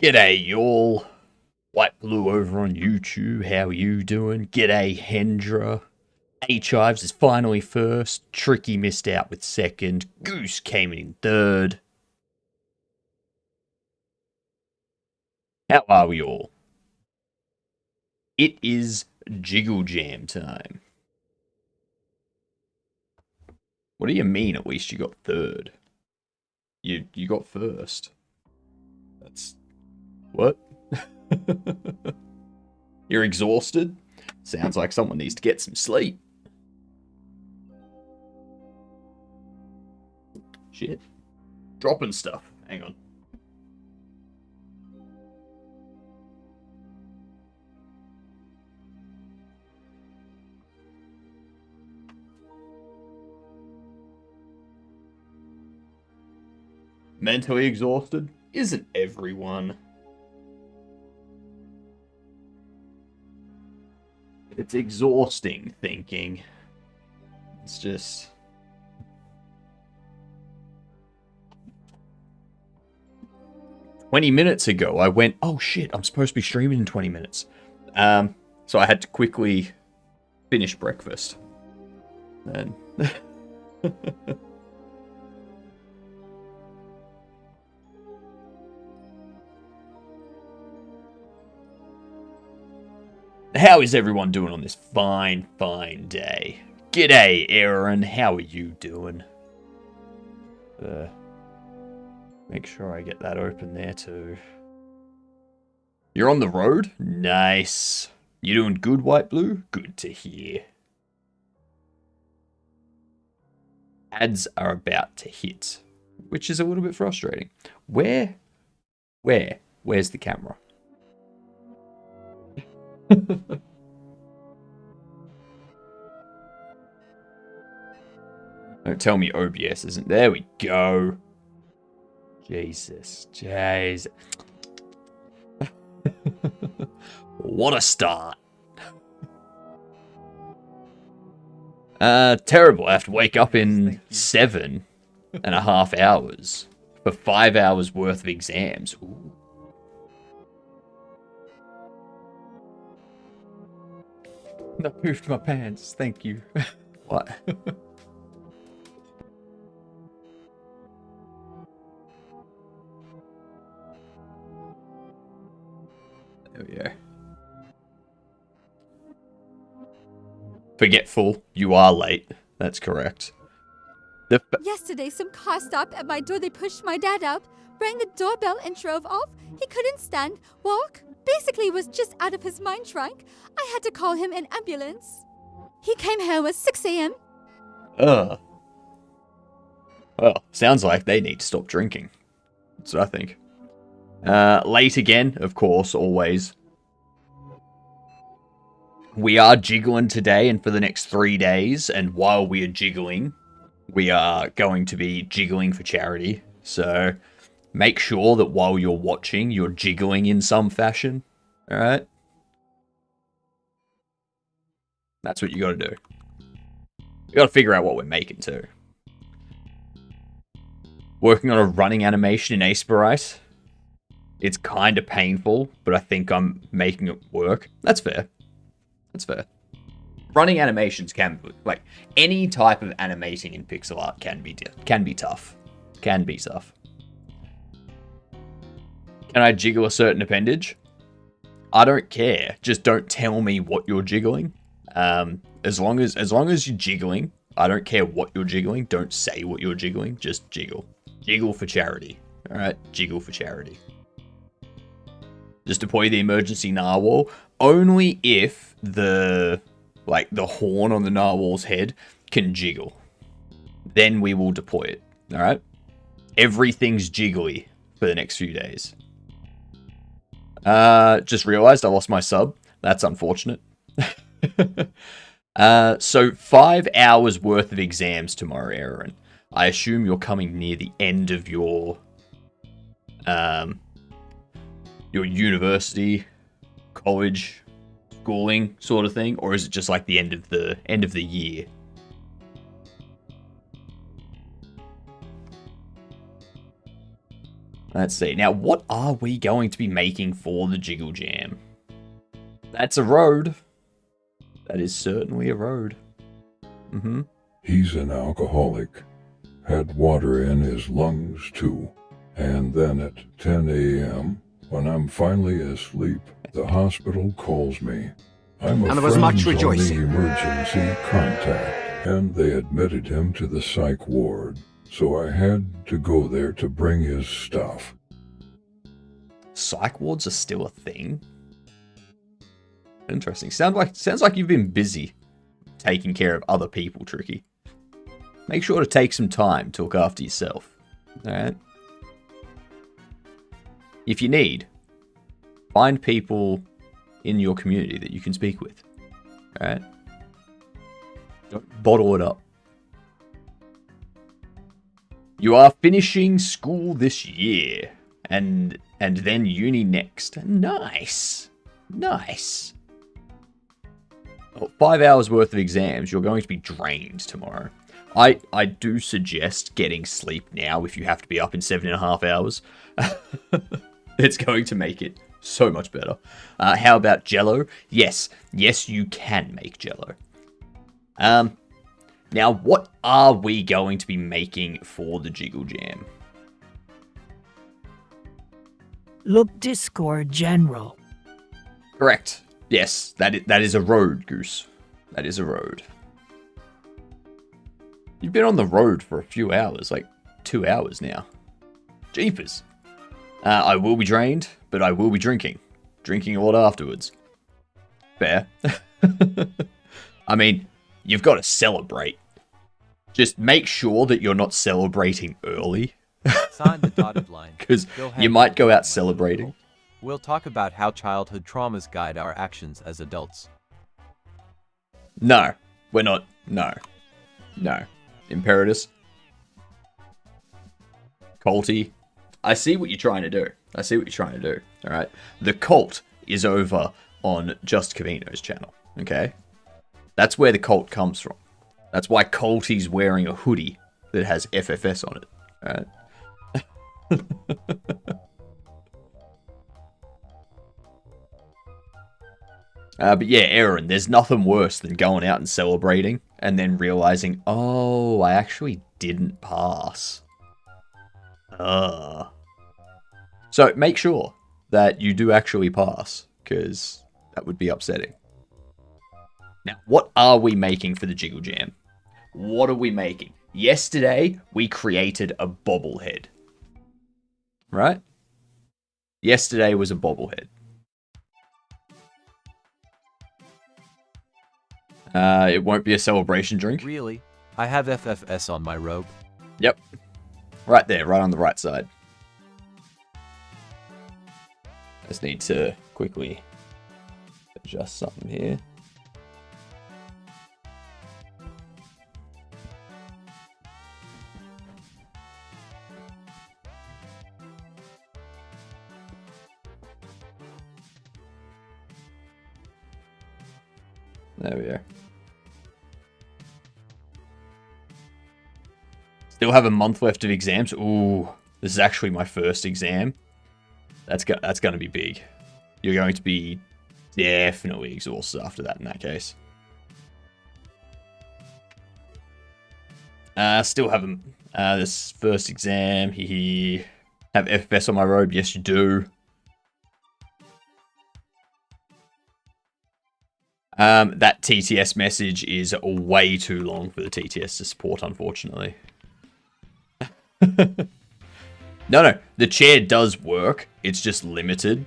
G'day, y'all. White Blue over on YouTube. How you doing? G'day, Hendra. H Ives is finally first. Tricky missed out with second. Goose came in third. How are we all? It is Jiggle Jam time. What do you mean? At least you got third. You got first. That's what? You're exhausted? Sounds like someone needs to get some sleep. Shit. Dropping stuff. Hang on. Mentally exhausted? Isn't everyone? It's exhausting thinking. It's just... 20 minutes ago, I went, oh shit, I'm supposed to be streaming in 20 minutes. So I had to quickly finish breakfast. And... How is everyone doing on this fine, fine day? G'day, Aaron. How are you doing? Make sure I get that open there too. You're on the road? Nice. You doing good, White Blue? Good to hear. Ads are about to hit, which is a little bit frustrating. Where's the camera? Don't tell me OBS isn't. There we go. Jesus. What a start. Terrible. I have to wake up in 7.5 hours for 5 hours worth of exams. Ooh. I poofed my pants. Thank you. What? There we go. Forgetful. You are late. That's correct. Yesterday, some car stopped at my door. They pushed my dad up, rang the doorbell, and drove off. He couldn't stand, walk. Basically, was just out of his mind drunk. I had to call him an ambulance. He came home at 6 a.m. Well, sounds like they need to stop drinking. That's what I think. Late again, of course, always. We are jiggling today and for the next 3 days, and while we are jiggling, we are going to be jiggling for charity. So make sure that while you're watching, you're jiggling in some fashion. Alright? That's what you gotta do. You gotta figure out what we're making too. Working on a running animation in Aseprite. It's kind of painful, but I think I'm making it work. That's fair. That's fair. Running animations can be, like, any type of animating in pixel art can be tough. Can be tough. Can I jiggle a certain appendage? I don't care. Just don't tell me what you're jiggling. As long as you're jiggling, I don't care what you're jiggling. Don't say what you're jiggling. Just jiggle. Jiggle for charity. All right, jiggle for charity. Just deploy the emergency narwhal only if the horn on the narwhal's head can jiggle. Then we will deploy it. All right. Everything's jiggly for the next few days. Just realized I lost my sub. That's unfortunate. So 5 hours worth of exams tomorrow, Aaron. I assume you're coming near the end of your university, college, schooling sort of thing, or is it just like the end of the year? Let's see. Now, what are we going to be making for the Jiggle Jam? That's a road. That is certainly a road. Mm-hmm. He's an alcoholic. Had water in his lungs, too. And then at 10 a.m., when I'm finally asleep, the hospital calls me. I'm a And there was much friend's only rejoicing. emergency contact, and they admitted him to the psych ward. So I had to go there to bring his stuff. Psych wards are still a thing? Interesting. Sounds like you've been busy taking care of other people, Tricky. Make sure to take some time to look after yourself. Alright? If you need, find people in your community that you can speak with. Alright? Don't bottle it up. You are finishing school this year. And then uni next. Nice. Nice. Well, 5 hours worth of exams. You're going to be drained tomorrow. I do suggest getting sleep now if you have to be up in 7.5 hours. It's going to make it so much better. How about Jello? Yes, you can make Jello. Now, what are we going to be making for the Jiggle Jam? Look, Discord General. Correct. Yes, that is a road, Goose. That is a road. You've been on the road for a few hours, like 2 hours now. Jeepers. I will be drained, but I will be drinking. Drinking a lot afterwards. Fair. I mean, you've got to celebrate. Just make sure that you're not celebrating early. Sign the dotted line. Because you might go out celebrating. We'll talk about how childhood traumas guide our actions as adults. No, we're not. No. Imperatus. Colty. I see what you're trying to do. Alright? The cult is over on Just Cavino's channel. Okay? That's where the cult comes from. That's why Colty's wearing a hoodie that has FFS on it. Alright? But yeah, Aaron, there's nothing worse than going out and celebrating and then realizing, oh, I actually didn't pass. So make sure that you do actually pass, because that would be upsetting. Now, what are we making for the Jiggle Jam? What are we making? Yesterday, we created a bobblehead. Right? Yesterday was a bobblehead. It won't be a celebration drink. Really? I have FFS on my robe. Yep. Right there, right on the right side. Just need to quickly adjust something here. There we go. Still have a month left of exams. Ooh, this is actually my first exam. That's going to be big. You're going to be definitely exhausted after that in that case. Still have this first exam. Have FFS on my robe. Yes, you do. That TTS message is way too long for the TTS to support, unfortunately. No, the chair does work. It's just limited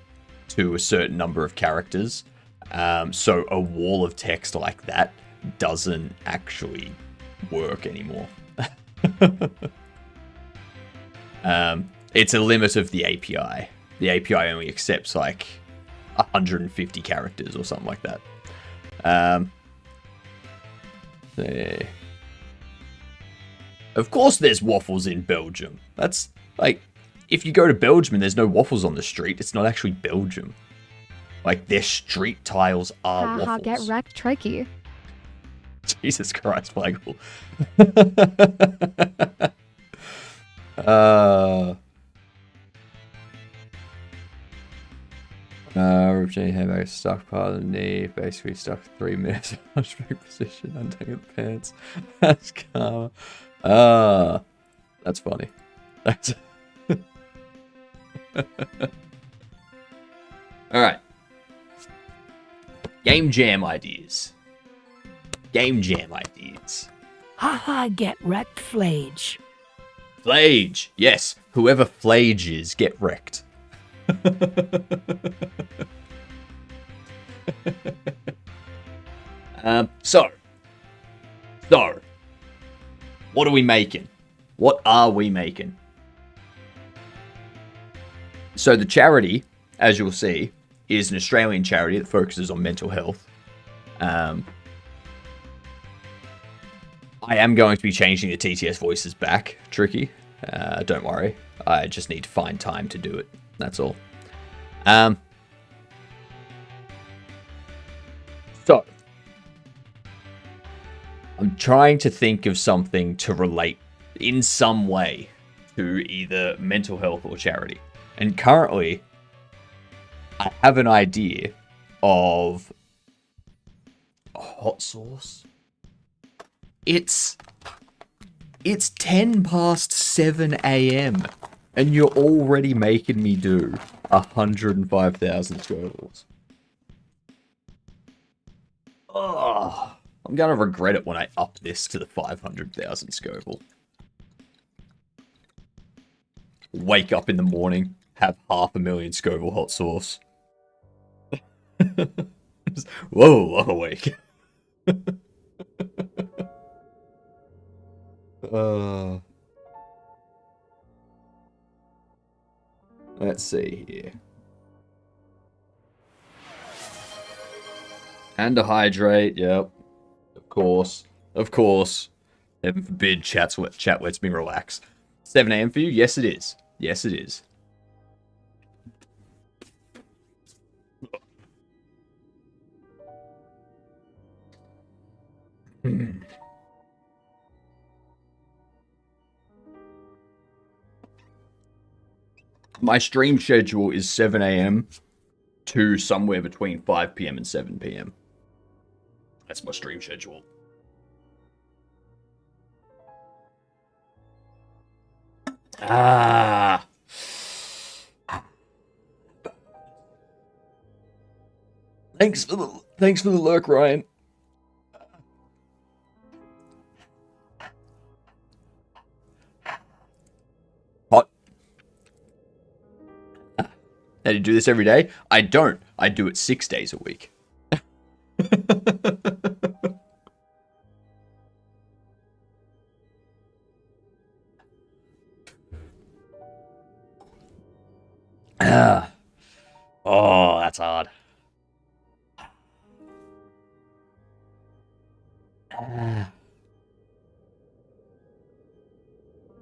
to a certain number of characters. So a wall of text like that doesn't actually work anymore. It's a limit of the API. The API only accepts like 150 characters or something like that. There. Of course there's waffles in Belgium. That's like, if you go to Belgium and there's no waffles on the street, it's not actually Belgium. Like, their street tiles are waffles. Get wrecked, tricky. Jesus Christ, Flagel. Routine handbag stuck part of the knee, basically stuck 3 minutes. Hunchback position, untangle the pants. That's karma. That's funny. That's alright. Game jam ideas. Game jam ideas. Haha, get wrecked, Flage. Flage! Yes, whoever Flage is, get wrecked. So, what are we making? What are we making? So the charity, as you'll see, is an Australian charity that focuses on mental health. I am going to be changing the TTS voices back, Tricky. Don't worry. I just need to find time to do it. That's all. So, I'm trying to think of something to relate in some way to either mental health or charity. And currently, I have an idea of a hot sauce. It's 10 past 7 a.m. and you're already making me do 105,000 Scovilles. Oh, I'm gonna regret it when I up this to the 500,000 Scoville. Wake up in the morning, have 500,000 Scoville hot sauce. Whoa, awake. Let's see here. And to hydrate, yep. Of course. Of course. Heaven forbid chat lets me relax. 7 a.m. for you? Yes, it is. Yes, it is. My stream schedule is 7 a.m. to somewhere between 5 p.m. and 7 p.m. That's my stream schedule. Ah. Thanks for the lurk, Ryan. Hot. Now, do you do this every day? I don't. I do it 6 days a week. Oh, that's hard.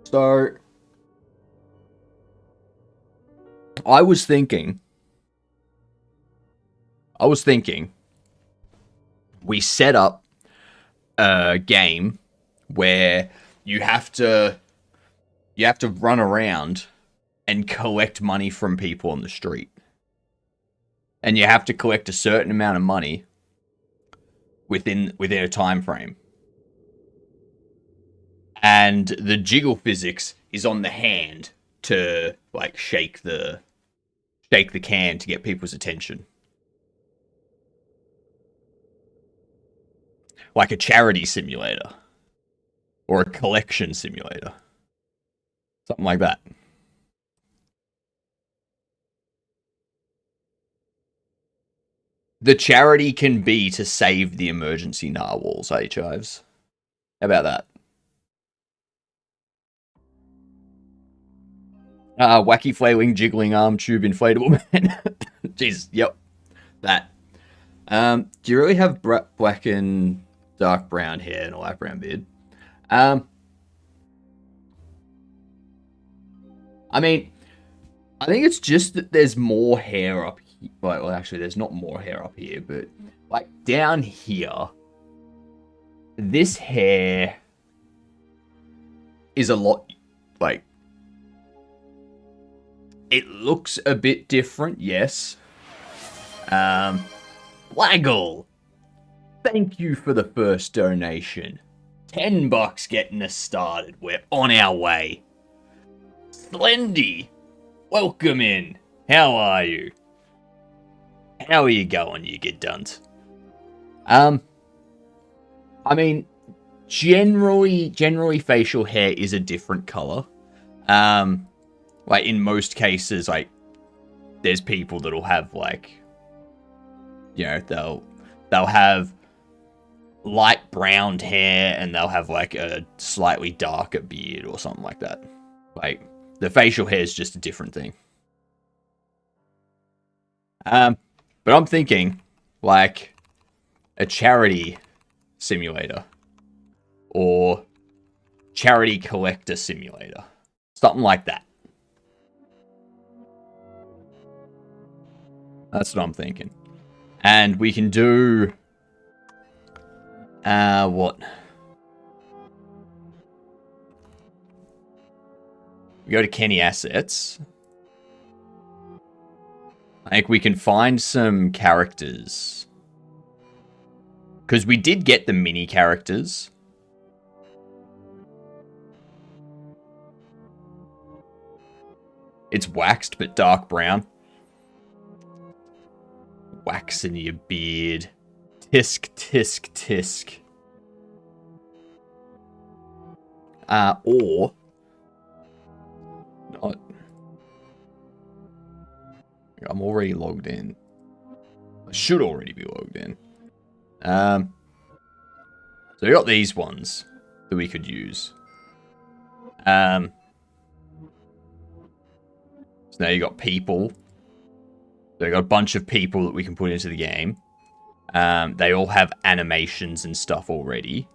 So, I was thinking we set up a game where you have to run around and collect money from people on the street. And you have to collect a certain amount of money within a time frame. And the jiggle physics is on the hand to like shake the can to get people's attention. Like a charity simulator. Or a collection simulator. Something like that. The charity can be to save the emergency narwhals, Chives? How about that? Wacky flailing, jiggling arm tube inflatable man. Jesus, yep. That. Do you really have black and dark brown hair and a light brown beard? I mean, I think it's just that there's more hair up here. Well, actually, there's not more hair up here, but like down here, this hair is a lot, like, it looks a bit different, yes, Waggle, thank you for the first donation. $10 getting us started. We're on our way. Slendy, welcome in. How are you? How are you going, you good dunt? I mean, generally facial hair is a different color. Like in most cases, like there's people that'll have like, you know, they'll have light brown hair and they'll have like a slightly darker beard or something like that. Like the facial hair is just a different thing. But I'm thinking like a charity simulator or charity collector simulator, something like that. That's what I'm thinking. And we can do what? We go to Kenny Assets. I think we can find some characters. Because we did get the mini characters. It's waxed, but dark brown. Wax in your beard. Tisk, tisk, tisk. Or... not... I'm already logged in. I should already be logged in. So we got these ones that we could use. So now you got people. So we got a bunch of people that we can put into the game. They all have animations and stuff already.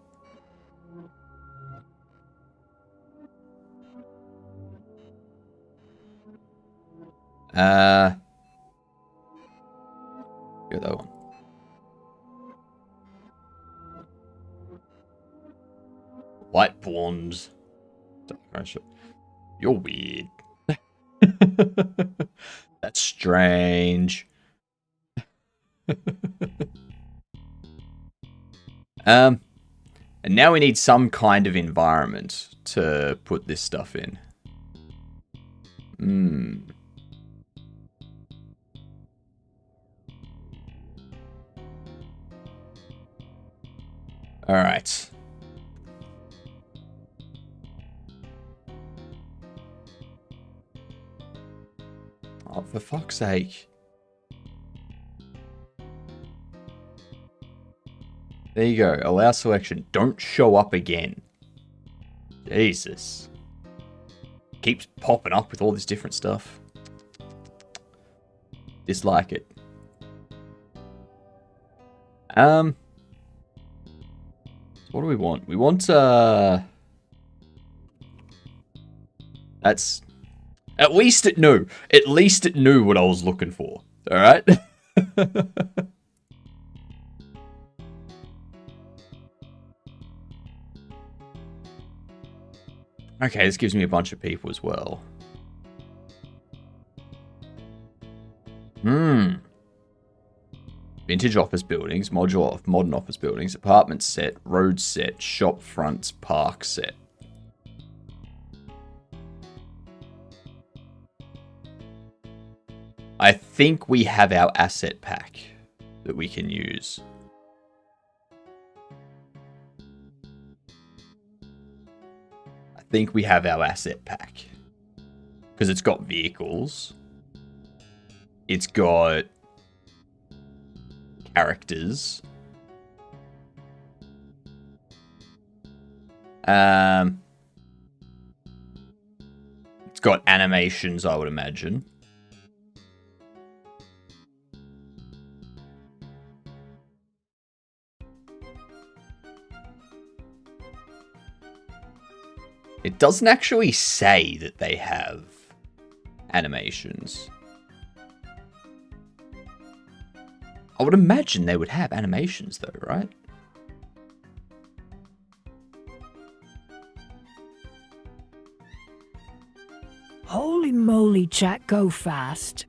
Get that one. White blondes. You're weird. That's strange. And now we need some kind of environment to put this stuff in. Alright. Oh, for fuck's sake. There you go. Allow selection. Don't show up again. Jesus. Keeps popping up with all this different stuff. Dislike it. What do we want? We want, that's... At least it knew. At least it knew what I was looking for. Alright? Okay, this gives me a bunch of people as well. Vintage office buildings, modular modern office buildings, apartment set, road set, shop fronts, park set. I think we have our asset pack that we can use. I think we have our asset pack. Because it's got vehicles. It's got characters. It's got animations, I would imagine. It doesn't actually say that they have animations. I would imagine they would have animations though, right? Holy moly, chat, go fast.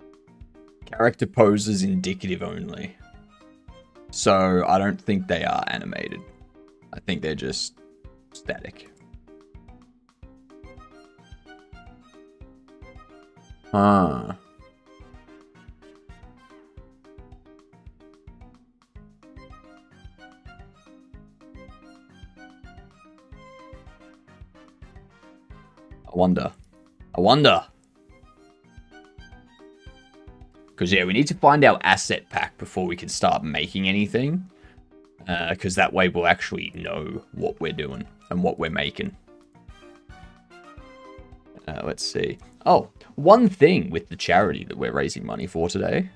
Character poses indicative only. So I don't think they are animated. I think they're just static. Ah. I wonder. Because, yeah, we need to find our asset pack before we can start making anything. Because that way we'll actually know what we're doing and what we're making. Let's see. Oh, one thing with the charity that we're raising money for today.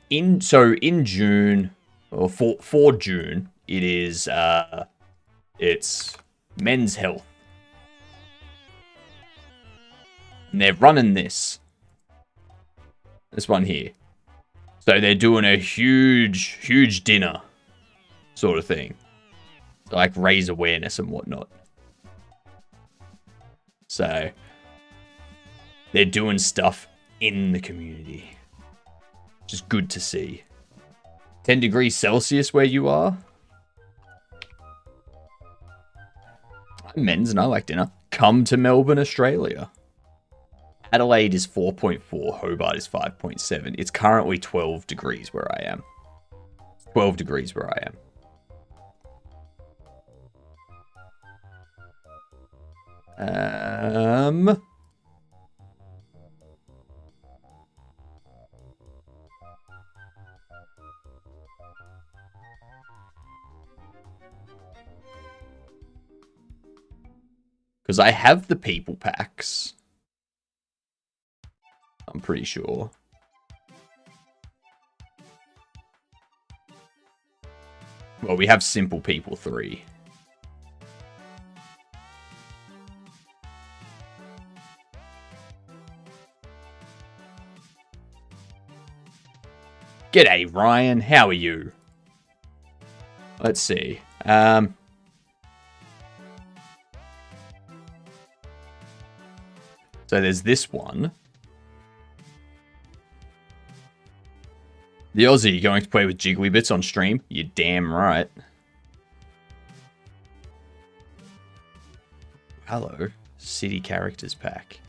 In June, or for June, it is, it's Men's Health. And they're running this one here. So they're doing a huge dinner sort of thing. To, like, raise awareness and whatnot. So they're doing stuff in the community. Which is good to see. 10 degrees Celsius where you are. I'm men's and I like dinner. Come to Melbourne, Australia. Adelaide is 4.4, Hobart is 5.7. It's currently 12 degrees where I am. 12 degrees where I am. Because I have the people packs. I'm pretty sure. Well, we have Simple People 3. G'day, Ryan. How are you? Let's see. So there's this one. The Aussie going to play with Jiggly on stream? You're damn right. Hello. City Characters Pack.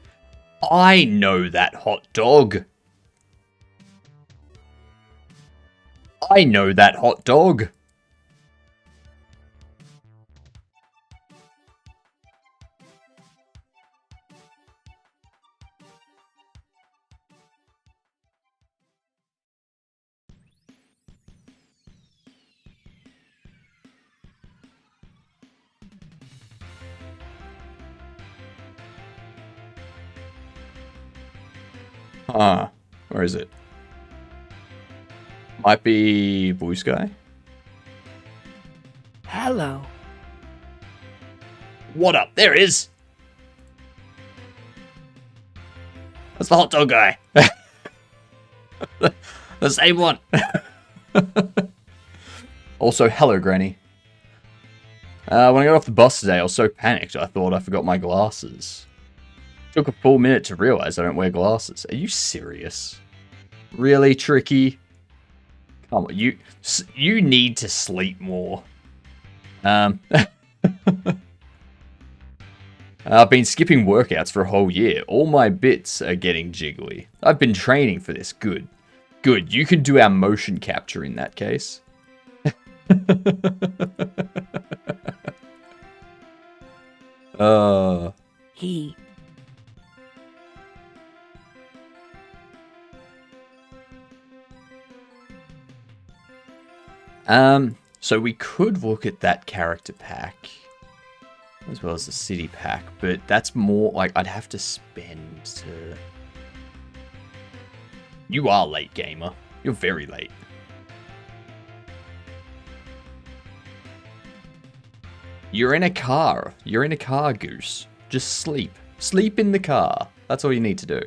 I know that hot dog. I know that hot dog. Where is it? Might be Blue Sky. Hello. What up? There it is. That's the hot dog guy. The same one. Also, hello, Granny. When I got off the bus today, I was so panicked I thought I forgot my glasses. Took a full minute to realize I don't wear glasses. Are you serious? Really, Tricky? Come on, you need to sleep more. I've been skipping workouts for a whole year. All my bits are getting jiggly. I've been training for this. Good. Good. You can do our motion capture in that case. He. So we could look at that character pack as well as the city pack, but that's more like I'd have to spend to... You are late, gamer. You're very late. You're in a car. You're in a car, Goose. Just sleep. Sleep in the car. That's all you need to do.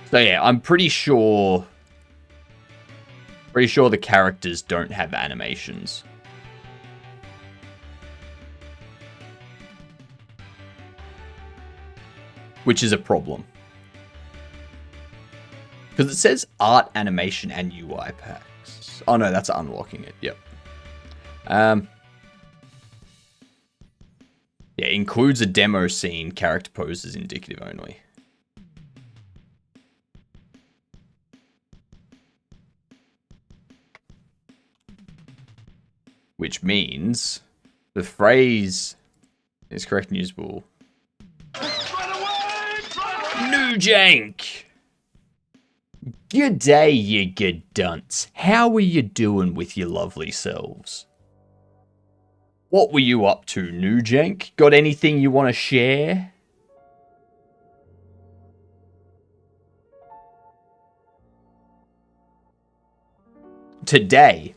So yeah, I'm pretty sure the characters don't have animations. which is a problem. Because it says art, animation, and UI packs. Oh no, that's unlocking it. Yep. Yeah, includes a demo scene. Character poses indicative only. Which means the phrase is correct and usable. New Jank! Good day, you good dunce. How are you doing with your lovely selves? What were you up to, New Jank? Got anything you want to share? Today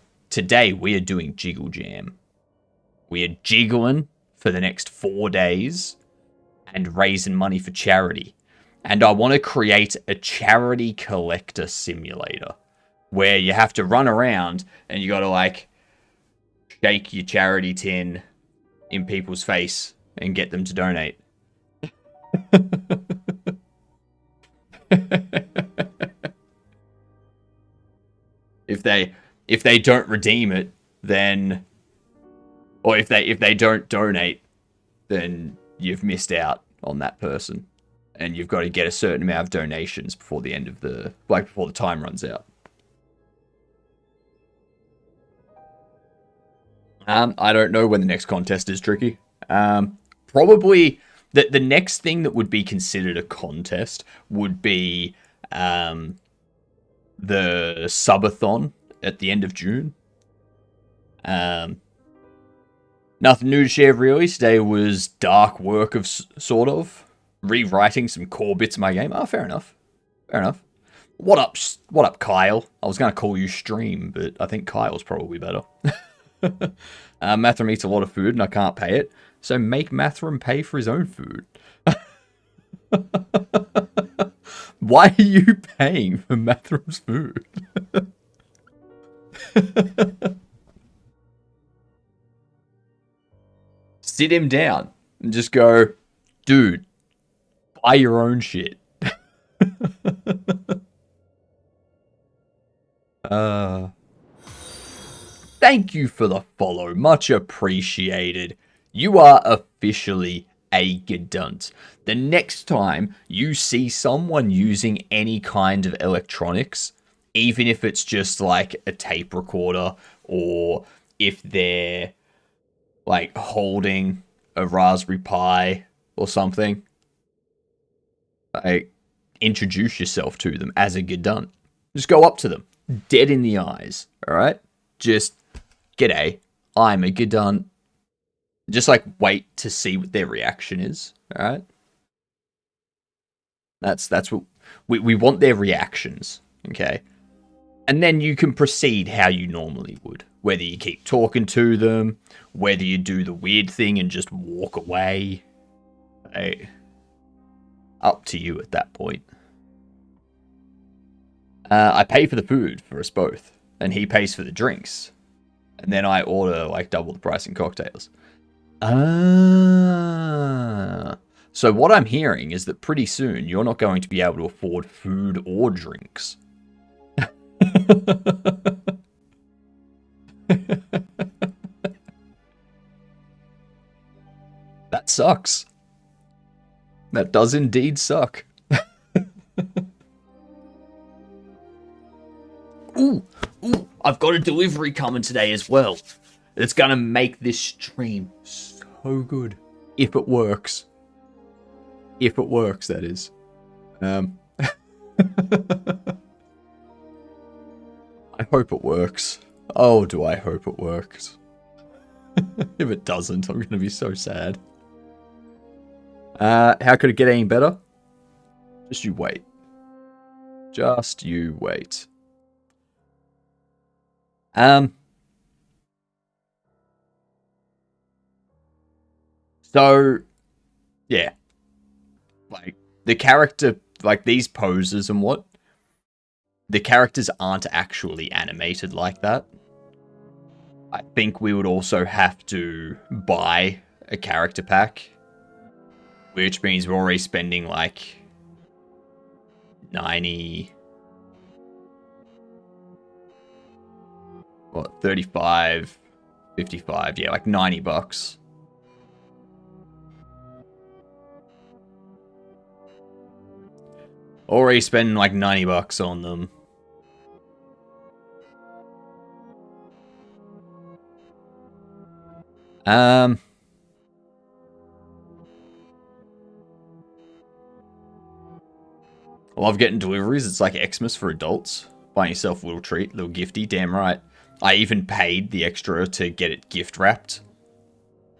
we are doing Jiggle Jam. We are jiggling for the next 4 days and raising money for charity. And I want to create a charity collector simulator where you have to run around and you got to like shake your charity tin in people's face and get them to donate. If they don't redeem it, then, or if they don't donate, then you've missed out on that person, and you've got to get a certain amount of donations before the end of the before the time runs out. I don't know when the next contest is, Tricky. Probably the next thing that would be considered a contest would be the subathon at the end of June. Nothing new to share really. Today was dark work of sort of rewriting some core bits of my game. Oh, fair enough. Fair enough. What up, Kyle? I was gonna call you Stream, but I think Kyle's probably better. Mathram eats a lot of food and I can't pay it, so make Mathram pay for his own food. Why are you paying for Mathram's food? Sit him down and just go, dude, buy your own shit. Thank you for the follow, much appreciated. You are officially a Gedunt. The next time you see someone using any kind of electronics, even if it's just like a tape recorder, or if they're like holding a Raspberry Pi or something, like, introduce yourself to them as a Gedunt. Just go up to them, dead in the eyes, alright? Just, g'day, I'm a Gedunt. Just like wait to see what their reaction is, alright? That's what we want, their reactions, okay? And then you can proceed how you normally would. Whether you keep talking to them, whether you do the weird thing and just walk away. Hey, up to you at that point. I pay for the food for us both, and he pays for the drinks. And then I order like double the price in cocktails. So what I'm hearing is that pretty soon you're not going to be able to afford food or drinks. That sucks. That does indeed suck. Ooh, I've got a delivery coming today as well. It's gonna make this stream so good. If it works. If it works, that is. I hope it works. Oh, do I hope it works. If it doesn't, I'm gonna be so sad. How could it get any better? Just you wait. Just you wait. So, yeah. Like, the character, like these poses and what, the characters aren't actually animated like that. I think we would also have to buy a character pack Which means we're already spending like 90... What, 35, 55, yeah, like $90. Already spending like $90 on them. I love getting deliveries. It's like Xmas for adults. Buying yourself a little treat, a little gifty. Damn right. I even paid the extra to get it gift wrapped.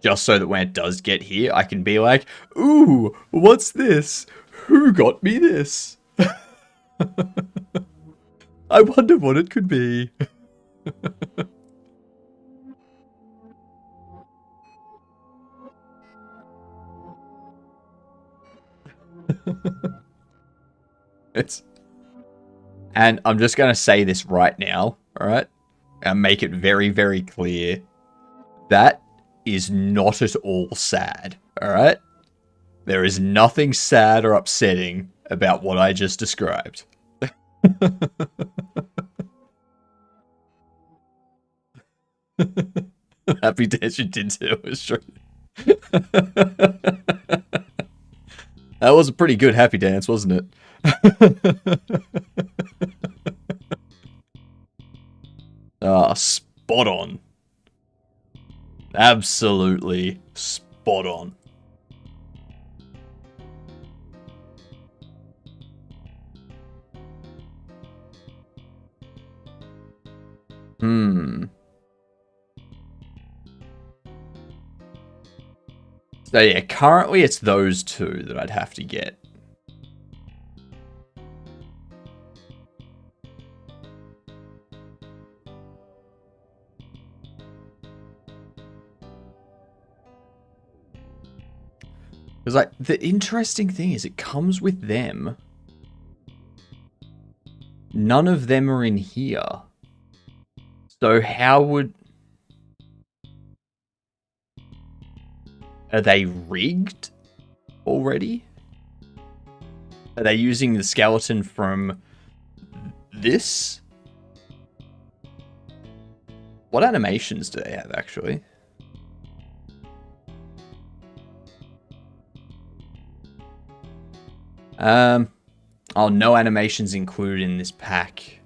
Just so that when it does get here, I can be like, ooh, what's this? Who got me this? I wonder what it could be. And I'm just going to say this right now, alright? And make it very, very clear. That is not at all sad, alright? There is nothing sad or upsetting about what I just described. Happy dance you did too, it's true. That was a pretty good happy dance, wasn't it? Spot on. Absolutely spot on. So yeah, currently it's those two that I'd have to get. Because like the interesting thing is it comes with them. None of them are in here. So how would... Are they rigged already? Are they using the skeleton from this? What animations do they have, actually? Oh, no animations included in this pack.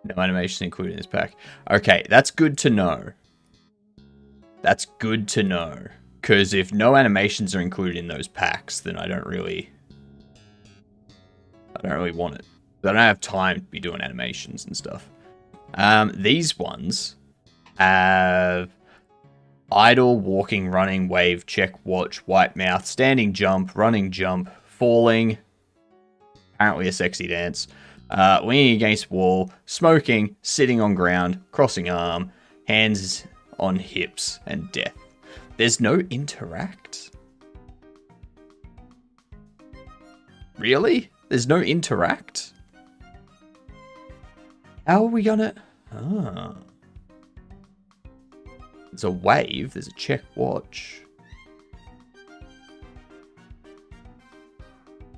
No animation included in this pack. Okay, that's good to know. That's good to know. Because if no animations are included in those packs, then I don't really want it. I don't have time to be doing animations and stuff. These ones have idle, walking, running, wave, check, watch, white mouth, standing jump, running jump, falling. Apparently a sexy dance. Leaning against wall, smoking, sitting on ground, crossing arm, hands on hips, and death. There's no interact? Really? There's no interact? How are we gonna... Ah. There's a wave, there's a check watch.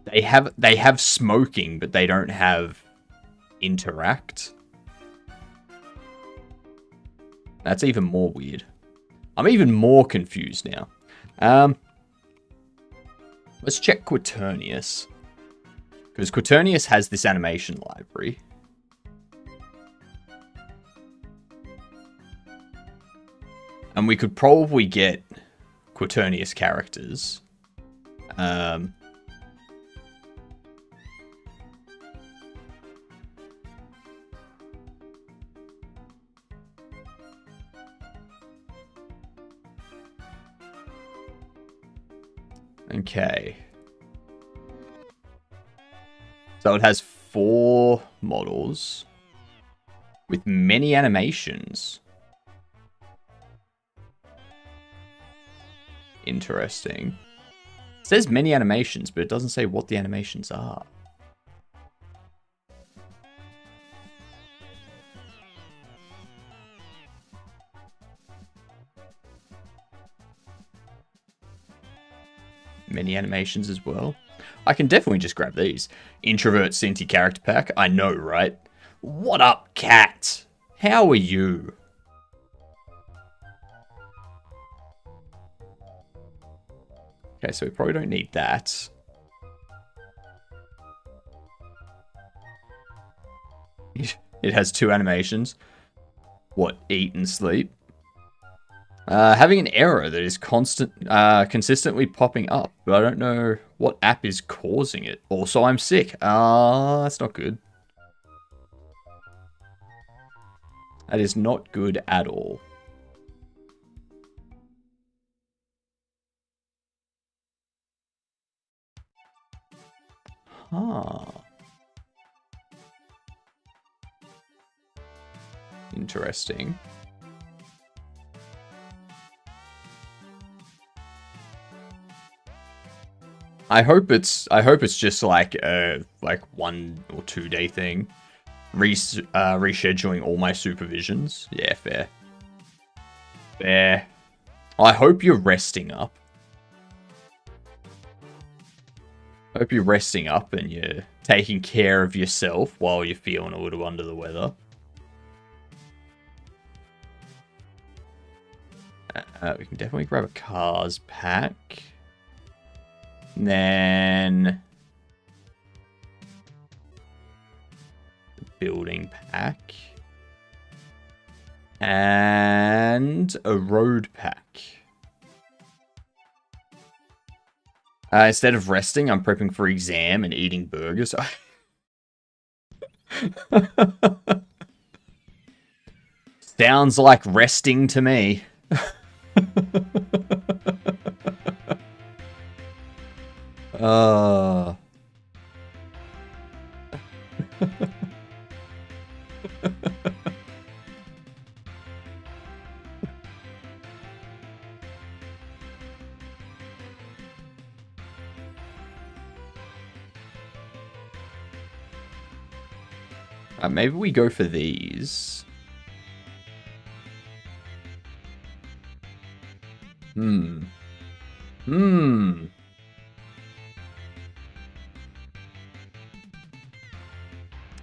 They have smoking, but they don't have interact. That's even more weird. I'm even more confused now. Let's check Quaternius. Because Quaternius has this animation library. And we could probably get Quaternius characters. Okay. So it has 4 models with many animations. Interesting. It says many animations, but it doesn't say what the animations are. many animations as well. I can definitely just grab these. Introvert Cinti character pack. I know, right? What up, cat? How are you? Okay, so we probably don't need that. It has 2 animations. What, eat and sleep? Having an error that is consistently popping up, but I don't know what app is causing it. Also, I'm sick. That's not good. That is not good at all. Huh. Interesting. I hope it's just like 1 or 2 day thing. Rescheduling all my supervisions. Yeah, fair. Fair. I hope you're resting up. I hope you're resting up and you're taking care of yourself while you're feeling a little under the weather. We can definitely grab a cars pack. And then the building pack. And a road pack. Instead of resting, I'm prepping for exam and eating burgers. Sounds like resting to me. Maybe we go for these.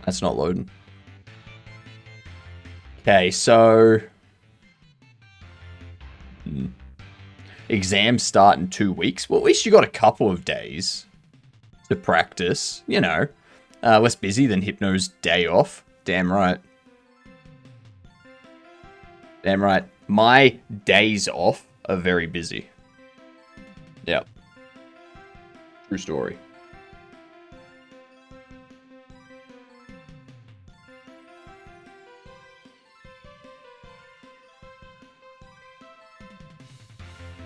That's not loading. Okay, so exams start in 2 weeks. Well, at least you got a couple of days to practice, you know. Less busy than Hypno's day off. Damn right. Damn right. My days off are very busy. Yep. True story.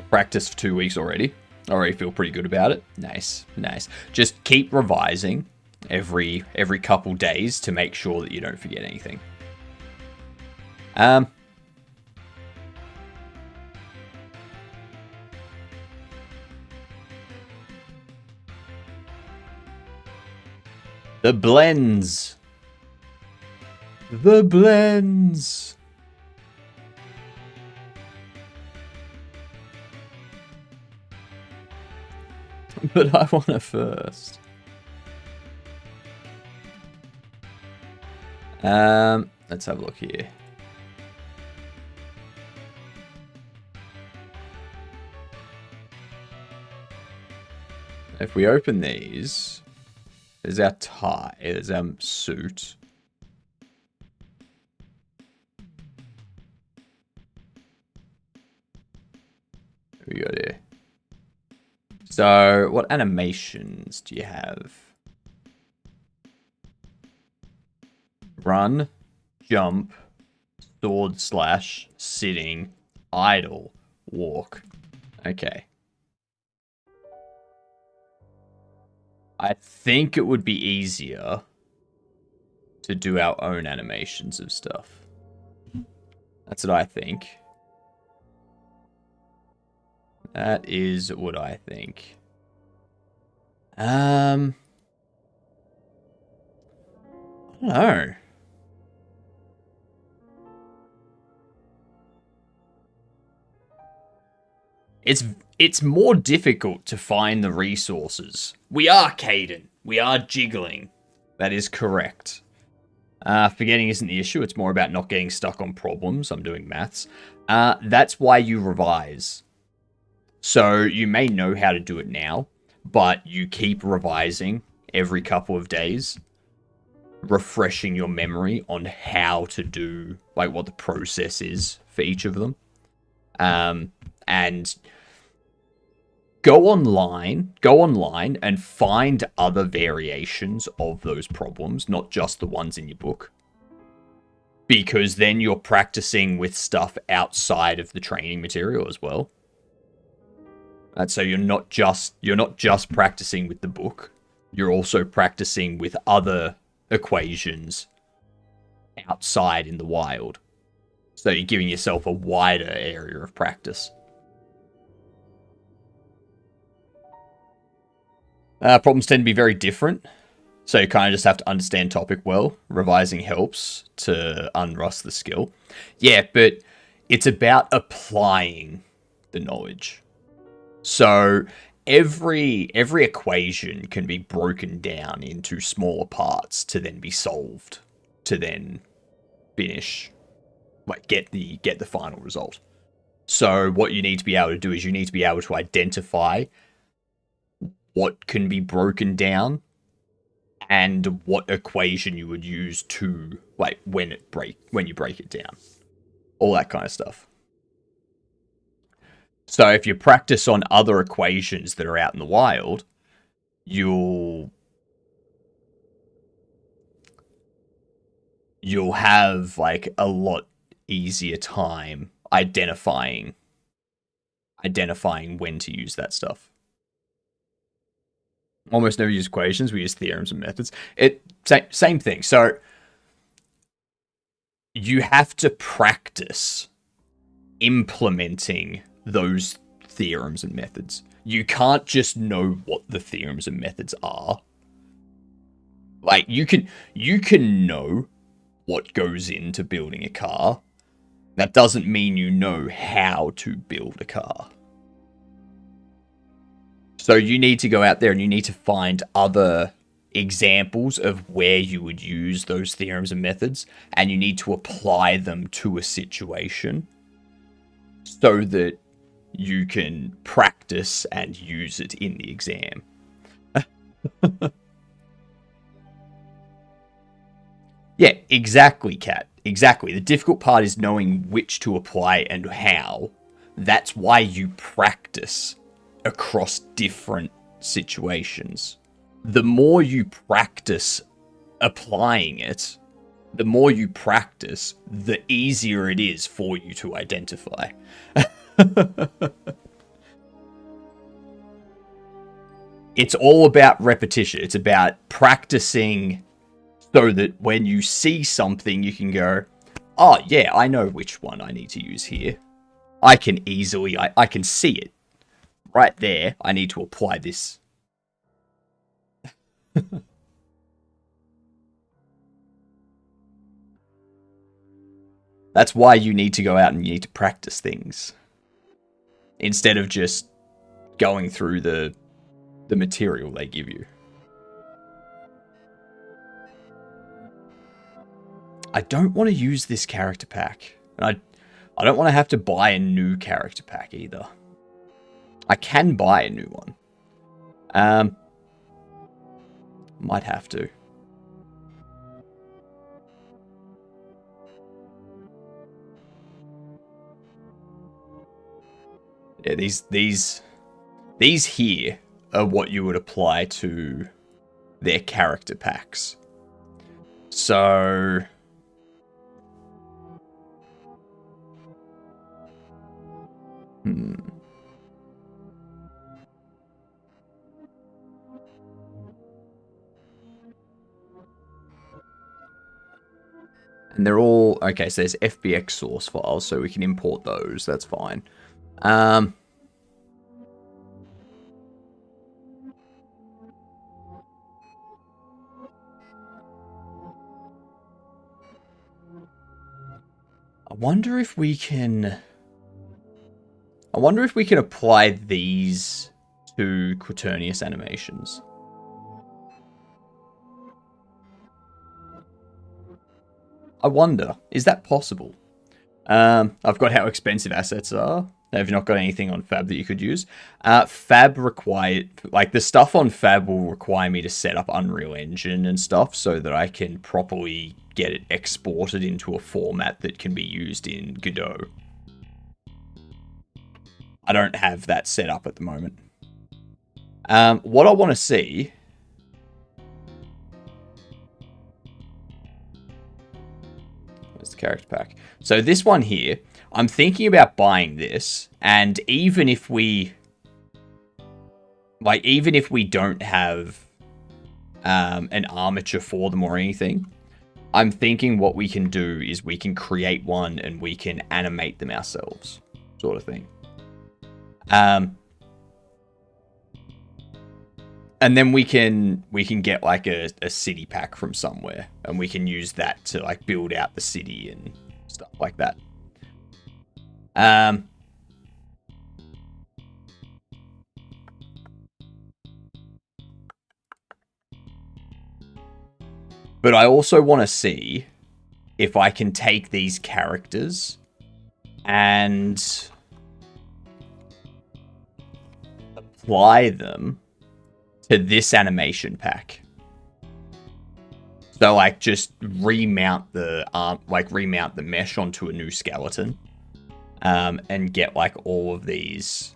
Practice for 2 weeks already. Already feel pretty good about it. Nice, nice. Just keep revising every couple days to make sure that you don't forget anything. The blends. The blends. But I want it first. Let's have a look here. If we open these, there's our tie, there's our suit. What we got here? So, what animations do you have? Run, jump, sword slash, sitting, idle, walk. Okay. I think it would be easier to do our own animations of stuff. That's what I think. That is what I think. I don't know. it's more difficult to find the resources. We are Caden. We are jiggling. That is correct. Forgetting isn't the issue. It's more about not getting stuck on problems. I'm doing maths. That's why you revise. So you may know how to do it now, but you keep revising every couple of days, refreshing your memory on how to do, like, what the process is for each of them. And go online and find other variations of those problems, not just the ones in your book. Because then you're practicing with stuff outside of the training material as well. And so you're not just practicing with the book. You're also practicing with other equations outside in the wild. So you're giving yourself a wider area of practice. Problems tend to be very different. So you kind of just have to understand topic well. Revising helps to unrust the skill. Yeah, but it's about applying the knowledge. So every equation can be broken down into smaller parts to then be solved, to then finish, like get the final result. So what you need to be able to do is you need to be able to identify what can be broken down and what equation you would use to, like, when you break it down. All that kind of stuff. So if you practice on other equations that are out in the wild, you'll have, like, a lot easier time identifying when to use that stuff. Almost never use equations, we use theorems and methods. Same thing. So you have to practice implementing those theorems and methods. You can't just know what the theorems and methods are. Like, you can know what goes into building a car. That doesn't mean you know how to build a car. So you need to go out there and you need to find other examples of where you would use those theorems and methods, and you need to apply them to a situation so that you can practice and use it in the exam. Yeah, exactly, Kat. Exactly. The difficult part is knowing which to apply and how. That's why you practice across different situations. The more you practice applying it, the more you practice, the easier it is for you to identify. It's all about repetition. It's about practicing so that when you see something, you can go, oh yeah, I know which one I need to use here. I can easily, I can see it. Right there, I need to apply this. That's why you need to go out and you need to practice things. Instead of just going through the material they give you. I don't want to use this character pack. And I don't want to have to buy a new character pack either. I can buy a new one. Might have to. Yeah, these here are what you would apply to their character packs. So and they're all okay, so there's FBX source files, so we can import those, that's fine. I wonder if we can I wonder if we can apply these to Quaternius animations. I wonder, is that possible? I've got how expensive assets are. They've not got anything on Fab that you could use. Fab required, like the stuff on Fab will require me to set up Unreal Engine and stuff so that I can properly get it exported into a format that can be used in Godot. I don't have that set up at the moment. What I want to see... Where's the character pack? So this one here, I'm thinking about buying this, and even if we... Like, even if we don't have an armature for them or anything, I'm thinking what we can do is we can create one and we can animate them ourselves, sort of thing. And then we can get like a city pack from somewhere, and we can use that to like build out the city and stuff like that. But I also want to see if I can take these characters and apply them to this animation pack. So like just remount the remount the mesh onto a new skeleton, and get like all of these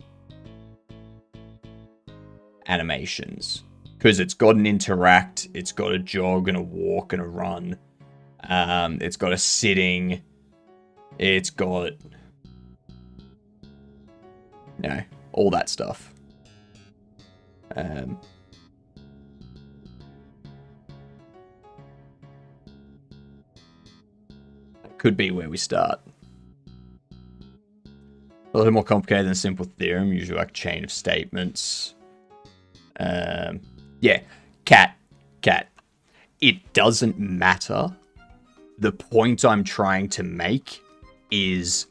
animations, because it's got an interact, it's got a jog and a walk and a run, it's got a sitting, it's got, you know, all that stuff. Could be where we start. A little more complicated than a simple theorem, usually like chain of statements. Yeah, cat. It doesn't matter. The point I'm trying to make is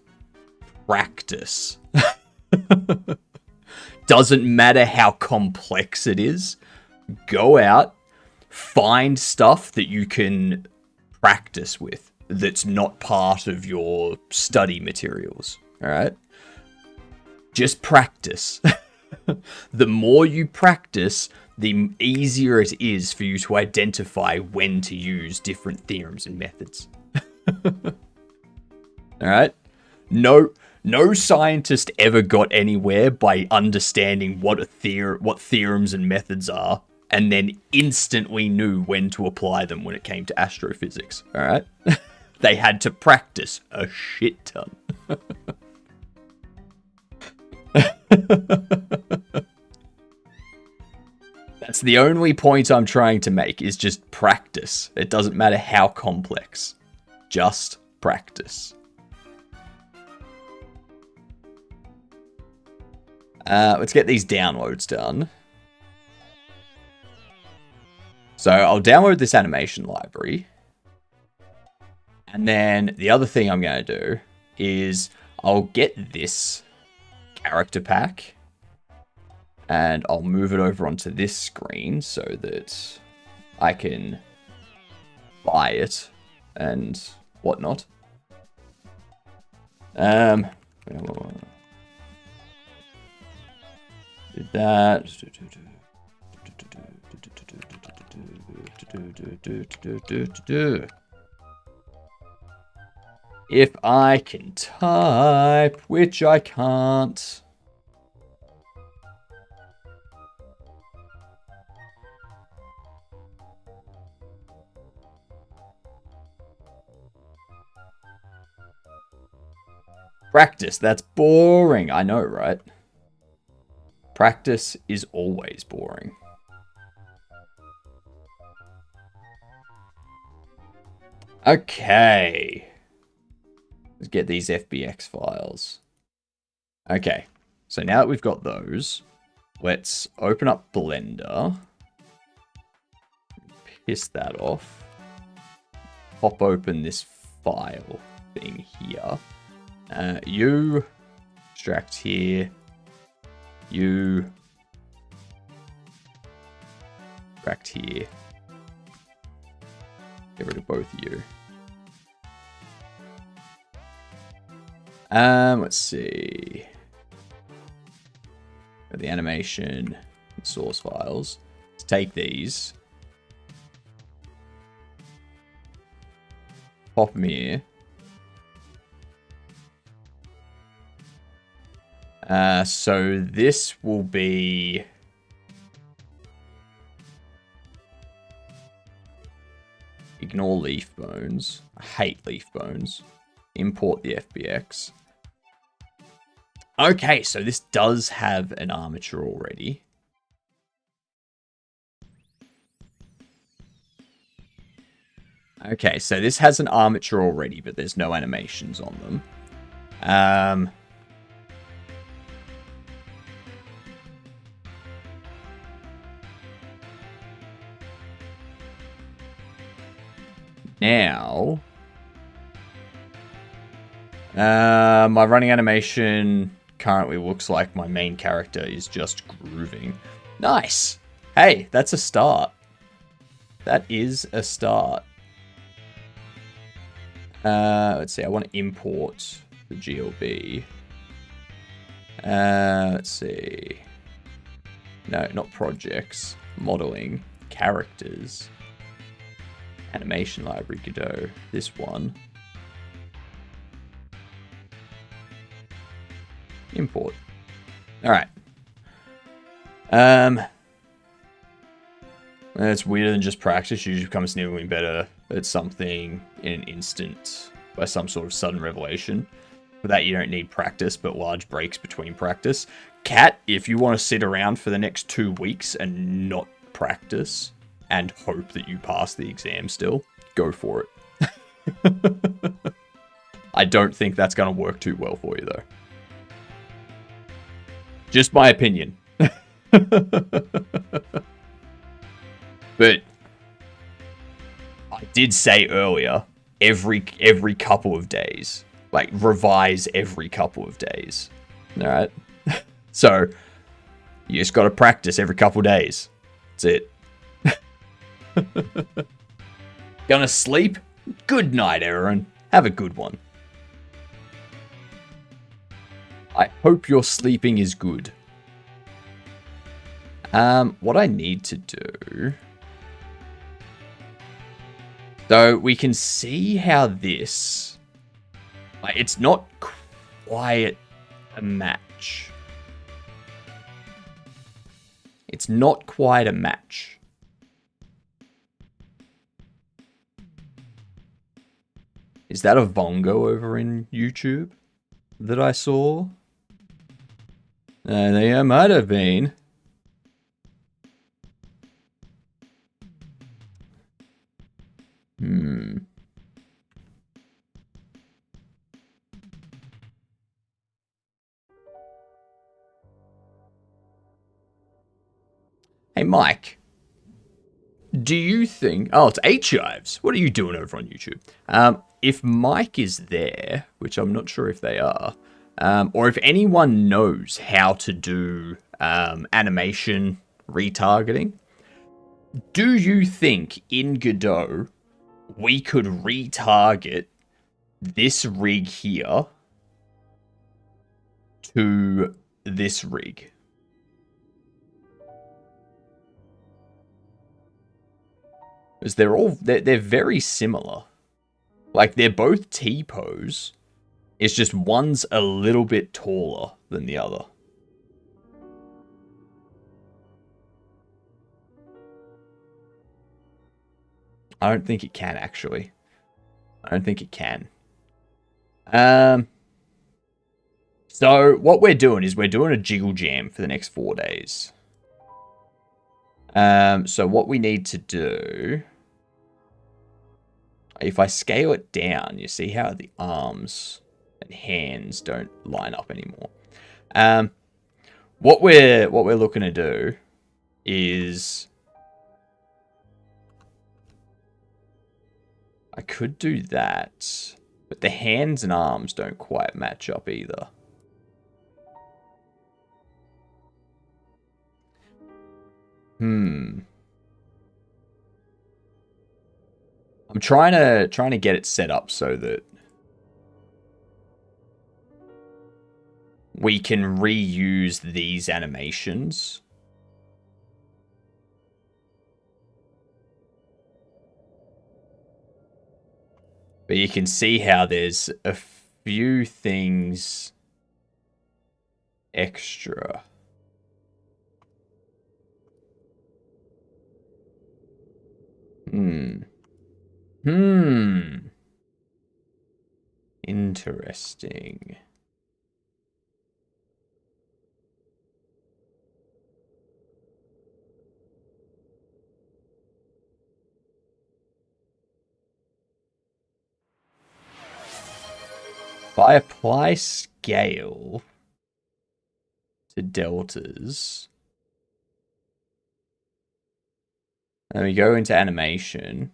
practice. Doesn't matter how complex it is. Go out, find stuff that you can practice with that's not part of your study materials. All right? Just practice. The more you practice, the easier it is for you to identify when to use different theorems and methods. All right? No scientist ever got anywhere by understanding what theorems and methods are, and then instantly knew when to apply them when it came to astrophysics. All right? They had to practice a shit ton. That's the only point I'm trying to make, is just practice. It doesn't matter how complex. Just practice. Let's get these downloads done. So I'll download this animation library. And then the other thing I'm going to do is I'll get this character pack and I'll move it over onto this screen so that I can buy it and whatnot. Did that. If I can type, which I can't. Practice, that's boring. I know, right? Practice is always boring. Okay. Let's get these FBX files. Okay. So now that we've got those, let's open up Blender. Piss that off. Pop open this file thing here. You extract here. You. Extract here. Get rid of both of you. Let's see. The animation source files. Let's take these. Pop them here. So this will be ignore leaf bones. I hate leaf bones. Import the FBX. Okay, so this does have an armature already. Okay, so this has an armature already, but there's no animations on them. Now, my running animation currently looks like my main character is just grooving. Nice. Hey, that's a start. That is a start. Let's see. I want to import the GLB. Let's see. No, not projects. Modeling. Characters. Animation library, Godot. This one. Import. Alright. That's weirder than just practice. You usually become significantly better at something in an instant by some sort of sudden revelation. For that, you don't need practice, but large breaks between practice. Cat, if you want to sit around for the next 2 weeks and not practice and hope that you pass the exam still, go for it. I don't think that's going to work too well for you, though. Just my opinion. But I did say earlier, every couple of days. Like, revise every couple of days. Alright? So, you just gotta practice every couple of days. That's it. Gonna sleep? Good night, Aaron. Have a good one. I hope your sleeping is good. What I need to do... So, we can see how this... Like, it's not quite a match. It's not quite a match. Is that a Vongo over in YouTube that I saw? They might have been. Hey, Mike. Do you think... Oh, it's H-Chives. What are you doing over on YouTube? If Mike is there, which I'm not sure if they are, or if anyone knows how to do animation retargeting, do you think in Godot we could retarget this rig here to this rig? Because they're very similar. Like, they're both T-pose. It's just one's a little bit taller than the other. I don't think it can, actually. I don't think it can. So, what we're doing is we're doing a jiggle jam for the next 4 days. So what we need to do... If I scale it down, you see how the arms and hands don't line up anymore. What we're looking to do is... I could do that, but the hands and arms don't quite match up either. I'm trying to get it set up so that we can reuse these animations. But you can see how there's a few things extra. Interesting. If I apply scale to deltas, and we go into animation,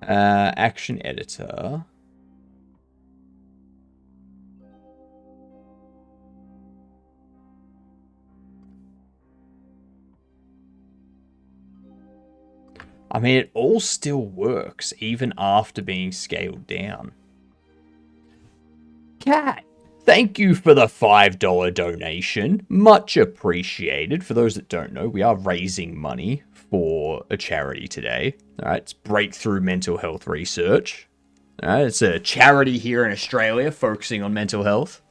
action editor, I mean, it all still works, even after being scaled down. Cat, thank you for the $5 donation. Much appreciated. For those that don't know, we are raising money for a charity today. All right, it's Breakthrough Mental Health Research. All right, it's a charity here in Australia focusing on mental health.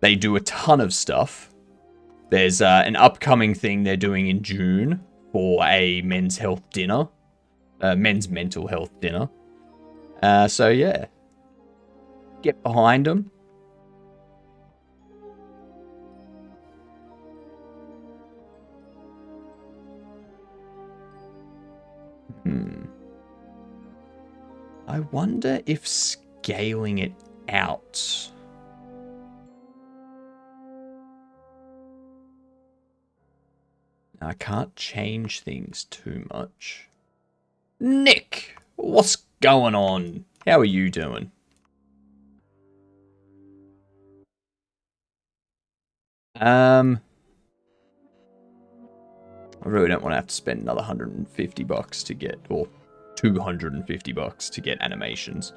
They do a ton of stuff. There's an upcoming thing they're doing in June for a men's health dinner. Men's mental health dinner. So yeah. Get behind them. I wonder if scaling it out... I can't change things too much. Nick, what's going on? How are you doing? I really don't want to have to spend another $150 to get, or $250 to get animations.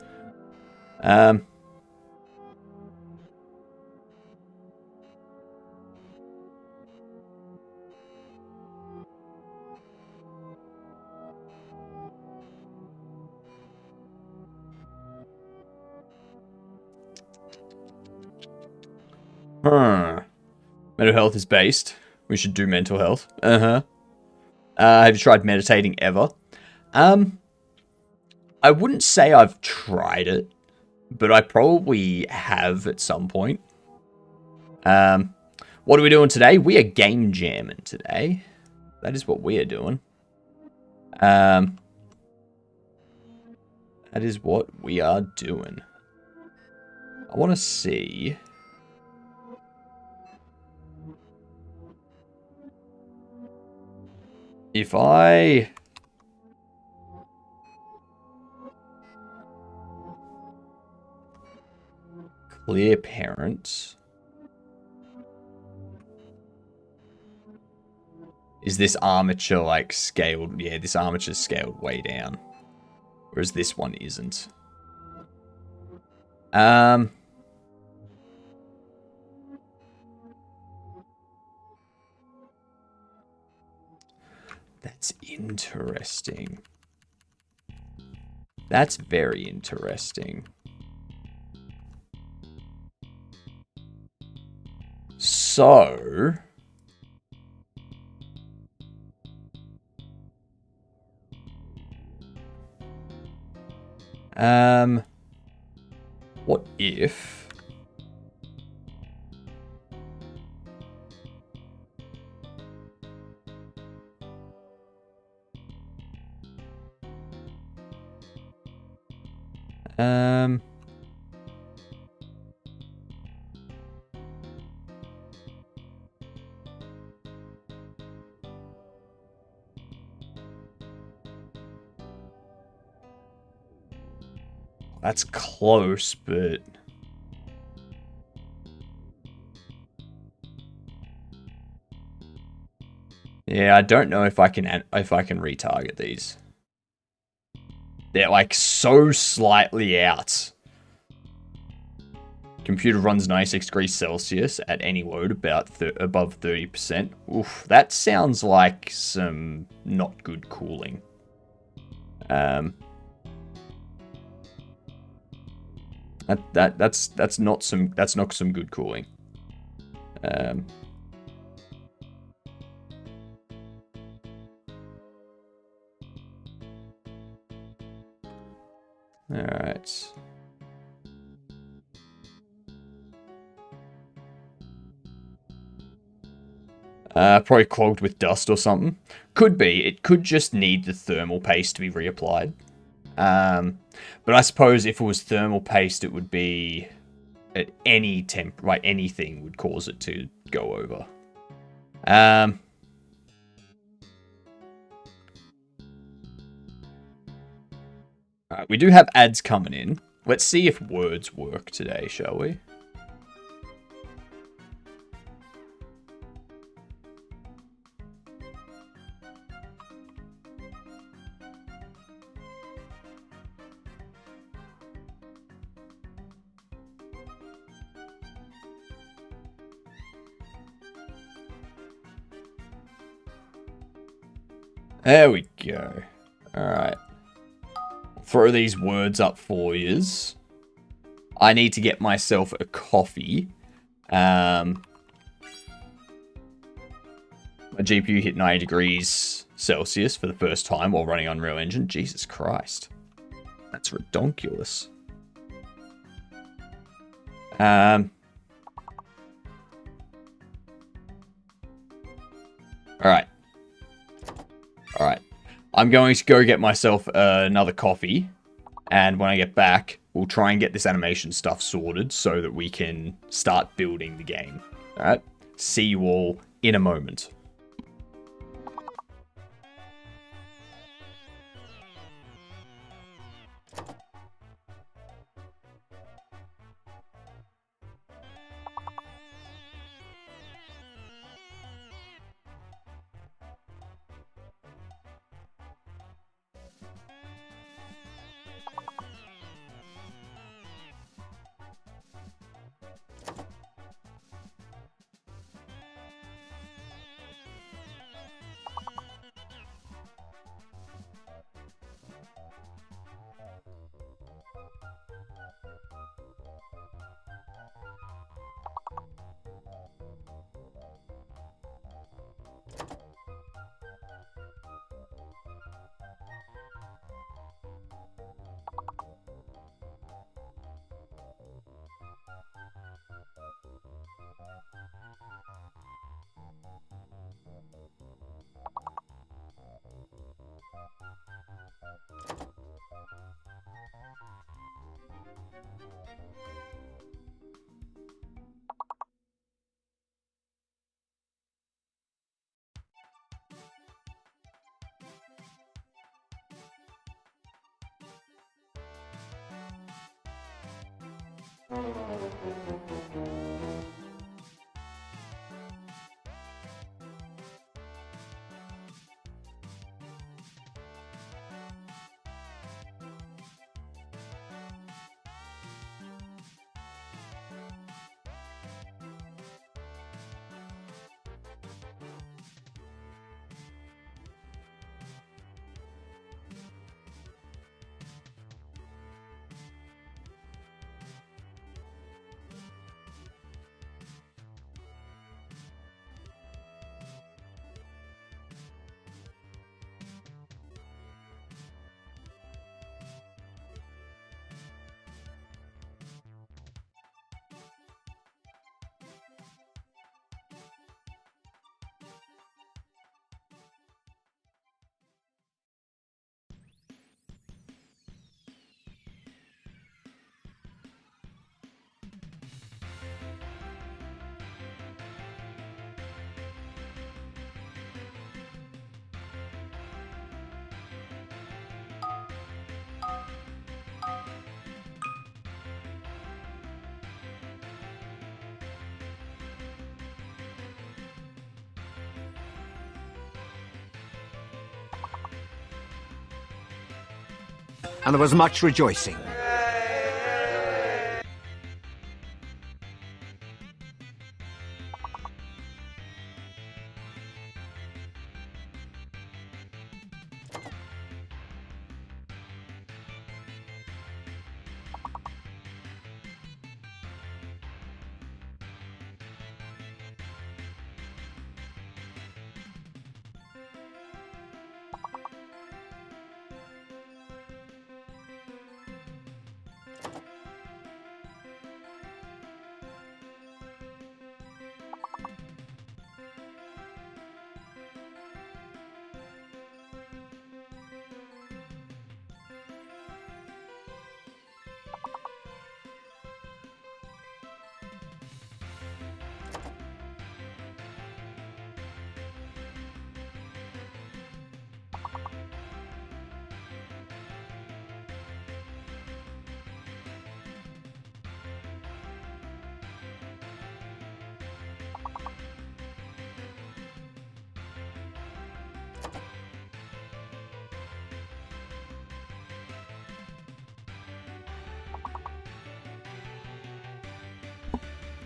Mental health is based. We should do mental health. Have you tried meditating ever? I wouldn't say I've tried it, but I probably have at some point. What are we doing today? We are game jamming today. That is what we are doing. That is what we are doing. I want to see... if I... clear parents... is this armature like scaled? Yeah, this armature's scaled way down. Whereas this one isn't. That's interesting. That's very interesting. So... what if... That's close, but... Yeah, I don't know if I can retarget these. They're like so slightly out. Computer runs 96 degrees Celsius at any load, about above 30%. Oof, that sounds like some not good cooling. That's not some good cooling. All right. Probably clogged with dust or something. Could be. It could just need the thermal paste to be reapplied. But I suppose if it was thermal paste, it would be at any temp, like anything would cause it to go over. Alright, we do have ads coming in. Let's see if words work today, shall we? There we go. Alright. Throw these words up for yous. I need to get myself a coffee. My GPU hit 90 degrees Celsius for the first time while running Unreal Engine. Jesus Christ. That's redonkulous. Alright. Alright. I'm going to go get myself another coffee. And when I get back, we'll try and get this animation stuff sorted so that we can start building the game. Alright? See you all in a moment. and there was much rejoicing.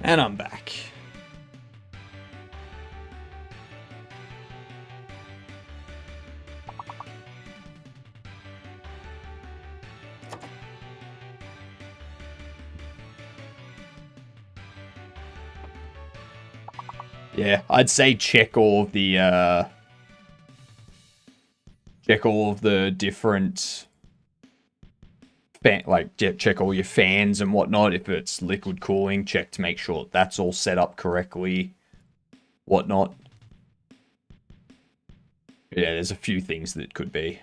And I'm back. Yeah, I'd say check all of the different check all your fans and whatnot. If it's liquid cooling, check to make sure that's all set up correctly, whatnot. Yeah, there's a few things that it could be.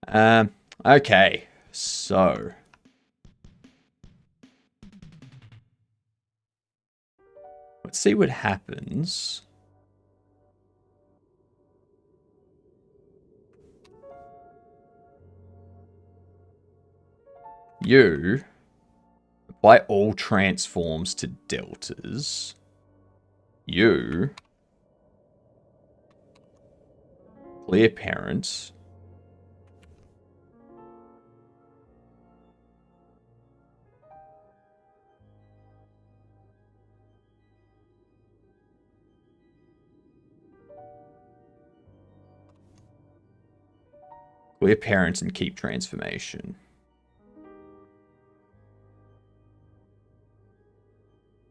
Okay, so let's see what happens. You apply all transforms to deltas. You clear parents. Clear parents and keep transformation.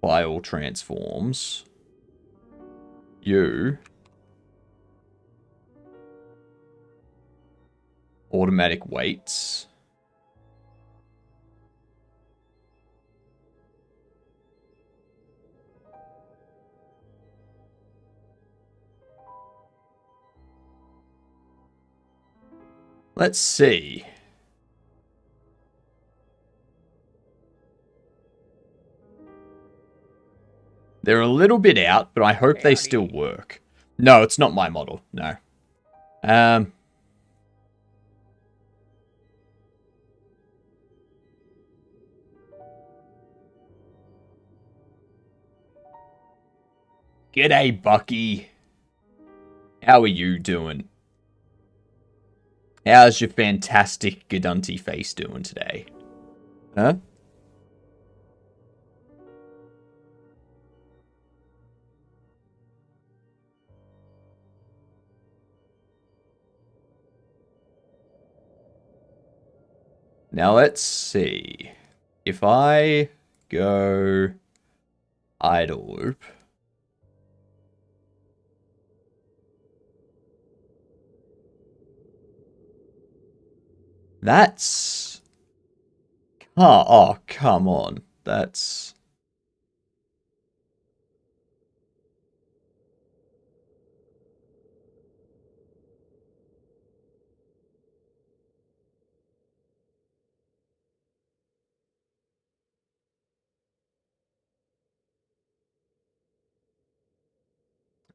Apply all transforms. You automatic weights. Let's see. They're a little bit out, but I hope they still work. No, it's not my model. No. G'day, Bucky. How are you doing? How's your fantastic Gadunti face doing today? Huh? Now let's see. If I go idle loop. That's... Oh, come on. That's...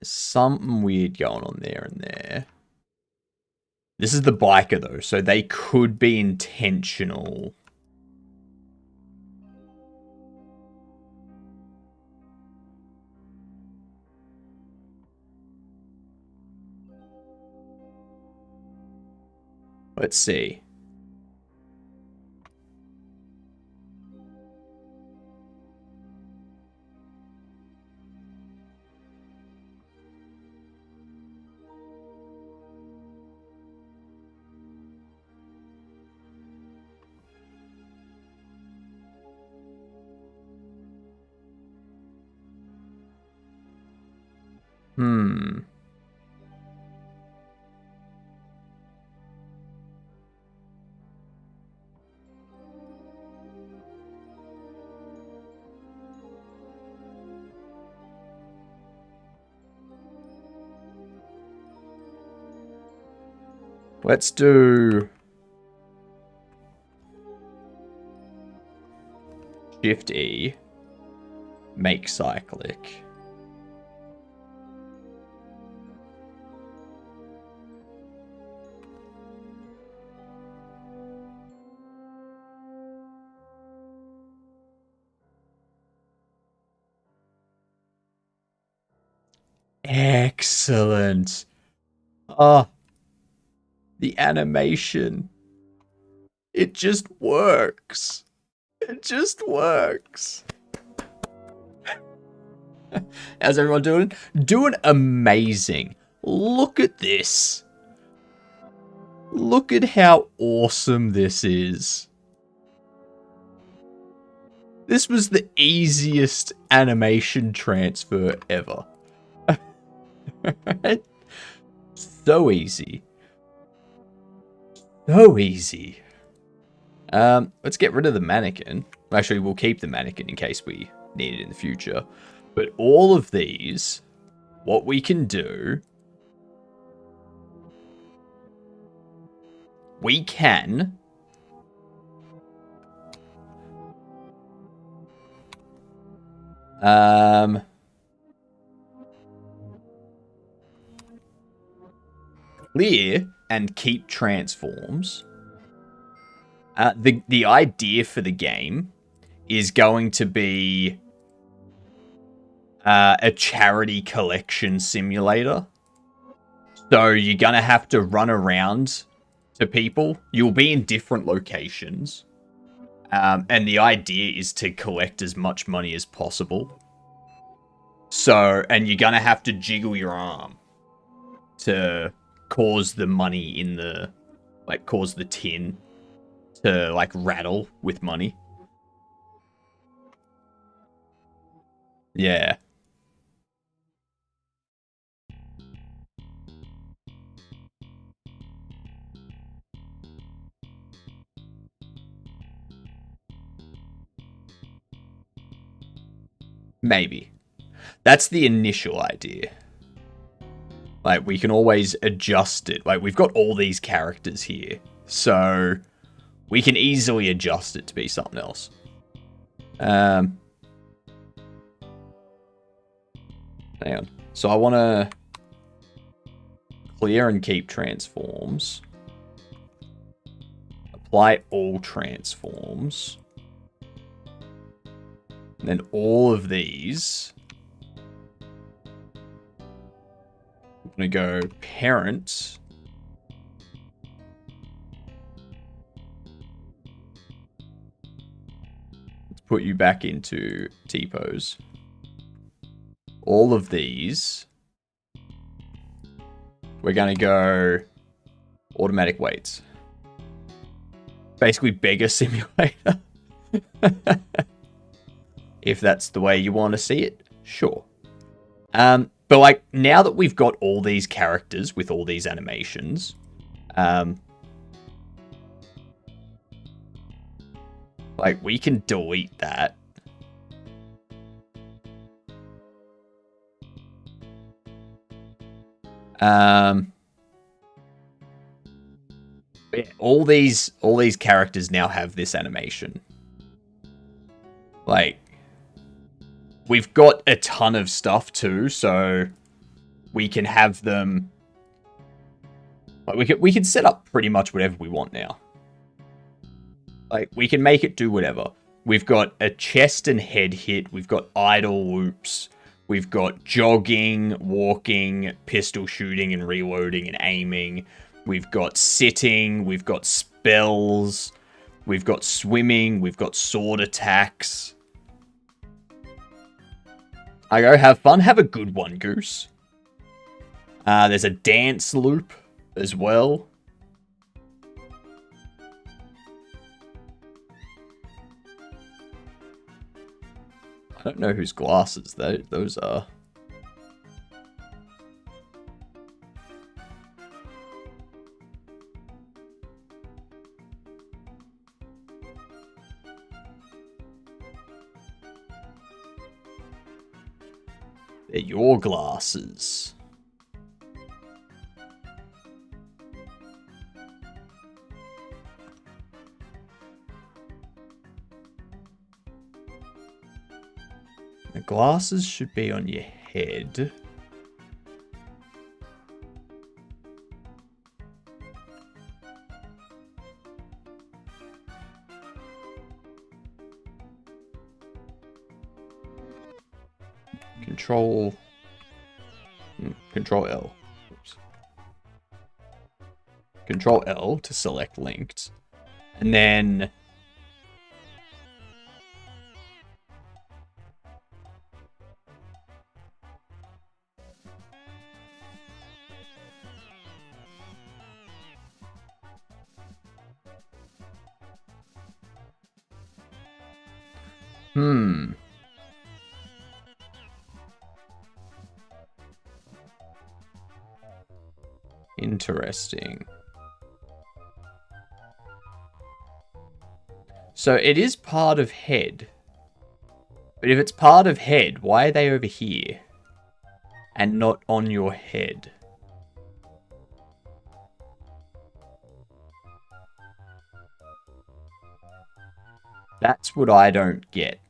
something weird going on there and there. This is the biker, though, so they could be intentional. Let's see. Let's do Shift E, make cyclic. Excellent. Oh, the animation. It just works. It just works. How's everyone doing? Doing amazing. Look at this. Look at how awesome this is. This was the easiest animation transfer ever. So easy. So easy. Let's get rid of the mannequin. Actually, we'll keep the mannequin in case we need it in the future. But all of these, what we can do, we can clear and keep transforms. The idea for the game is going to be a charity collection simulator. So you're going to have to run around to people. You'll be in different locations. And the idea is to collect as much money as possible. So, and you're going to have to jiggle your arm to cause the money in the, like, cause the tin to, like, rattle with money. Yeah. Maybe. That's the initial idea. Like, we can always adjust it. Like, we've got all these characters here. So, we can easily adjust it to be something else. Hang on. So, I want to clear and keep transforms. Apply all transforms. And then all of these. I'm going to go parent. Let's put you back into T-pose. All of these. We're going to go automatic weights. Basically beggar simulator. If that's the way you want to see it, sure. But like, now that we've got all these characters with all these animations, like, we can delete that. Yeah, all these characters now have this animation. Like, we've got a ton of stuff too, so we can have them. Like, we can set up pretty much whatever we want now. Like, we can make it do whatever. We've got a chest and head hit. We've got idle loops. We've got jogging, walking, pistol shooting and reloading and aiming. We've got sitting, we've got spells, we've got swimming, we've got sword attacks. I go, have fun, have a good one, Goose. There's a dance loop as well. I don't know whose glasses those are. They're your glasses. The glasses should be on your head. Control L. Oops. Control L to select linked. And then Interesting. So it is part of head. But if it's part of head, why are they over here? And not on your head? That's what I don't get.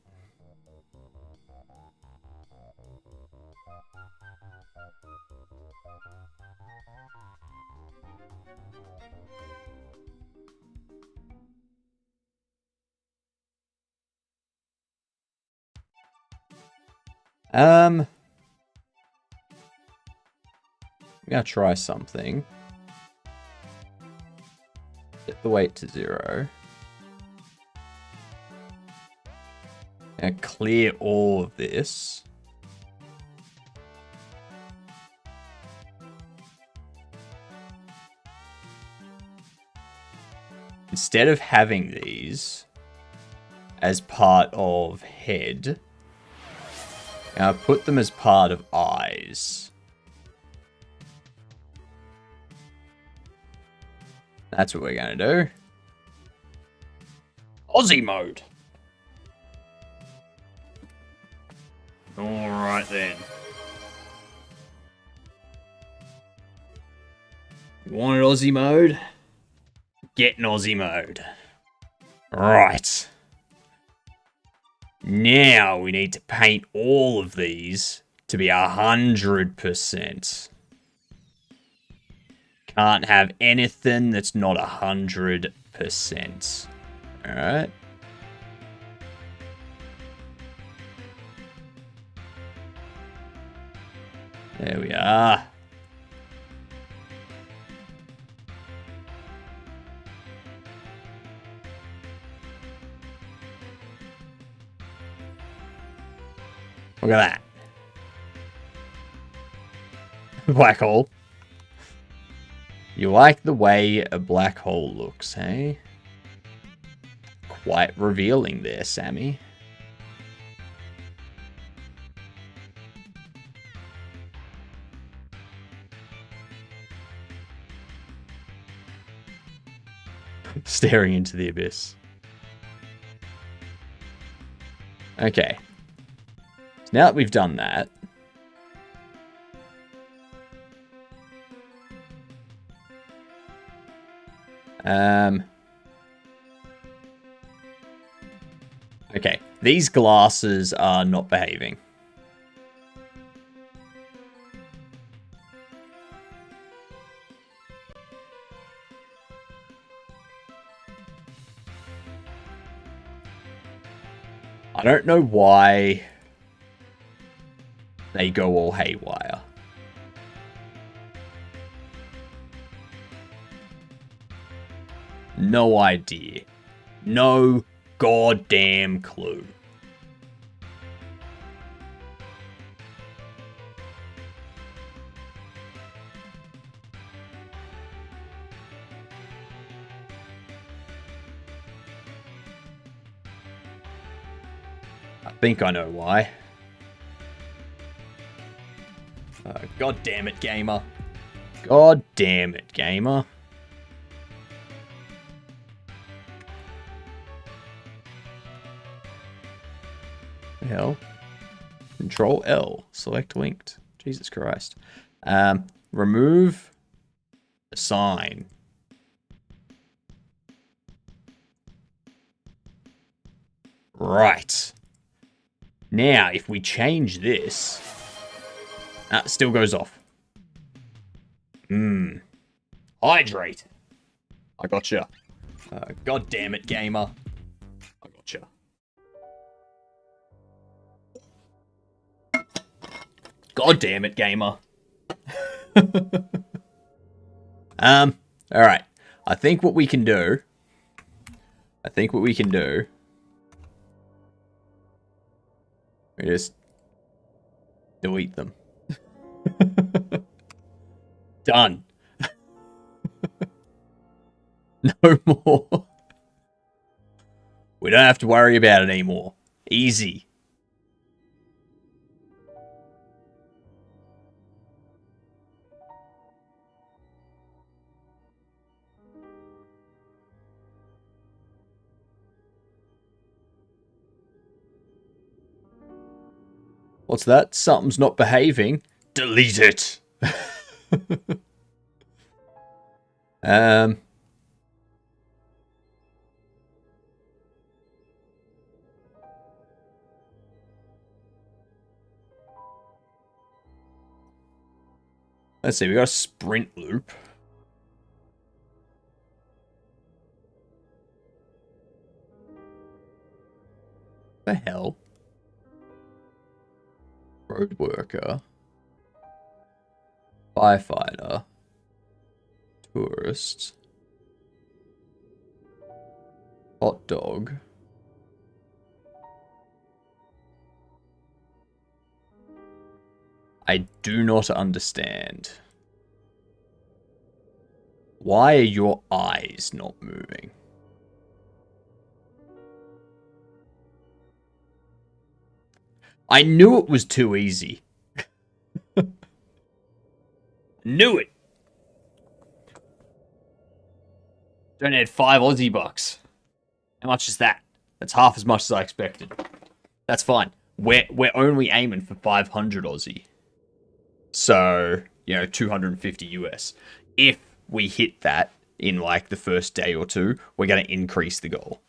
I'm gonna try something. Set the weight to 0. And clear all of this. Instead of having these as part of head, I'll put them as part of eyes. That's what we're going to do. Aussie mode. Alright then. You want an Aussie mode? Get an Aussie mode. Right. Now we need to paint all of these to be 100%. Can't have anything that's not 100%. Alright. There we are. Look at that. Black hole. You like the way a black hole looks, hey? Quite revealing there, Sammy. Staring into the abyss. Okay. So now that we've done that, okay, these glasses are not behaving. I don't know why they go all haywire. No idea. No goddamn clue. I think I know why. God damn it, gamer. God damn it, gamer. The hell? Control L. Select linked. Jesus Christ. Remove a sign. Right. Now, if we change this... it still goes off. Hydrate. I gotcha. God damn it, gamer. I gotcha. God damn it, gamer. Alright. I think what we can do... we just delete them. Done. No more. We don't have to worry about it anymore. Easy. What's that? Something's not behaving. Delete it. Let's see, we got a sprint loop. What the hell? Road worker. Firefighter. Tourist. Hot dog. I do not understand. Why are your eyes not moving? I knew it was too easy. Knew it. Donated 5 Aussie bucks. How much is that? That's half as much as I expected. That's fine. We're only aiming for 500 Aussie. So, 250 US. If we hit that in like the first day or two, we're going to increase the goal.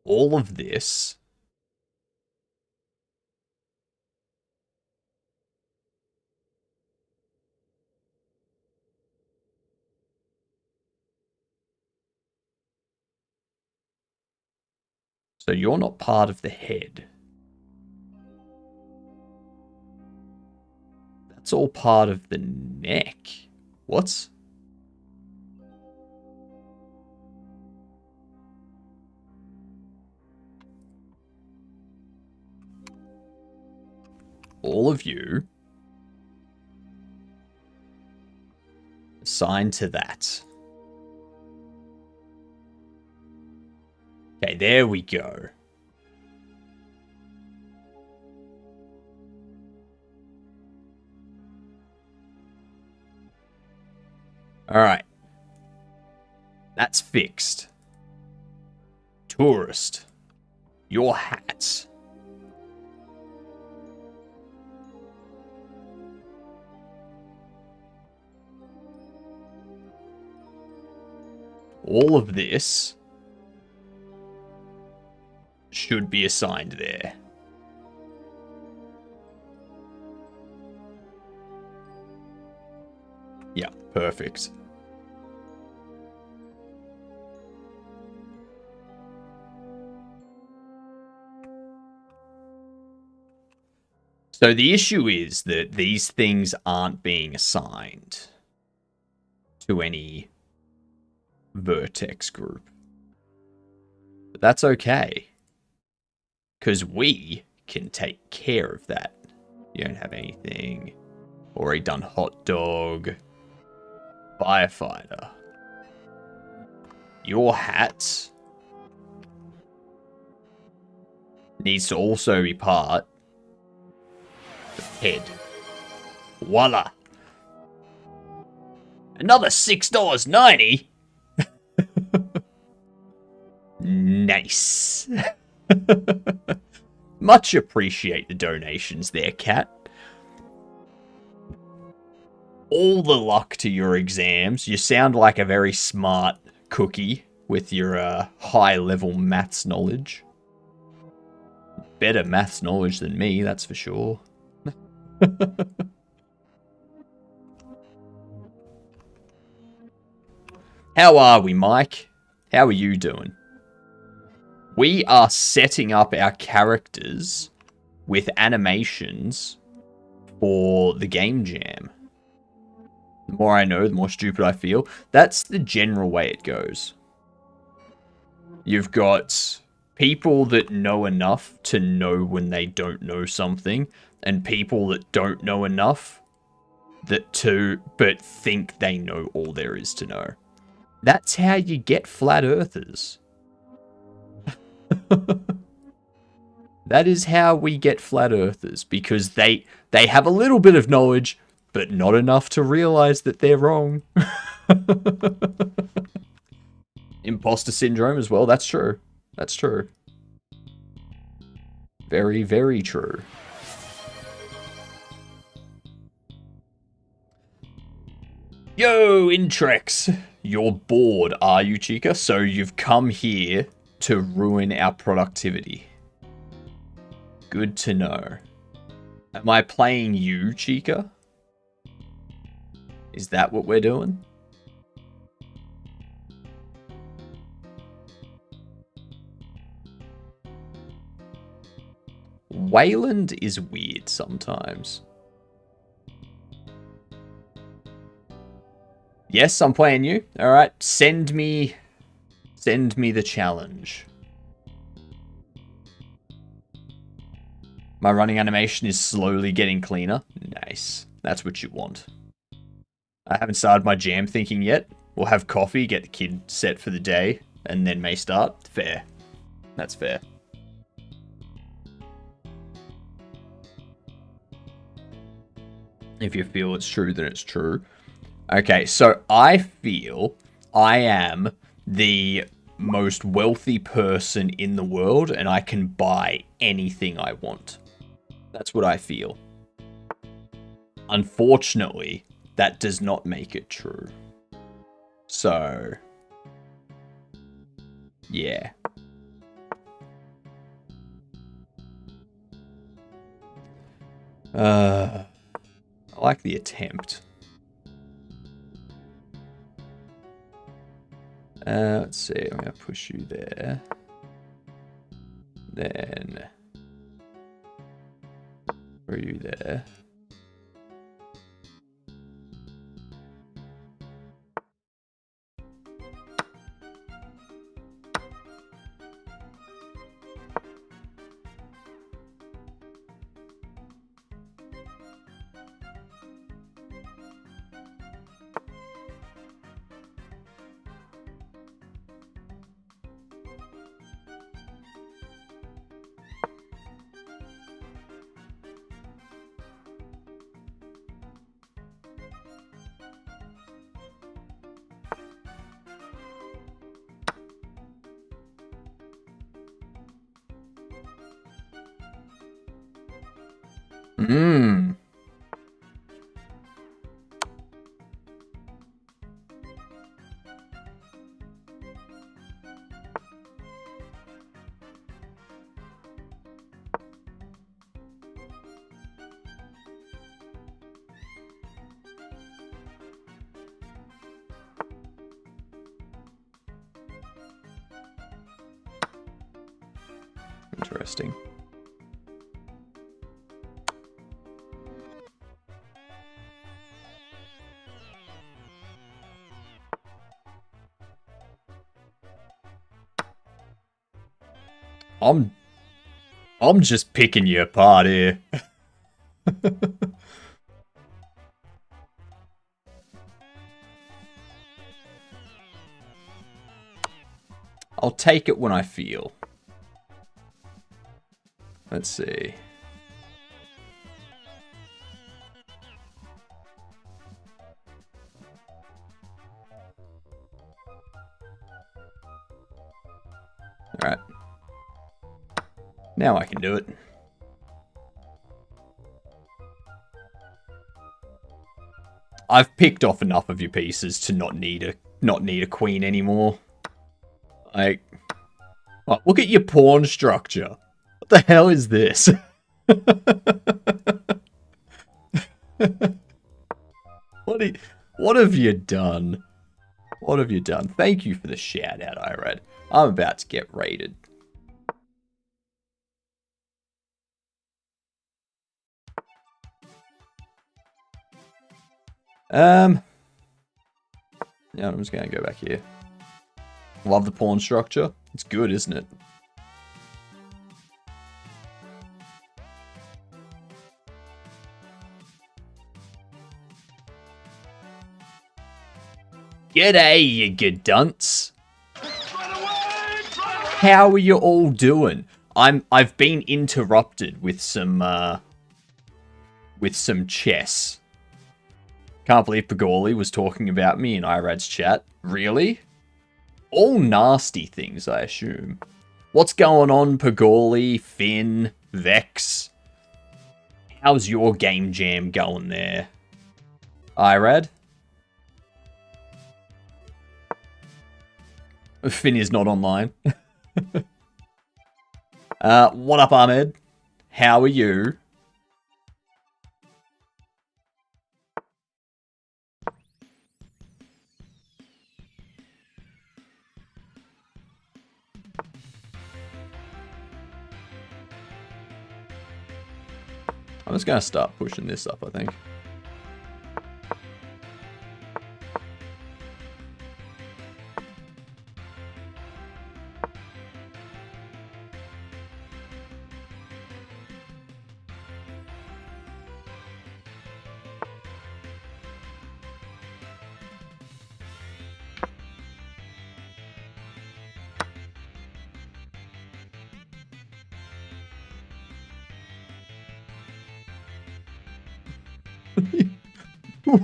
All of this so you're not part of the head. That's all part of the neck. What? All of you assigned to that. Okay, there we go. Alright. That's fixed. Tourist. Your hat. All of this should be assigned there. Yeah, perfect. So the issue is that these things aren't being assigned to any vertex group. But that's okay. Because we can take care of that. You don't have anything. Already done hot dog. Firefighter. Your hat needs to also be part of head. Voila. Another $6.90. Nice. Much appreciate the donations there, Cat. All the luck to your exams. You sound like a very smart cookie with your high-level maths knowledge. Better maths knowledge than me, that's for sure. How are we, Mike? How are you doing? We are setting up our characters with animations for the game jam. The more I know, the more stupid I feel. That's the general way it goes. You've got people that know enough to know when they don't know something, and people that don't know enough but think they know all there is to know. That's how you get flat earthers. That is how we get flat earthers, because they have a little bit of knowledge, but not enough to realize that they're wrong. Imposter syndrome as well, that's true. That's true. Very, very true. Yo, Intrex! You're bored, are you, Chica? So you've come here to ruin our productivity. Good to know. Am I playing you, Chica? Is that what we're doing? Wayland is weird sometimes. Yes, I'm playing you. Alright, send me the challenge. My running animation is slowly getting cleaner. Nice. That's what you want. I haven't started my jam thinking yet. We'll have coffee, get the kid set for the day, and then may start. Fair. That's fair. If you feel it's true, then it's true. Okay, so I feel I am the most wealthy person in the world, and I can buy anything I want. That's what I feel. Unfortunately, that does not make it true. So, yeah. I like the attempt. Let's see, I'm going to push you there. Then, where are you there? Mmm. Interesting. I'm just picking you apart here. I'll take it when I feel. Let's see. Alright. Now I can do it. I've picked off enough of your pieces to not need a queen anymore. Like, oh, look at your pawn structure. What the hell is this? What have you done? What have you done? Thank you for the shout out, Irad. I'm about to get raided. Yeah, I'm just gonna go back here. Love the pawn structure. It's good, isn't it? G'day, you good dunce. How are you all doing? I've been interrupted with some chess. Can't believe Pagoli was talking about me in Irad's chat. Really? All nasty things, I assume. What's going on, Pagoli, Finn, Vex? How's your game jam going there? Irad? Finn is not online. What up, Ahmed? How are you? I'm just gonna start pushing this up, I think.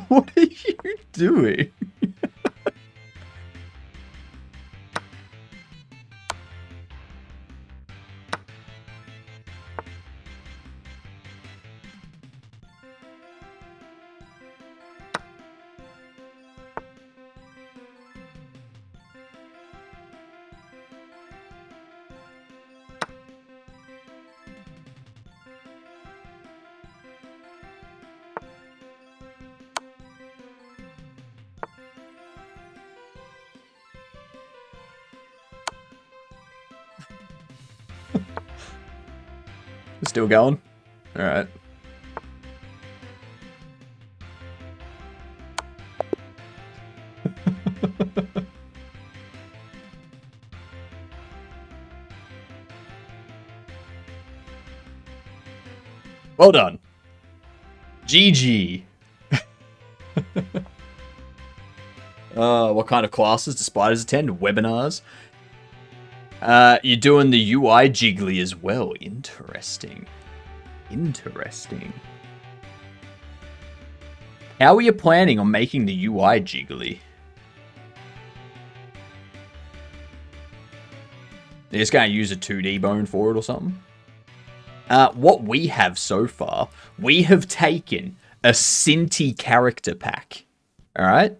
What are you doing? Still going? Alright. Well done. GG. What kind of classes do spiders attend? Webinars? You're doing the UI jiggly as well. Interesting. Interesting. How are you planning on making the UI jiggly? You're just going to use a 2D bone for it or something? What we have so far, we have taken a Cinti character pack. Alright?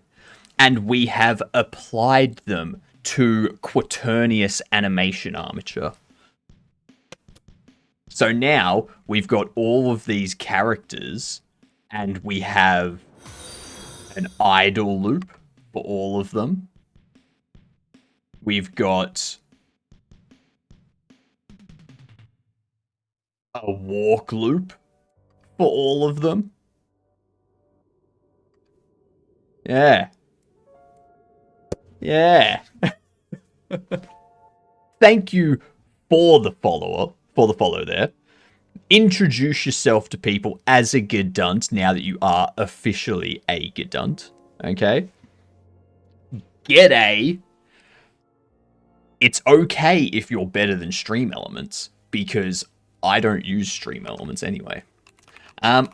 And we have applied them to Quaternius animation armature. So now we've got all of these characters and we have an idle loop for all of them. We've got a walk loop for all of them. Yeah. Yeah. Thank you for the follow there. Introduce yourself to people as a Gedunt now that you are officially a Gedunt. Okay? G'day. It's okay if you're better than Stream Elements, because I don't use Stream Elements anyway.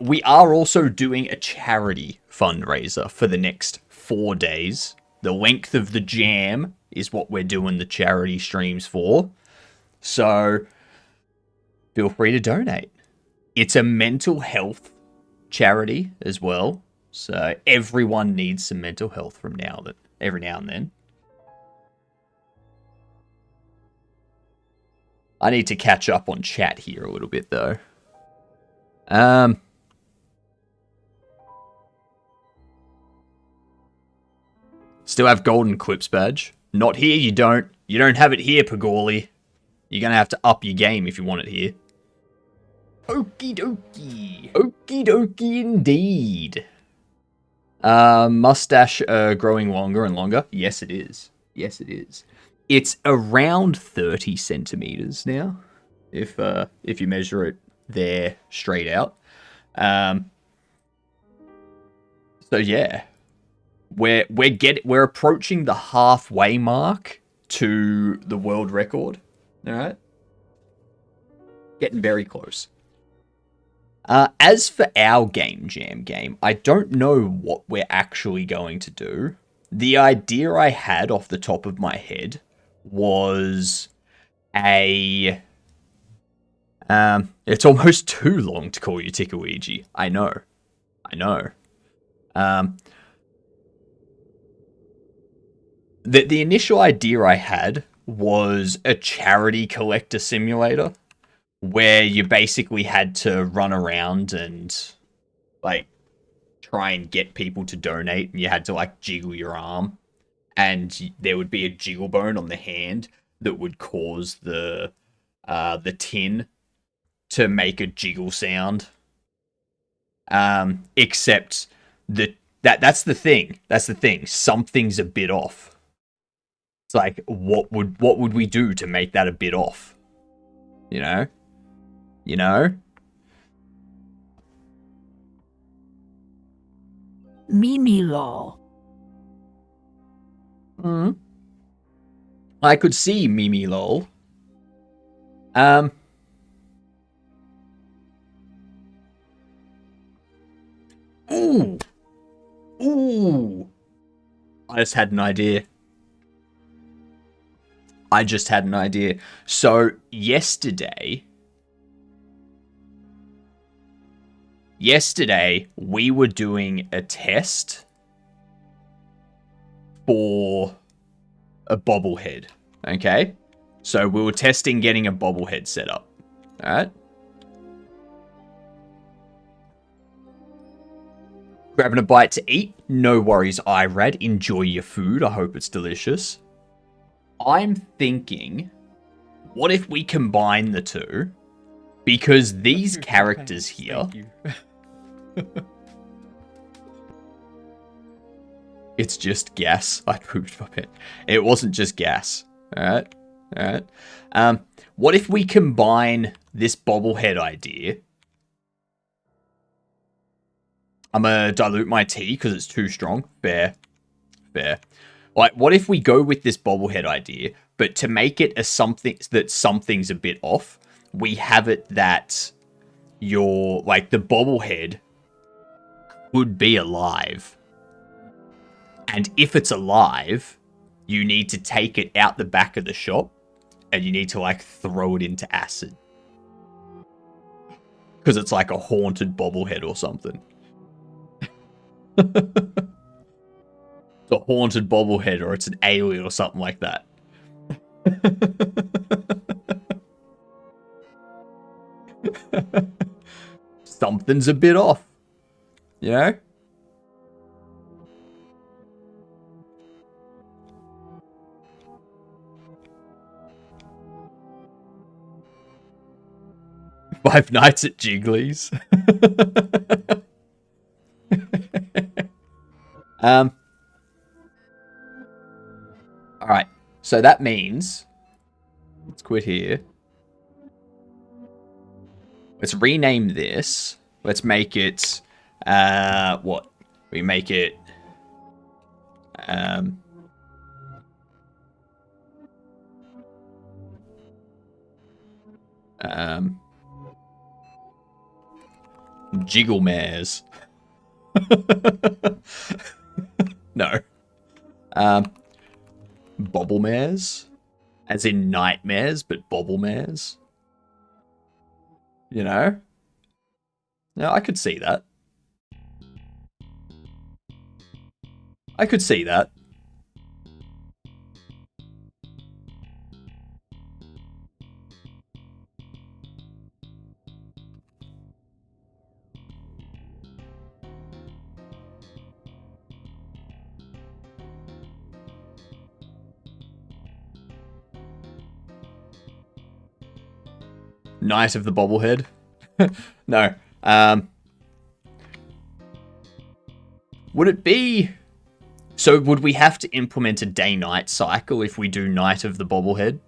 We are also doing a charity fundraiser for the next 4 days. The length of the jam is what we're doing the charity streams for. So, feel free to donate. It's a mental health charity as well. So, everyone needs some mental health every now and then. I need to catch up on chat here a little bit, though. Still have Golden Clips badge. Not here, you don't. You don't have it here, Pagorli. You're gonna have to up your game if you want it here. Okie dokie. Okie dokie indeed. Mustache growing longer and longer. Yes, it is. Yes, it is. It's around 30 centimeters now, if you measure it there straight out. So yeah, we're approaching the halfway mark to the world record. All right, getting very close. As for our Game Jam game, I don't know what we're actually going to do. The idea I had off the top of my head was it's almost too long to call you Tikaluigi. I know. The initial idea I had was a charity collector simulator where you basically had to run around and like try and get people to donate, and you had to like jiggle your arm, and there would be a jiggle bone on the hand that would cause the tin to make a jiggle sound. Except that's the thing. That's the thing. Something's a bit off. It's like, what would we do to make that a bit off? You know? Mimi lol. I could see Mimi lol. Ooh. I just had an idea. So, yesterday, we were doing a test for a bobblehead, okay? So, we were testing getting a bobblehead set up, alright? Grabbing a bite to eat. No worries, Irad. Enjoy your food. I hope it's delicious. I'm thinking, what if we combine the two? Because these characters here... It's just gas. I pooped my pants. It wasn't just gas. Alright? What if we combine this bobblehead idea? I'm gonna dilute my tea because it's too strong. Fair. Like, what if we go with this bobblehead idea, but to make it a something that something's a bit off, we have it that the bobblehead could be alive. And if it's alive, you need to take it out the back of the shop and you need to like throw it into acid. Because it's like a haunted bobblehead or something. It's a haunted bobblehead, or it's an alien or something like that. Something's a bit off. You know? Five Nights at Jiggly's. Alright, so that means, let's quit here. Let's rename this. Let's make it, what? We make it, Jiggle Mares. No. Bobble Mares? As in nightmares, but bobble mares? You know? No, I could see that. I could see that. Night of the Bobblehead. No. Would it be... So would we have to implement a day-night cycle if we do Night of the Bobblehead?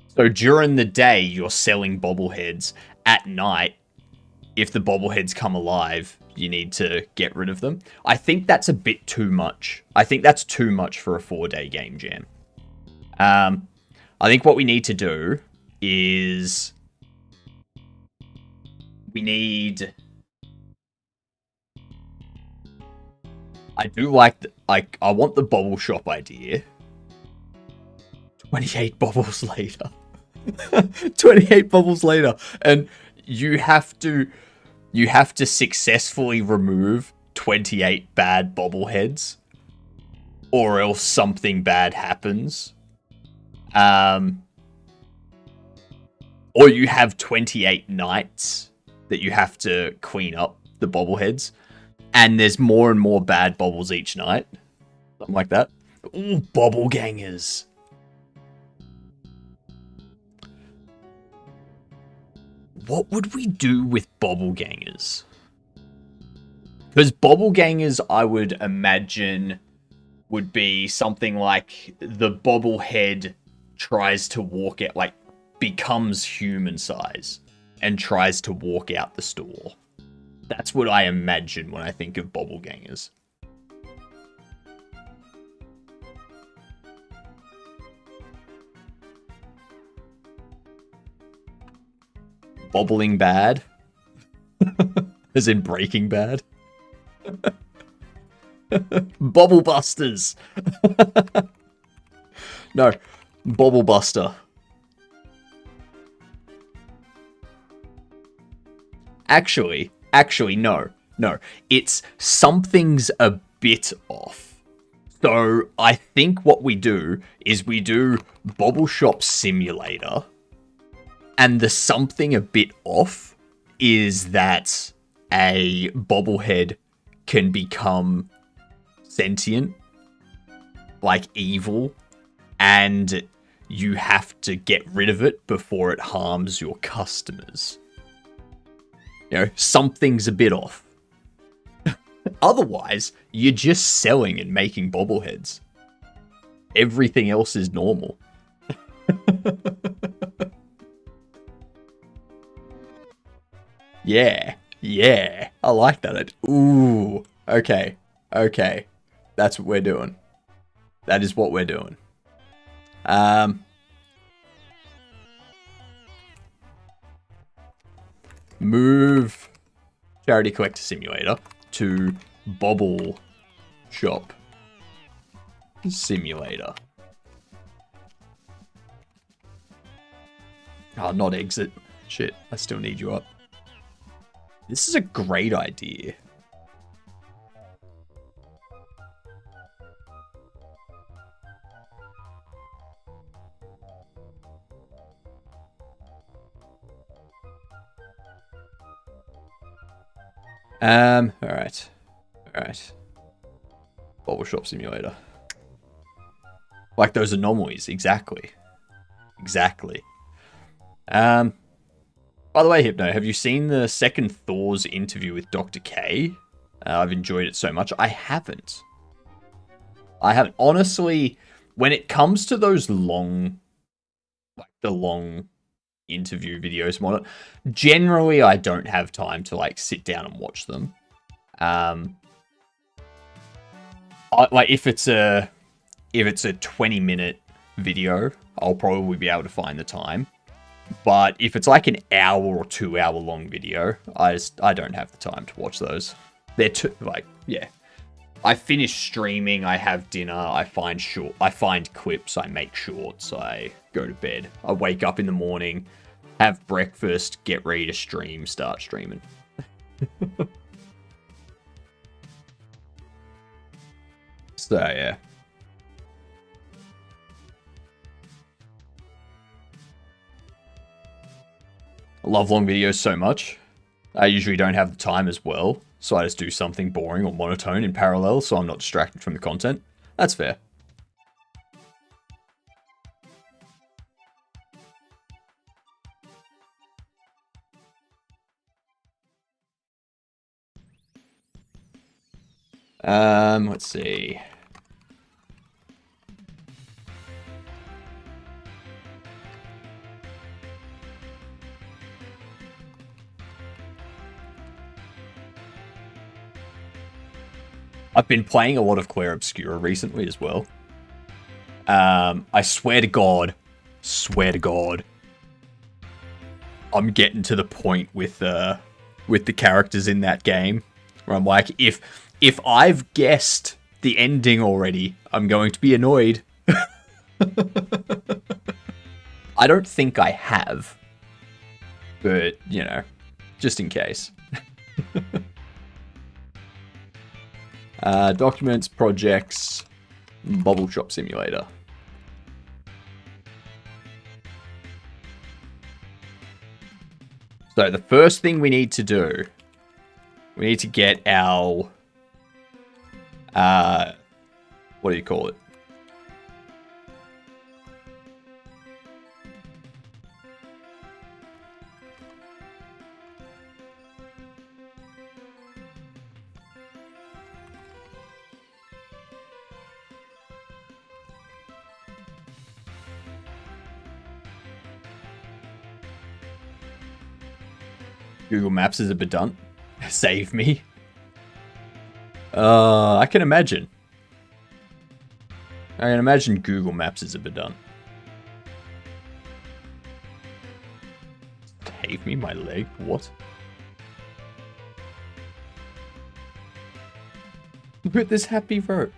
So during the day, you're selling bobbleheads. At night, if the bobbleheads come alive, you need to get rid of them. I think that's a bit too much. I think that's too much for a 4-day game jam. I think what we need to do is... We need... I do like... I want the bobble shop idea. 28 bobbles later. 28 bobbles later. And you have to successfully remove 28 bad bobbleheads. Or else something bad happens. Or you have 28 nights that you have to clean up the bobbleheads. And there's more and more bad bobbles each night. Something like that. Ooh, bobble gangers. What would we do with bobble gangers? Because bobble gangers, I would imagine, would be something like the bobblehead tries to walk out, like, becomes human size and tries to walk out the store. That's what I imagine when I think of bobble gangers. Bobbling Bad. As in Breaking Bad. Bobble Busters. No, Bobble Buster. Actually, no. It's something's a bit off. So I think what we do is we do Bobble Shop Simulator. And the something a bit off is that a bobblehead can become sentient, like evil, and you have to get rid of it before it harms your customers. You know, something's a bit off. Otherwise, you're just selling and making bobbleheads. Everything else is normal. Yeah. I like that. Ooh, okay. That's what we're doing. That is what we're doing. Move Charity Collector Simulator to Bobble Shop Simulator. Oh, not exit. Shit, I still need you up. This is a great idea. Alright. Bobble Shop Simulator. Like those anomalies, exactly. By the way, Hypno, have you seen the second Thor's interview with Dr. K? I've enjoyed it so much. I haven't. Honestly, when it comes to those long interview videos and whatnot. Generally, I don't have time to like sit down and watch them. Like if it's a 20-minute video, I'll probably be able to find the time. But if it's like an hour or 2 hour long video, I don't have the time to watch those. They're too, like, yeah. I finish streaming, I have dinner, I find clips, I make shorts, I go to bed. I wake up in the morning, have breakfast, get ready to stream, start streaming. So, yeah. I love long videos so much. I usually don't have the time as well, so I just do something boring or monotone in parallel so I'm not distracted from the content. That's fair. Let's see. I've been playing a lot of Clair Obscura recently as well. I swear to God, I'm getting to the point with the characters in that game where I'm like, if I've guessed the ending already, I'm going to be annoyed. I don't think I have, but you know, just in case. Documents, projects, Bubble Shop Simulator. So the first thing we need to do, we need to get our, what do you call it? Google Maps is a bedant. Save me. I can imagine. I can imagine Google Maps is a bedant. Save me my leg? What? Look at this happy rope.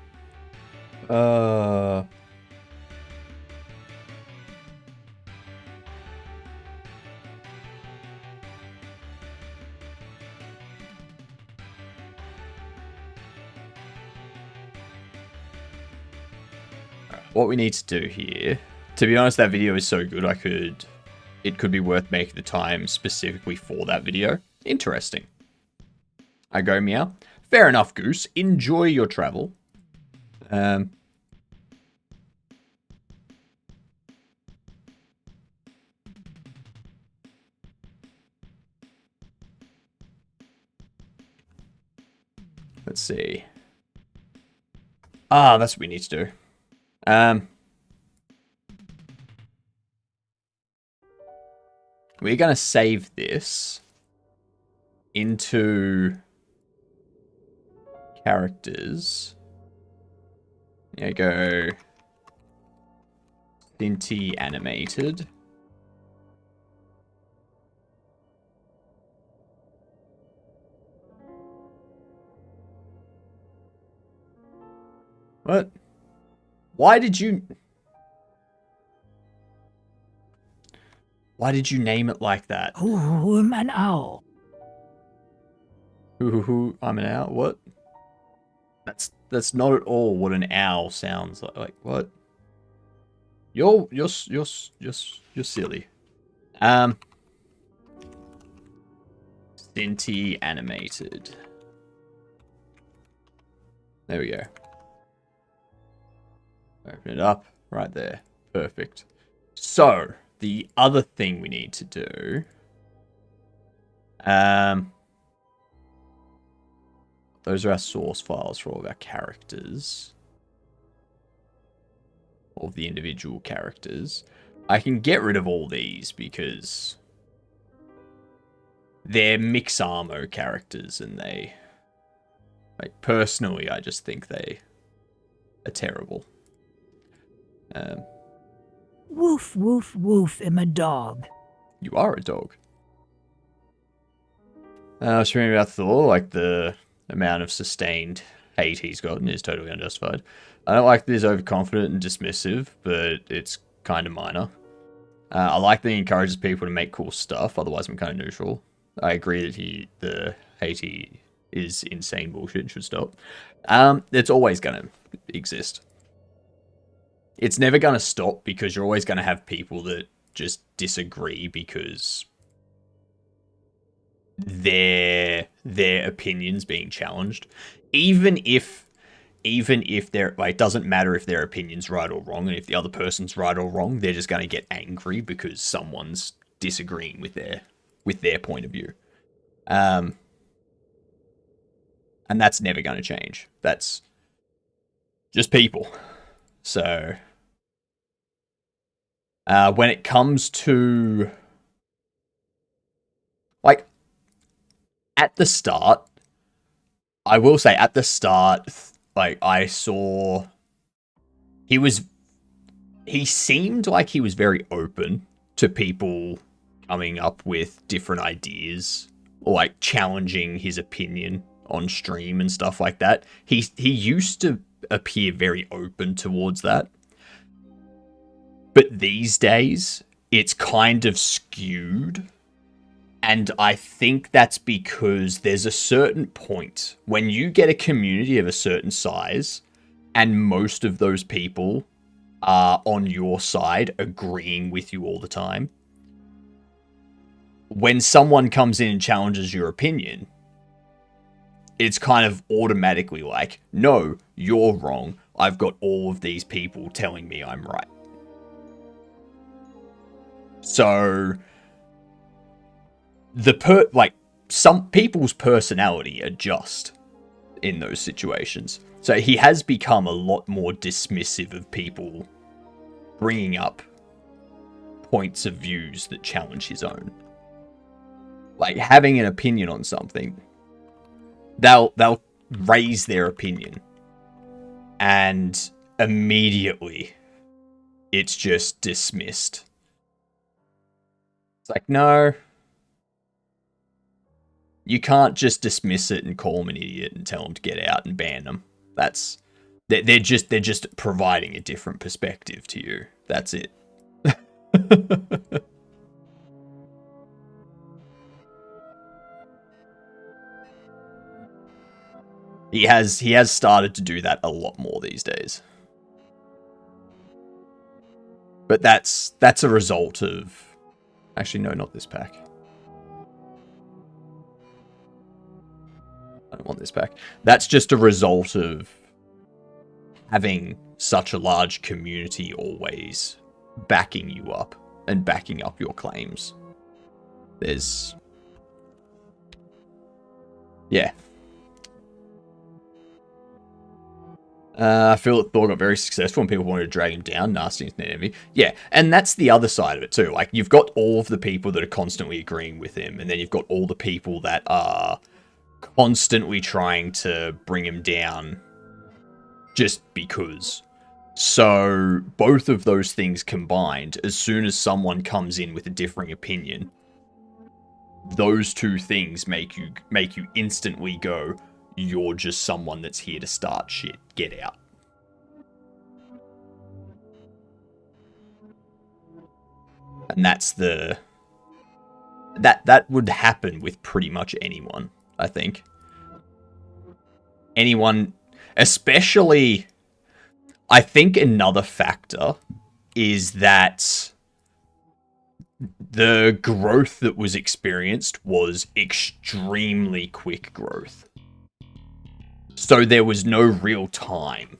What we need to do here, to be honest, that video is so good, it could be worth making the time specifically for that video. Interesting. I go meow. Fair enough, Goose. Enjoy your travel. Let's see. That's what we need to do. We're going to save this into characters. There you go. Cinti animated. What? Why did you name it like that? Ooh, I'm an owl. Ooh, I'm an owl. What? That's not at all what an owl sounds like. Like what? You're silly. Cinti animated. There we go. Open it up right there. Perfect. So the other thing we need to do, those are our source files for all of our characters, all of the individual characters. I can get rid of all these because they're Mixamo characters and they, like, personally, I just think they are terrible. Woof, woof, woof, am a dog. You are a dog. I was reading about Thor, like the amount of sustained hate he's gotten is totally unjustified. I don't like that he's overconfident and dismissive, but it's kind of minor. I like that he encourages people to make cool stuff, otherwise I'm kind of neutral. I agree that the hate he is insane bullshit and should stop. It's always going to exist. It's never going to stop because you're always going to have people that just disagree because their opinions being challenged. Even if they're, like, it doesn't matter if their opinion's right or wrong, and if the other person's right or wrong, they're just going to get angry because someone's disagreeing with their point of view. And that's never going to change. That's just people. So when it comes to, like, at the start, I will say at the start, like, I saw he seemed like he was very open to people coming up with different ideas or, like, challenging his opinion on stream and stuff like that. He used to appear very open towards that. But these days, it's kind of skewed. And I think that's because there's a certain point when you get a community of a certain size and most of those people are on your side agreeing with you all the time. When someone comes in and challenges your opinion, it's kind of automatically like, no, you're wrong. I've got all of these people telling me I'm right. So some people's personality adjust in those situations. So he has become a lot more dismissive of people bringing up points of views that challenge his own. Like, having an opinion on something, they'll raise their opinion and immediately it's just dismissed. It's like, no, you can't just dismiss it and call them an idiot and tell them to get out and ban them. They're just providing a different perspective to you. That's it. He has started to do that a lot more these days. But that's a result of... Actually, no, not this pack. I don't want this pack. That's just a result of having such a large community always backing you up and backing up your claims. There's... Yeah. I feel that Thor got very successful and people wanted to drag him down. Nasty internet envy. Yeah, and that's the other side of it too. Like, you've got all of the people that are constantly agreeing with him, and then you've got all the people that are constantly trying to bring him down just because. So both of those things combined, as soon as someone comes in with a differing opinion, those two things make you instantly go, you're just someone that's here to start shit. Get out. And that's the... That would happen with pretty much anyone, I think. Anyone, especially... I think another factor is that the growth that was experienced was extremely quick growth. So there was no real time.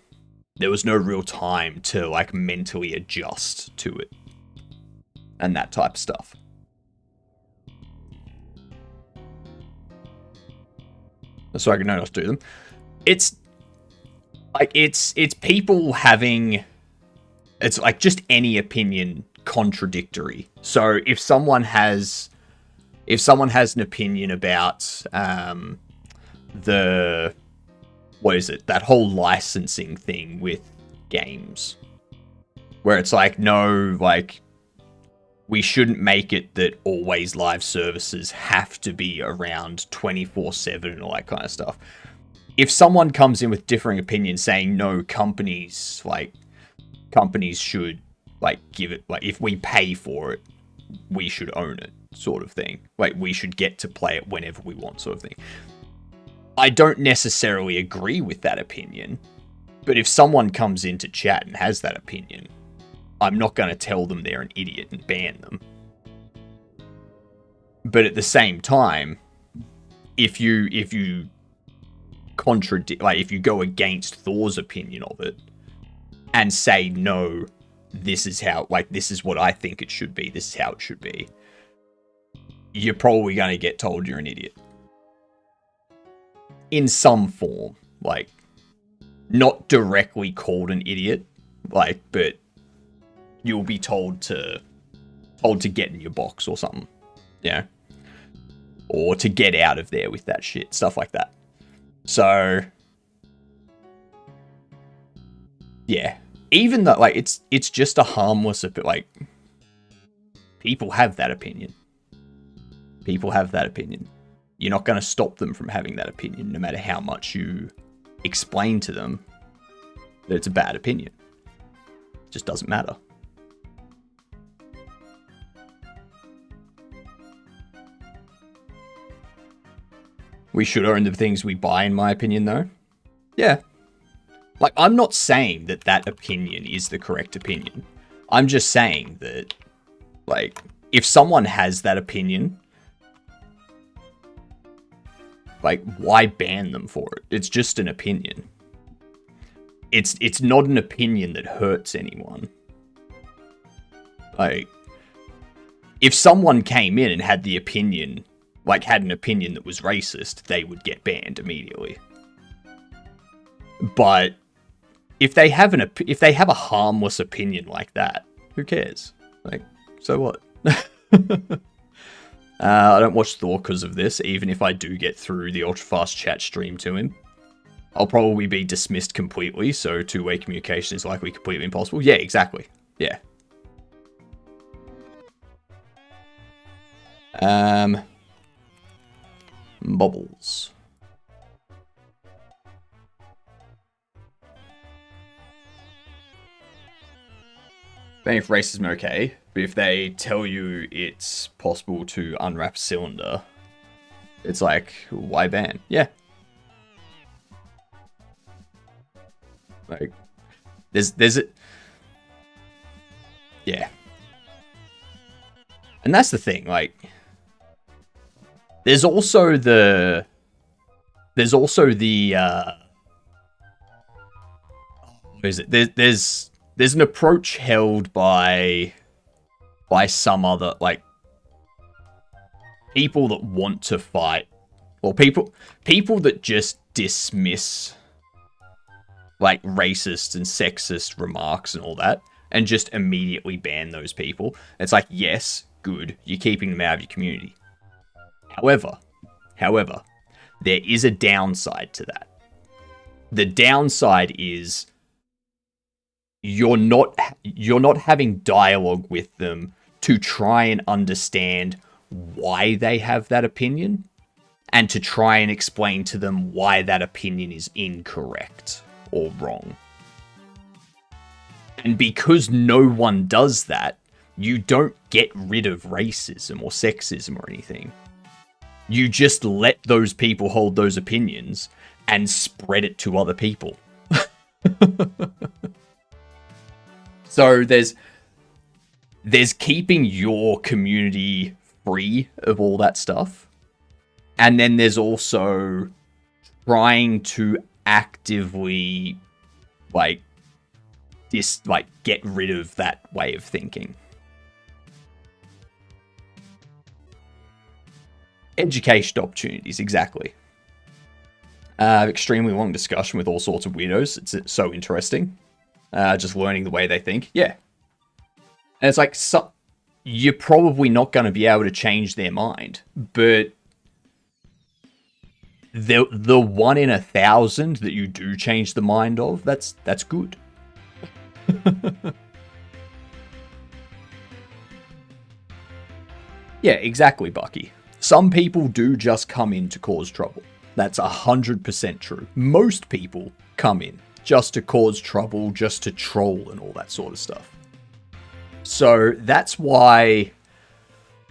There was no real time to, like, mentally adjust to it. And that type of stuff. So I can know not to do them. It's... like, it's people having... It's like just any opinion contradictory. So if someone has an opinion about that whole licensing thing with games, where it's like, no, like, we shouldn't make it that always live services have to be around 24/7 and all that kind of stuff. If someone comes in with differing opinions saying, no, companies should, like, give it, like, if we pay for it, we should own it, sort of thing. Like, we should get to play it whenever we want, sort of thing. I don't necessarily agree with that opinion, but if someone comes into chat and has that opinion, I'm not going to tell them they're an idiot and ban them. But at the same time, if you contradict, like, if you go against Thor's opinion of it and say, no, this is how, like, this is what I think it should be, this is how it should be, you're probably going to get told you're an idiot. In some form, like, not directly called an idiot, like, but you'll be told to get in your box or something, you know, or to get out of there with that shit, stuff like that. So, yeah, even though, like, it's just a harmless, like, people have that opinion. People have that opinion. You're not going to stop them from having that opinion, no matter how much you explain to them that it's a bad opinion. It just doesn't matter. We should own the things we buy, in my opinion, though. Yeah. Like, I'm not saying that that opinion is the correct opinion. I'm just saying that, like, if someone has that opinion, like, why ban them for it? It's just an opinion. It's not an opinion that hurts anyone. Like, if someone came in and had the opinion, like, had an opinion that was racist, they would get banned immediately. But if they have a harmless opinion like that, who cares? Like, so what? I don't watch Thor because of this, even if I do get through the ultra-fast chat stream to him. I'll probably be dismissed completely, so two-way communication is likely completely impossible. Yeah, exactly. Yeah. Bubbles. Ban if racism okay, but if they tell you it's possible to unwrap cylinder, it's like, why ban? Yeah. Like, there's it. Yeah. And that's the thing, like, there's also the what is it? There's an approach held by some other, like, people that want to fight, or people that just dismiss, like, racist and sexist remarks and all that, and just immediately ban those people. It's like, yes, good, you're keeping them out of your community. However, there is a downside to that. The downside is you're not having dialogue with them to try and understand why they have that opinion, and to try and explain to them why that opinion is incorrect or wrong. And because no one does that, you don't get rid of racism or sexism or anything. You just let those people hold those opinions and spread it to other people. So there's keeping your community free of all that stuff. And then there's also trying to actively, like, get rid of that way of thinking. Education opportunities, exactly. Extremely long discussion with all sorts of weirdos. It's so interesting. Just learning the way they think. Yeah. And it's like, you're probably not going to be able to change their mind, but the 1 in 1,000 that you do change the mind of, that's good. Yeah, exactly, Bucky. Some people do just come in to cause trouble. That's 100% true. Most people come in just to cause trouble, just to troll and all that sort of stuff. So that's why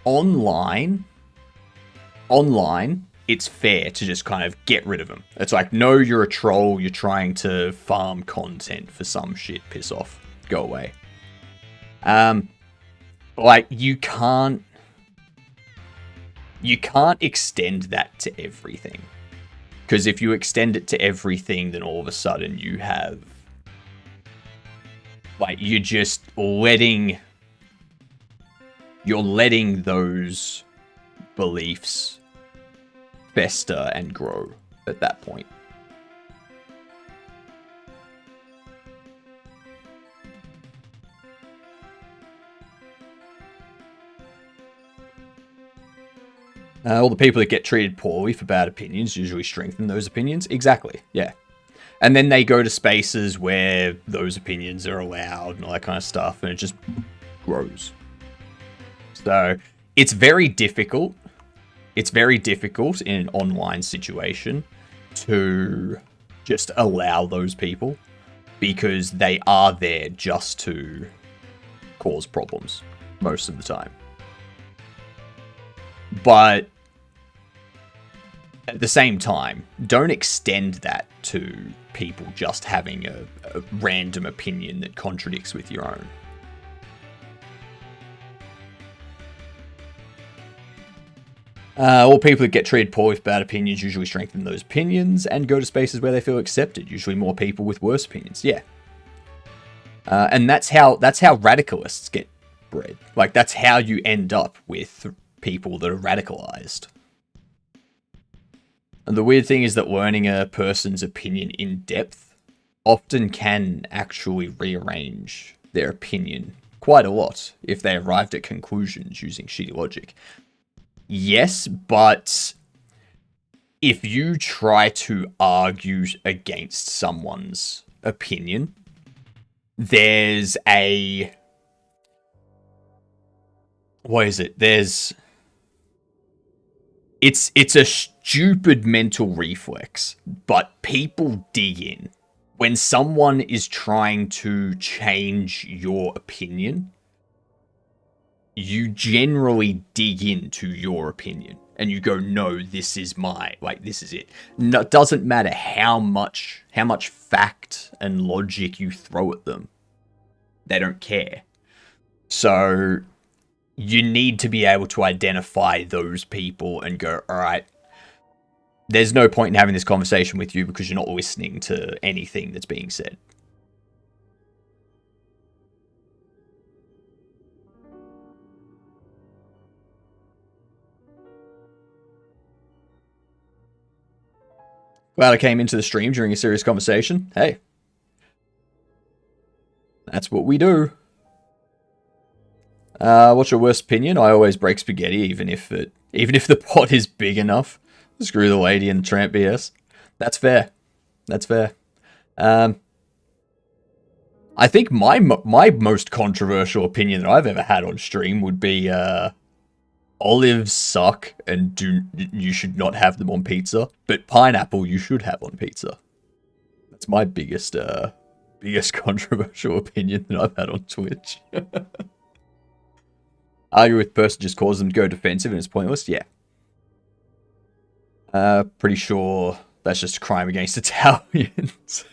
online, it's fair to just kind of get rid of them. It's like, no, you're a troll. You're trying to farm content for some shit. Piss off. Go away. Like, you can't extend that to everything. Because if you extend it to everything, then all of a sudden you have, like, you're letting those beliefs fester and grow at that point. All the people that get treated poorly for bad opinions usually strengthen those opinions. Exactly, yeah. And then they go to spaces where those opinions are allowed and all that kind of stuff, and it just grows. So it's very difficult. It's very difficult in an online situation to just allow those people, because they are there just to cause problems most of the time. But at the same time, don't extend that to people just having a random opinion that contradicts with your own. All people that get treated poorly with bad opinions usually strengthen those opinions and go to spaces where they feel accepted. Usually more people with worse opinions. Yeah. And that's how radicalists get bred. Like, that's how you end up with people that are radicalized. And the weird thing is that learning a person's opinion in depth often can actually rearrange their opinion quite a lot if they arrived at conclusions using shitty logic. Yes, but if you try to argue against someone's opinion, there's a... What is it? It's a stupid mental reflex, but people dig in. When someone is trying to change your opinion, you generally dig into your opinion and you go, no, this is this is it. No, it doesn't matter how much fact and logic you throw at them. They don't care. So you need to be able to identify those people and go, all right, there's no point in having this conversation with you because you're not listening to anything that's being said. Glad I came into the stream during a serious conversation. Hey, that's what we do. What's your worst opinion? I always break spaghetti, even if the pot is big enough. Screw the lady and the tramp BS. That's fair. That's fair. I think my most controversial opinion that I've ever had on stream would be olives suck and you should not have them on pizza, but pineapple you should have on pizza. That's my biggest controversial opinion that I've had on Twitch. Argue with person just causes them to go defensive and it's pointless. Yeah. Pretty sure that's just a crime against Italians.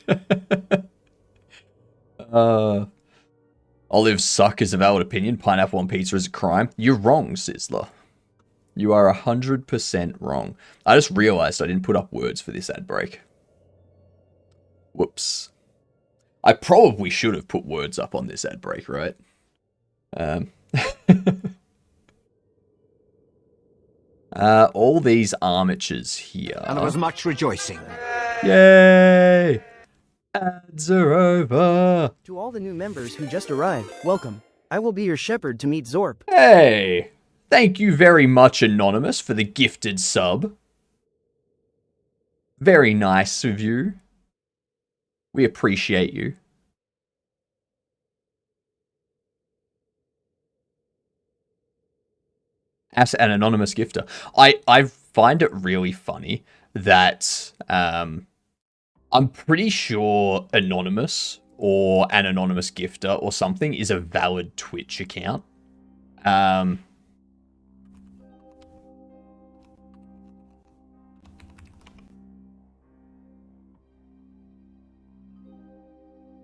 Olives suck is a valid opinion. Pineapple on pizza is a crime. You're wrong, Sizzler. You are 100% wrong. I just realized I didn't put up words for this ad break. Whoops. I probably should have put words up on this ad break, right? All these armatures here. And there was much rejoicing. Yay! Ads are over. To all the new members who just arrived, welcome. I will be your shepherd to meet Zorp. Hey! Thank you very much, Anonymous, for the gifted sub. Very nice of you. We appreciate you. As an anonymous gifter. I find it really funny that I'm pretty sure Anonymous or an anonymous gifter or something is a valid Twitch account.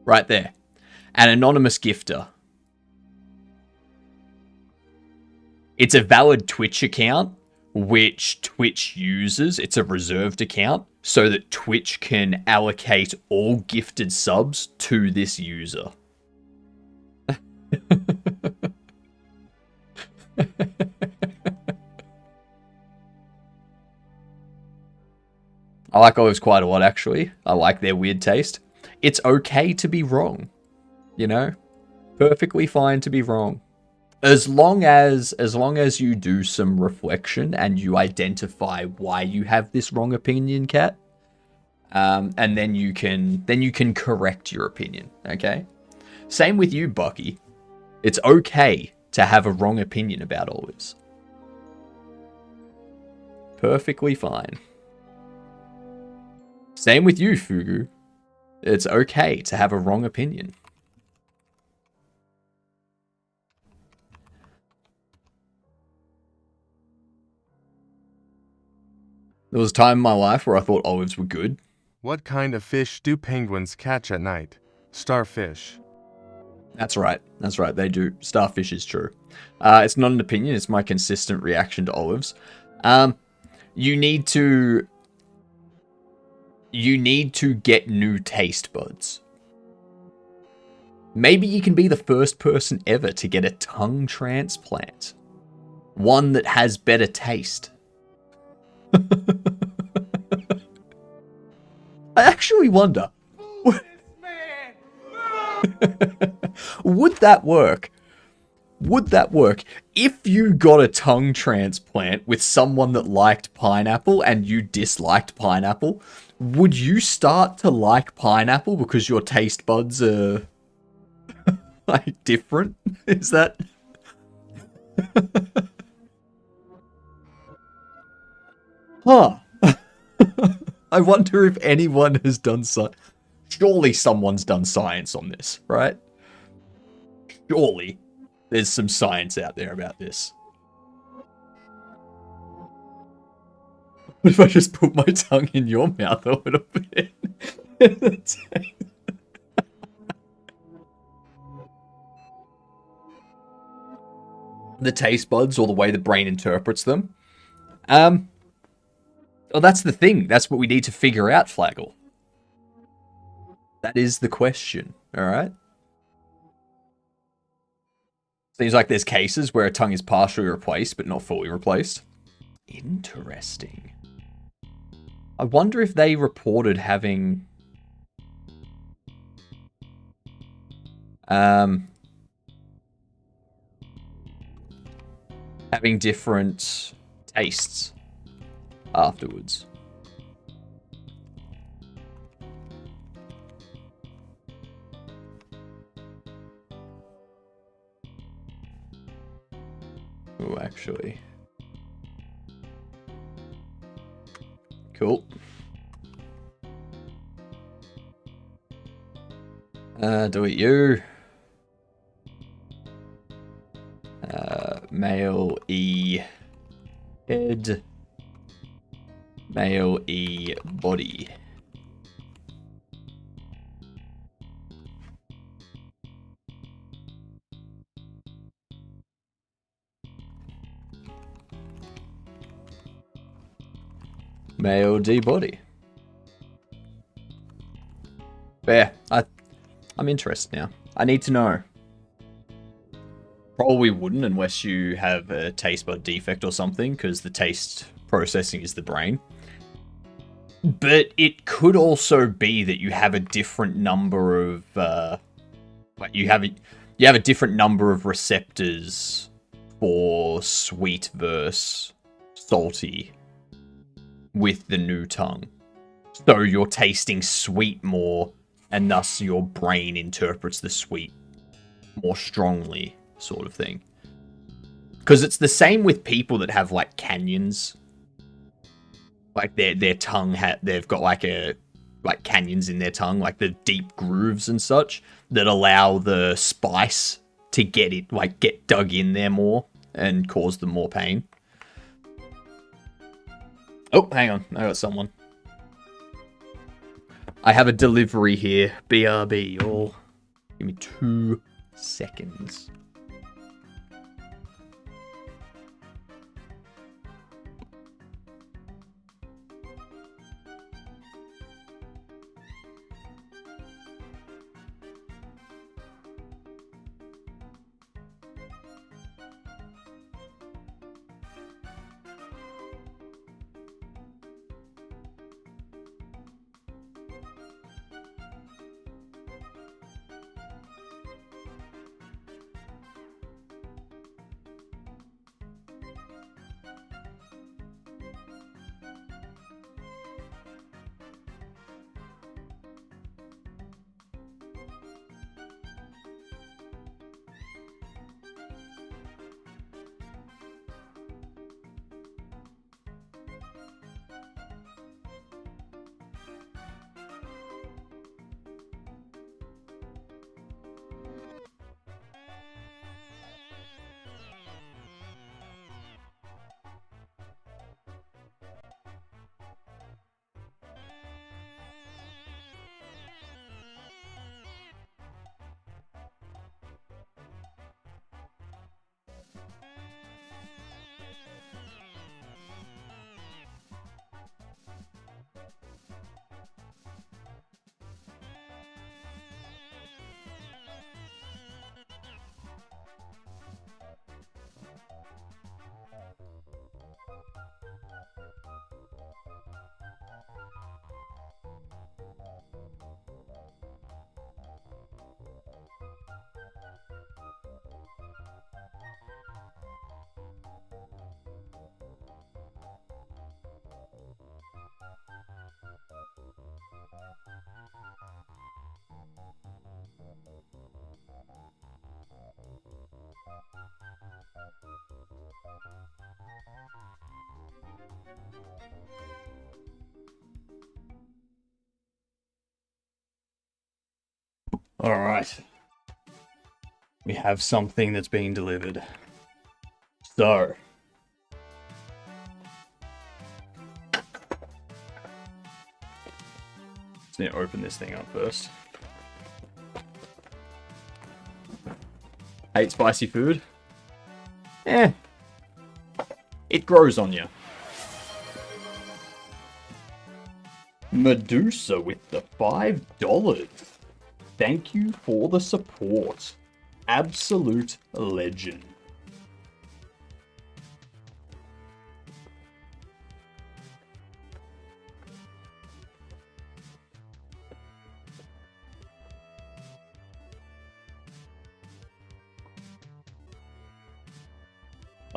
Right there. An anonymous gifter. It's a valid Twitch account, which Twitch uses. It's a reserved account, so that Twitch can allocate all gifted subs to this user. I like Olives quite a lot, actually. I like their weird taste. It's okay to be wrong. You know? Perfectly fine to be wrong. As long as you do some reflection and you identify why you have this wrong opinion, Kat, and then you can correct your opinion, okay? Same with you, Bucky. It's okay to have a wrong opinion about Olives. Perfectly fine. Same with you, Fugu. It's okay to have a wrong opinion. There was a time in my life where I thought olives were good. What kind of fish do penguins catch at night? Starfish. That's right. That's right. They do. Starfish is true. It's not an opinion. It's my consistent reaction to olives. You need to get new taste buds. Maybe you can be the first person ever to get a tongue transplant. One that has better taste. I actually wonder. Would that work? Would that work if you got a tongue transplant with someone that liked pineapple and you disliked pineapple? Would you start to like pineapple because your taste buds are like different? Is that? Huh. I wonder if anyone has done surely someone's done science on this, right? Surely there's some science out there about this. What if I just put my tongue in your mouth a little bit? The taste buds or the way the brain interprets them. Well, that's the thing. That's what we need to figure out, Flaggle. That is the question, alright? Seems like there's cases where a tongue is partially replaced, but not fully replaced. Interesting. I wonder if they reported having... having different tastes afterwards. Oh, actually. Cool. Do it you. Male E head. Male E body. Male D body. But yeah, I'm interested now. I need to know. Probably wouldn't unless you have a taste bud defect or something, because the taste processing is the brain. But it could also be that you have a different number of, like you have You have a different number of receptors for sweet versus salty with the new tongue. So you're tasting sweet more, and thus your brain interprets the sweet more strongly, sort of thing. Because it's the same with people that have like canyons. Like their tongue they've got like canyons in their tongue, like the deep grooves and such that allow the spice to get dug in there more and cause them more pain. Oh, hang on, I got someone. I have a delivery here. BRB, y'all. Give me 2 seconds. All right. We have something that's being delivered. So. Just need to open this thing up first. Hate spicy food? Eh. It grows on you. Medusa with the $5. Thank you for the support. Absolute legend.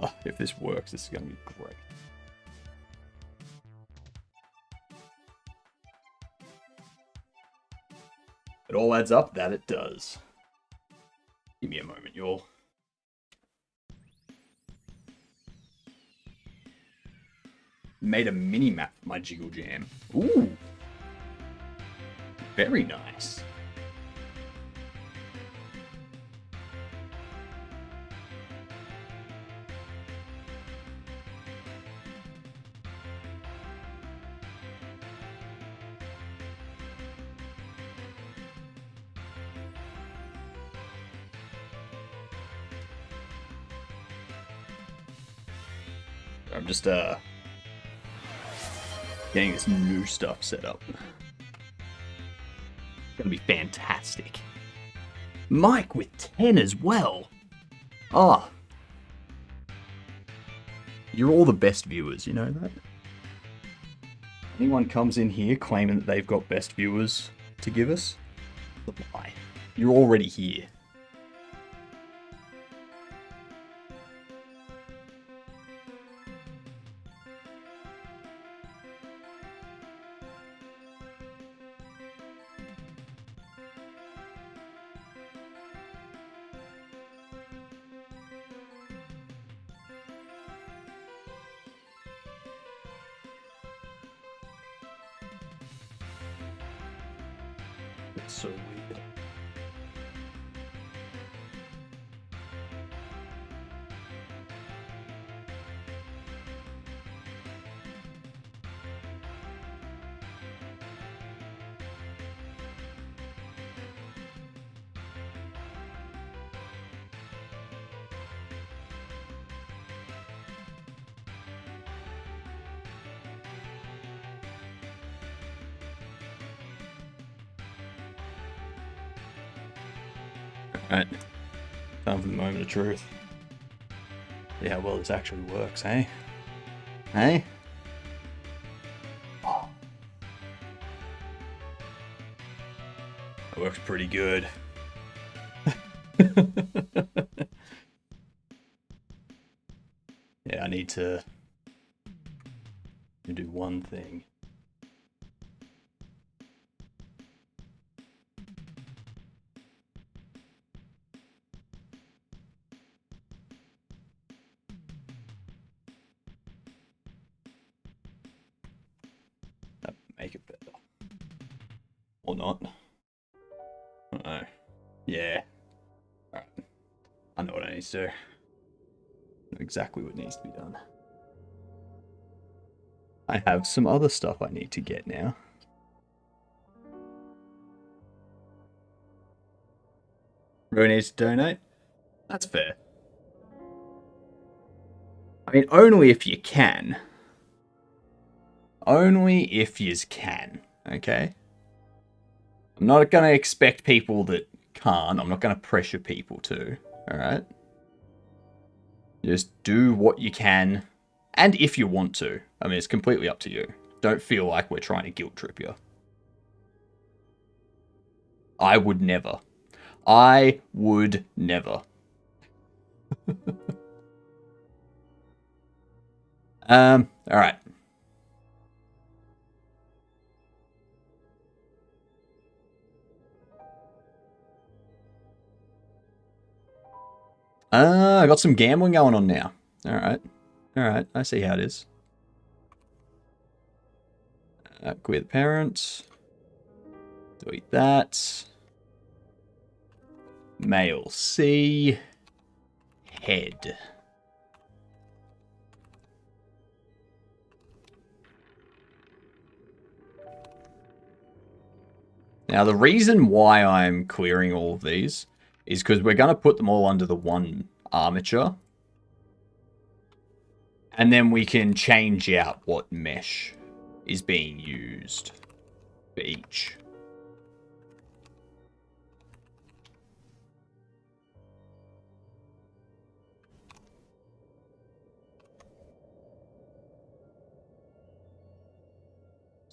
Oh, if this works, this is going to be great. It all adds up that it does. Give me a moment, y'all. Made a mini map for my Jiggle Jam. Ooh. Very nice. I'm just getting this new stuff set up. It's gonna be fantastic. Mike with 10 as well. Ah. You're all the best viewers, you know that? Anyone comes in here claiming that they've got best viewers to give us, it's a lie. You're already here. So weird. Alright, time for the moment of truth. See how well this actually works, eh? Eh? Oh. That works pretty good. Yeah, I need to do one thing. Make it better. Or not. Uh-oh. Yeah. Alright. I know what I need to do. I know exactly what needs to be done. I have some other stuff I need to get now. Who needs to donate? That's fair. I mean, only if you can. Only if yous can, okay? I'm not going to expect people that can't. I'm not going to pressure people to, alright? Just do what you can, and if you want to. I mean, it's completely up to you. Don't feel like we're trying to guilt trip you. I would never. I would never. Alright. I got some gambling going on now. Alright. Alright, I see how it is. Queer the parent. Delete that. Male C. Head. Now, the reason why I'm clearing all of these is because we're going to put them all under the one armature. And then we can change out what mesh is being used for each.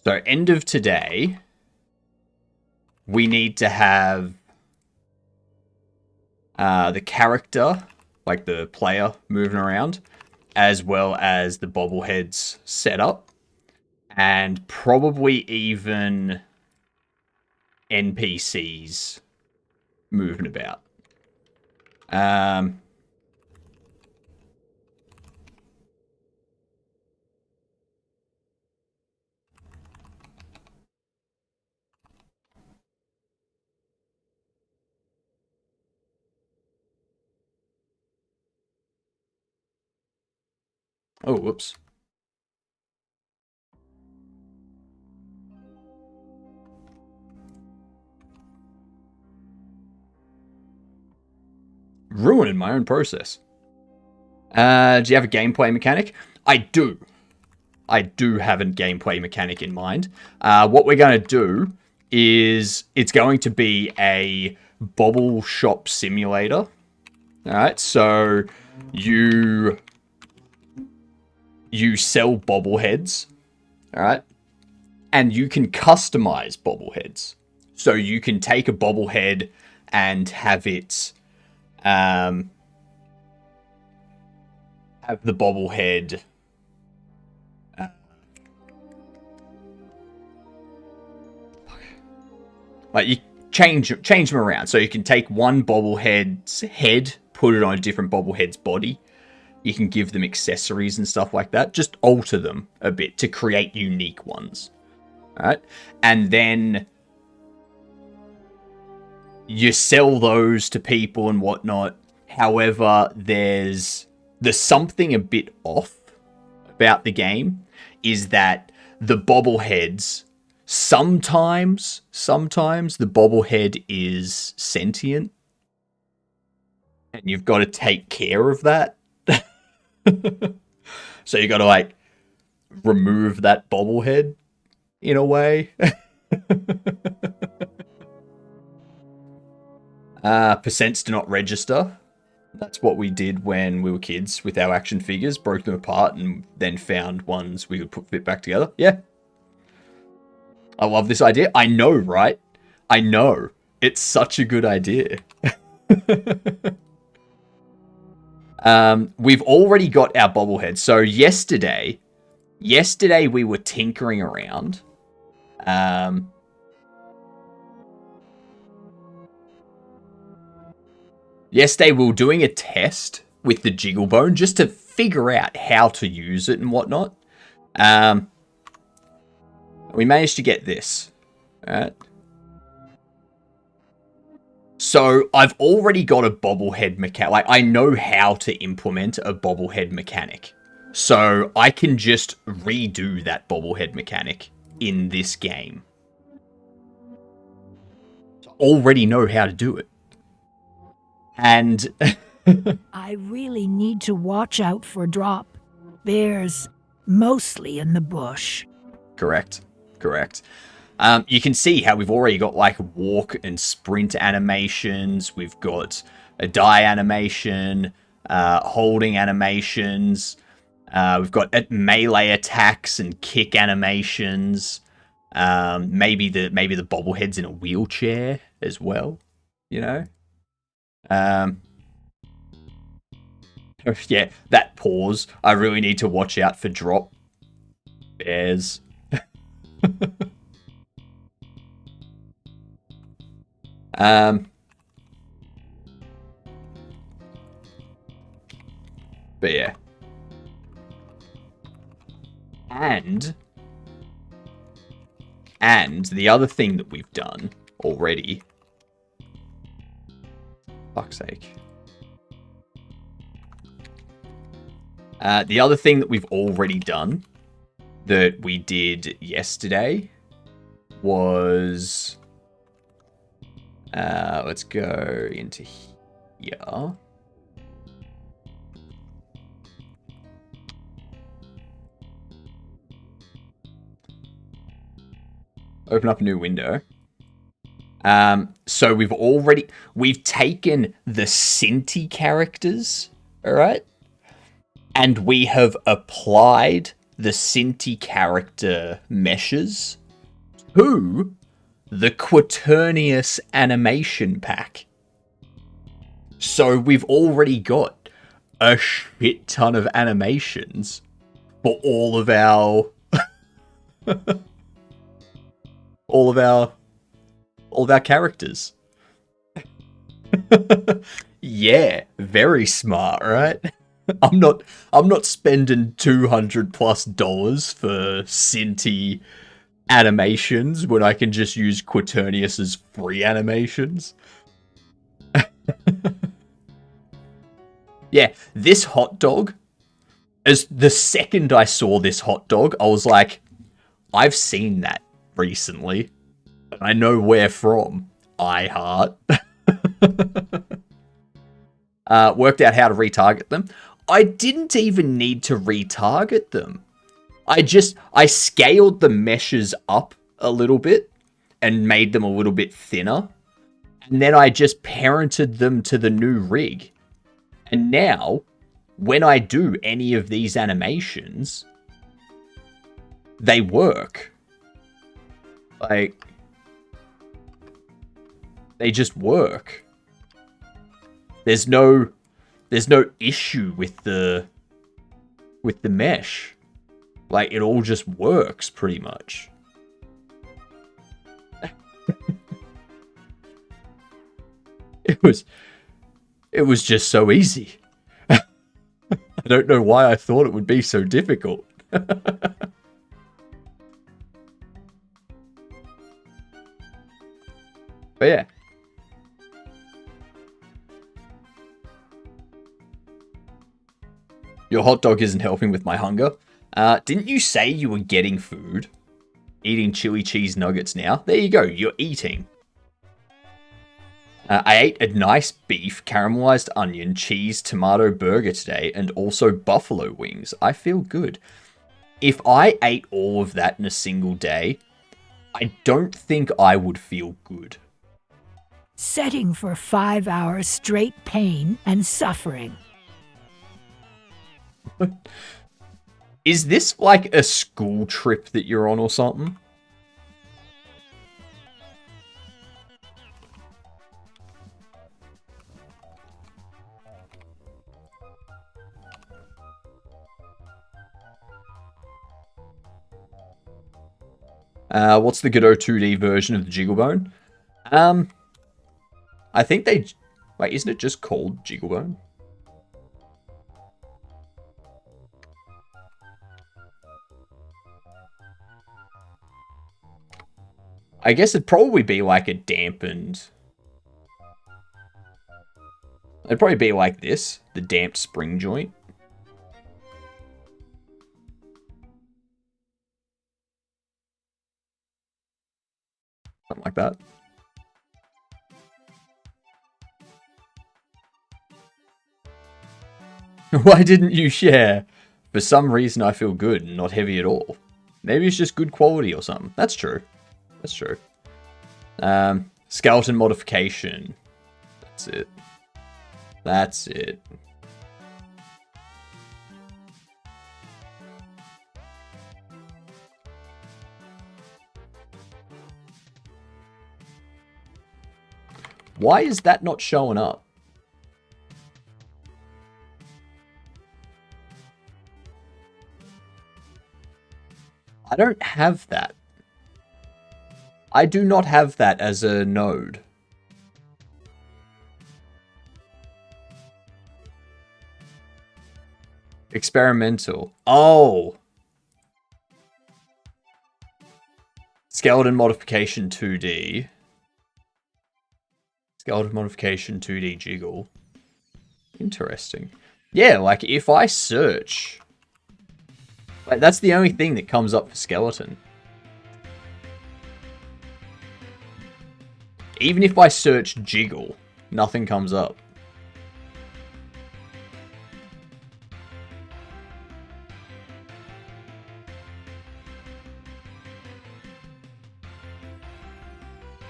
So, end of today, we need to have the character, like the player moving around, as well as the bobbleheads set up, and probably even NPCs moving about. Oh, whoops. Ruining my own process. Do you have a gameplay mechanic? I do. I do have a gameplay mechanic in mind. What we're going to do is it's going to be a bobble shop simulator. Alright, so you sell bobbleheads, alright? And you can customize bobbleheads. So you can take a bobblehead and have it have the bobblehead like you change them around. So you can take one bobblehead's head, put it on a different bobblehead's body. You can give them accessories and stuff like that. Just alter them a bit to create unique ones. Alright? And then you sell those to people and whatnot. However, there's something a bit off about the game is that the bobbleheads, sometimes the bobblehead is sentient and you've got to take care of that. So you got to like remove that bobblehead in a way. Percents do not register. That's what we did when we were kids with our action figures, broke them apart and then found ones we could fit back together. Yeah. I love this idea. I know, right? I know. It's such a good idea. We've already got our bobblehead. So yesterday we were tinkering around. Yesterday we were doing a test with the Jiggle Bone just to figure out how to use it and whatnot. We managed to get this. Alright. So I've already got a bobblehead mechanic. Like, I know how to implement a bobblehead mechanic. So I can just redo that bobblehead mechanic in this game. So I already know how to do it. And I really need to watch out for Drop. Bears, mostly in the bush. Correct. You can see how we've already got like walk and sprint animations. We've got a die animation, holding animations. We've got melee attacks and kick animations. Maybe the bobblehead's in a wheelchair as well. You know. Yeah, that pause. I really need to watch out for Drop. Bears. But yeah. And the other thing that we've done already. Fuck's sake. The other thing that we've already done that we did yesterday was let's go into here. Open up a new window. So we've taken the Cinti characters, all right? And we have applied the Cinti character meshes to the Quaternius animation pack. So we've already got a shit ton of animations for all of our characters. Yeah, very smart, right? I'm not spending $200+ for Cinti animations when I can just use Quaternius's free animations. Yeah, this hot dog, as the second I saw this hot dog, I was like, I've seen that recently. I know where from. iHeart. Worked out how to retarget them. I didn't even need to retarget them. I scaled the meshes up a little bit and made them a little bit thinner. And then I just parented them to the new rig. And now, when I do any of these animations, they work. Like, they just work. There's no issue with the mesh. Like, it all just works pretty much. It was just so easy. I don't know why I thought it would be so difficult. But yeah. Your hot dog isn't helping with my hunger. Didn't you say you were getting food? Eating chili cheese nuggets now? There you go, you're eating. I ate a nice beef, caramelized onion, cheese, tomato burger today, and also buffalo wings. I feel good. If I ate all of that in a single day, I don't think I would feel good. Setting for 5 hours straight pain and suffering. Is this like a school trip that you're on or something? What's the Godot 2D version of the Jigglebone? I think they... Wait, isn't it just called Jigglebone? I guess it'd probably be like a dampened... It'd probably be like this, the damped spring joint. Something like that. Why didn't you share? For some reason I feel good and not heavy at all. Maybe it's just good quality or something. That's true. That's true. Skeleton modification. That's it. That's it. Why is that not showing up? I don't have that. I do not have that as a node. Experimental. Oh! Skeleton modification 2D. Skeleton modification 2D jiggle. Interesting. Yeah, like if I search... Like, that's the only thing that comes up for skeleton. Even if I search jiggle, nothing comes up.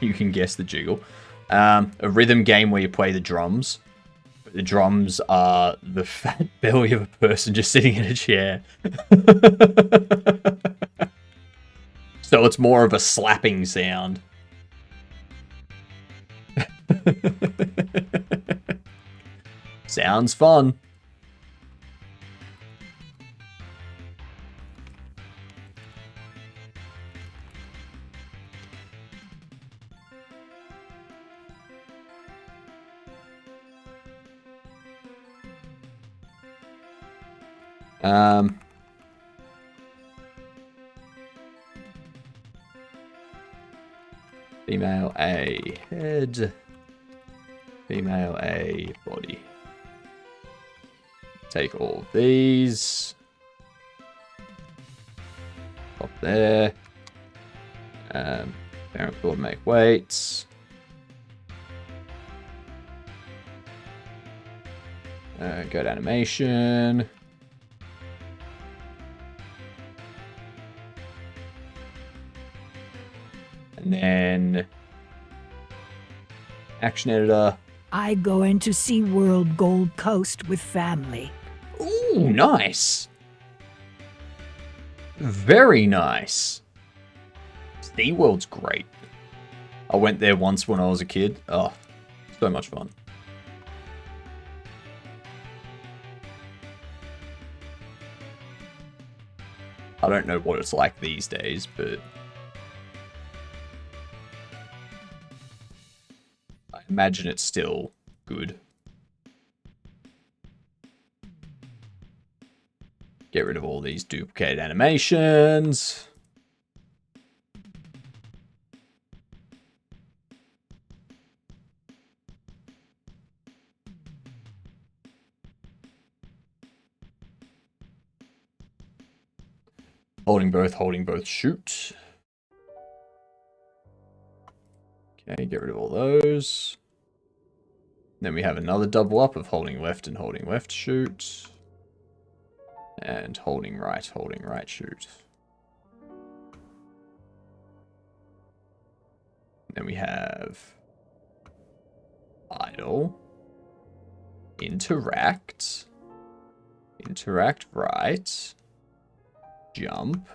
You can guess the jiggle. A rhythm game where you play the drums. The drums are the fat belly of a person just sitting in a chair. So it's more of a slapping sound. Sounds fun. Female A head. Female A body. Take all of these. Pop there. Parent board make weights. Go to animation. And then action editor. I go into SeaWorld Gold Coast with family. Ooh, nice. Very nice. SeaWorld's great. I went there once when I was a kid. Oh, so much fun. I don't know what it's like these days, but I imagine it's still good. Get rid of all these duplicated animations. Holding both, shoot. Okay, get rid of all those. Then we have another double up of holding left, shoot. And holding right, shoot. Then we have idle, interact right, jump,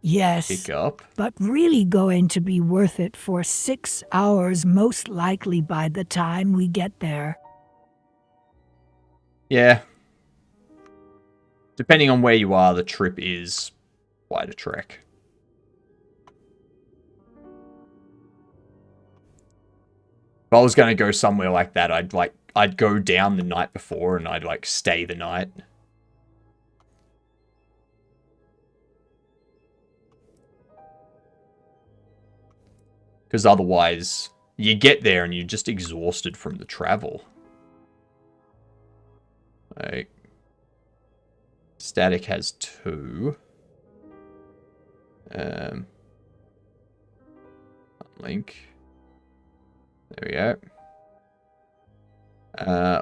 Yes, pick up. but really going to be worth it for 6 hours, most likely by the time we get there. Yeah. Depending on where you are, the trip is quite a trek. If I was going to go somewhere like that, I'd go down the night before and I'd like stay the night. Because otherwise, you get there and you're just exhausted from the travel. Like, static has 2. Link. There we go.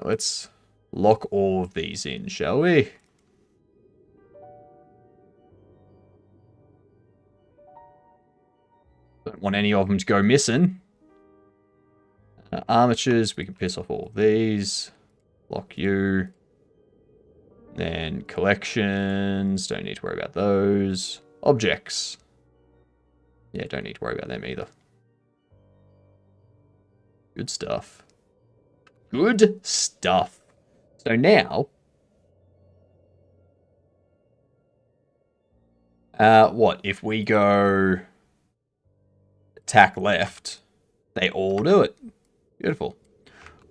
Let's lock all of these in, shall we? Don't want any of them to go missing. Armatures, we can piss off all of these. Lock you. Then collections, don't need to worry about those. Objects. Yeah, don't need to worry about them either. Good stuff. Good stuff. So now... what? If we go... attack left, they all do it. Beautiful.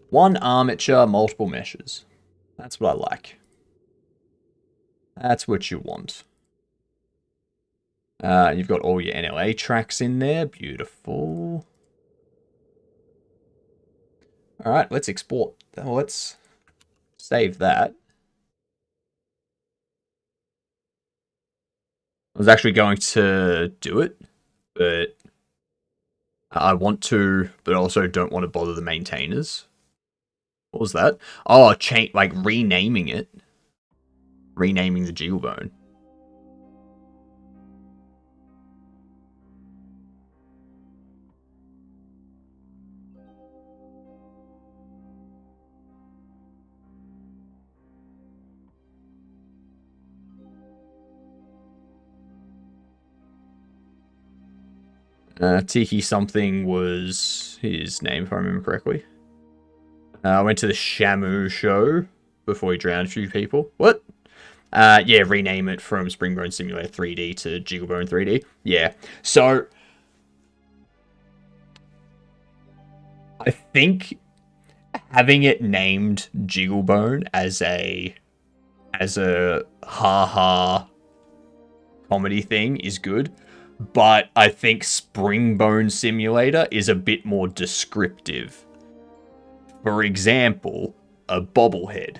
1 armature, multiple meshes. That's what I like. That's what you want. You've got all your NLA tracks in there. Beautiful. Alright, let's export. Let's save that. I was actually going to do it, but I want to, but also don't want to bother the maintainers. What was that? Oh, like renaming it. Renaming the Jigglebone. Tiki something was his name, if I remember correctly. I went to the Shamu show before he drowned a few people. What? Yeah, rename it from Springbone Simulator 3D to Jigglebone 3D. Yeah. So, I think having it named Jigglebone as a ha-ha comedy thing is good. But I think Springbone Simulator is a bit more descriptive. For example, a bobblehead.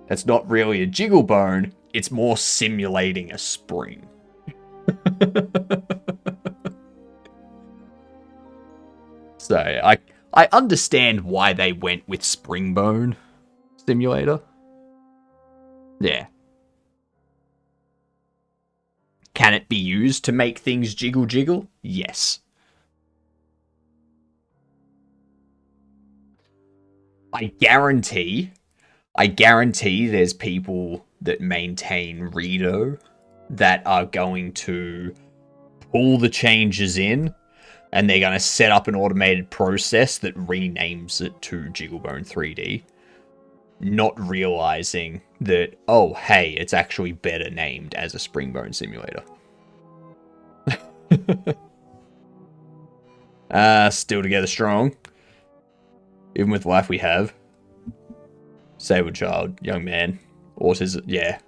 That's not really a jigglebone, it's more simulating a spring. So, I understand why they went with Springbone Simulator. Yeah. Can it be used to make things jiggle? Yes. I guarantee there's people that maintain Redo that are going to pull the changes in and they're going to set up an automated process that renames it to Jigglebone 3D. Not realizing that, oh, hey, it's actually better named as a Springbone Simulator. Still together strong. Even with life we have. Disabled child, young man, autism, yeah.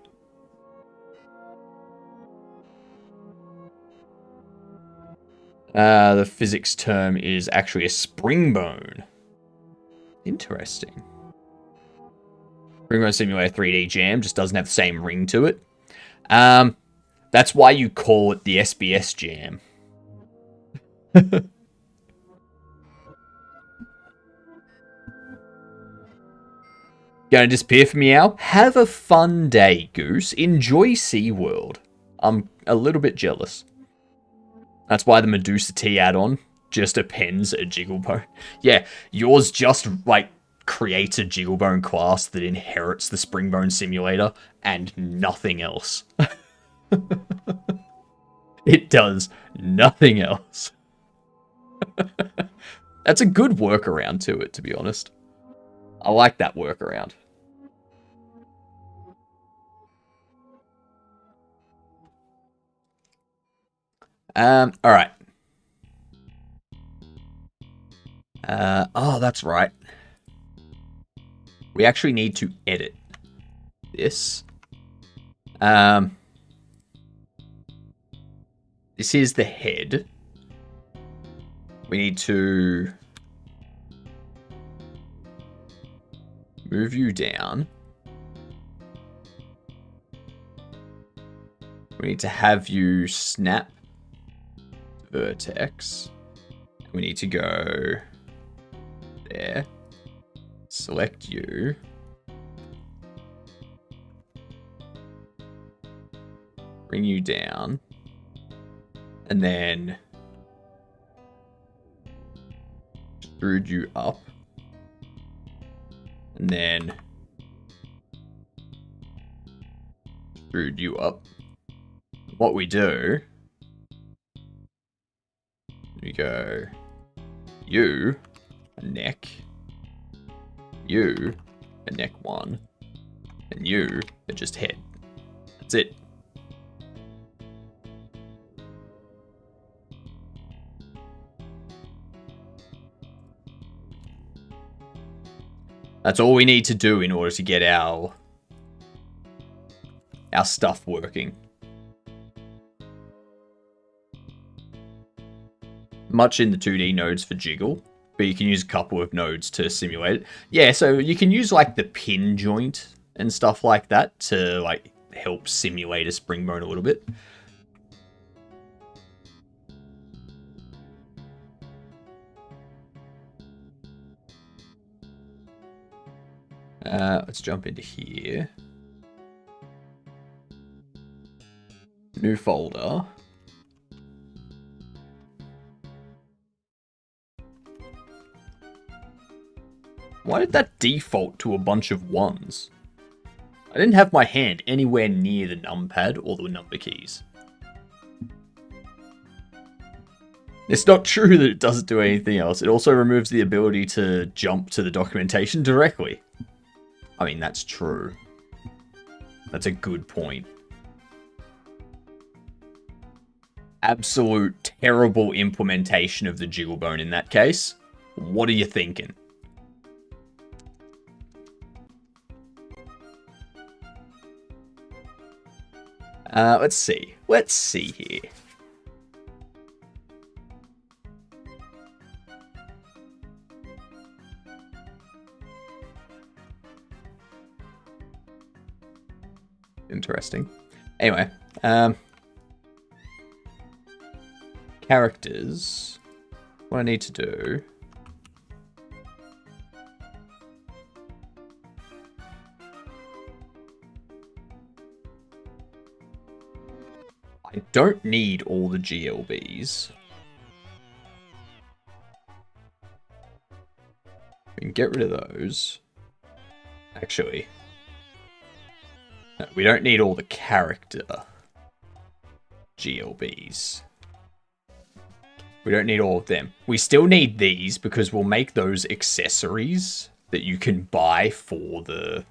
The physics term is actually a springbone. Interesting. Springbone Simulator 3D Jam just doesn't have the same ring to it. That's why you call it the SBS Jam. Gonna disappear for meow? Have a fun day, Goose. Enjoy SeaWorld. I'm a little bit jealous. That's why the Medusa T add-on just appends a Jigglebone. Yeah, yours just, like, creates a Jigglebone class that inherits the Springbone Simulator and nothing else. It does nothing else. That's a good workaround to it, to be honest. I like that workaround. Alright. Oh, that's right. We actually need to edit this. This is the head. We need to move you down. We need to have you snap vertex. We need to go there. Select you. Bring you down. And then extrude you up. And then extrude you up. What we do, we go you, a neck, you, a neck one, and you, are just head. That's it. That's all we need to do in order to get our stuff working. Much in the 2D nodes for Jiggle, but you can use a couple of nodes to simulate it. Yeah, so you can use like the pin joint and stuff like that to like help simulate a Springbone a little bit. Let's jump into here. New folder. Why did that default to a bunch of ones? I didn't have my hand anywhere near the numpad or the number keys. It's not true that it doesn't do anything else. It also removes the ability to jump to the documentation directly. I mean, that's true. That's a good point. Absolute terrible implementation of the Jigglebone in that case. What are you thinking? Let's see. Let's see here. Interesting. Anyway, characters. What I need to do. I don't need all the GLBs. We can get rid of those. Actually, no, we don't need all the character GLBs. We don't need all of them. We still need these because we'll make those accessories that you can buy for the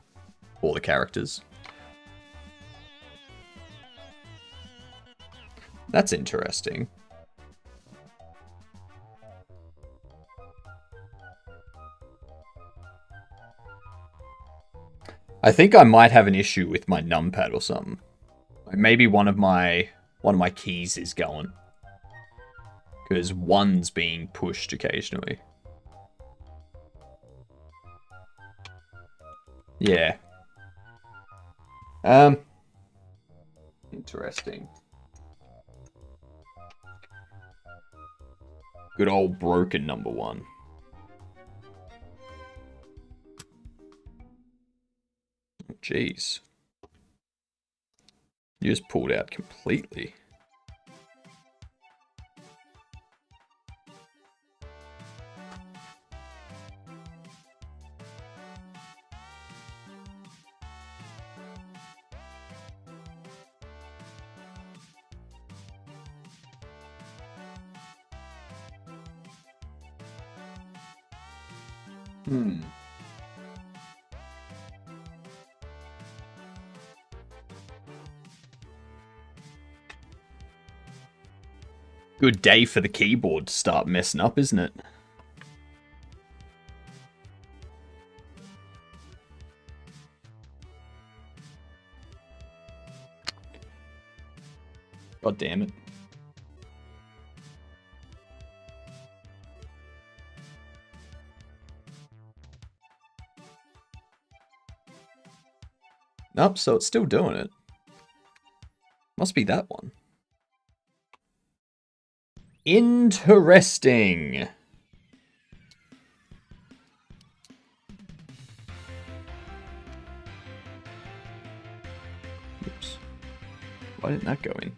characters. That's interesting. I think I might have an issue with my numpad or something. Like maybe one of my keys is going. Because one's being pushed occasionally. Yeah. Interesting. Good old broken number 1. Jeez. You just pulled out completely. Good day for the keyboard to start messing up, isn't it? God damn it. Nope, so it's still doing it. Must be that one. Interesting. Oops. Why didn't that go in?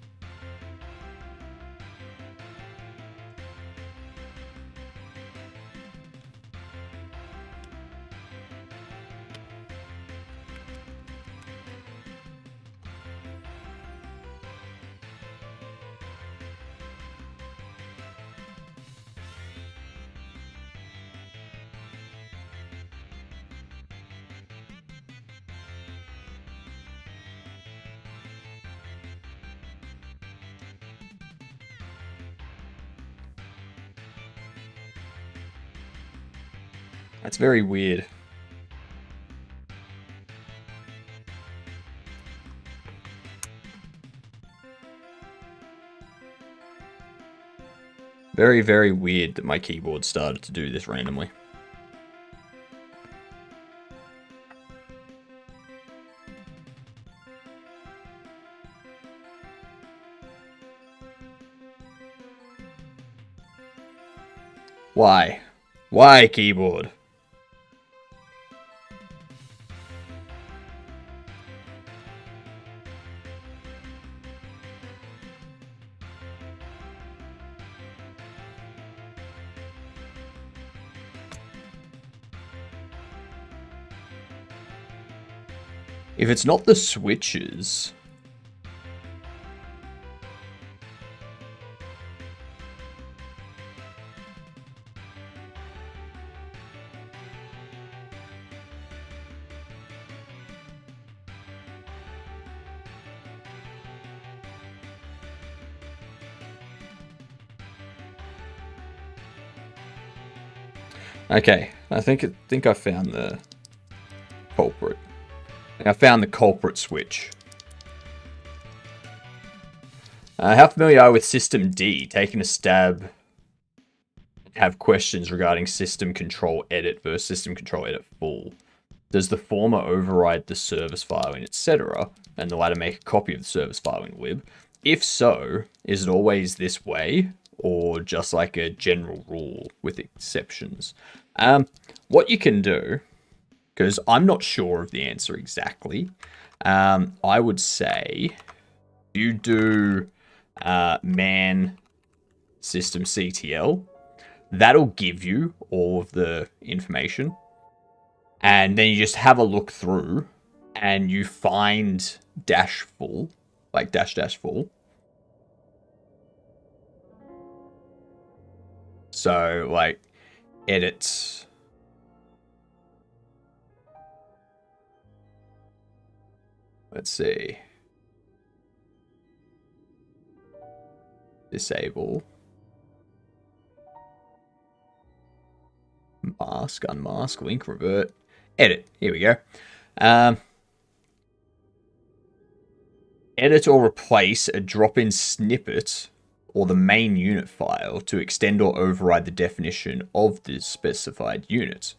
That's very weird. Very, very weird that my keyboard started to do this randomly. Why? Why, keyboard? If it's not the switches... Okay, I think I found the culprit. I found the culprit switch. How familiar are you with System D? Taking a stab. Have questions regarding System Control Edit versus System Control Edit Full. Does the former override the service file in etc., and the latter make a copy of the service file in lib? If so, is it always this way, or just like a general rule with exceptions? What you can do, because I'm not sure of the answer exactly, I would say you do man system CTL. That'll give you all of the information. And then you just have a look through and you find dash full, like dash full. So, like, edit. Let's see. Disable. Mask, unmask, link, revert. Edit. Here we go. Edit or replace a drop-in snippet or the main unit file to extend or override the definition of the specified unit.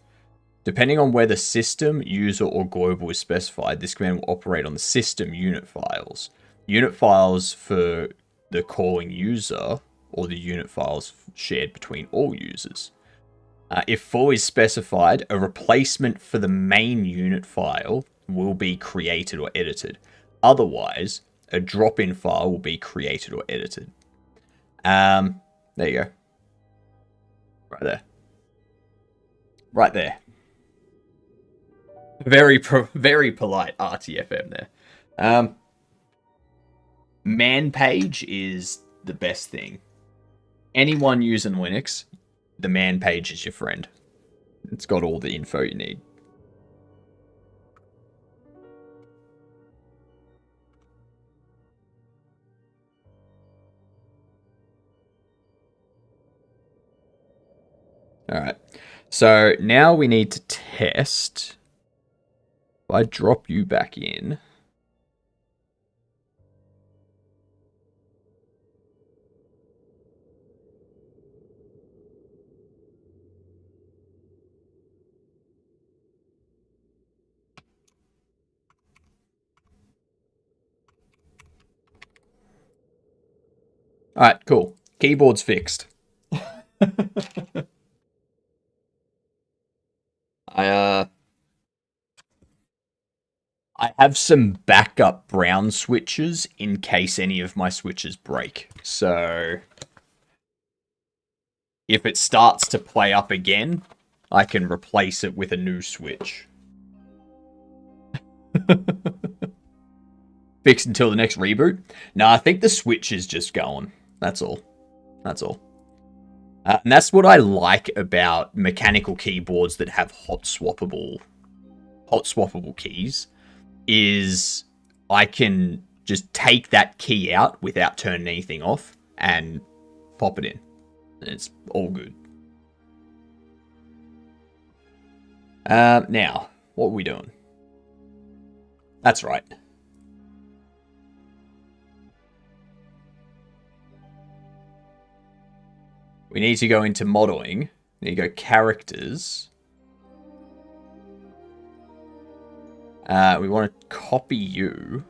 Depending on whether system, user, or global is specified, this command will operate on the system unit files. Unit files for the calling user, or the unit files shared between all users. If full is specified, a replacement for the main unit file will be created or edited. Otherwise, a drop-in file will be created or edited. There you go. Right there. Right there. Very polite RTFM there. Man page is the best thing. Anyone using Linux, the man page is your friend. It's got all the info you need. Alright, so now we need to test. If I drop you back in. Alright, cool. Keyboard's fixed. I have some backup brown switches in case any of my switches break. So if it starts to play up again, I can replace it with a new switch. Fixed until the next reboot? No, I think the switch is just going. That's all. That's all. And that's what I like about mechanical keyboards that have hot swappable keys, is I can just take that key out without turning anything off and pop it in. It's all good. Now, what are we doing? That's right. We need to go into modeling. We need to go characters. We want to copy you.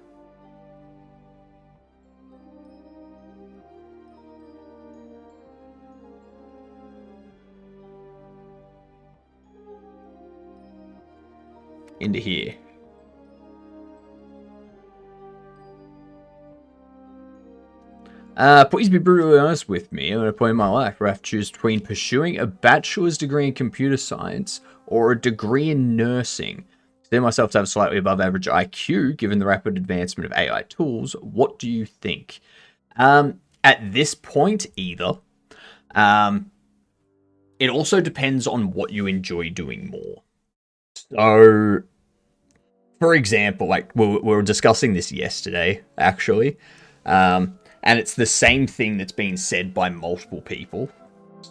Into here. Please be brutally honest with me. I'm at a point in my life where I have to choose between pursuing a bachelor's degree in computer science or a degree in nursing. Consider myself to have slightly above average IQ, given the rapid advancement of AI tools. What do you think? At this point, either. It also depends on what you enjoy doing more. So, for example, like we were discussing this yesterday, actually. And it's the same thing that's been said by multiple people.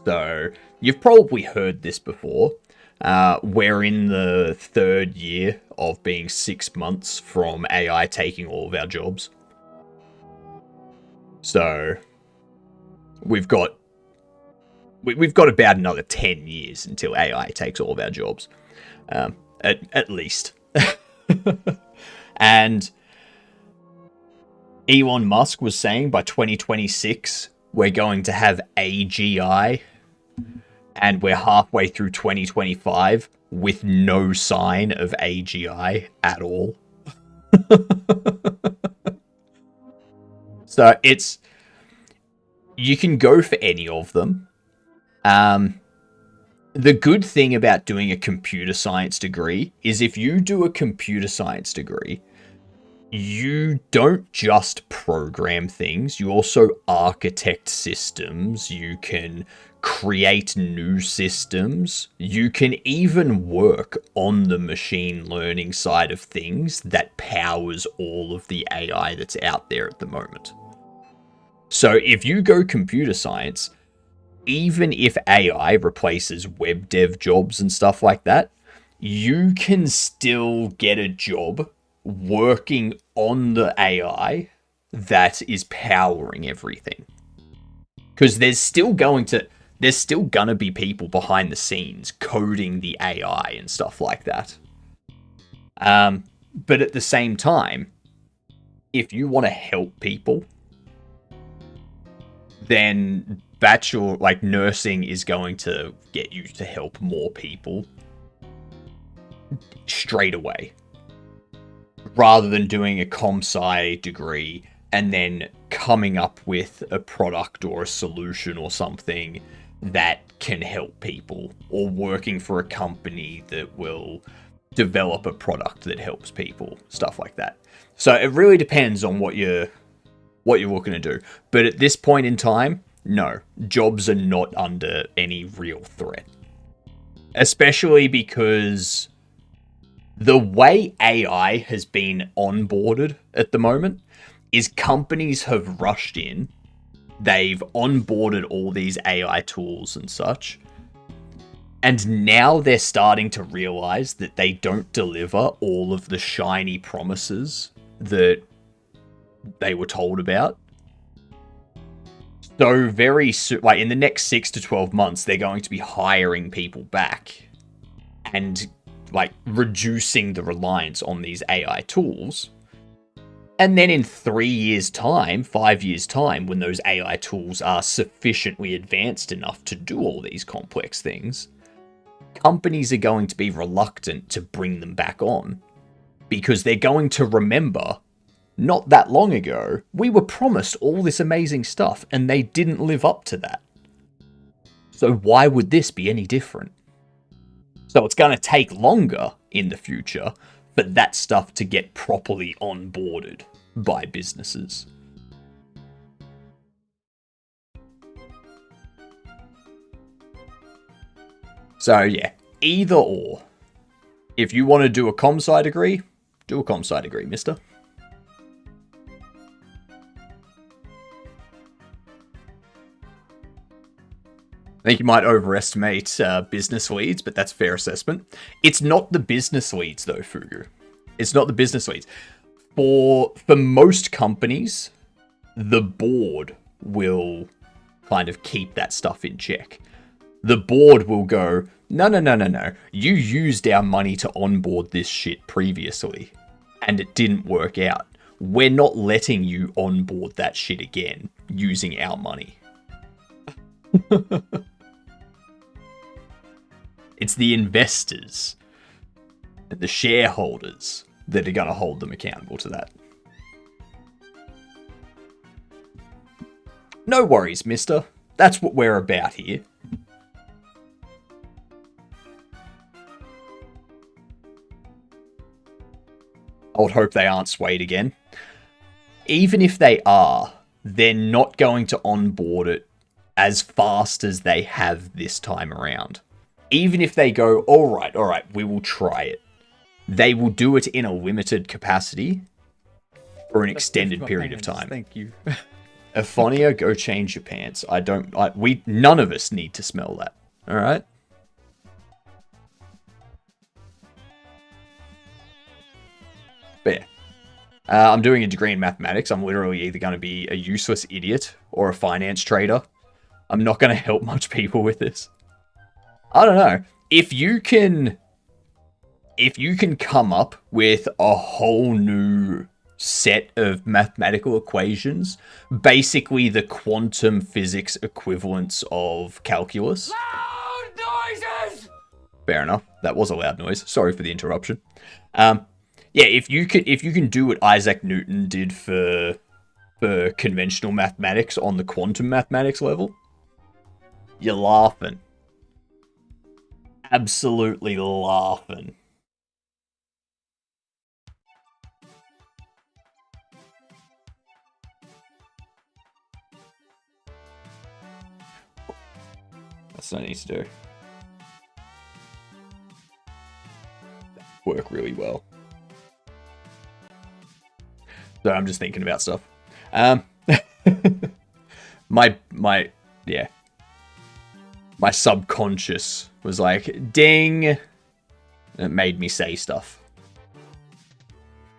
So, you've probably heard this before. We're in the 3rd year of being 6 months from AI taking all of our jobs. So, we've got about another 10 years until AI takes all of our jobs. At least. And Elon Musk was saying by 2026, we're going to have AGI, and we're halfway through 2025 with no sign of AGI at all. So you can go for any of them. The good thing about doing a computer science degree is if you do a computer science degree, you don't just program things, you also architect systems, you can create new systems, you can even work on the machine learning side of things that powers all of the AI that's out there at the moment. So if you go computer science, even if AI replaces web dev jobs and stuff like that, you can still get a job working on the AI that is powering everything. Because there's still going to there's still gonna be people behind the scenes coding the AI and stuff like that. But at the same time, if you want to help people, then nursing is going to get you to help more people straight away, rather than doing a comp-sci degree and then coming up with a product or a solution or something that can help people, or working for a company that will develop a product that helps people, stuff like that. So it really depends on what you're looking to do. But at this point in time, no, jobs are not under any real threat. Especially because the way AI has been onboarded at the moment is companies have rushed in, they've onboarded all these AI tools and such, and now they're starting to realize that they don't deliver all of the shiny promises that they were told about. So very soon, like in the next 6 to 12 months, they're going to be hiring people back and like reducing the reliance on these AI tools. And then in 3 years' time, 5 years' time, when those AI tools are sufficiently advanced enough to do all these complex things, companies are going to be reluctant to bring them back on, because they're going to remember, not that long ago, we were promised all this amazing stuff and they didn't live up to that. So why would this be any different? So it's going to take longer in the future for that stuff to get properly onboarded by businesses. So yeah, either or. If you want to do a comp-sci degree, do a comp-sci degree, mister. I think you might overestimate business leads, but that's fair assessment. It's not the business leads though, Fugu. It's not the business leads. For most companies, the board will kind of keep that stuff in check. The board will go, no. You used our money to onboard this shit previously, and it didn't work out. We're not letting you onboard that shit again using our money. It's the investors and the shareholders that are going to hold them accountable to that. No worries, mister. That's what we're about here. I would hope they aren't swayed again. Even if they are, they're not going to onboard it as fast as they have this time around. Even if they go, all right, we will try it. They will do it in a limited capacity for an extended period of time. Thank you. Aphonia, go change your pants. None of us need to smell that. All right? But yeah. I'm doing a degree in mathematics. I'm literally either going to be a useless idiot or a finance trader. I'm not going to help much people with this. I don't know. If you can come up with a whole new set of mathematical equations, basically the quantum physics equivalents of calculus. Loud noises! Fair enough. That was a loud noise. Sorry for the interruption. Yeah, if you can do what Isaac Newton did for conventional mathematics on the quantum mathematics level, you're laughing. Absolutely laughing. That's what I need to do. Work really well. So I'm just thinking about stuff. My subconscious was like, ding. And it made me say stuff.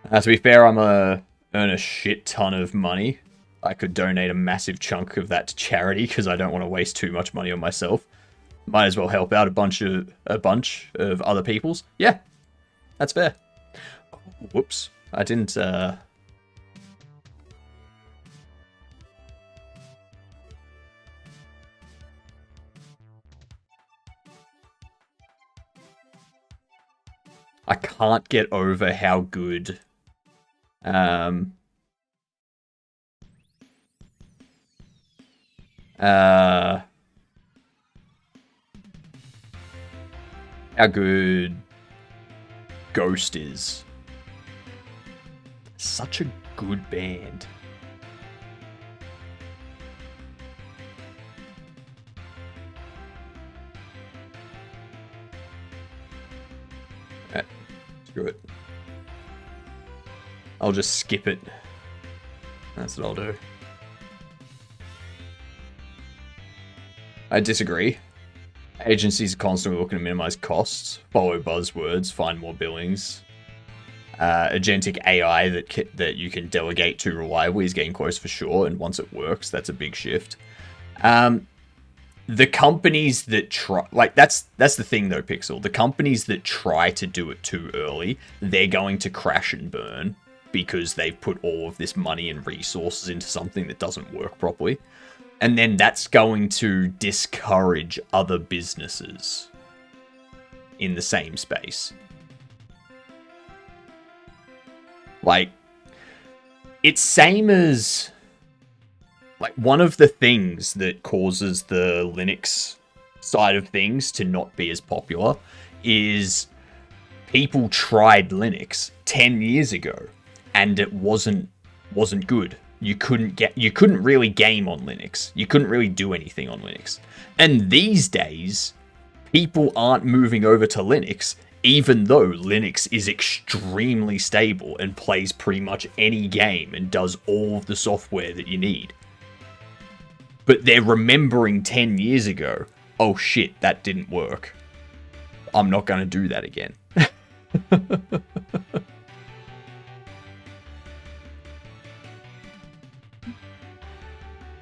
To be fair, I'm gonna earn a shit ton of money I could donate a massive chunk of that to charity because I don't want to waste too much money on myself. Might as well help out a bunch of other people's. Yeah, that's fair. Whoops, I didn't. I can't get over how good how good Ghost is. Such a good band. Screw it. I'll just skip it. That's what I'll do. I disagree. Agencies are constantly looking to minimize costs, follow buzzwords, find more billings. Agentic AI that you can delegate to reliably is getting close for sure, and once it works, that's a big shift. The companies that try, like that's the thing though, Pixel. The companies that try to do it too early, they're going to crash and burn because they've put all of this money and resources into something that doesn't work properly. And then that's going to discourage other businesses in the same space. Like, it's same as... Like, one of the things that causes the Linux side of things to not be as popular is people tried Linux 10 years ago and it wasn't good. You couldn't really game on Linux. You couldn't really do anything on Linux. And these days, people aren't moving over to Linux, even though Linux is extremely stable and plays pretty much any game and does all of the software that you need. But they're remembering 10 years ago, oh shit, that didn't work. I'm not going to do that again.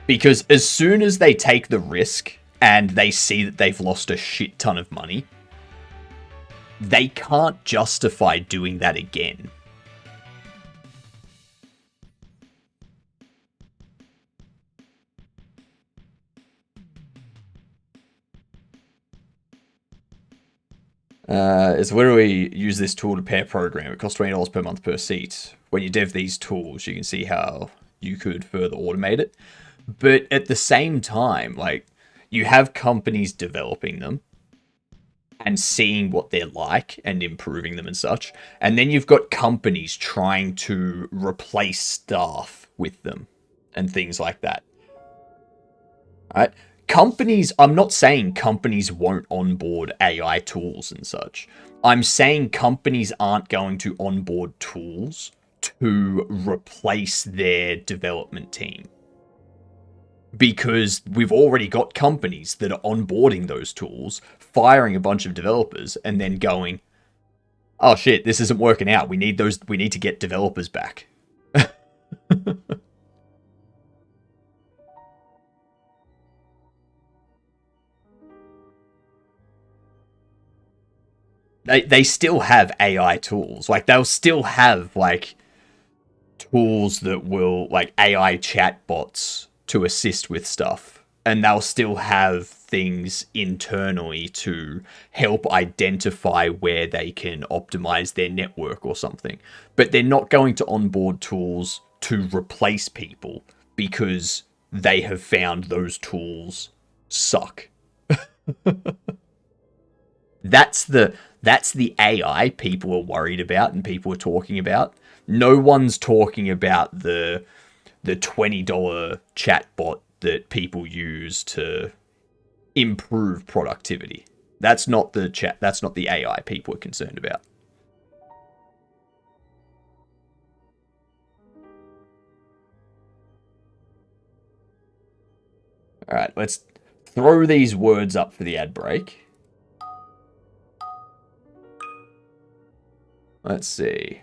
Because as soon as they take the risk and they see that they've lost a shit ton of money, they can't justify doing that again. It's literally use this tool to pair program. It costs $20 per month per seat. When you dev these tools, you can see how you could further automate it. But at the same time, like, you have companies developing them and seeing what they're like and improving them and such. And then you've got companies trying to replace staff with them and things like that. All right? Companies, I'm not saying companies won't onboard AI tools and such. I'm saying companies aren't going to onboard tools to replace their development team. Because we've already got companies that are onboarding those tools, firing a bunch of developers, and then going, oh shit, this isn't working out. We need to get developers back. They still have AI tools. Like, they'll still have, like, tools that will, like, AI chatbots to assist with stuff. And they'll still have things internally to help identify where they can optimize their network or something. But they're not going to onboard tools to replace people because they have found those tools suck. That's the AI people are worried about and people are talking about. No one's talking about the $20 chatbot that people use to improve productivity. That's not the AI people are concerned about. All right, let's throw these words up for the ad break. Let's see.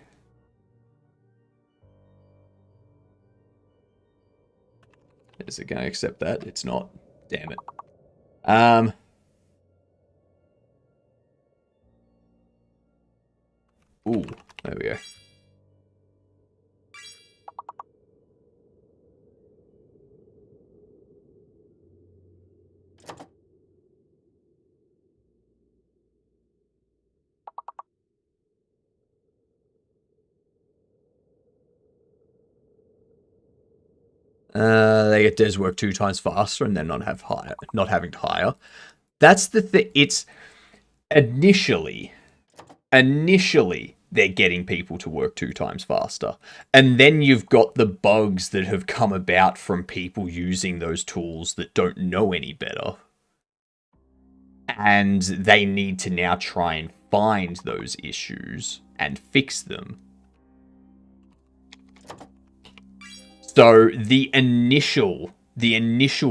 Is it going to accept that? It's not. Damn it. Ooh, there we go. They get Des work 2 times faster and then not having to hire. That's the thing. It's initially they're getting people to work 2 times faster. And then you've got the bugs that have come about from people using those tools that don't know any better. And they need to now try and find those issues and fix them. So the initial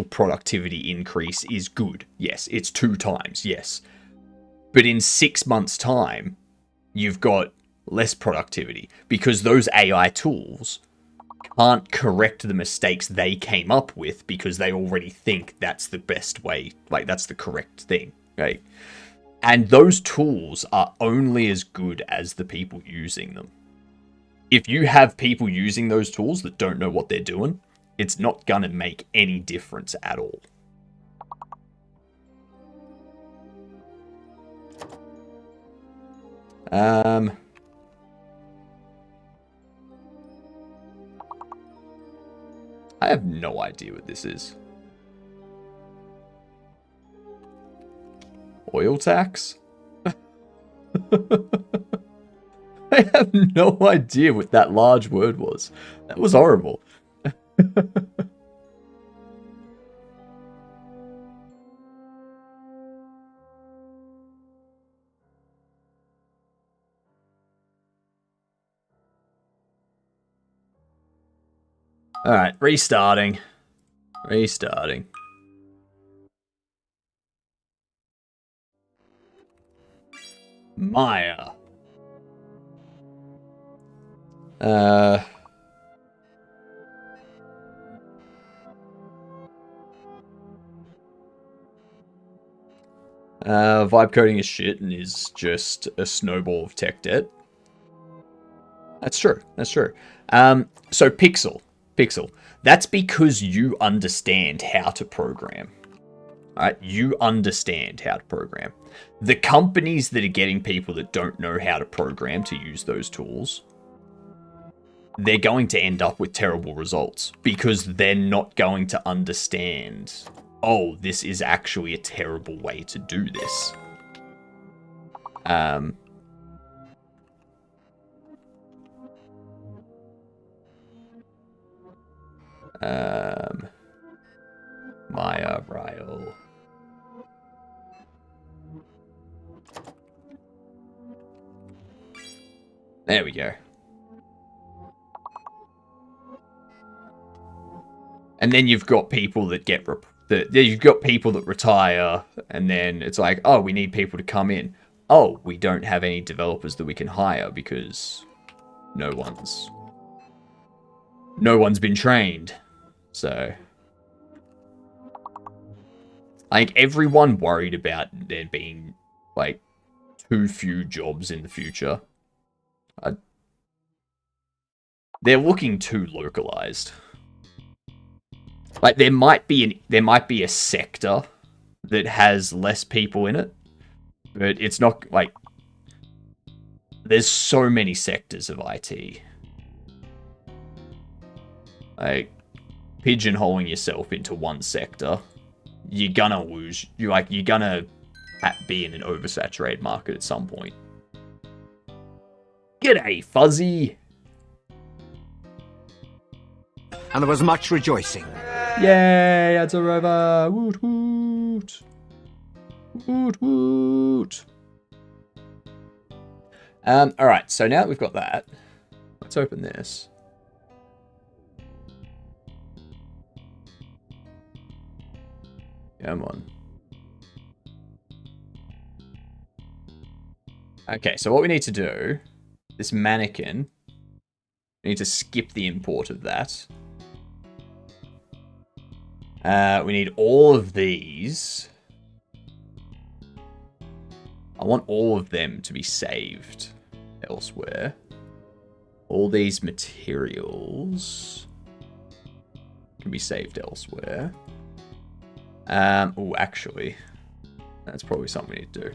productivity increase is good. Yes, it's 2 times, yes. But in 6 months' time, you've got less productivity because those AI tools can't correct the mistakes they came up with because they already think that's the best way, like that's the correct thing, right? And those tools are only as good as the people using them. If you have people using those tools that don't know what they're doing, it's not going to make any difference at all. I have no idea what this is. Oil tax? I have no idea what that large word was. That was horrible. Alright, restarting. Maya. Vibe coding is shit and is just a snowball of tech debt. That's true. So Pixel. That's because you understand how to program. Alright, you understand how to program. The companies that are getting people that don't know how to program to use those tools, they're going to end up with terrible results because they're not going to understand, oh, this is actually a terrible way to do this. Maya Ryle. There we go. And then you've got people that get you've got people that retire, and then it's like, oh, we need people to come in. Oh, we don't have any developers that we can hire because no one's been trained. So I think everyone worried about there being like too few jobs in the future. They're looking too localized. Like there might be a sector that has less people in it, but it's not like there's so many sectors of IT. Like pigeonholing yourself into one sector, you're gonna lose. You're gonna be in an oversaturated market at some point. G'day, Fuzzy. And there was much rejoicing. Yay, it's a rover. Woot woot. Woot woot. Alright, so now that we've got that, let's open this. Come on. Okay, so what we need to do, this mannequin, we need to skip the import of that. We need all of these. I want all of them to be saved elsewhere. All these materials can be saved elsewhere. Oh, actually, that's probably something we need to do.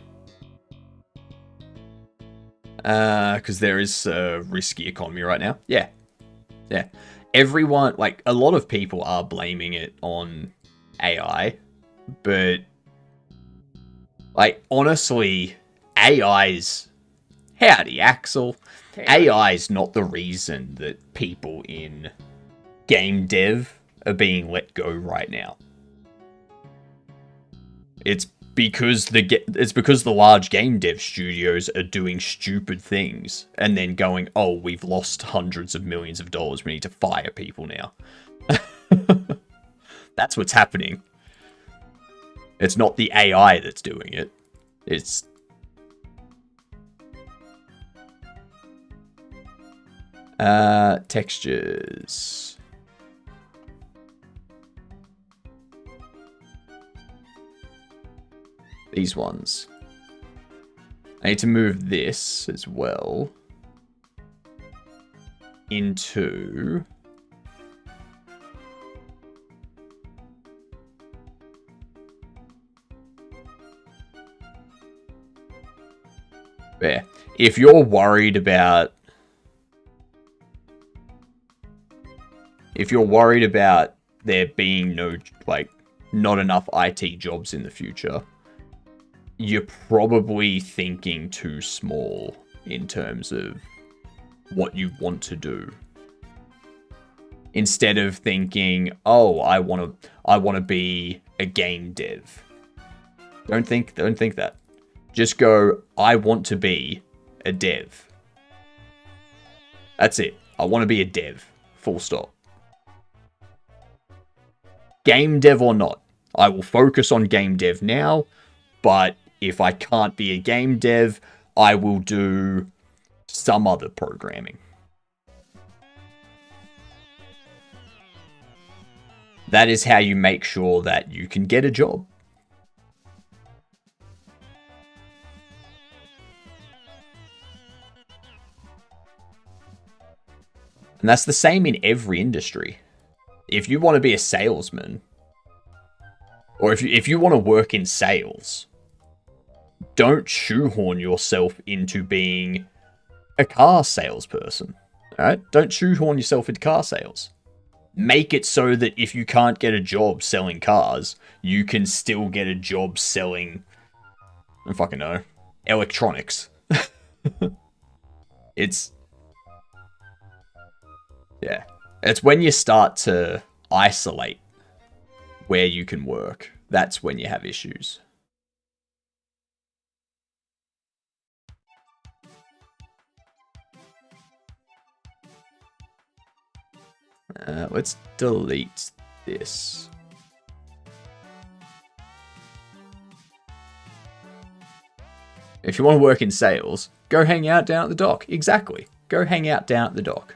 Because there is a risky economy right now. Yeah. Yeah. Everyone, like, a lot of people are blaming it on AI, but, like, honestly, AI's... Howdy, Axel. AI's not the reason that people in game dev are being let go right now. It's because the large game dev studios are doing stupid things and then going, oh, we've lost hundreds of millions of dollars. We need to fire people now. That's what's happening. It's not the AI that's doing it. It's... textures. These ones. I need to move this as well into there. If you're worried about there being not enough IT jobs in the future, you're probably thinking too small in terms of what you want to do. Instead of thinking, oh, I want to be a game dev. Don't think that. Just go, I want to be a dev. That's it. I want to be a dev. Full stop. Game dev or not, I will focus on game dev now, but if I can't be a game dev, I will do some other programming. That is how you make sure that you can get a job. And that's the same in every industry. If you want to be a salesman, or if you want to work in sales, don't shoehorn yourself into being a car salesperson. Alright? Don't shoehorn yourself into car sales. Make it so that if you can't get a job selling cars, you can still get a job selling, I don't fucking know, electronics. Yeah. It's when you start to isolate where you can work. That's when you have issues. Let's delete this. If you want to work in sales, go hang out down at the dock. Exactly. Go hang out down at the dock.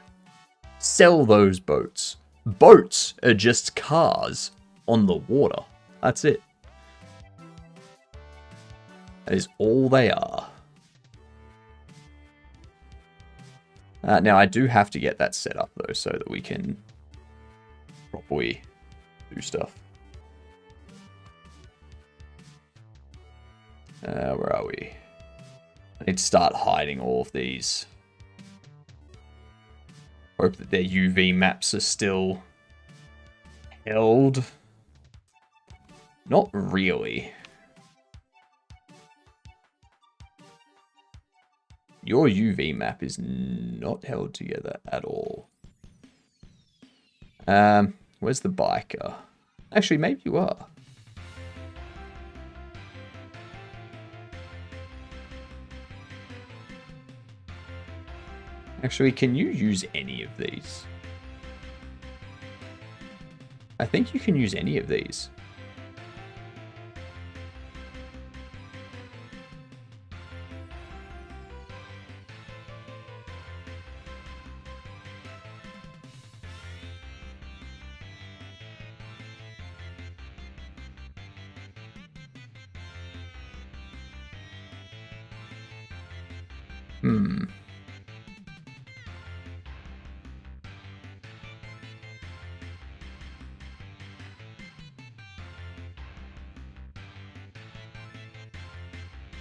Sell those boats. Boats are just cars on the water. That's it. That is all they are. Now, I do have to get that set up, though, so that we can properly do stuff. Where are we? I need to start hiding all of these. Hope that their UV maps are still held. Not really. Your UV map is not held together at all. Where's the biker? Actually, maybe you are. Actually, can you use any of these? I think you can use any of these. Hmm.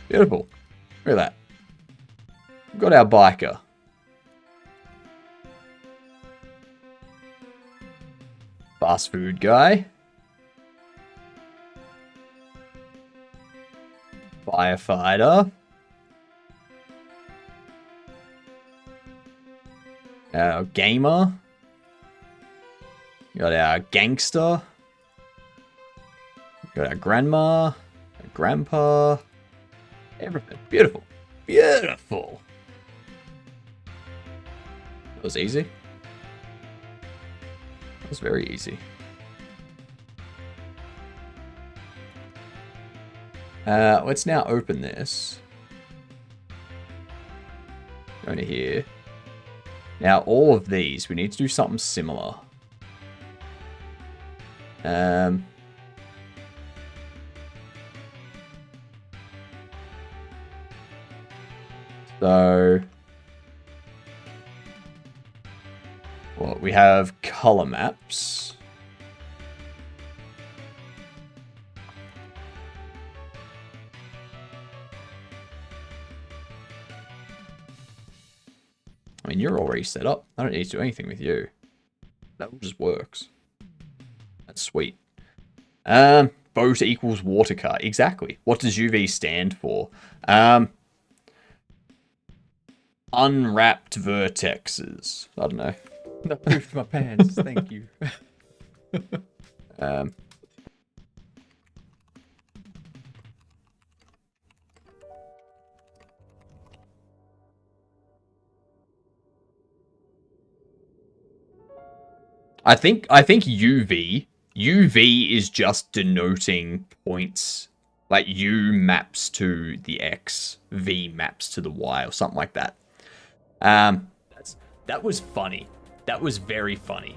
Beautiful. Look at that. We've got our biker. Fast food guy. Firefighter. Our gamer. Got our gangster. Got our grandma. Our grandpa. Everything. Beautiful. Beautiful. That was easy. That was very easy. Let's now open this. Go into here. Now, all of these, we need to do something similar. So, well, we have color maps. I mean, you're already set up. I don't need to do anything with you. That just works. That's sweet. Boat equals water car. Exactly. What does UV stand for? Unwrapped vertexes. I don't know. I poofed my pants. Thank you. I think UV is just denoting points. Like U maps to the X, V maps to the Y, or something like that. That was funny. That was very funny.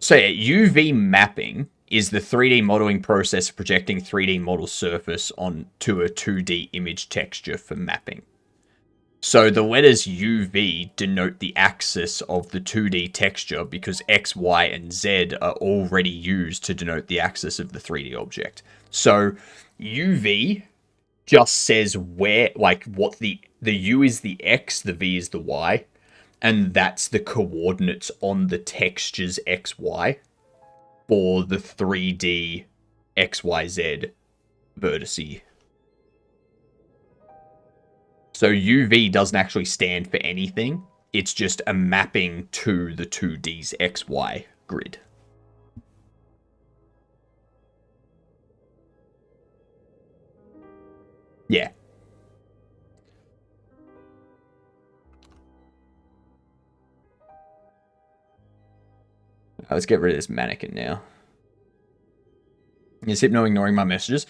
So yeah, UV mapping is the 3D modeling process of projecting 3D model surface onto a 2D image texture for mapping. So the letters UV denote the axis of the 2D texture because X, Y, and Z are already used to denote the axis of the 3D object. So UV just says where, like, what the U is the X, the V is the Y, and that's the coordinates on the texture's XY for the 3D XYZ vertice. So UV doesn't actually stand for anything. It's just a mapping to the 2D's XY grid. Yeah. Let's get rid of this mannequin now. Is Hypno ignoring my messages?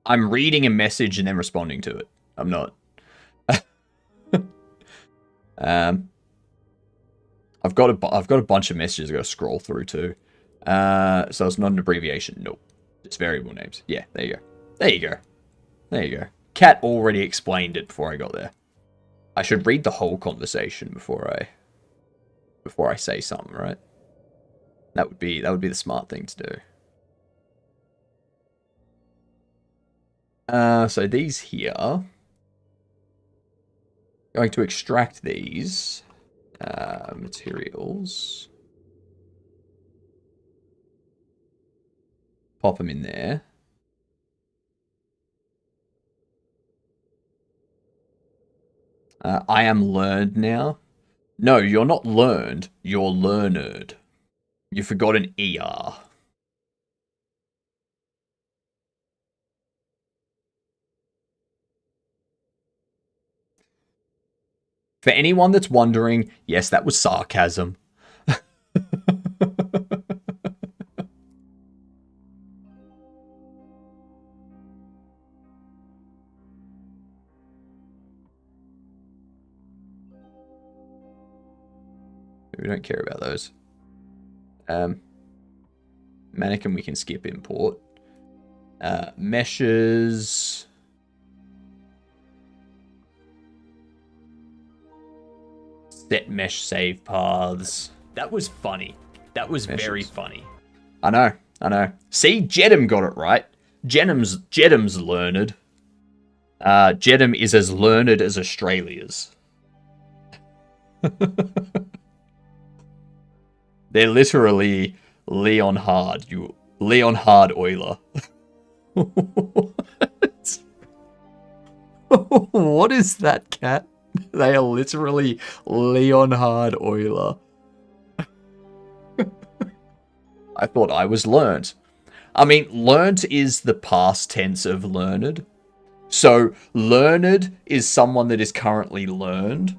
I'm reading a message and then responding to it. I'm not. I've got a bunch of messages I've got to scroll through too. So it's not an abbreviation. Nope. It's variable names. Yeah, there you go. There you go. There you go. Kat already explained it before I got there. I should read the whole conversation before I say something, right? That would be the smart thing to do. So these here, going to extract these materials, pop them in there. I am learned now. No, you're not learned. You're learned. You forgot an ER. For anyone that's wondering, yes, that was sarcasm. We don't care about those. Mannequin we can skip import. Meshes. Set mesh save paths. That was funny. That was very Meshes. funny. I know. See, Jedem got it right. Jedem's learned. Jedem is as learned as Australia's. They're literally Leon Hard. Leon Hard Euler. What is that, cat? They are literally Leon Hard Euler. I thought I was learned. I mean, learned is the past tense of learned. So, learned is someone that is currently learned.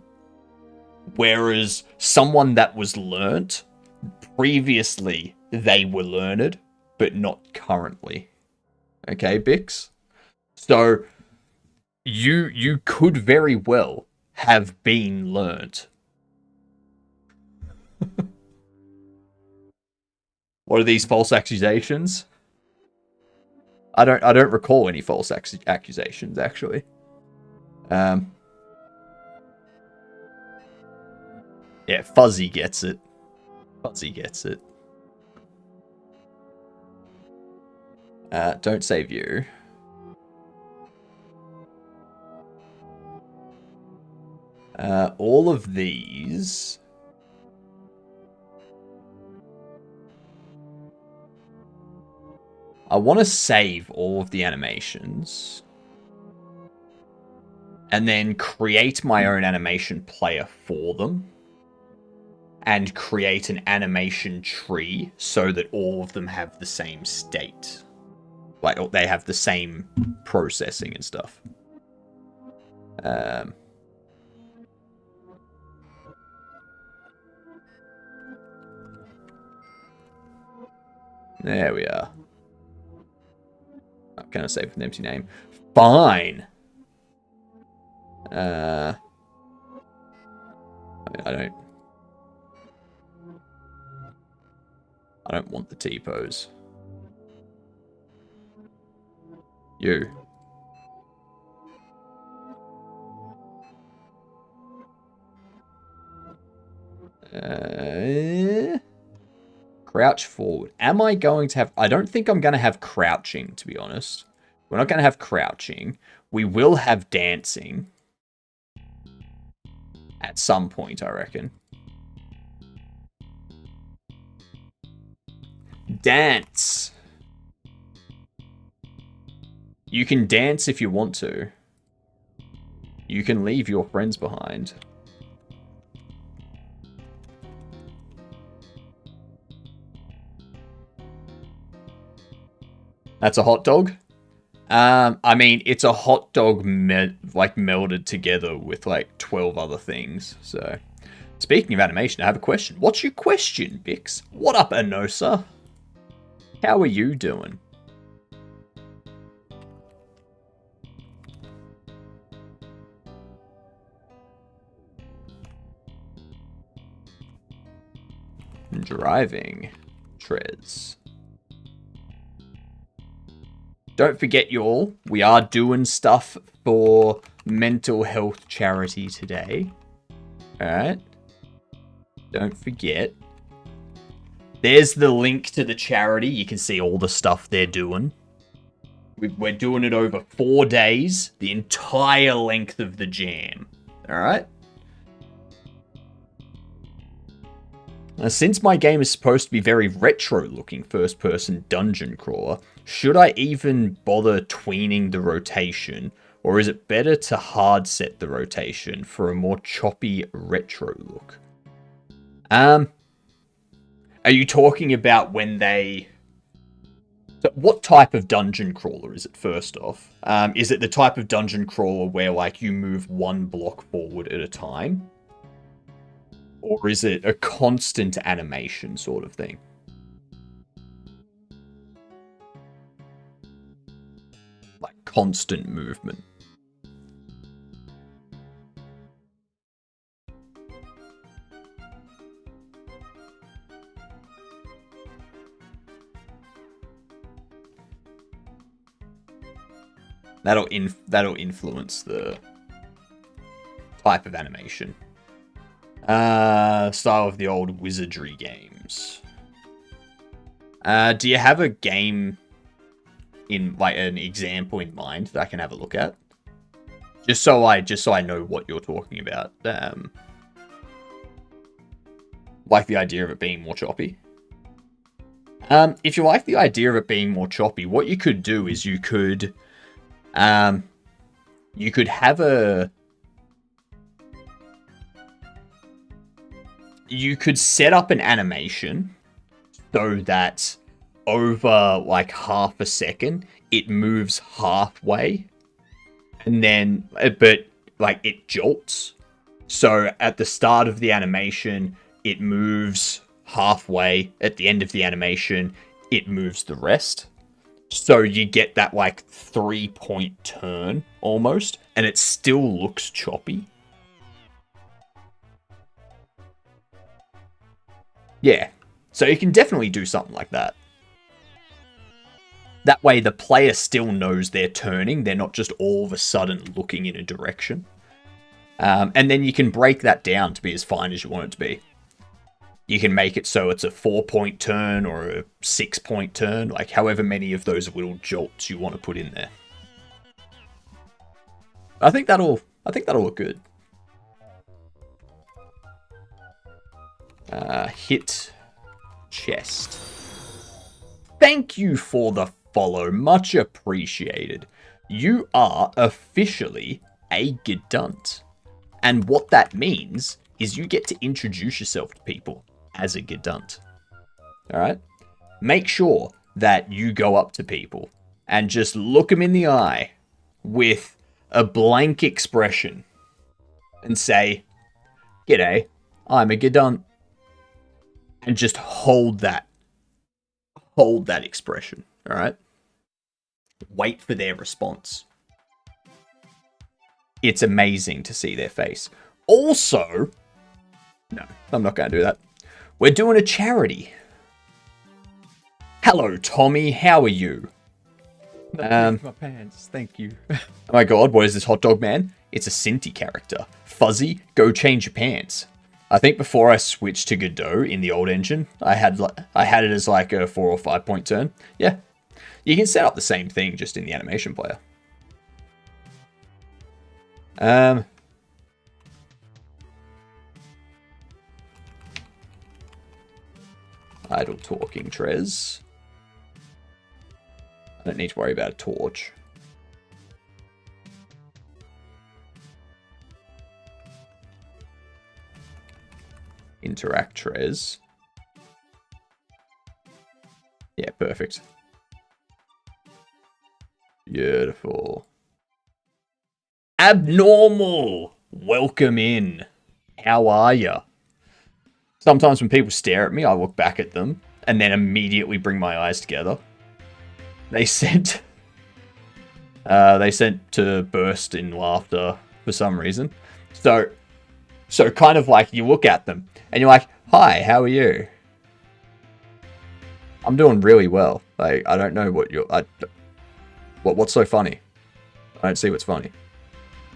Whereas someone that was learnt, previously they were learned, but not currently. Okay, Bix? So, you could very well have been learnt. What are these false accusations? I don't recall any false accusations, actually. Yeah, Fuzzy gets it. Fuzzy gets it. Don't save you. All of these... I want to save all of the animations. And then create my own animation player for them. And create an animation tree so that all of them have the same state. Like, they have the same processing and stuff. There we are. I'm gonna save an empty name. Fine. I don't want the T-pose. You. Crouch forward. Am I going to have... I don't think I'm going to have crouching, to be honest. We're not going to have crouching. We will have dancing. At some point, I reckon. Dance. You can dance if you want to. You can leave your friends behind. That's a hot dog? I mean, it's a hot dog melded together with like 12 other things. So, speaking of animation, I have a question. What's your question, Bix? What up, Anosa? How are you doing? Driving. Trez. Don't forget, y'all, we are doing stuff for mental health charity today. Alright? Don't forget. There's the link to the charity. You can see all the stuff they're doing. We're doing it over 4 days. The entire length of the jam. Alright? Now, since my game is supposed to be very retro-looking first-person dungeon crawler, should I even bother tweening the rotation, or is it better to hard set the rotation for a more choppy retro look? Are you talking about when they... So what type of dungeon crawler is it, first off? Is it the type of dungeon crawler where, like, you move one block forward at a time? Or is it a constant animation sort of thing? Like constant movement. That'll influence the type of animation. Style of the old wizardry games. Do you have a game in, like, an example in mind that I can have a look at? Just so I know what you're talking about. Like the idea of it being more choppy. If you like the idea of it being more choppy, what you could do is you could have you could set up an animation so that over like half a second, it moves halfway. And then, but like it jolts. So at the start of the animation, it moves halfway. At the end of the animation, it moves the rest. So you get that like 3-point turn almost, and it still looks choppy. Yeah, so you can definitely do something like that. That way the player still knows they're turning. They're not just all of a sudden looking in a direction. And then you can break that down to be as fine as you want it to be. You can make it so it's a 4-point turn or a 6-point turn, like however many of those little jolts you want to put in there. I think that'll look good. Hit chest. Thank you for the follow, much appreciated. You are officially a Gedunt. And what that means is you get to introduce yourself to people as a Gedunt. Alright? Make sure that you go up to people and just look them in the eye with a blank expression and say, "G'day, I'm a Gedunt." And just hold that expression, alright? Wait for their response. It's amazing to see their face. Also, no, I'm not going to do that. We're doing a charity. Hello, Tommy. How are you? My pants. Thank you. Oh my god, what is this hot dog man? It's a Cinti character. Fuzzy, go change your pants. I think before I switched to Godot in the old engine, I had it as like a 4 or 5 point turn. Yeah, you can set up the same thing just in the animation player. Idle talking, Trez. I don't need to worry about a torch. Interact, Trez. Yeah, perfect. Beautiful. Abnormal! Welcome in. How are ya? Sometimes when people stare at me, I look back at them and then immediately bring my eyes together. They sent to burst in laughter for some reason. So kind of like you look at them and you're like, "Hi, how are you?" I'm doing really well. Like, I don't know what what's so funny? I don't see what's funny.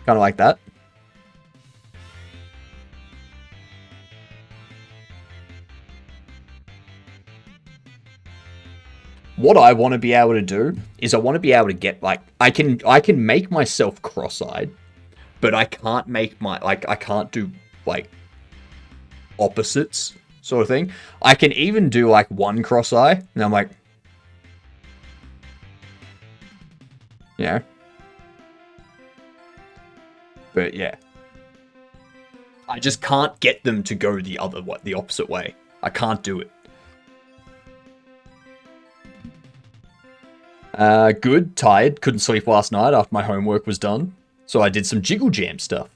Kind of like that. What I want to be able to do is I want to be able to get, like, I can make myself cross-eyed, but I can't make I can't do, like, opposites sort of thing. I can even do, like, one cross-eye, and I'm like, yeah. But yeah. I just can't get them to go the opposite way. I can't do it. Good, tired, couldn't sleep last night after my homework was done, so I did some Jiggle Jam stuff.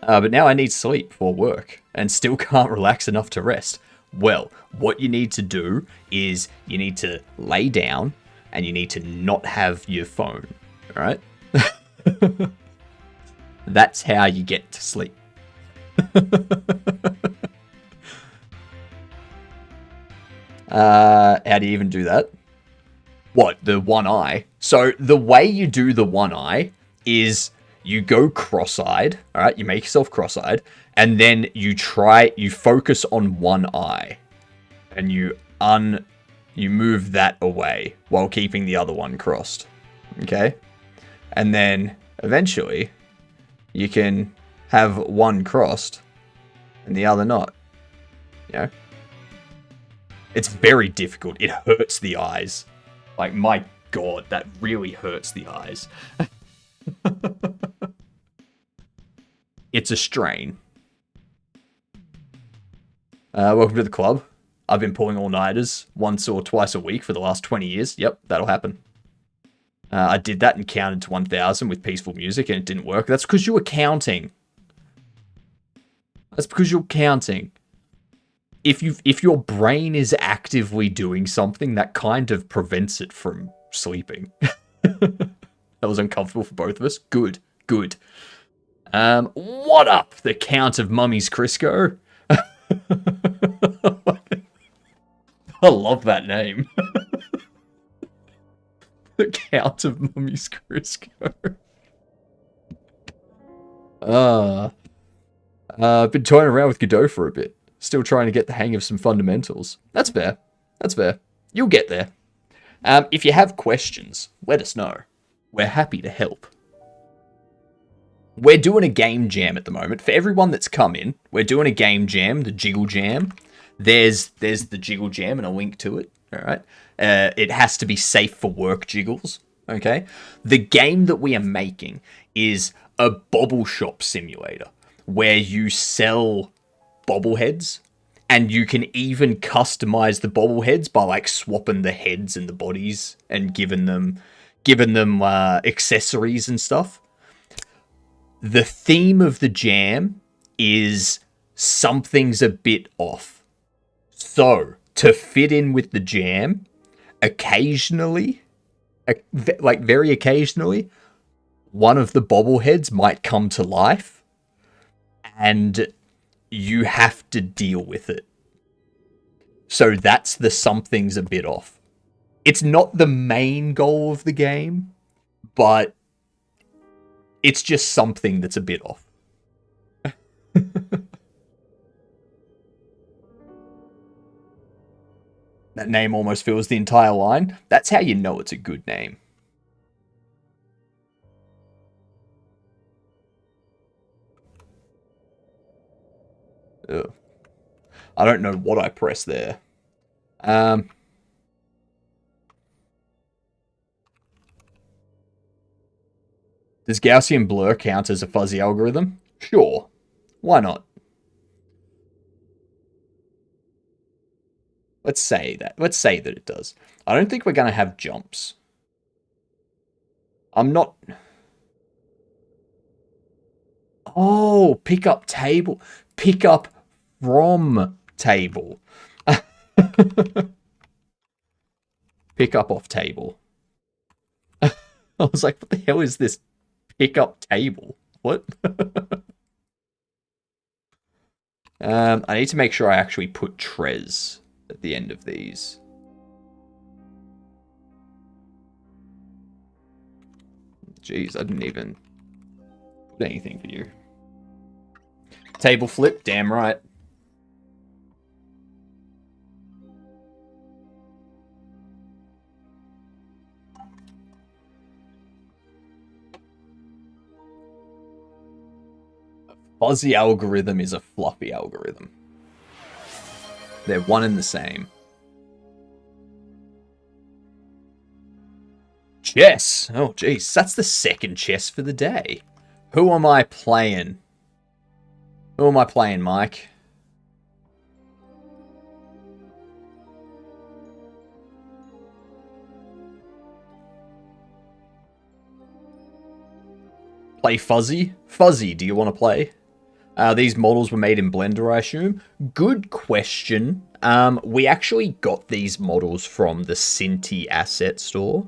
But now I need sleep for work, and still can't relax enough to rest. Well, what you need to do is you need to lay down, and you need to not have your phone, alright? That's how you get to sleep. How do you even do that? What, the one eye? So the way you do the one eye is you go cross-eyed, all right? You make yourself cross-eyed, and then you focus on one eye, and you move that away while keeping the other one crossed, okay? And then eventually, you can have one crossed and the other not, you know? It's very difficult. It hurts the eyes. Like, my God, that really hurts the eyes. It's a strain. Welcome to the club. I've been pulling all-nighters once or twice a week for the last 20 years. Yep, that'll happen. I did that and counted to 1,000 with peaceful music and it didn't work. That's because you were counting. That's because you're counting. If your brain is actively doing something, that kind of prevents it from sleeping. That was uncomfortable for both of us. Good, good. What up, the Count of Mummies Crisco? I love that name. The Count of Mummies Crisco. I've been toying around with Godot for a bit. Still trying to get the hang of some fundamentals. That's fair. That's fair. You'll get there. If you have questions, let us know. We're happy to help. We're doing a game jam at the moment. For everyone that's come in, we're doing a game jam, the Jiggle Jam. There's the Jiggle Jam and a link to it. All right. It has to be safe for work jiggles. Okay. The game that we are making is a bobble shop simulator where you sell bobbleheads, and you can even customize the bobbleheads by like swapping the heads and the bodies and giving them accessories and stuff. The theme of the jam is something's a bit off. So, to fit in with the jam, occasionally, like very occasionally, one of the bobbleheads might come to life, and you have to deal with it. So that's the something's a bit off. It's not the main goal of the game, but it's just something that's a bit off. That name almost fills the entire line. That's how you know it's a good name. Ugh. I don't know what I pressed there. Does Gaussian blur count as a fuzzy algorithm? Sure. Why not? Let's say that. Let's say that it does. I don't think we're going to have jumps. I'm not... Oh, pick up table. Pick up from table. Pick up off table. I was like, what the hell is this pick up table? What? I need to make sure I actually put Trez at the end of these. Jeez, I didn't even put anything for you. Table flip, damn right. A fuzzy algorithm is a fluffy algorithm. They're one and the same. Chess! Oh, jeez, that's the second chess for the day. Who am I playing? Who am I playing, Mike? Play Fuzzy? Fuzzy, do you want to play? These models were made in Blender, I assume. Good question. We actually got these models from the Cinti asset store.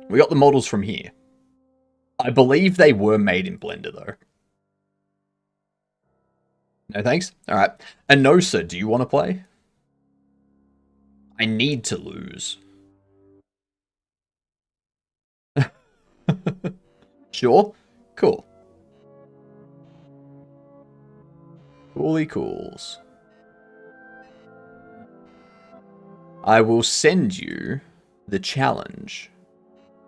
We got the models from here. I believe they were made in Blender, though. No thanks? Alright. Anosa, do you want to play? I need to lose. Sure? Cool. Cooly cools. I will send you the challenge.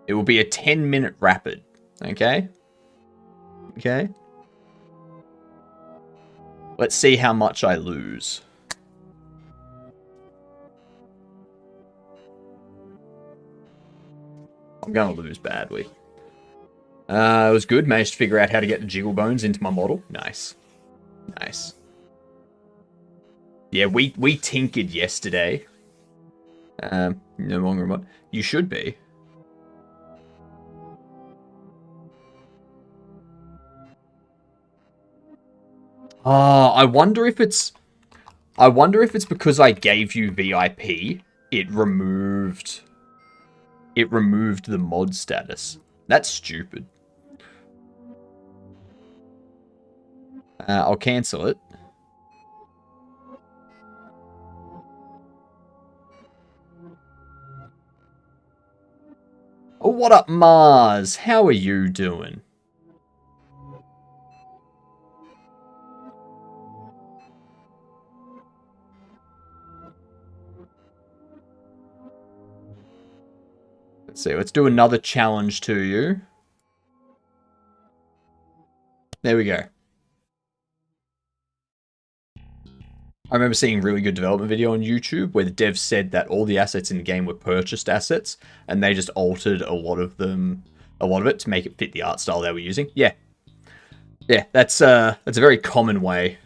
It will be a 10-minute rapid. Okay? Okay? Let's see how much I lose. I'm gonna lose badly. It was good. Managed to figure out how to get the jiggle bones into my model. Nice. Nice. Yeah, we tinkered yesterday. No longer remote. You should be. I wonder if it's because I gave you VIP, it removed the mod status. That's stupid. I'll cancel it. Oh, what up, Mars? How are you doing? Let's see, let's do another challenge to you. There we go. I remember seeing a really good development video on YouTube where the devs said that all the assets in the game were purchased assets, and they just altered a lot of it to make it fit the art style they were using. Yeah. Yeah, that's a very common way.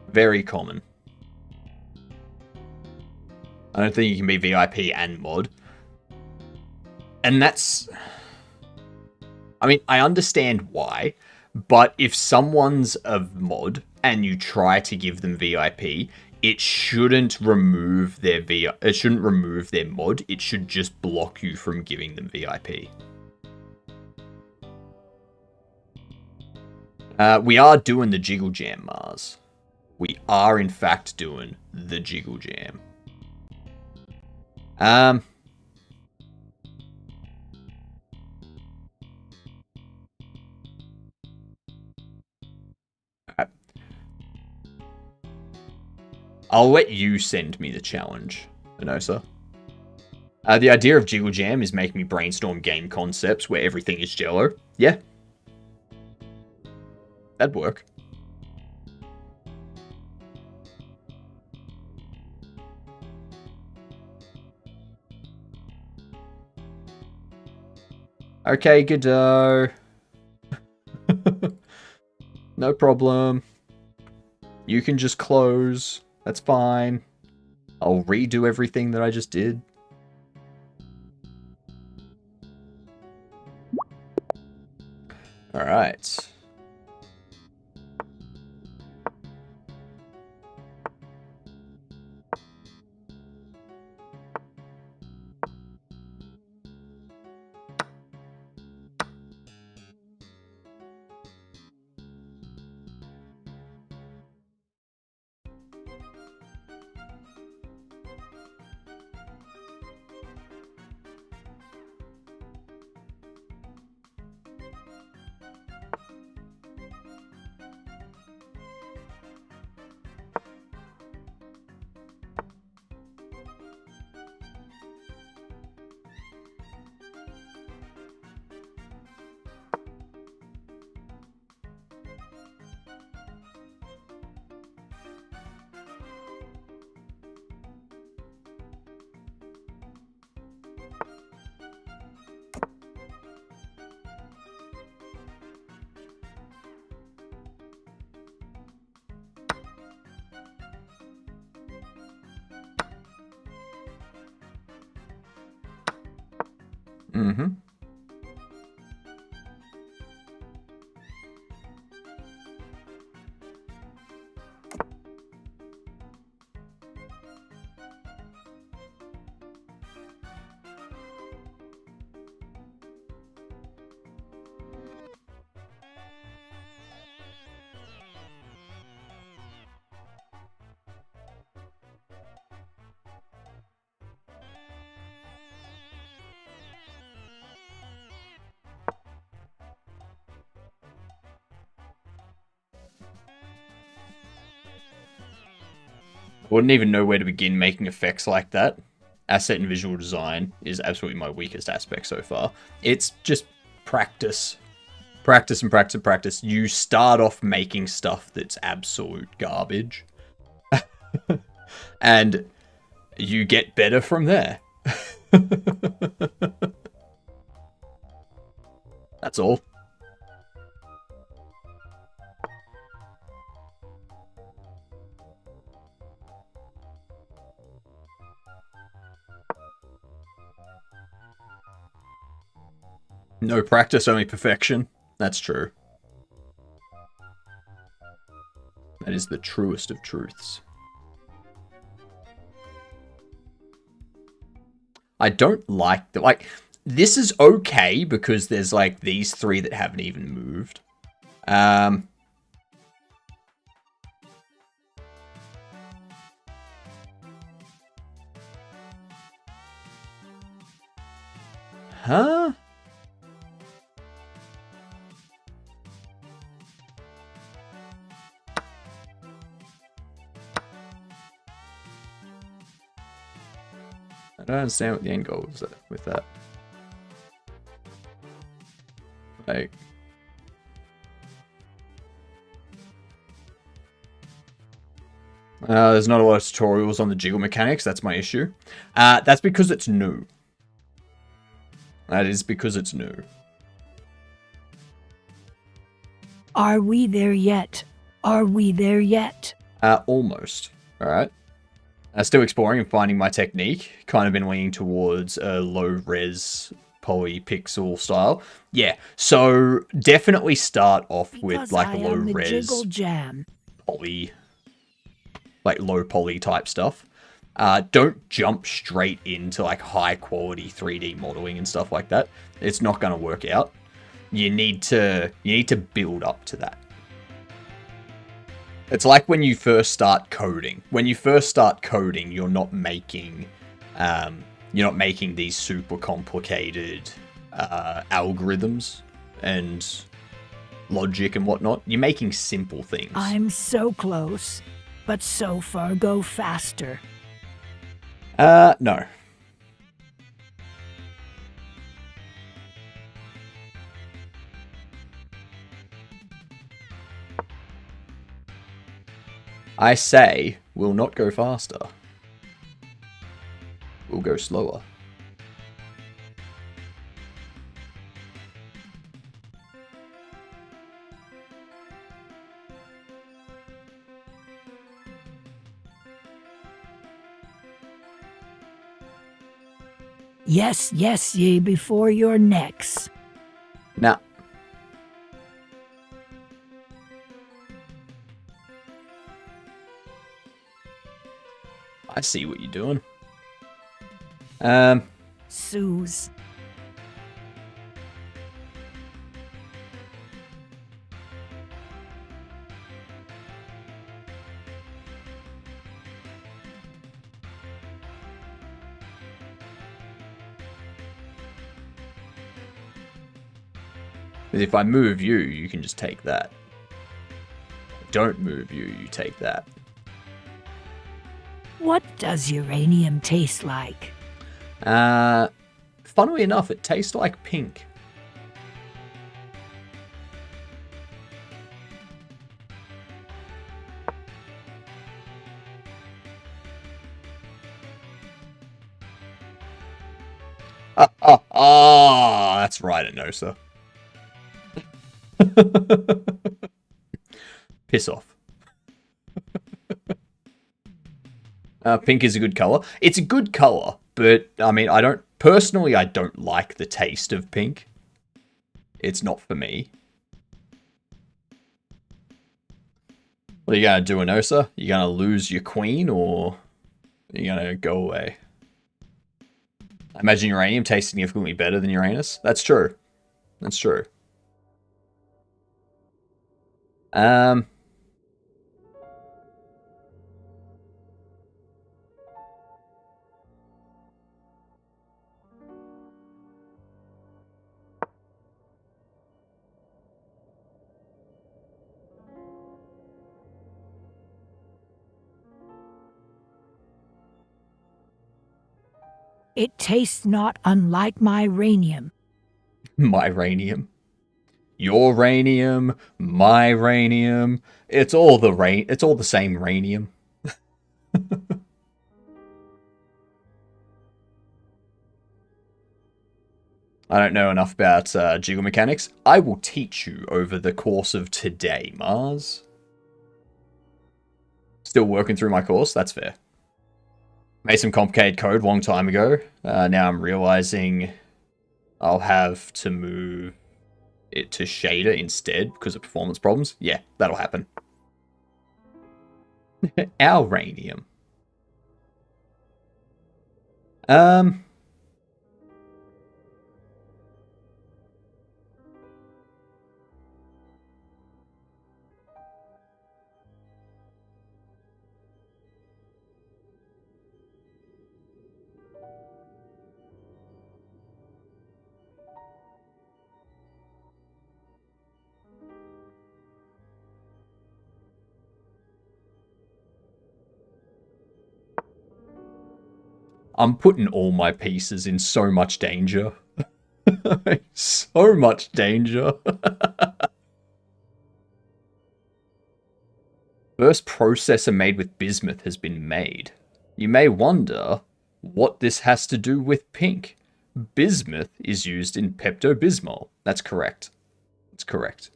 Very common. I don't think you can be VIP and mod. And that's... I mean, I understand why, but if someone's a mod and you try to give them VIP, it shouldn't remove their mod. It should just block you from giving them VIP. We are doing the Jiggle Jam, Mars. We are, in fact, doing the Jiggle Jam. Alright. I'll let you send me the challenge, Anosa. The idea of Jiggle Jam is making me brainstorm game concepts where everything is Jello. Yeah. That'd work. Okay, Godot. No problem. You can just close. That's fine. I'll redo everything that I just did. Alright. Mm-hmm. Wouldn't even know where to begin making effects like that. Asset and visual design is absolutely my weakest aspect so far. It's just practice. Practice and practice and practice. You start off making stuff that's absolute garbage. And you get better from there. That's all. No practice, only perfection. That's true. That is the truest of truths. I don't like the, like, this is okay because there's like these three that haven't even moved. Huh? I don't understand what the end goal is with that. Like, there's not a lot of tutorials on the jiggle mechanics. That's my issue. That's because it's new. That is because it's new. Are we there yet? Are we there yet? Almost. All right. Still exploring and finding my technique. Kind of been leaning towards a low-res poly-pixel style. Yeah, so definitely start off with like a low-res poly, like low poly type stuff. Don't jump straight into like high-quality 3D modeling and stuff like that. It's not going to work out. You need to build up to that. It's like when you first start coding. When you first start coding, you're not making these super complicated algorithms and logic and whatnot. You're making simple things. I'm so close, but so far go faster. No. I say, we'll not go faster. We'll go slower. Yes, yes, ye before your necks. Now, I see what you're doing. Suze. If I move you, you can just take that. Don't move you, you take that. What does uranium taste like? Funnily enough, it tastes like pink. That's right, Anosa. Piss off. Pink is a good color. It's a good color, but I mean, I don't like the taste of pink. It's not for me. What are you gonna do, Anosa? You gonna lose your queen, or are you gonna go away? I imagine uranium tastes significantly better than Uranus. That's true. That's true. It tastes not unlike my ranium. My ranium. Your ranium, my ranium. It's all the same ranium. I don't know enough about jiggle mechanics. I will teach you over the course of today, Mars. Still working through my course, that's fair. Made some complicated code a long time ago. Now I'm realizing I'll have to move it to shader instead because of performance problems. Yeah, that'll happen. Our ranium. I'm putting all my pieces in so much danger. So much danger. First processor made with bismuth has been made. You may wonder what this has to do with pink. Bismuth is used in Pepto-Bismol. That's correct. That's correct.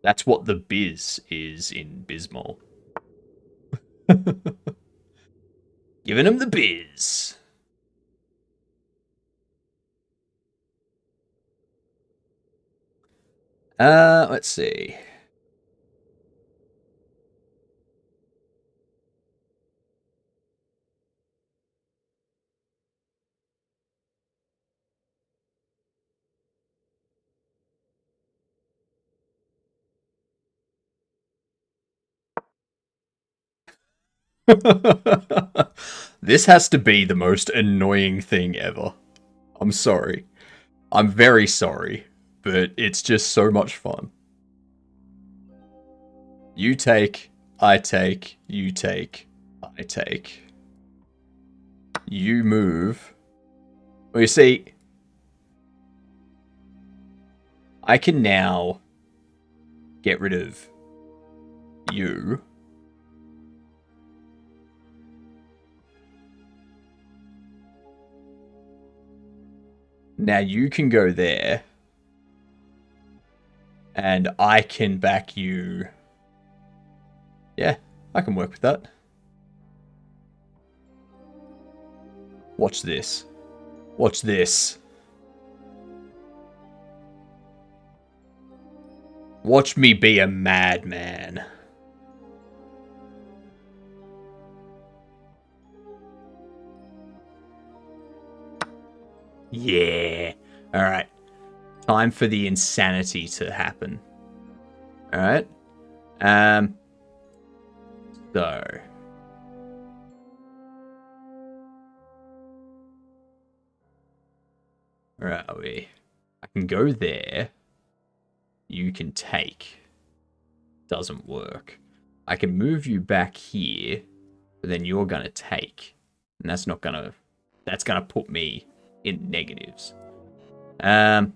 That's what the biz is in Bismol. Giving him the biz. Let's see. This has to be the most annoying thing ever. I'm sorry. I'm very sorry, but it's just so much fun. You take, I take, you take, I take. You move. Well, you see, I can now get rid of you. Now you can go there. And I can back you. Yeah, I can work with that. Watch this. Watch this. Watch me be a madman. Yeah. Alright. Time for the insanity to happen. Alright. So. Where are we? I can go there. You can take. Doesn't work. I can move you back here, but then you're gonna take. And that's not gonna... That's gonna put me in negatives. Let's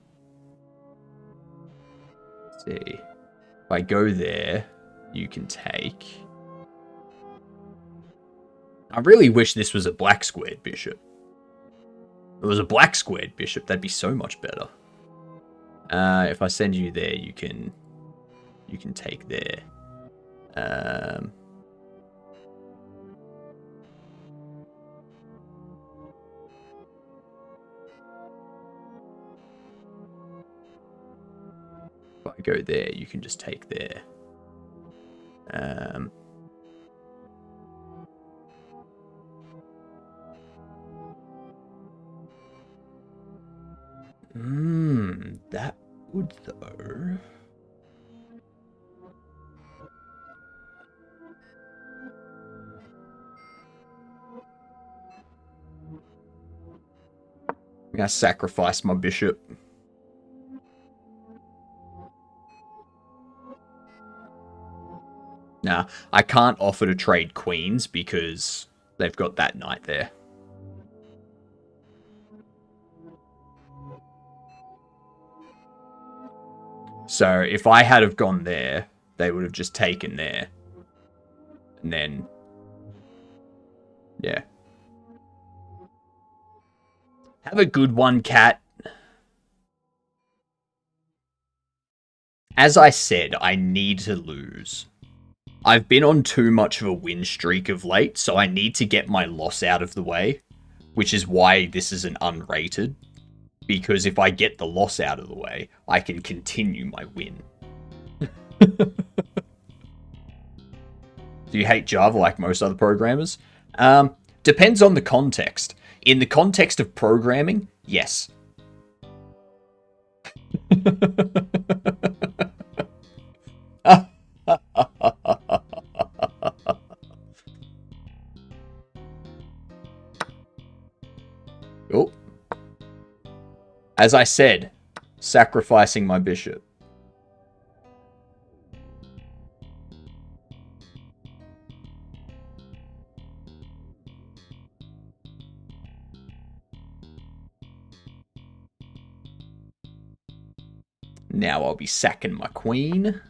see. If I go there, you can take. I really wish this was a black squared bishop. If it was a black squared bishop, that'd be so much better. If I send you there, you can take there. If I go there, you can just take there. That would though. I'm gonna sacrifice my bishop. Nah, I can't offer to trade queens because they've got that knight there. So if I had have gone there, they would have just taken there. And then... yeah. Have a good one, cat. As I said, I need to lose. I've been on too much of a win streak of late, so I need to get my loss out of the way, which is why this is an unrated. Because if I get the loss out of the way, I can continue my win. Do you hate Java like most other programmers? Depends on the context. In the context of programming, yes. Oh. As I said, sacrificing my bishop. Now I'll be sacking my queen.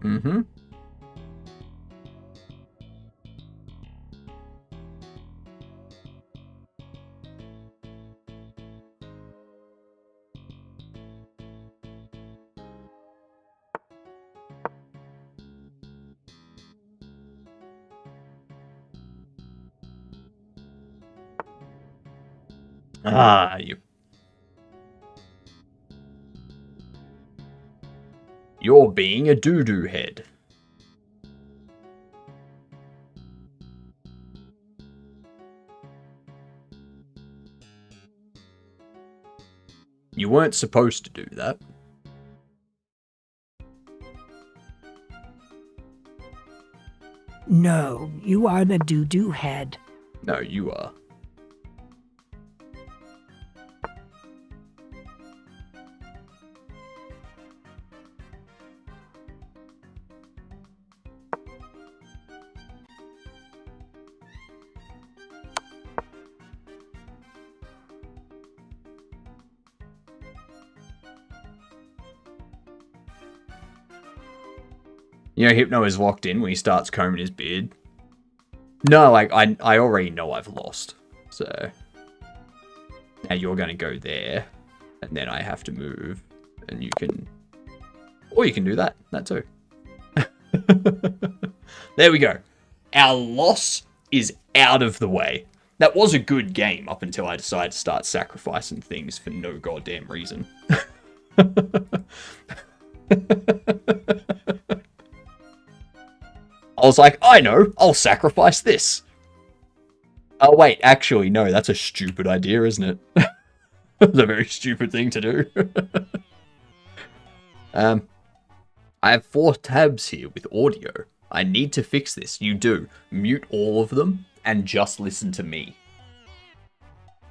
Mm-hmm. Ah, you... You're being a doo-doo head. You weren't supposed to do that. No, you are the doo-doo head. No, you are. You know, Hypno is locked in when he starts combing his beard. No, like, I already know I've lost. So, now you're going to go there. And then I have to move. And you can... Or you can do that. That too. There we go. Our loss is out of the way. That was a good game up until I decided to start sacrificing things for no goddamn reason. I was like, I know, I'll sacrifice this. Oh wait, actually, no, that's a stupid idea, isn't it? That's a very stupid thing to do. I have 4 tabs here with audio. I need to fix this. You do. Mute all of them and just listen to me.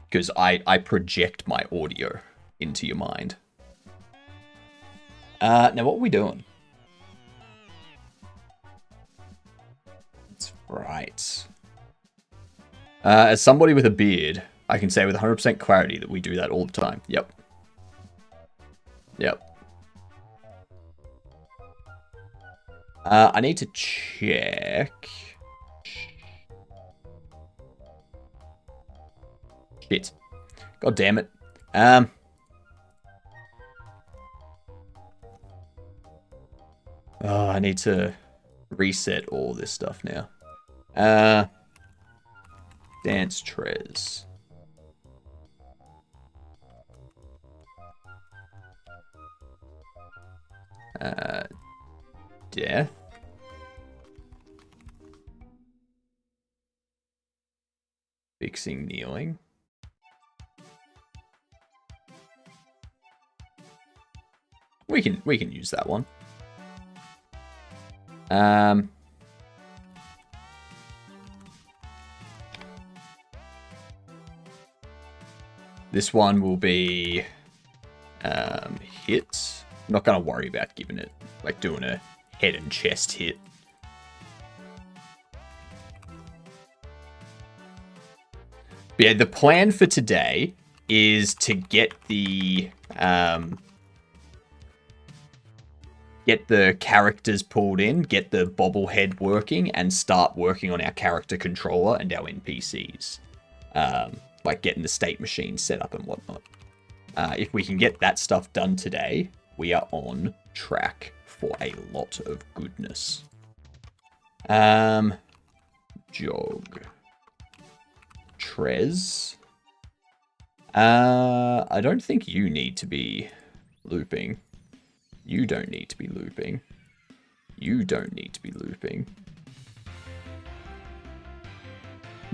Because I project my audio into your mind. Now what are we doing? That's right. As somebody with a beard, I can say with 100% clarity that we do that all the time. Yep. Yep. I need to check. Shit. God damn it. Oh, I need to reset all this stuff now. Dance Trez. Death. Fixing kneeling. We can use that one. This one will be Hit. I'm not going to worry about giving it, like doing a head and chest hit. But yeah, the plan for today is to get the characters pulled in, get the bobblehead working, and start working on our character controller and our NPCs. Like getting the state machine set up and whatnot. If we can get that stuff done today, we are on track for a lot of goodness. Jog. Trez. I don't think you need to be looping. You don't need to be looping. You don't need to be looping.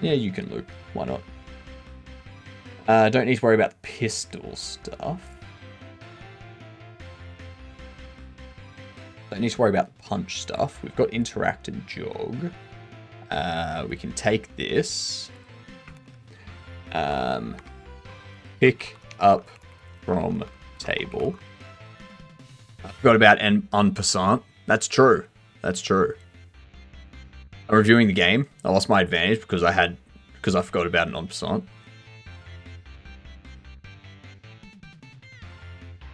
Yeah, you can loop. Why not? Don't need to worry about the pistol stuff. Don't need to worry about the punch stuff. We've got interact and jog. We can take this. Pick up from table. I forgot about en passant. That's true. That's true. I'm reviewing the game. I lost my advantage because I forgot about an en passant.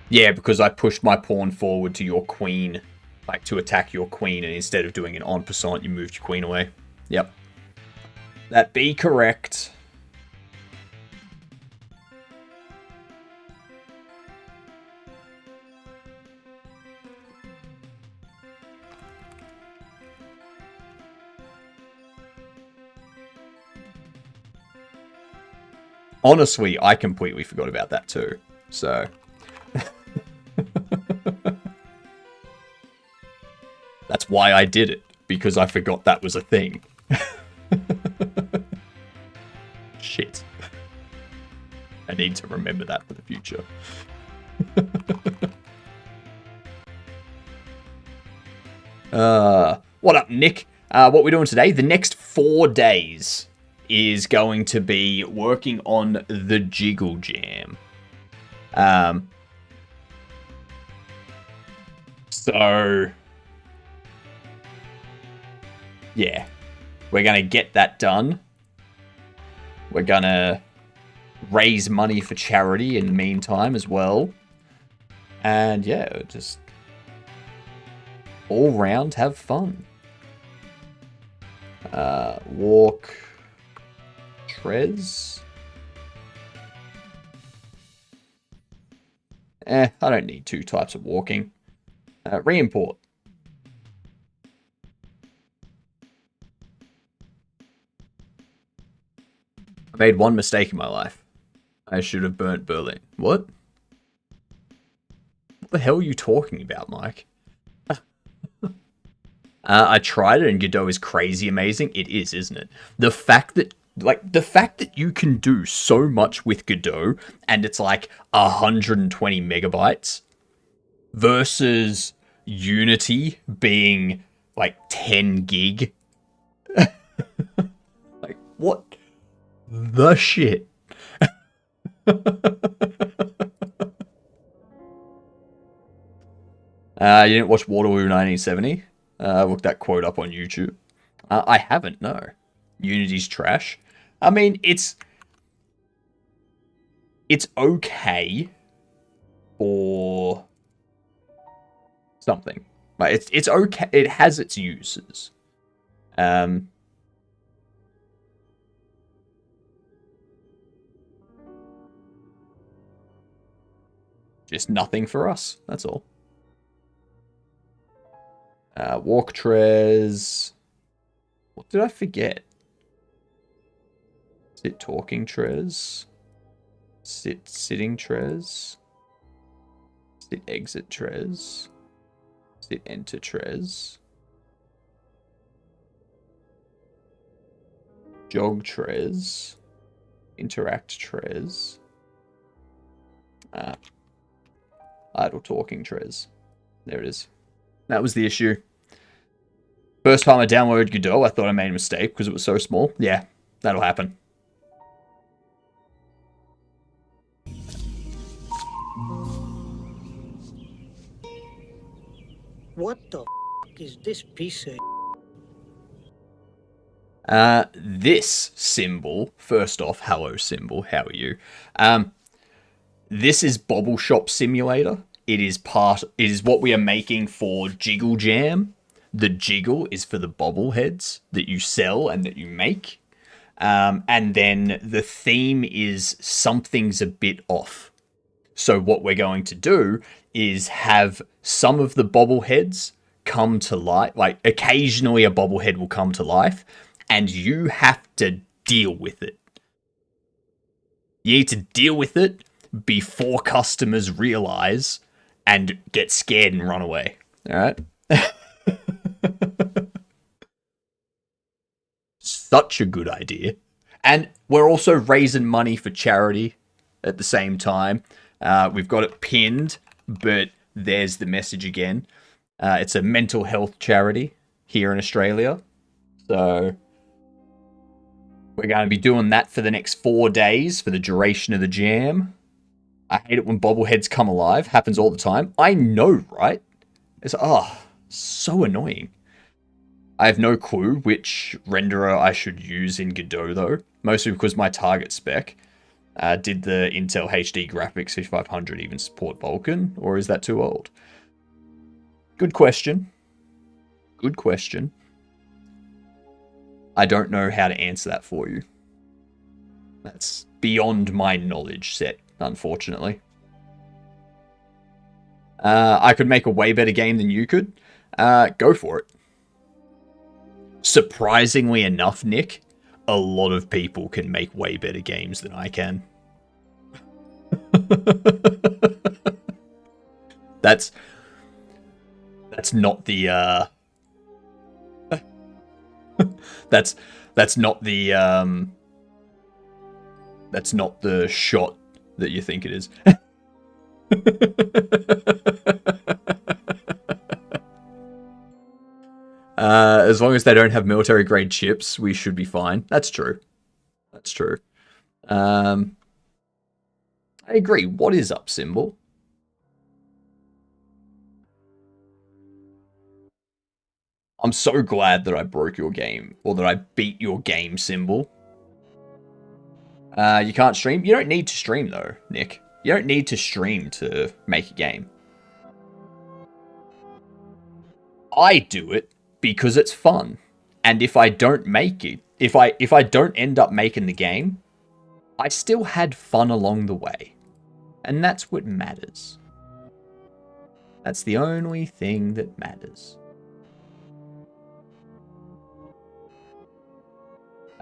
Yeah, because I pushed my pawn forward to your queen, like to attack your queen, and instead of doing an en passant, you moved your queen away. Yep. That be correct. Honestly, I completely forgot about that too. So... That's why I did it, because I forgot that was a thing. Shit. I need to remember that for the future. What up, Nick? What we're doing today, the next 4 days is going to be working on the Jiggle Jam. So... yeah, we're going to get that done. We're going to raise money for charity in the meantime as well. And yeah, just all round have fun. Walk. Trez. I don't need 2 types of walking. Re-import. I made one mistake in my life. I should have burnt Berlin. What? What the hell are you talking about, Mike? I tried it and Godot is crazy amazing. It is, isn't it? The fact that you can do so much with Godot and it's like 120 megabytes versus Unity being like 10 gig. Like, what the shit? You didn't watch Waterloo 1970? Look that quote up on YouTube. I haven't, no. Unity's trash. I mean, it's okay for something. Like it's okay. It has its uses. Just nothing for us. That's all. Walk Trez. What did I forget? Sit talking Trez. Sit sitting Trez. Sit exit Trez. Sit enter Trez. Jog Trez. Interact Trez. Idle talking Trez. There it is. That was the issue. First time I downloaded Godot, I thought I made a mistake because it was so small. Yeah, that'll happen. What the is this piece of... This symbol, first off, hello symbol, how are you? This is Bobble Shop Simulator. It is what we are making for Jiggle Jam. The jiggle is for the bobbleheads that you sell and that you make. And then the theme is something's a bit off. So what we're going to do is have some of the bobbleheads come to life. Like occasionally a bobblehead will come to life and you have to deal with it. You need to deal with it before customers realize and get scared and run away. All right? Such a good idea. And we're also raising money for charity at the same time. We've got it pinned, but there's the message again. It's a mental health charity here in Australia. So we're going to be doing that for the next 4 days for the duration of the jam. I hate it when bobbleheads come alive. Happens all the time. I know, right? It's, so annoying. I have no clue which renderer I should use in Godot, though. Mostly because my target spec. Did the Intel HD graphics 5500 even support Vulkan? Or is that too old? Good question. Good question. I don't know how to answer that for you. That's beyond my knowledge set, unfortunately. I could make a way better game than you could. Go for it. Surprisingly enough, Nick, a lot of people can make way better games than I can. That's not the that's not the shot that you think it is. As long as they don't have military grade chips, we should be fine. That's true. That's true. I agree. What is up, symbol? I'm so glad that I broke your game, or that I beat your game, symbol. You can't stream? You don't need to stream, though, Nick. You don't need to stream to make a game. I do it because it's fun. And if I don't make it, if I don't end up making the game, I still had fun along the way. And that's what matters. That's the only thing that matters.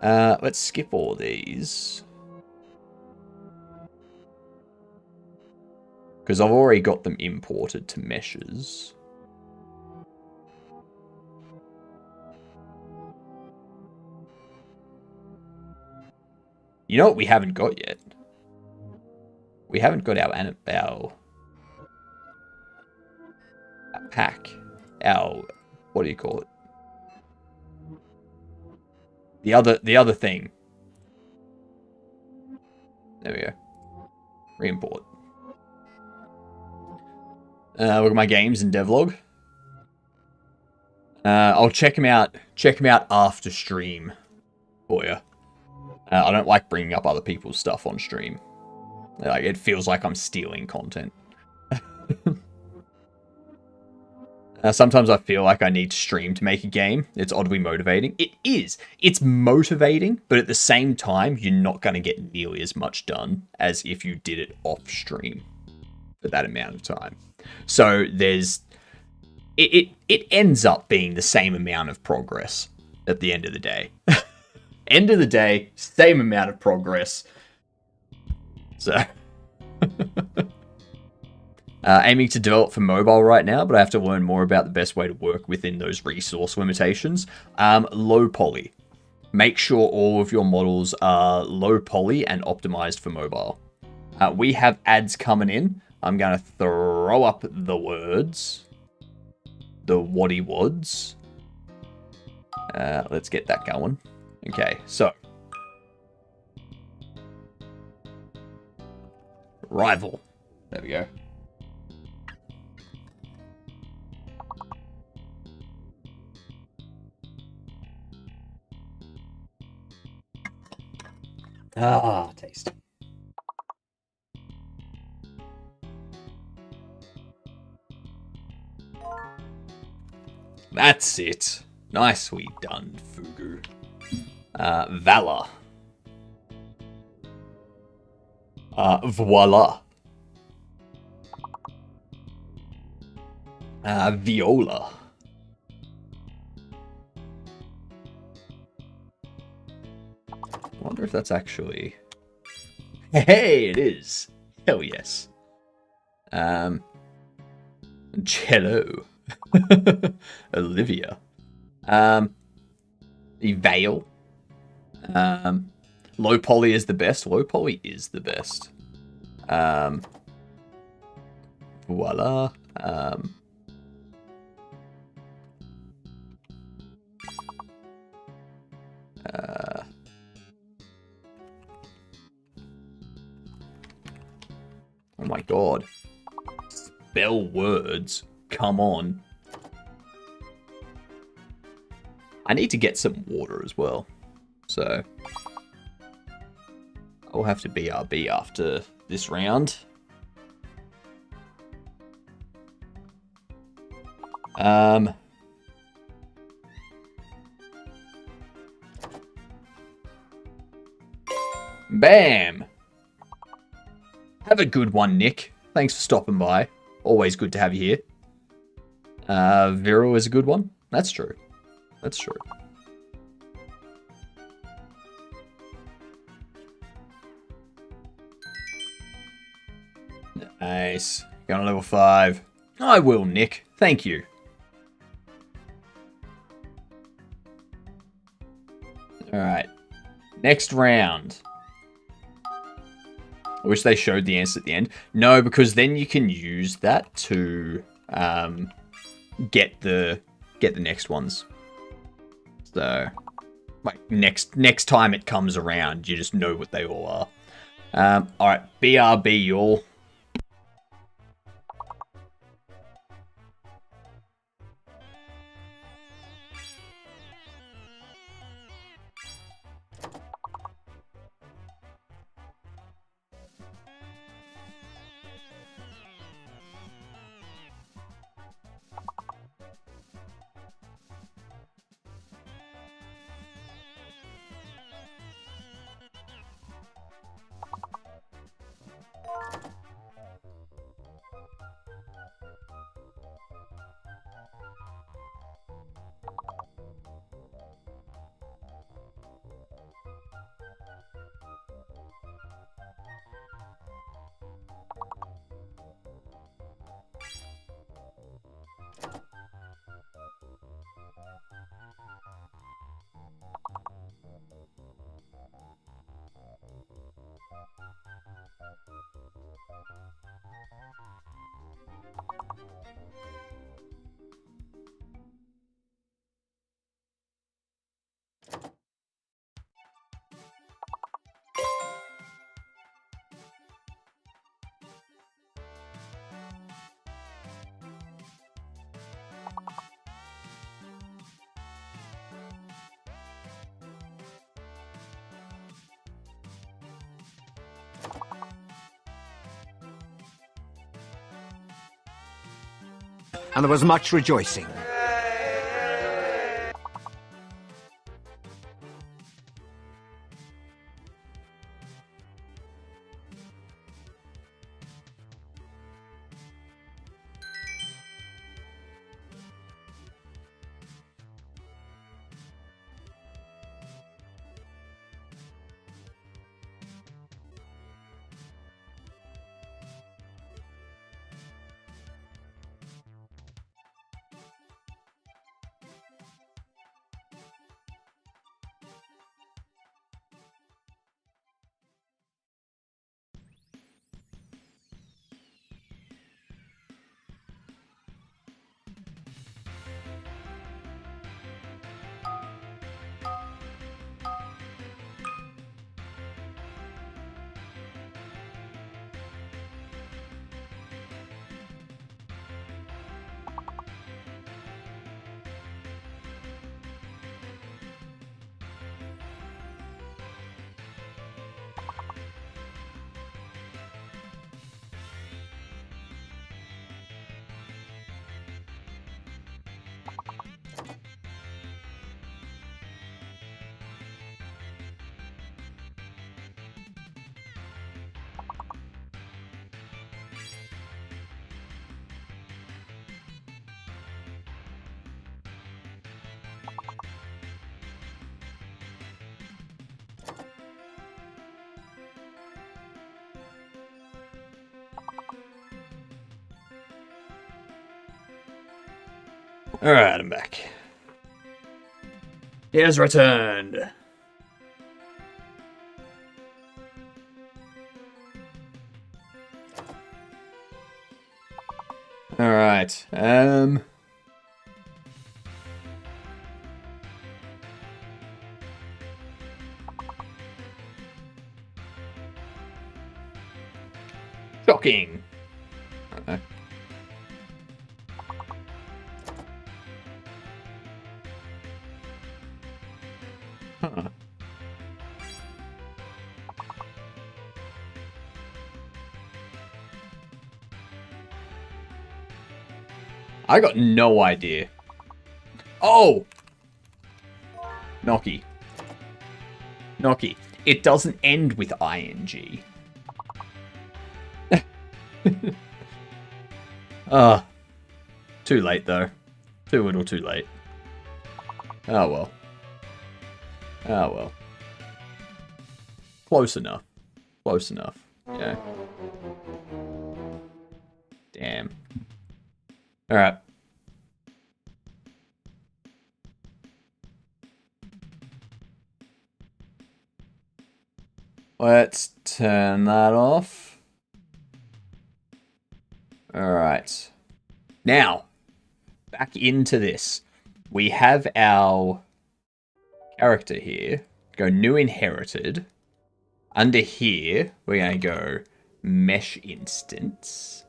Let's skip all these. Because I've already got them imported to meshes. You know what we haven't got yet? We haven't got our pack. What do you call it? The other thing. There we go. Re-import. Look at my games in devlog. I'll check them out. Check them out after stream for you. I don't like bringing up other people's stuff on stream. Like, it feels like I'm stealing content. Sometimes I feel like I need to stream to make a game. It's oddly motivating. It is. It's motivating, but at the same time, you're not going to get nearly as much done as if you did it off stream for that amount of time. So there's... It ends up being the same amount of progress at the end of the day. End of the day, same amount of progress. So... aiming to develop for mobile right now, but I have to learn more about the best way to work within those resource limitations. Low poly. Make sure all of your models are low poly and optimized for mobile. We have ads coming in. I'm going to throw up the words. The waddy wads. Let's get that going. Okay, so. Rival. There we go. Ah, taste. That's it. Nicely done, Fugu. Valor. Voila. Viola. I wonder if that's actually... Hey, it is. Hell yes. Cello. Olivia. The Veil. Low poly is the best. Low poly is the best. Voila. Oh my god. Spell words. Come on. I need to get some water as well. So I'll have to BRB after this round. Bam! Have a good one, Nick. Thanks for stopping by. Always good to have you here. Vero is a good one. That's true. That's true. Nice. Going to level 5. I will, Nick. Thank you. Alright. Next round. I wish they showed the answer at the end. No, because then you can use that to get the next ones. So, like next time it comes around, you just know what they all are. All right, BRB, y'all. And there was much rejoicing. Alright, I'm back. He has returned. Alright, shocking. Okay. Huh. I got no idea. Oh! Noki. Noki. It doesn't end with ing. Too late though. Too little too late. Oh well. Oh well. Close enough. Close enough. Yeah. Damn. Alright. Let's turn that off. Alright. Now, back into this. We have our character here. Go new inherited. Under here, we're going to go mesh instance.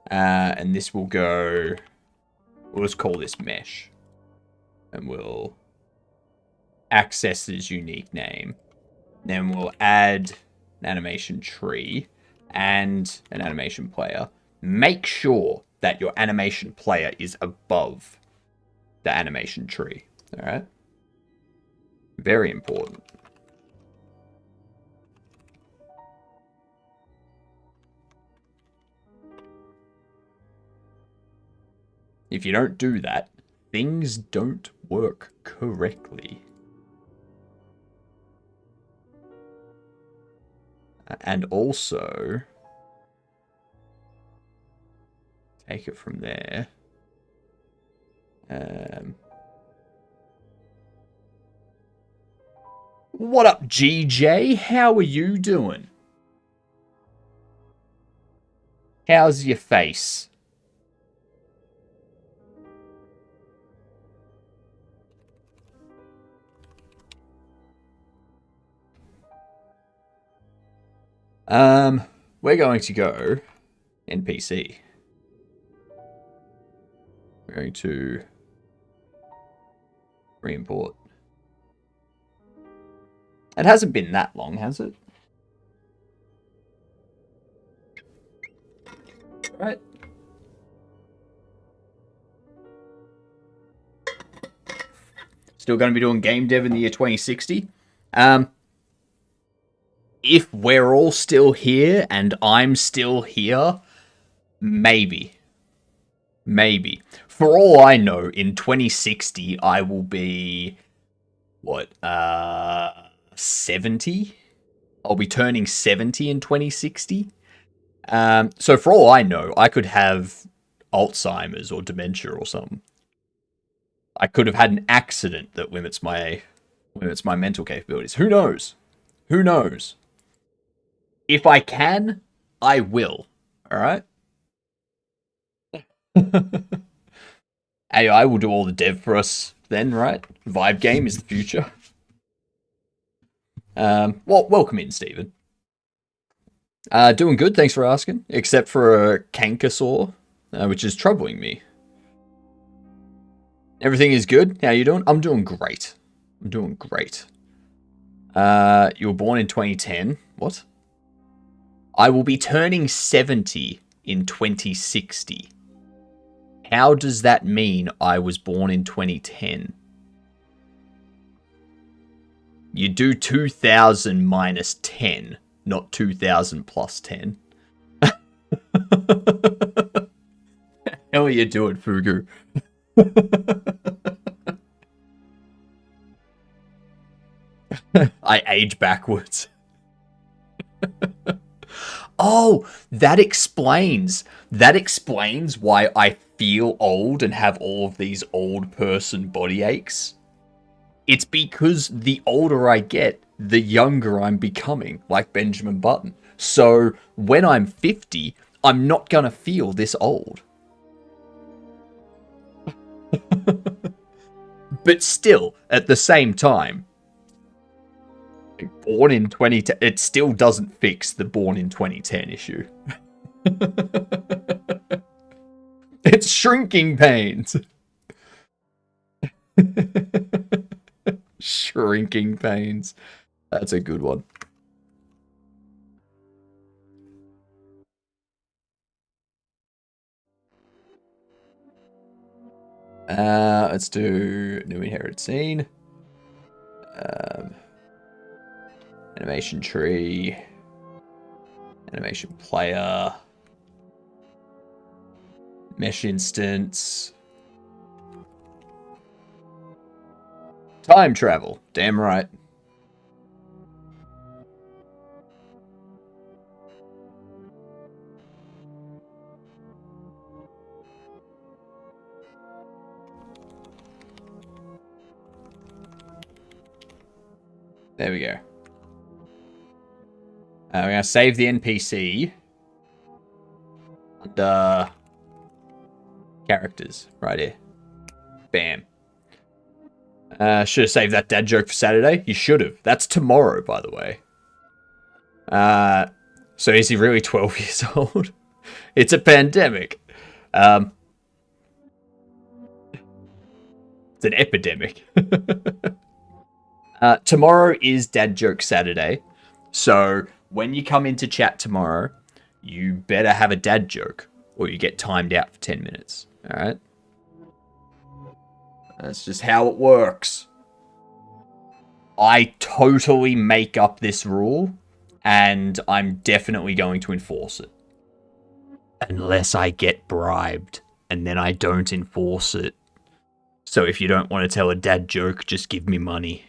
And this will go, we'll just call this mesh. And we'll access this unique name. Then we'll add an animation tree and an animation player. Make sure that your animation player is above the animation tree. All right? Very important. If you don't do that, things don't work correctly. And also, take it from there. What up, GJ? How are you doing? How's your face? We're going to go NPC. We're going to re-import. It hasn't been that long, has it? Right. Still going to be doing game dev in the year 2060. If we're all still here and I'm still here, maybe. Maybe. For all I know, in 2060, I will be, what, 70? I'll be turning 70 in 2060. So for all I know, I could have Alzheimer's or dementia or something. I could have had an accident that limits my mental capabilities. Who knows? Who knows? If I can, I will. Alright? AI will do all the dev for us then, right? Vibe game is the future. Well, welcome in, Steven. Doing good, thanks for asking. Except for a canker sore, which is troubling me. Everything is good. How you doing? I'm doing great. I'm doing great. You were born in 2010. What? I will be turning 70 in 2060. How does that mean I was born in 2010? You do 2000 minus 10, not 2000 plus 10. How are you doing, Fugu? I age backwards. Oh, that explains why I feel old and have all of these old person body aches. It's because the older I get, the younger I'm becoming, like Benjamin Button. So when I'm 50, I'm not gonna feel this old. But still, at the same time, born in 2010, it still doesn't fix the born in 2010 issue. It's shrinking pains. Shrinking pains. That's a good one. Let's do new inherited scene. Animation tree. Animation player. Mesh instance. Time travel. Damn right. There we go. We're going to save the NPC under characters right here. Bam. Should have saved that dad joke for Saturday. You should have. That's tomorrow, by the way. So is he really 12 years old? It's a pandemic. It's an epidemic. Tomorrow is Dad Joke Saturday. So when you come into chat tomorrow, you better have a dad joke or you get timed out for 10 minutes. All right? That's just how it works. I totally make up this rule and I'm definitely going to enforce it. Unless I get bribed and then I don't enforce it. So if you don't want to tell a dad joke, just give me money.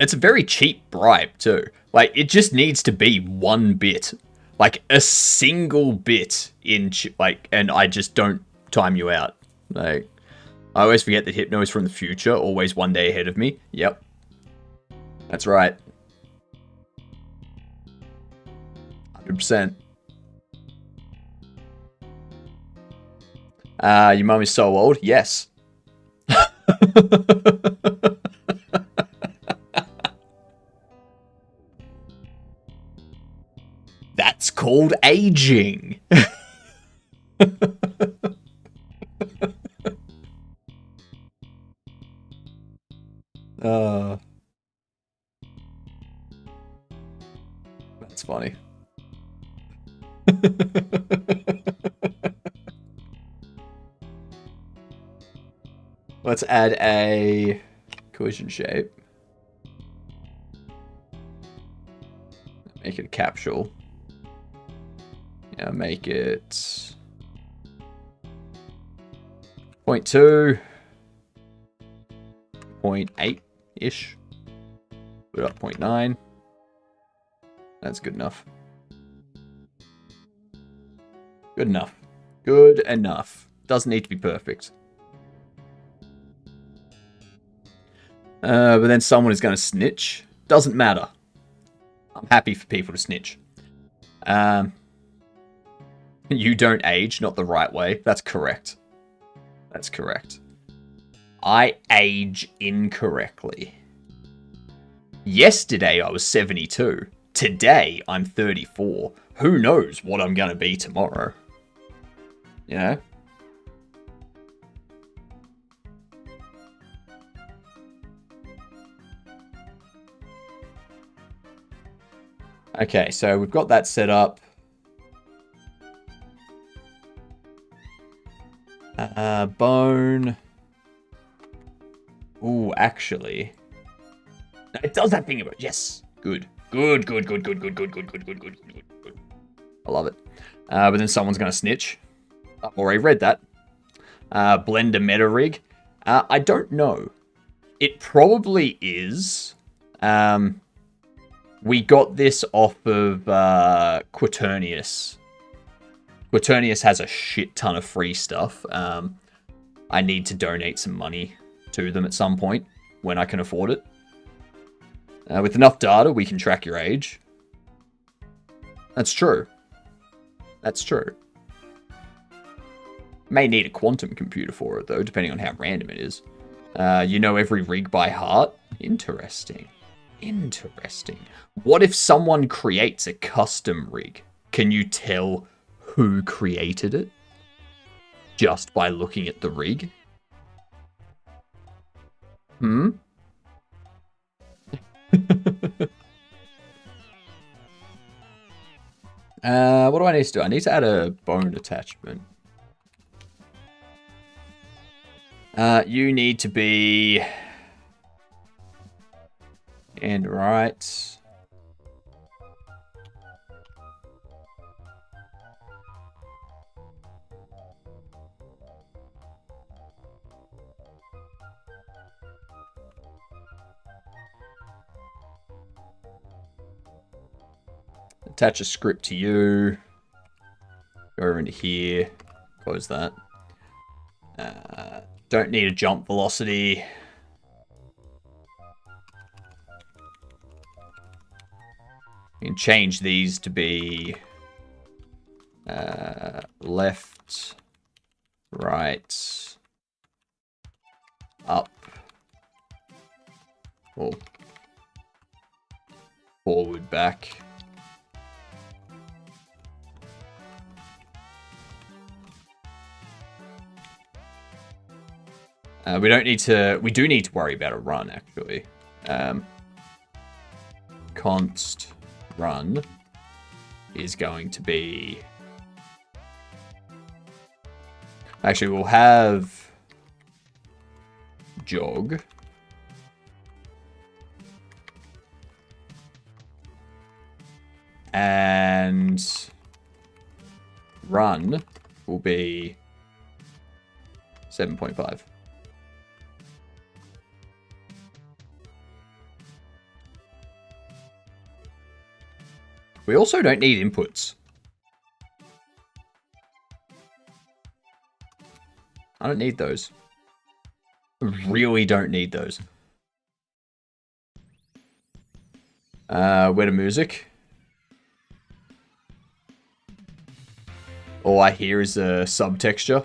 It's a very cheap bribe too. Like, it just needs to be one bit. Like, a single bit in, and I just don't time you out. Like, I always forget that Hypno is from the future, always one day ahead of me. Yep. That's right. 100%. Your mum is so old? Yes. That's called aging. That's funny. Let's add a collision shape. Make it a capsule. Yeah, make it 0.2, 0.8-ish. Put it up 0.9. That's good enough. Good enough. Good enough. Doesn't need to be perfect. But then someone is going to snitch. Doesn't matter. I'm happy for people to snitch. You don't age, not the right way. That's correct. That's correct. I age incorrectly. Yesterday I was 72. Today I'm 34. Who knows what I'm going to be tomorrow? You know? Okay, so we've got that set up. Bone. Ooh, actually. No, it does that thing about. Yes. Good. Good. I love it. But then someone's going to snitch. I've already read that. Blender meta rig. I don't know. It probably is. We got this off of Quaternius. Quaternius has a shit ton of free stuff. I need to donate some money to them at some point when I can afford it. With enough data, we can track your age. That's true. That's true. May need a quantum computer for it, though, depending on how random it is. You know every rig by heart? Interesting. Interesting. What if someone creates a custom rig? Can you tell who created it? Just by looking at the rig? Hmm? What do I need to do? I need to add a bone attachment. You need to be... And right. Attach a script to you. Go over into here. Close that. Don't need a jump velocity. You can change these to be left, right, up, or forward, back. We don't need to. We do need to worry about a run, actually. Const run is going to be. Actually, we'll have jog. And run will be 7.5. We also don't need inputs. I don't need those. I really don't need those. Where to music? All I hear is a subtexture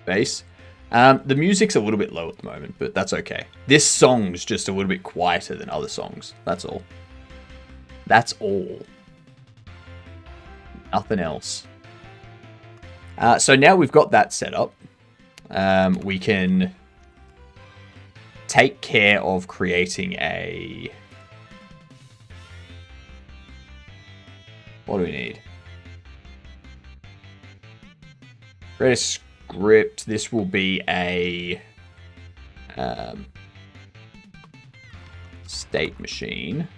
bass. The music's a little bit low at the moment, but that's okay. This song's just a little bit quieter than other songs. That's all. That's all. Nothing else. So now we've got that set up. We can take care of creating a... What do we need? Create a script. This will be a state machine.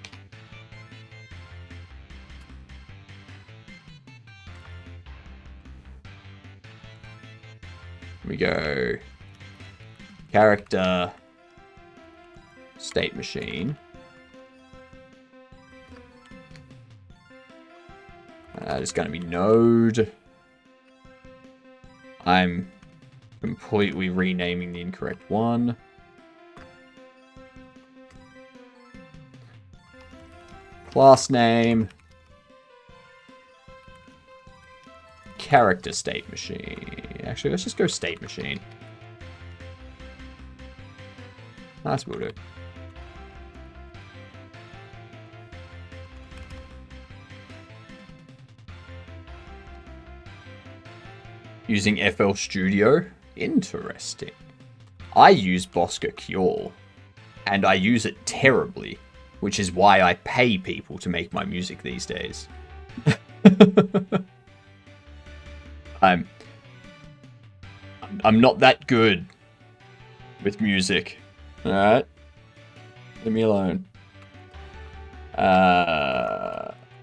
We go character state machine. It's going to be node. I'm completely renaming the incorrect one. Class name. Character state machine. Actually, let's just go state machine. That's what we'll do. Using FL Studio? Interesting. I use Bosca Cure, and I use it terribly, which is why I pay people to make my music these days. I'm not that good with music. Alright? Leave me alone.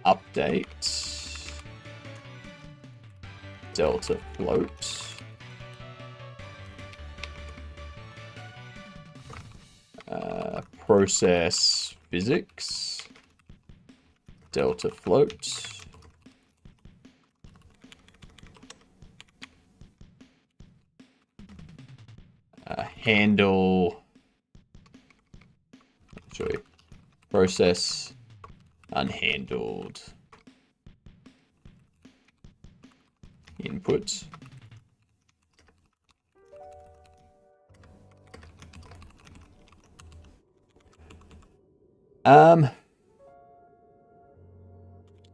Update. Delta float. Process physics. Delta float. Handle. Sorry. Process unhandled input.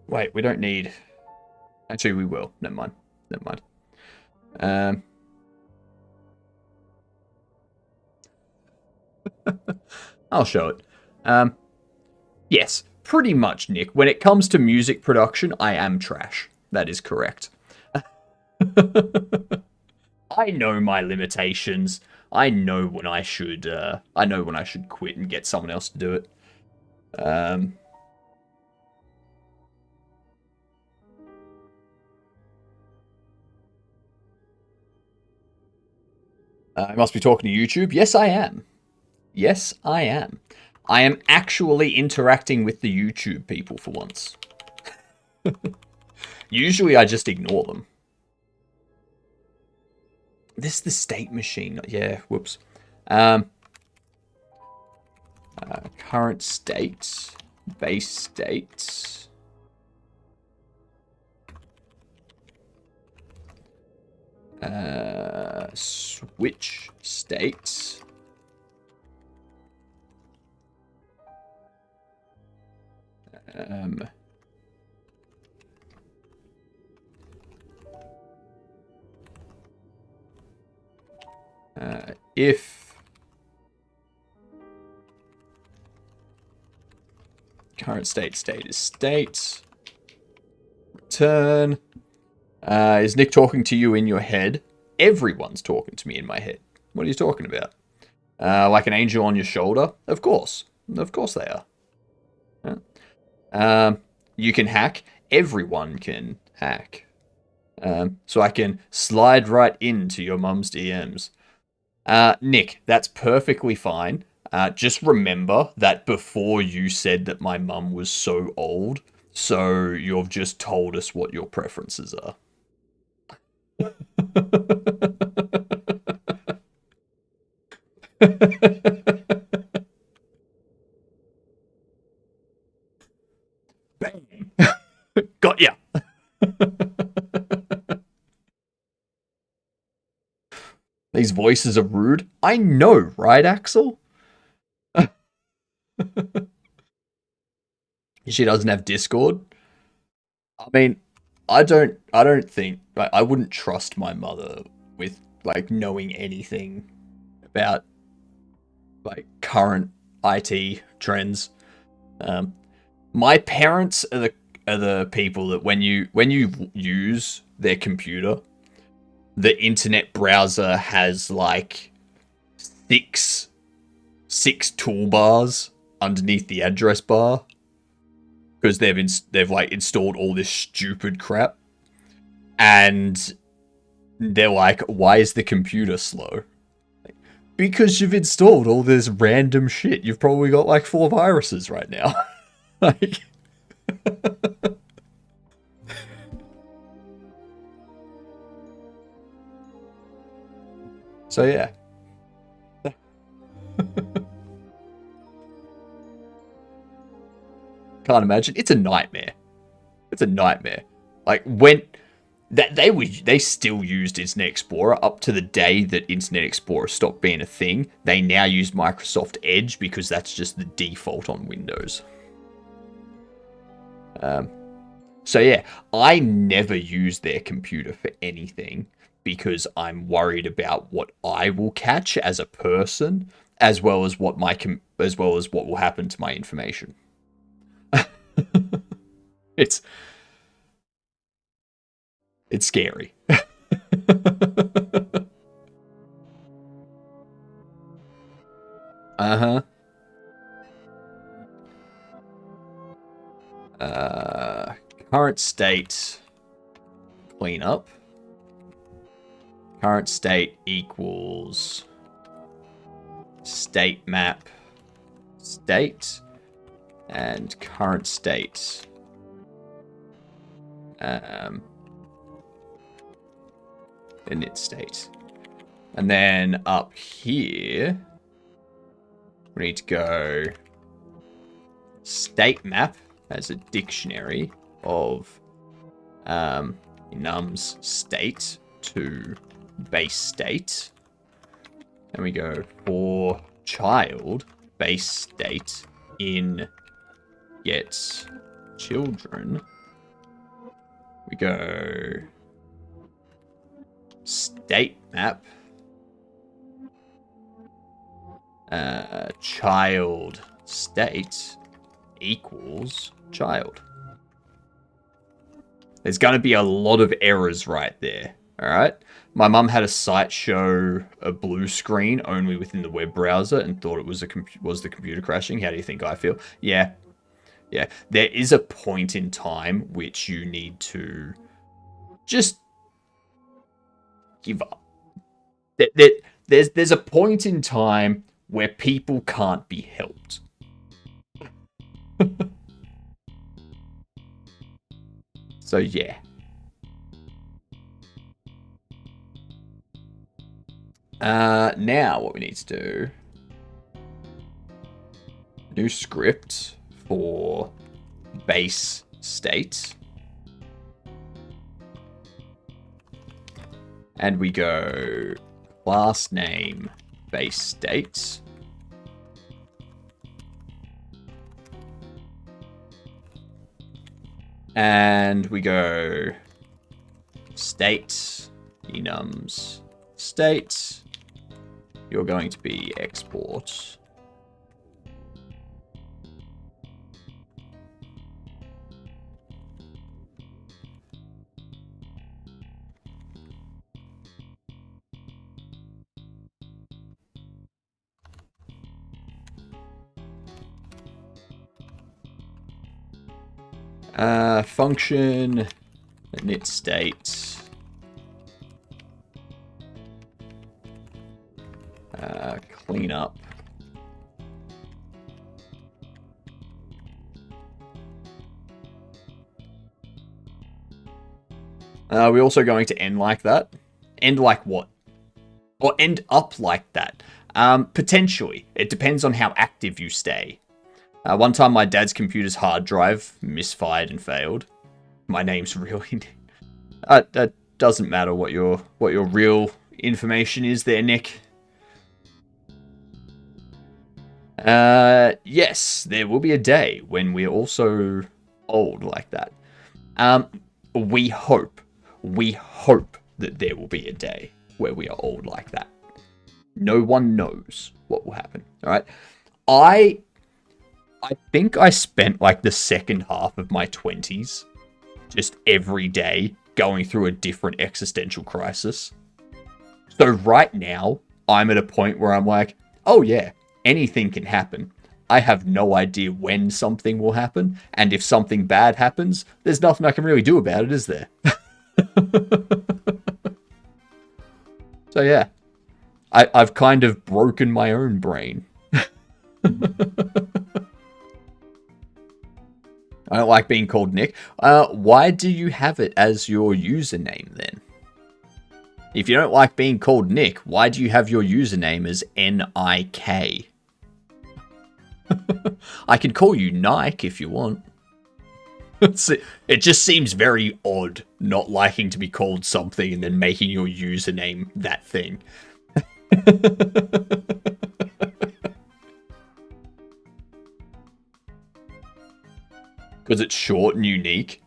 Wait, we don't need... Actually, we will. Never mind. Never mind. I'll show it. Yes, pretty much, Nick. When it comes to music production, I am trash. That is correct. I know my limitations. I know when I should quit and get someone else to do it. I must be talking to YouTube. Yes, I am. Yes, I am. I am actually interacting with the YouTube people for once. Usually I just ignore them. This is the state machine. Yeah, whoops. Current state. Base state. Switch state. If current state is state, return. Is Nick talking to you in your head? Everyone's talking to me in my head. What are you talking about? Like an angel on your shoulder? Of course. Of course they are. You can hack. Everyone can hack. So I can slide right into your mum's DMs. Nick, that's perfectly fine. Just remember that before you said that my mum was so old, so you've just told us what your preferences are. Bang! Got ya! These voices are rude. I know, right, Axel? She doesn't have Discord. I mean, I don't think, like, I wouldn't trust my mother with, like, knowing anything about, like, current IT trends. My parents are the people that when you use their computer, the internet browser has like six toolbars underneath the address bar because they've like installed all this stupid crap, and they're like, why is the computer slow? Because you've installed all this random shit. You've probably got like 4 viruses right now. Like so yeah. Can't imagine. It's a nightmare. It's a nightmare. Like when that they still used Internet Explorer up to the day that Internet Explorer stopped being a thing. They now use Microsoft Edge because that's just the default on Windows. So yeah, I never use their computer for anything because I'm worried about what I will catch as a person, as well as what will happen to my information. It's scary. Current state cleanup. Current state equals state map state and current state. Init state. And then up here, we need to go state map as a dictionary of enums state to base state. And we go for child base state in get children. We go state map child state equals child. There's going to be a lot of errors right there. All right. My mum had a site show a blue screen only within the web browser and thought it was the computer crashing. How do you think I feel? Yeah. Yeah. There is a point in time which you need to just give up. There's a point in time where people can't be helped. So yeah. Now what we need to do, new script for base state. And we go class name base state. And we go state enums state. You're going to be export. Function init state. Clean up. We're also going to end like that. End like what? Or end up like that. Potentially. It depends on how active you stay. One time my dad's computer's hard drive misfired and failed. My name's really... that doesn't matter what your real information is there, Nick. Yes, there will be a day when we're also old like that. We hope that there will be a day where we are old like that. No one knows what will happen. All right. I think I spent like the second half of my 20s just every day going through a different existential crisis. So right now, I'm at a point where I'm like, oh yeah, anything can happen. I have no idea when something will happen, and if something bad happens, there's nothing I can really do about it, is there? So yeah, I've kind of broken my own brain. I don't like being called Nick. Why do you have it as your username then? If you don't like being called Nick, why do you have your username as N-I-K? I can call you Nike if you want. It just seems very odd not liking to be called something and then making your username that thing. Because it's short and unique.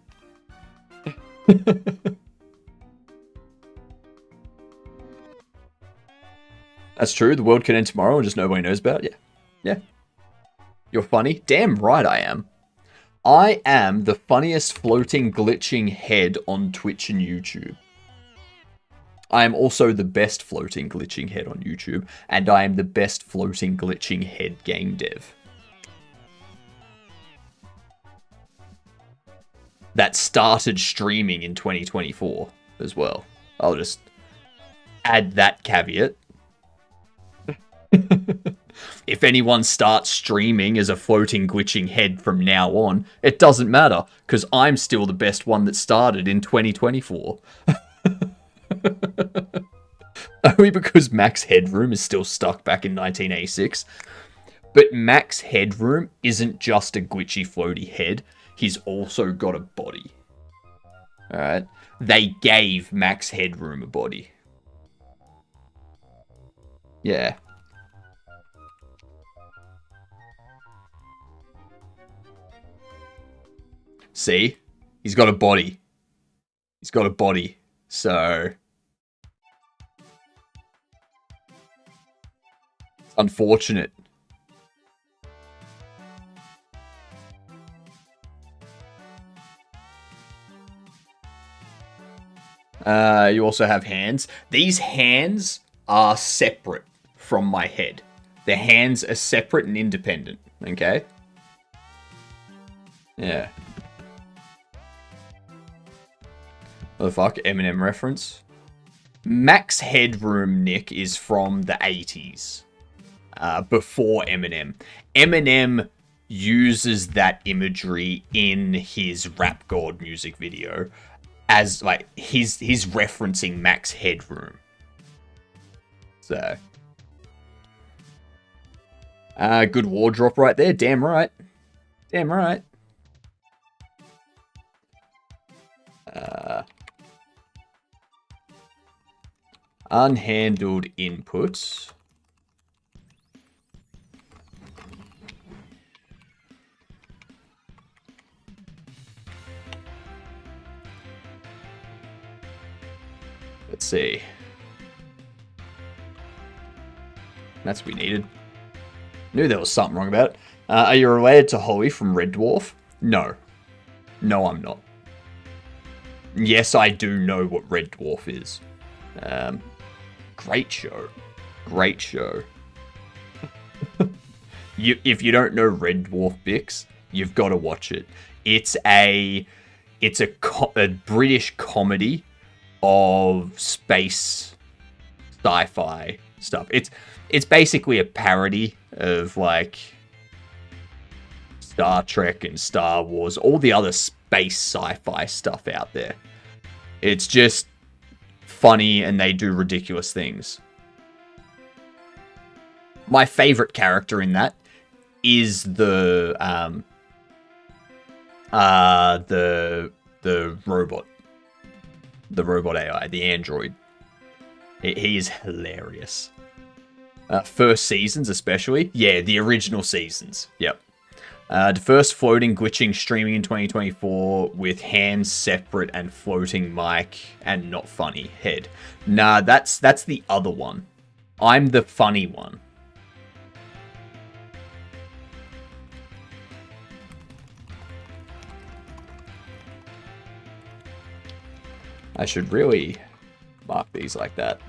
That's true. The world could end tomorrow and just nobody knows about it. Yeah. Yeah. You're funny? Damn right I am. I am the funniest floating glitching head on Twitch and YouTube. I am also the best floating glitching head on YouTube, and I am the best floating glitching head game dev. That started streaming in 2024 as well. I'll just add that caveat. If anyone starts streaming as a floating, glitching head from now on, it doesn't matter, because I'm still the best one that started in 2024. Only because Max Headroom is still stuck back in 1986. But Max Headroom isn't just a glitchy, floaty head. He's also got a body. Alright? They gave Max Headroom a body. Yeah. See? He's got a body. He's got a body. So... it's unfortunate. You also have hands. These hands are separate from my head. The hands are separate and independent, okay? Yeah. What the fuck? Eminem reference? Max Headroom, Nick, is from the 80s. Before Eminem. Eminem uses that imagery in his Rap God music video as, like, he's referencing Max Headroom. So. Good war drop right there. Damn right. Damn right. Unhandled inputs. Let's see. That's what we needed. Knew there was something wrong about it. Are you related to Holly from Red Dwarf? No. No, I'm not. Yes, I do know what Red Dwarf is. Great show. Great show. If you don't know Red Dwarf, Bix, you've got to watch it. It's a British comedy of space sci-fi stuff. It's basically a parody of, like, Star Trek and Star Wars, all the other space sci-fi stuff out there. It's just funny and they do ridiculous things. My favorite character in that is the robot. The robot AI, the android. He is hilarious. First seasons especially. Yeah, the original seasons. Yep. The first floating, glitching, streaming in 2024 with hands separate and floating mic and not funny head. Nah, that's the other one. I'm the funny one. I should really mark these like that.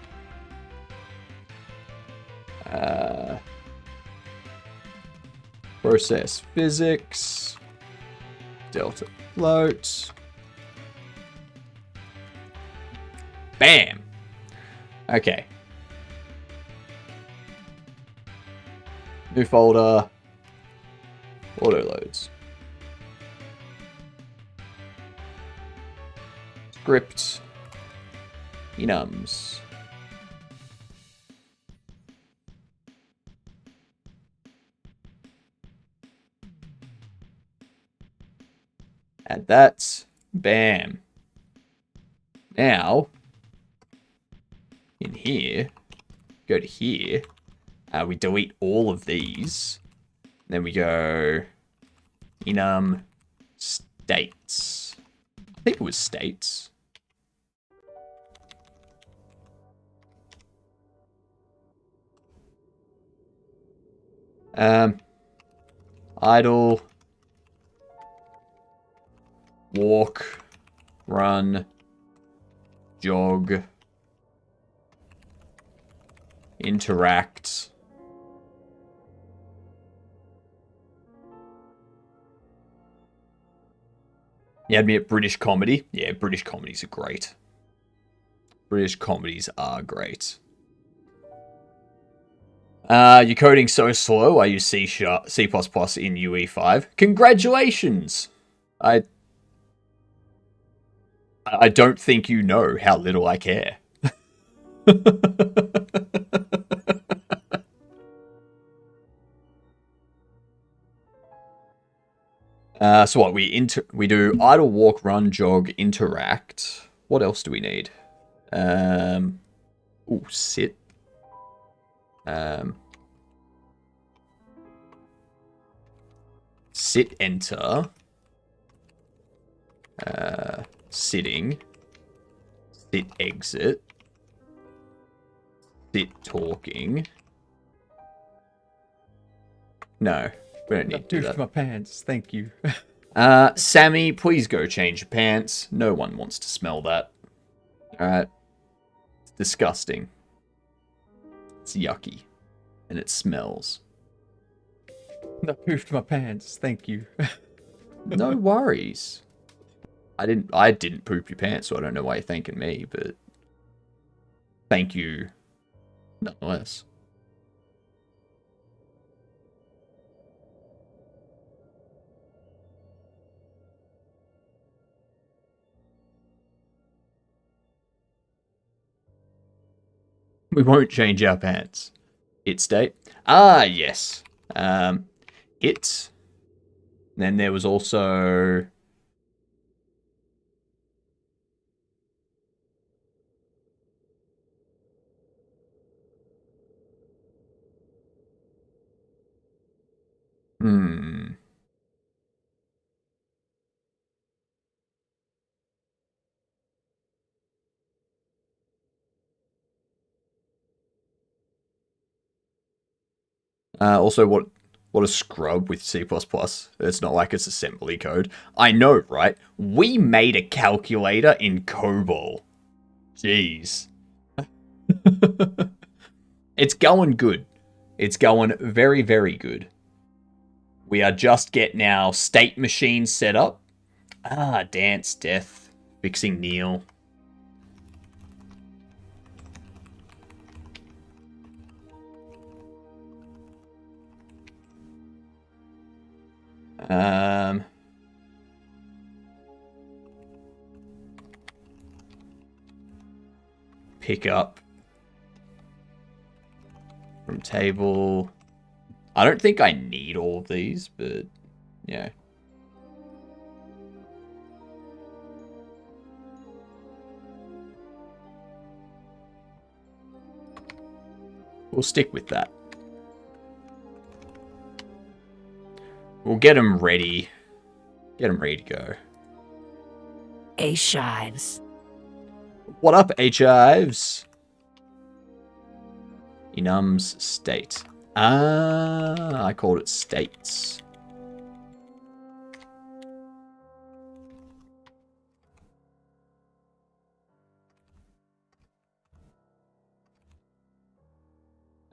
Process physics. Delta float. Bam! Okay. New folder. Auto loads. Script. Enums. Add that. Bam. Now, in here, go to here. We delete all of these. Then we go enum states. I think it was states. Idle. Walk, run, jog, interact. You had me at British comedy. Yeah, British comedies are great. British comedies are great. Your coding's so slow. I use C# in UE5. Congratulations! I don't think you know how little I care. So what, we do idle, walk, run, jog, interact. What else do we need? Ooh, sit. Sit, enter. Sitting. Sit, exit. Sit, talking. No, we don't need to do that. My pants, thank you. Sammy, please go change your pants. No one wants to smell that. Alright. It's disgusting. It's yucky. And it smells. I poofed my pants, thank you. No worries. I didn't poop your pants, so I don't know why you're thanking me, but thank you nonetheless. We won't change our pants. It state. Ah, yes. It. Then there was also... Also, what a scrub with C++. It's not like it's assembly code. I know, right? We made a calculator in COBOL. Jeez. It's going good. It's going very, very good. We are just getting our state machine set up. Ah, dance, death, fixing Neil. Pick up from table. I don't think I need all of these, but yeah. We'll stick with that. We'll get them ready. Get them ready to go. H-Ives. What up, H-Ives? Enums state. Ah, I called it states.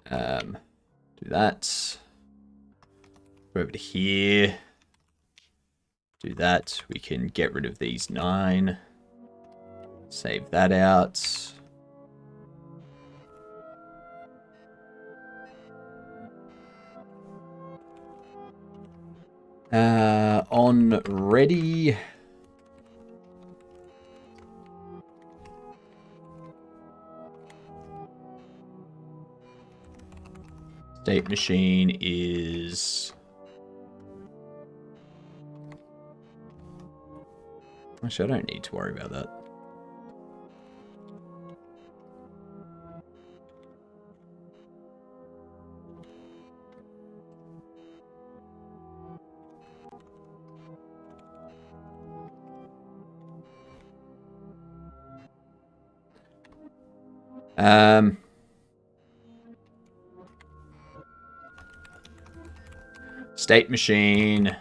Do that. Go over to here. Do that. We can get rid of these 9. Save that out. On ready. State machine is... Actually, I don't need to worry about that. State machine,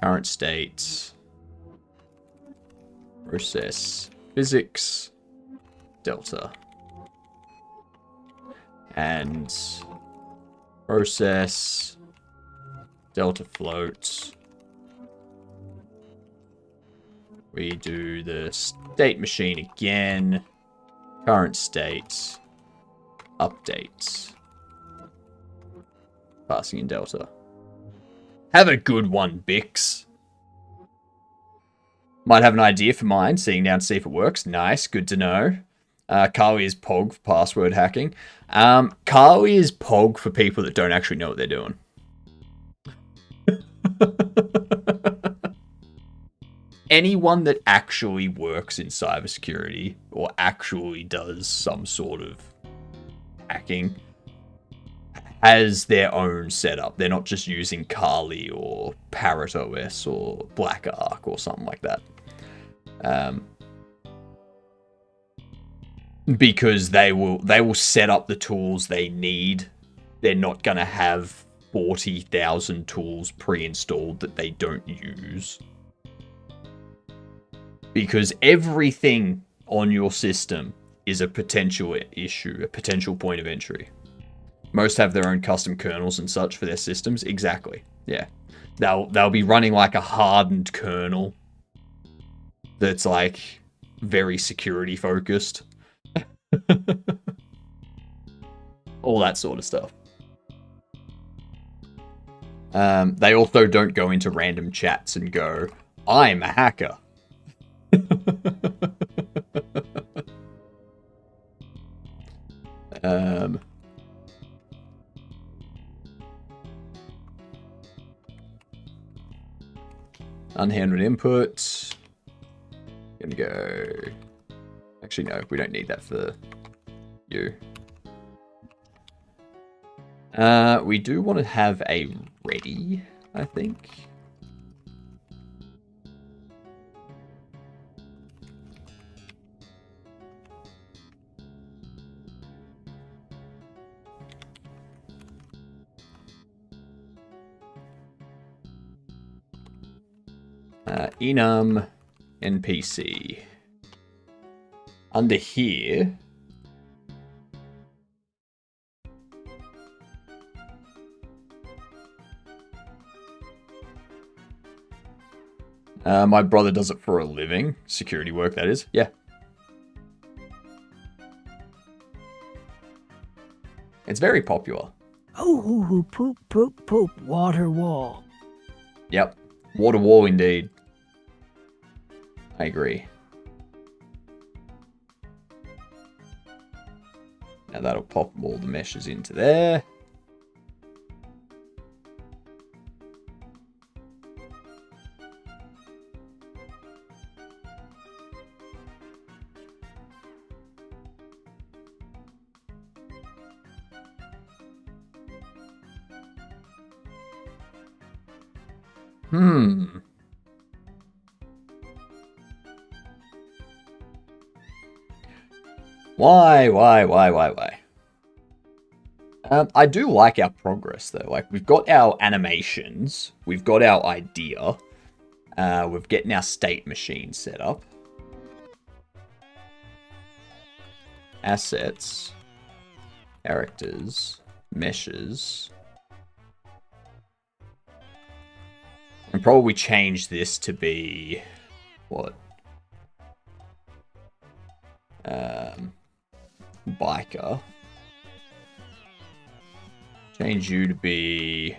current state, process, physics, delta, and process, delta float, We do the state machine again. Current state. Updates. Passing in Delta. Have a good one, Bix. Might have an idea for mine, seeing down to see if it works. Nice, good to know. Kali is POG for password hacking. Kali is POG for people that don't actually know what they're doing. Anyone that actually works in cybersecurity or actually does some sort of hacking has their own setup. They're not just using Kali or Parrot OS or Black Ark or something like that. Because they will set up the tools they need. They're not going to have 40,000 tools pre-installed that they don't use. Because everything on your system is a potential issue, a potential point of entry. Most have their own custom kernels and such for their systems. Exactly. Yeah. They'll be running like a hardened kernel that's like very security focused. All that sort of stuff. They also don't go into random chats and go, I'm a hacker. Unhandled input. Gonna go. Actually, no, we don't need that for you. We do want to have a ready, I think. Enum NPC. Under here, my brother does it for a living. Security work, that is. Yeah. It's very popular. Oh, poop, poop, poop, water wall. Yep. Water wall indeed. I agree. Now that'll pop all the meshes into there. Why? I do like our progress, though. Like, we've got our animations. We've got our idea. We're getting our state machine set up. Assets. Characters. Meshes. And probably change this to be... what? Biker. Change you to be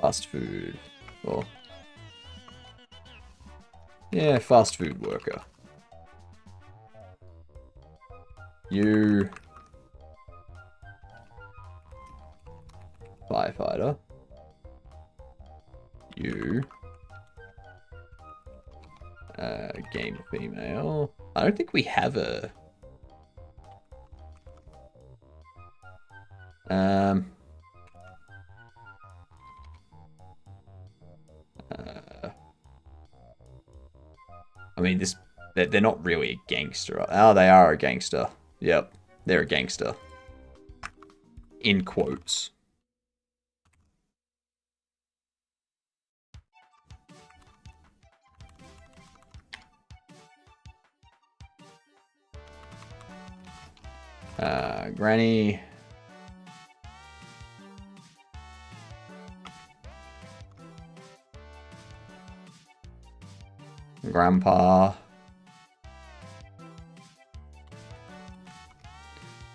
fast food. Or yeah, fast food worker. You firefighter. You game female. I don't think we have a I mean, they're not really a gangster. Oh, they are a gangster. Yep, they're a gangster. In quotes. Granny. Grandpa.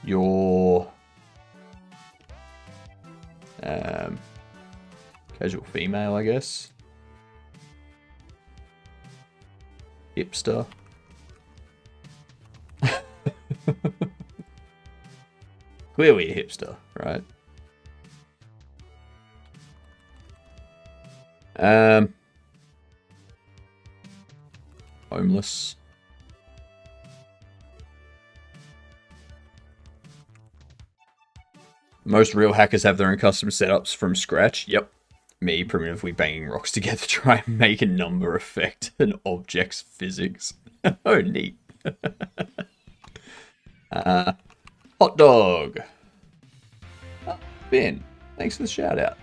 Your casual female, I guess. Hipster. Clearly a hipster, right? Homeless. Most real hackers have their own custom setups from scratch. Yep. Me primitively banging rocks together to try and make a number effect and objects physics. Oh, neat. Hot dog. Oh, Ben, thanks for the shout out.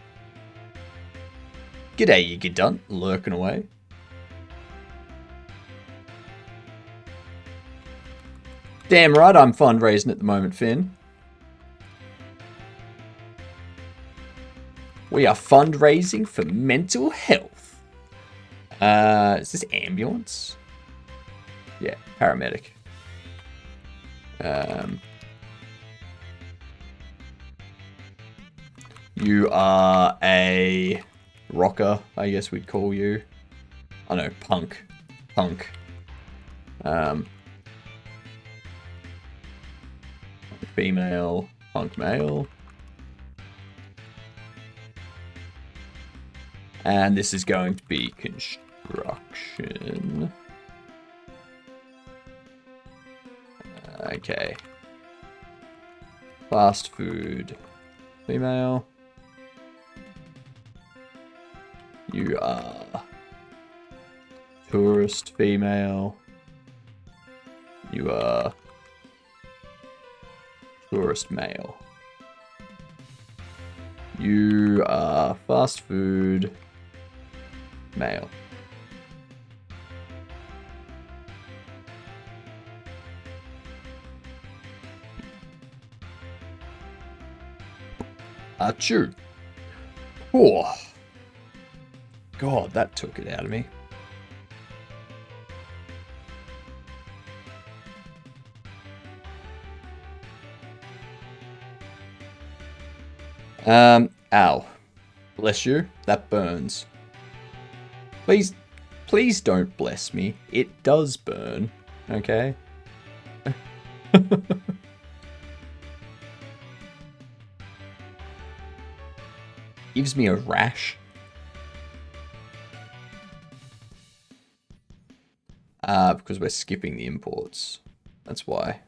G'day, you gidunt, lurking away. Damn right I'm fundraising at the moment, Finn. We are fundraising for mental health. Is this ambulance? Yeah, paramedic. You are a rocker, I guess we'd call you. I know, punk. Punk. Female, punk male. And this is going to be construction. Okay. Fast food. Female. You are tourist female. You are tourist male. You are fast food male. Achoo. Oh. God, that took it out of me. Ow. Bless you. That burns. Please don't bless me. It does burn. Okay? Gives me a rash. Because we're skipping the imports. That's why.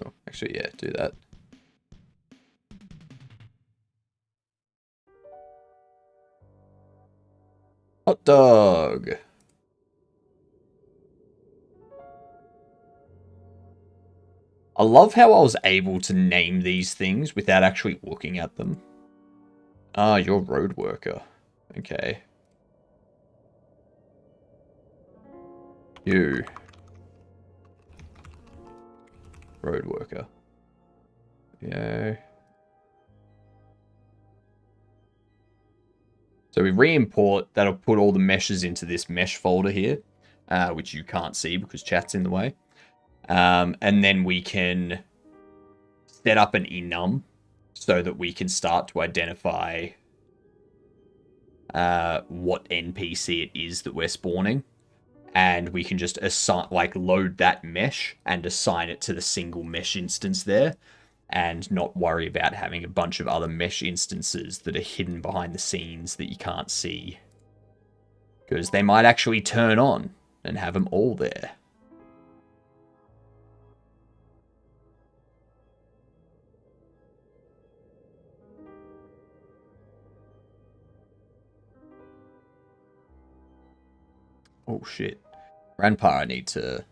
Oh, actually, yeah, do that. Hot dog. I love how I was able to name these things without actually looking at them. Ah, you're road worker. Okay. You. Road worker. Yeah. So we re-import, that'll put all the meshes into this mesh folder here, which you can't see because chat's in the way. And then we can set up an enum so that we can start to identify what NPC it is that we're spawning. And we can just assign, like, load that mesh and assign it to the single mesh instance there, and not worry about having a bunch of other mesh instances that are hidden behind the scenes that you can't see. Because they might actually turn on and have them all there. Oh shit. Grandpa, I need to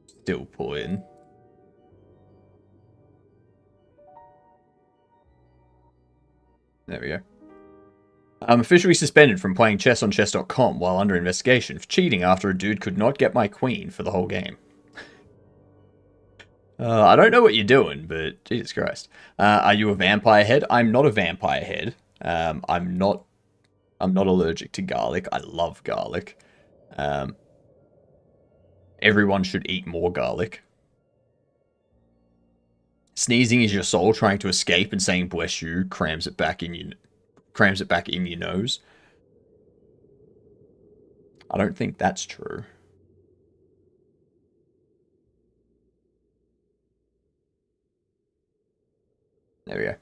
still pull in. There we go. I'm officially suspended from playing chess on chess.com while under investigation for cheating after a dude could not get my queen for the whole game. I don't know what you're doing, but Jesus Christ. Are you a vampire head? I'm not a vampire head. I'm not allergic to garlic. I love garlic. Everyone should eat more garlic. Sneezing is your soul trying to escape, and saying "bless you" crams it back in your nose. I don't think that's true. There we go.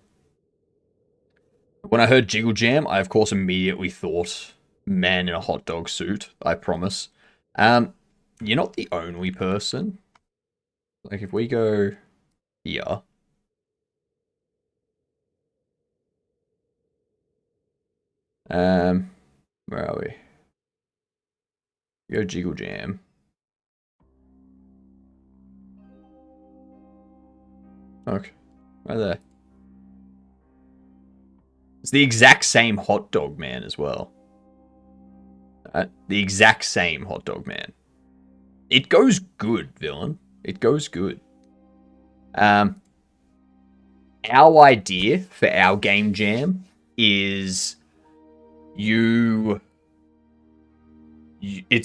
When I heard Jiggle Jam, I of course immediately thought man in a hot dog suit, I promise. You're not the only person. Like, if we go here. Where are we? Go Jiggle Jam. Okay, right there. It's the exact same hot dog man as well. The exact same hot dog man. It goes good, villain. It goes good. Our idea for our game jam is it's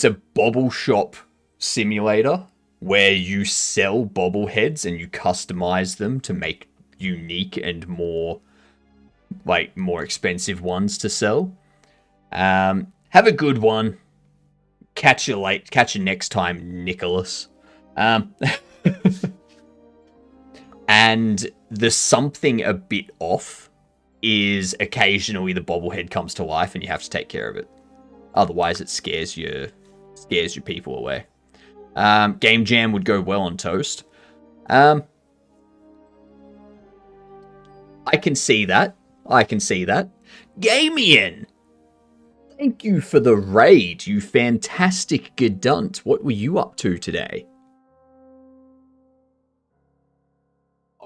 a bobble shop simulator where you sell bobbleheads and you customize them to make unique and more expensive ones to sell. Have a good one. Catch you next time, Nicholas. And the something a bit off is occasionally the bobblehead comes to life and you have to take care of it. Otherwise it scares your people away. Game jam would go well on toast. I can see that. Gamian! Thank you for the raid, you fantastic gadunt. What were you up to today?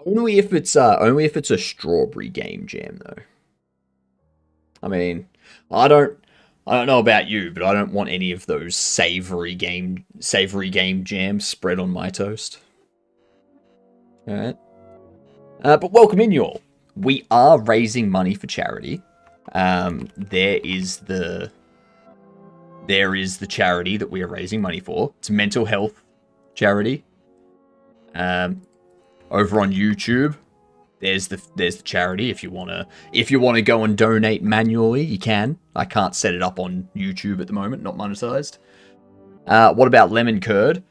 Only if it's a strawberry game jam though. I mean, I don't know about you, but I don't want any of those savory game jams spread on my toast. Alright. But welcome in, y'all. We are raising money for charity. There is the charity that we are raising money for. It's a mental health charity. Over on YouTube, there's the charity. If you wanna go and donate manually, you can. I can't set it up on YouTube at the moment, not monetized. What about lemon curd?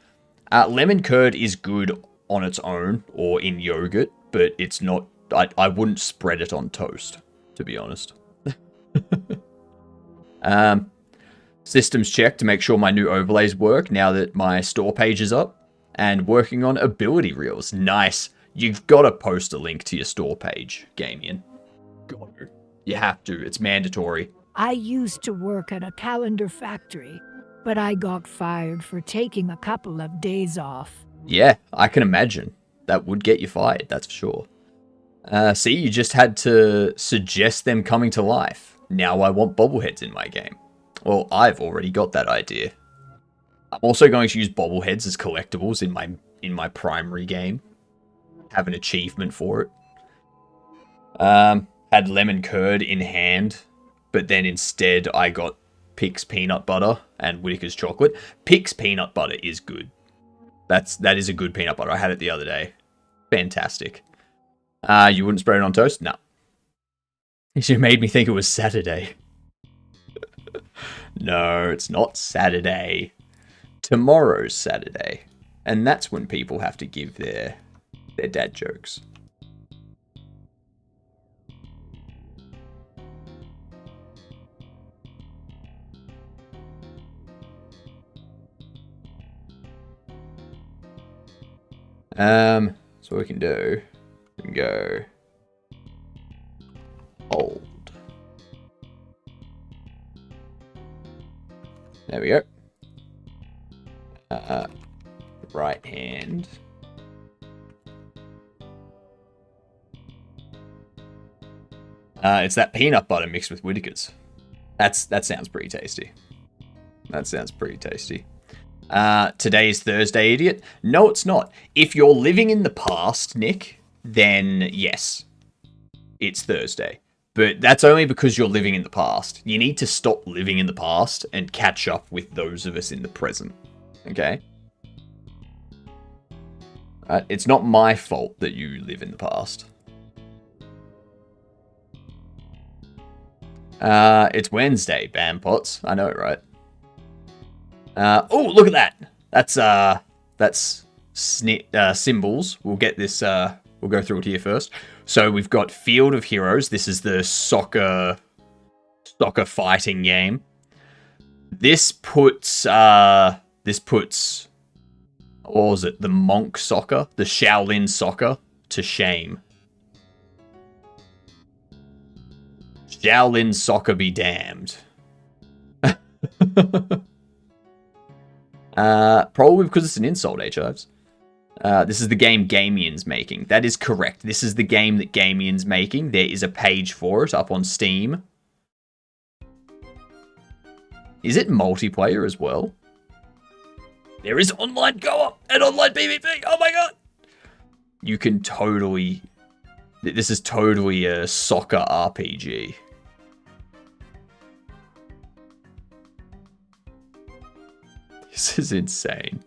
Lemon curd is good on its own or in yogurt, but it's not. I wouldn't spread it on toast, to be honest. Systems check to make sure my new overlays work now that my store page is up. And working on ability reels. Nice. You've got to post a link to your store page, Gamian. Got to. You have to. It's mandatory. I used to work at a calendar factory, but I got fired for taking a couple of days off. Yeah, I can imagine. That would get you fired, that's for sure. See, you just had to suggest them coming to life. Now I want bobbleheads in my game. Well, I've already got that idea. I'm also going to use bobbleheads as collectibles in my primary game. Have an achievement for it. Had lemon curd in hand, but then instead I got Pix peanut butter and Whittaker's chocolate. Pix peanut butter is good. That is a good peanut butter. I had it the other day. Fantastic. You wouldn't spread it on toast? No. You made me think it was Saturday. No, it's not Saturday. Tomorrow's Saturday. And that's when people have to give their dad jokes. So what we can do, we can go hold. There we go. Right hand. It's that peanut butter mixed with Whittaker's. That sounds pretty tasty. That sounds pretty tasty. Today's Thursday, idiot. No, it's not. If you're living in the past, Nick, then yes, it's Thursday. But that's only because you're living in the past. You need to stop living in the past and catch up with those of us in the present. Okay? It's not my fault that you live in the past. It's Wednesday, Bampots. I know, right? Oh, look at that. That's symbols. We'll get this, we'll go through it here first. So we've got Field of Heroes. This is the soccer fighting game. This puts, what was it? The Monk Soccer, the Shaolin Soccer to shame. Shaolin Soccer be damned. Probably because it's an insult, H-Ives. This is the game Gamian's making. That is correct. This is the game that Gamian's making. There is a page for it up on Steam. Is it multiplayer as well? There is online co-op and online PvP. Oh my god! You can totally... This is totally a soccer RPG. This is insane.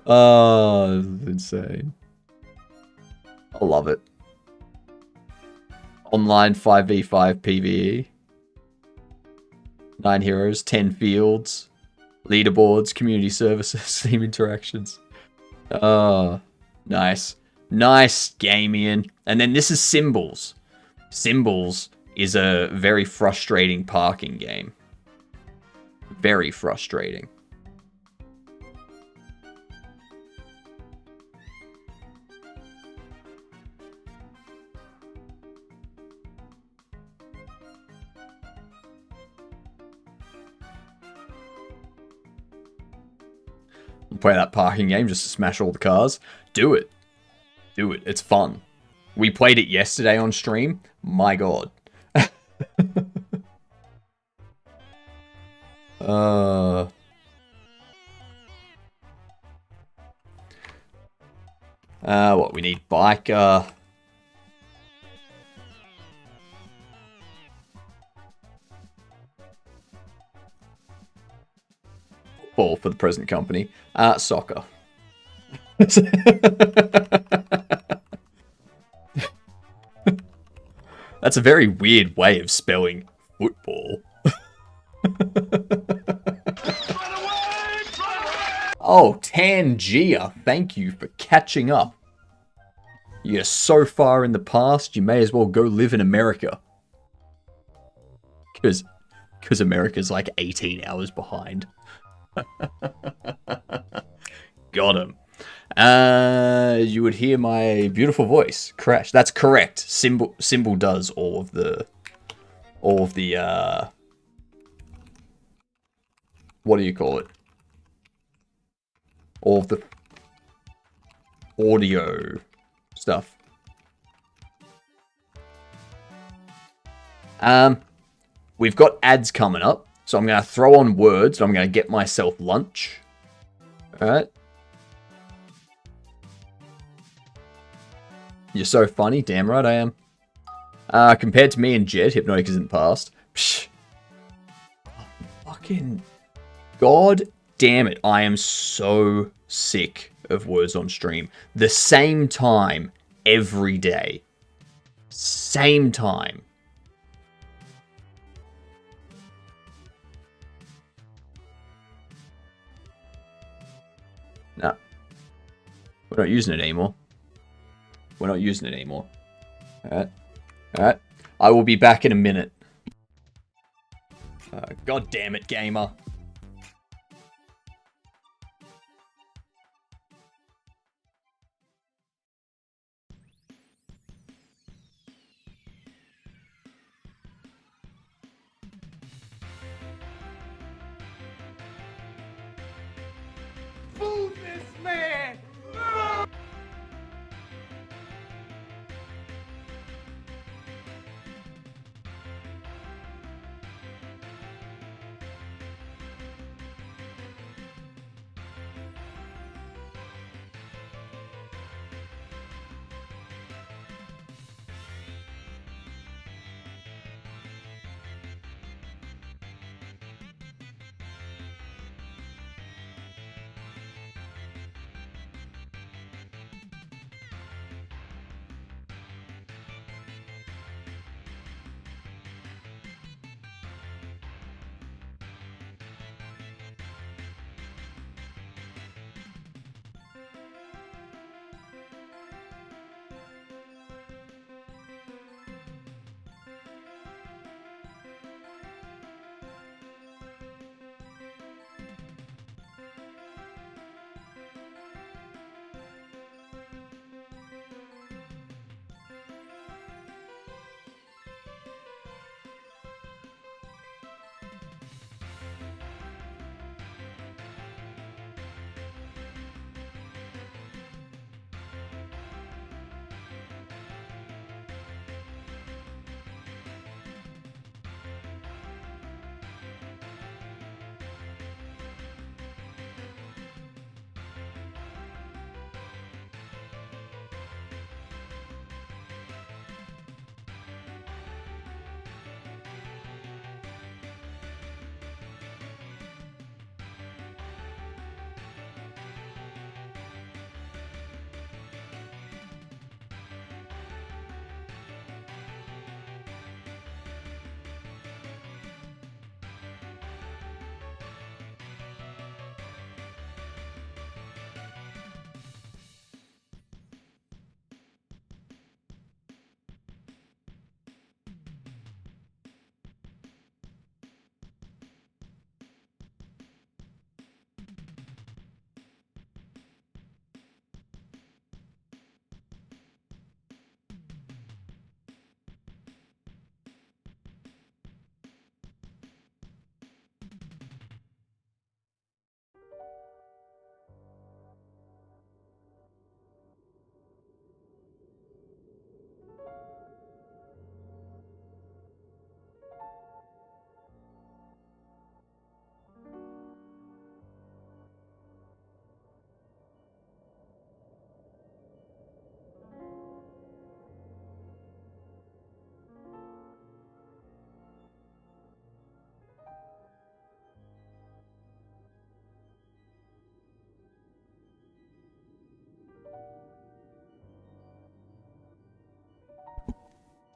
Oh, this is insane. I love it. Online 5v5 PvE. 9 heroes, 10 fields, leaderboards, community services, team interactions. Oh, nice. Nice, Gamian. And then this is Symbols. Symbols is a very frustrating parking game. Very frustrating. Play that parking game just to smash all the cars. Do it. Do it. It's fun. We played it yesterday on stream. My god. What we need? Biker. Football for the present company. Soccer. That's a very weird way of spelling football. Oh, Tangia, thank you for catching up. You're so far in the past, you may as well go live in America. Because America's like 18 hours behind. Got him. You would hear my beautiful voice crash. That's correct. Symbol does all of the what do you call it? All of the audio stuff. We've got ads coming up, so I'm going to throw on words, and I'm going to get myself lunch. Alright. You're so funny. Damn right I am. Compared to me and Jed, Hypnotic isn't past. Psh. Fucking... God damn it. I am so sick of words on stream. The same time every day. Same time. No. We're not using it anymore. We're not using it anymore. Alright. Alright. I will be back in a minute. God damn it, gamer. Move this man!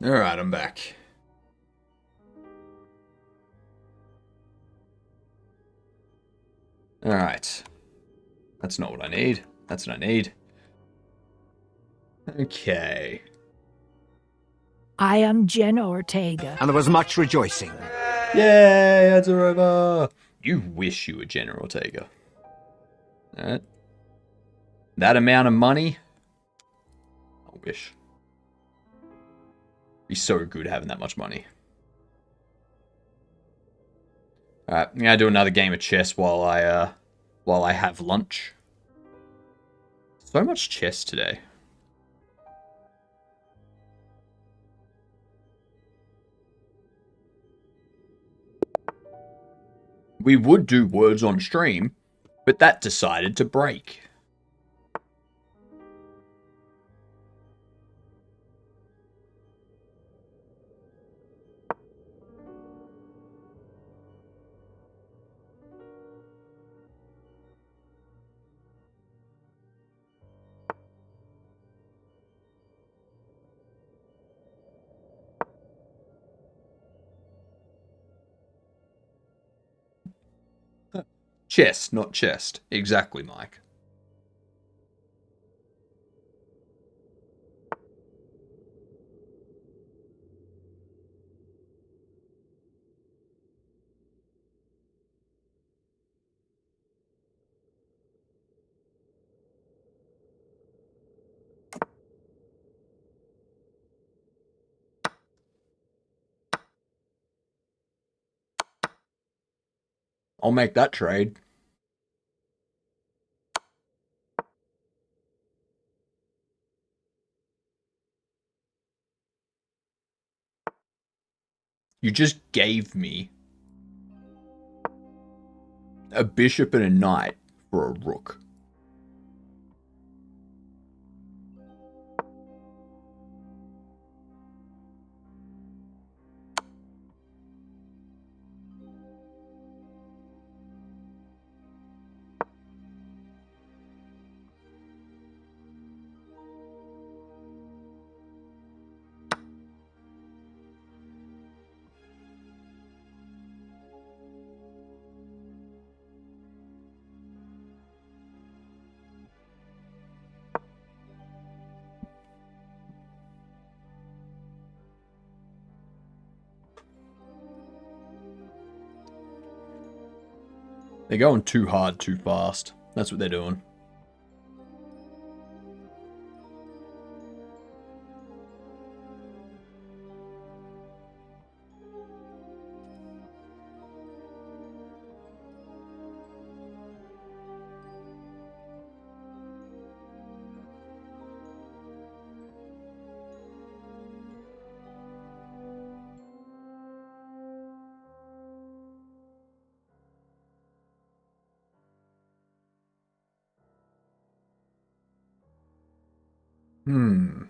Alright, I'm back. Alright. That's not what I need. That's what I need. Okay. I am Jenna Ortega. And there was much rejoicing. Yay, ads are over. You wish you were Jenna Ortega. Alright. That amount of money? I wish. Be so good having that much money. Alright, I'm gonna do another game of chess while I have lunch. So much chess today. We would do words on stream, but that decided to break. Chess, not chest. Exactly, Mike. I'll make that trade. You just gave me a bishop and a knight for a rook. They're going too hard, too fast. That's what they're doing. Hmm.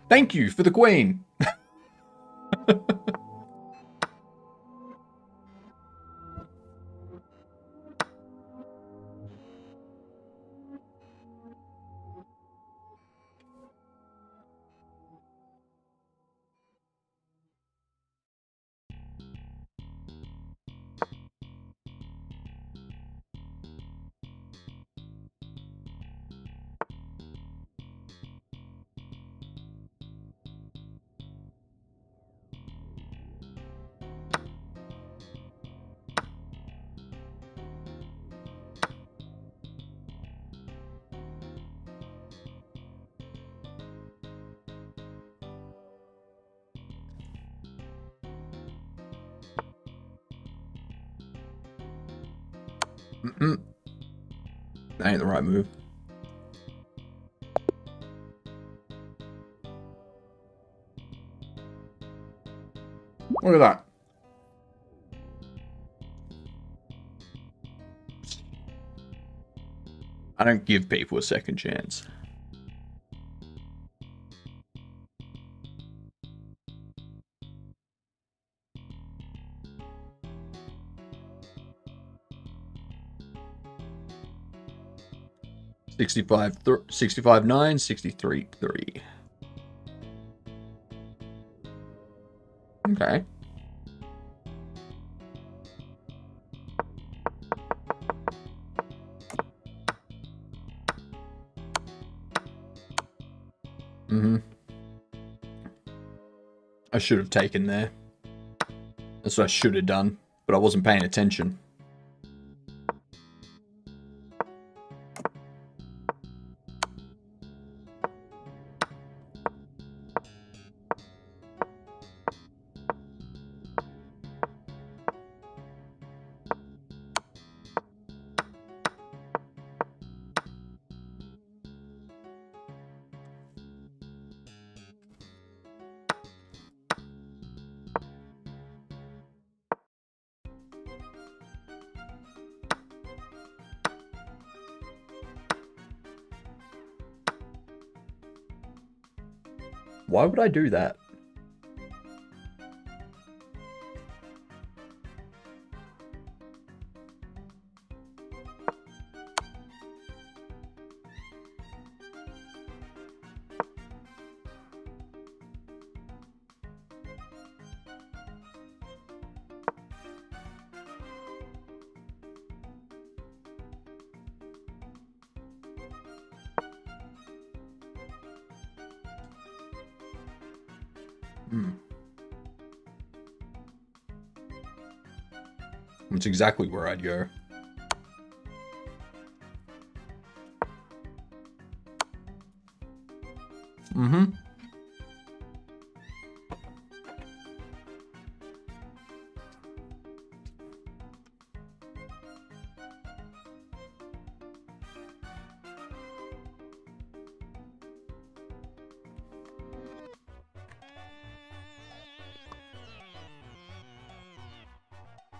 Thank you for the queen. Mm-mm. That ain't the right move. Look at that. I don't give people a second chance. $65, 65, 9, 63, 3. Okay. I should have taken there. That's what I should have done, but I wasn't paying attention. Why would I do that? That's exactly where I'd go.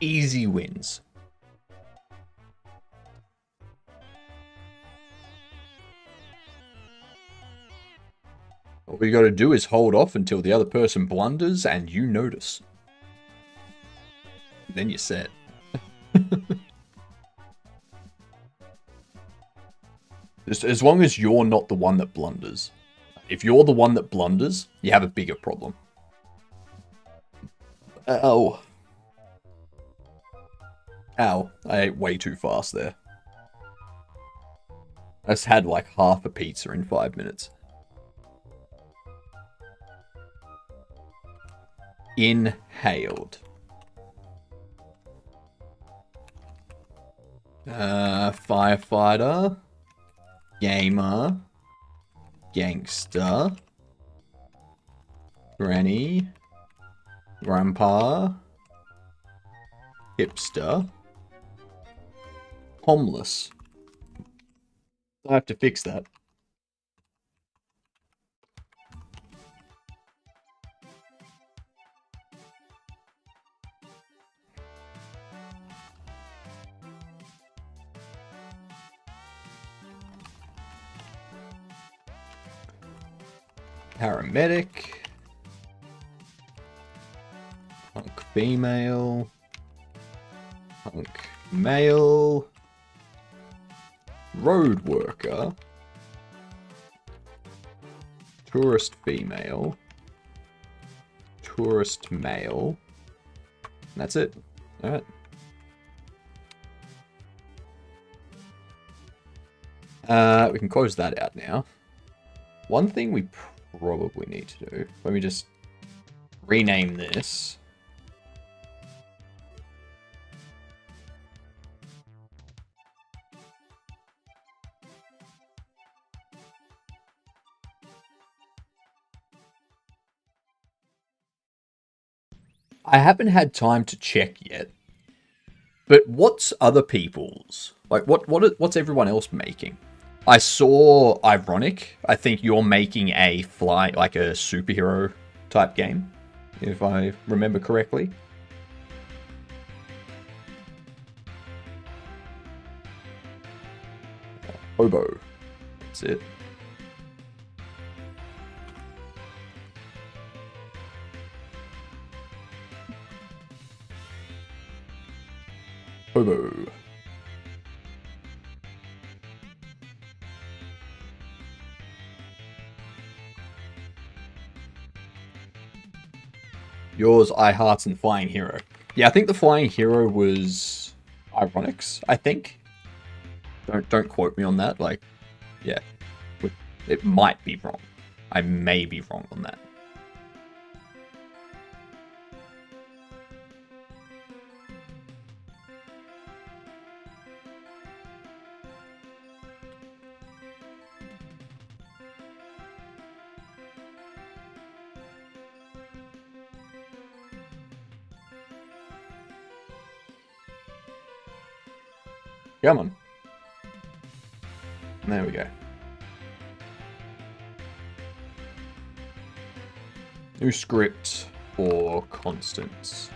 Easy wins. All we got to do is hold off until the other person blunders and you notice. Then you're set. As long as you're not the one that blunders. If you're the one that blunders, you have a bigger problem. Oh. Ow, I ate way too fast there. I just had like half a pizza in 5 minutes. Inhaled. Firefighter. Gamer. Gangster. Granny. Grandpa. Hipster. Homeless. I have to fix that. Paramedic. Punk female. Punk male. Road worker. Tourist female. Tourist male. And that's it. Alright. We can close that out now. One thing we probably need to do. Let me just rename this. I haven't had time to check yet, But what's other people's? Like, what's everyone else making? I saw Ironic. I think you're making a like a superhero type game, if I remember correctly. Hobo. That's it. Hobo. Yours, I Hearts, and Flying Hero. Yeah, I think the Flying Hero was Ironics, I think. Don't quote me on that. Like, yeah. It might be wrong. I may be wrong on that. Come on. There we go. New script for Constance.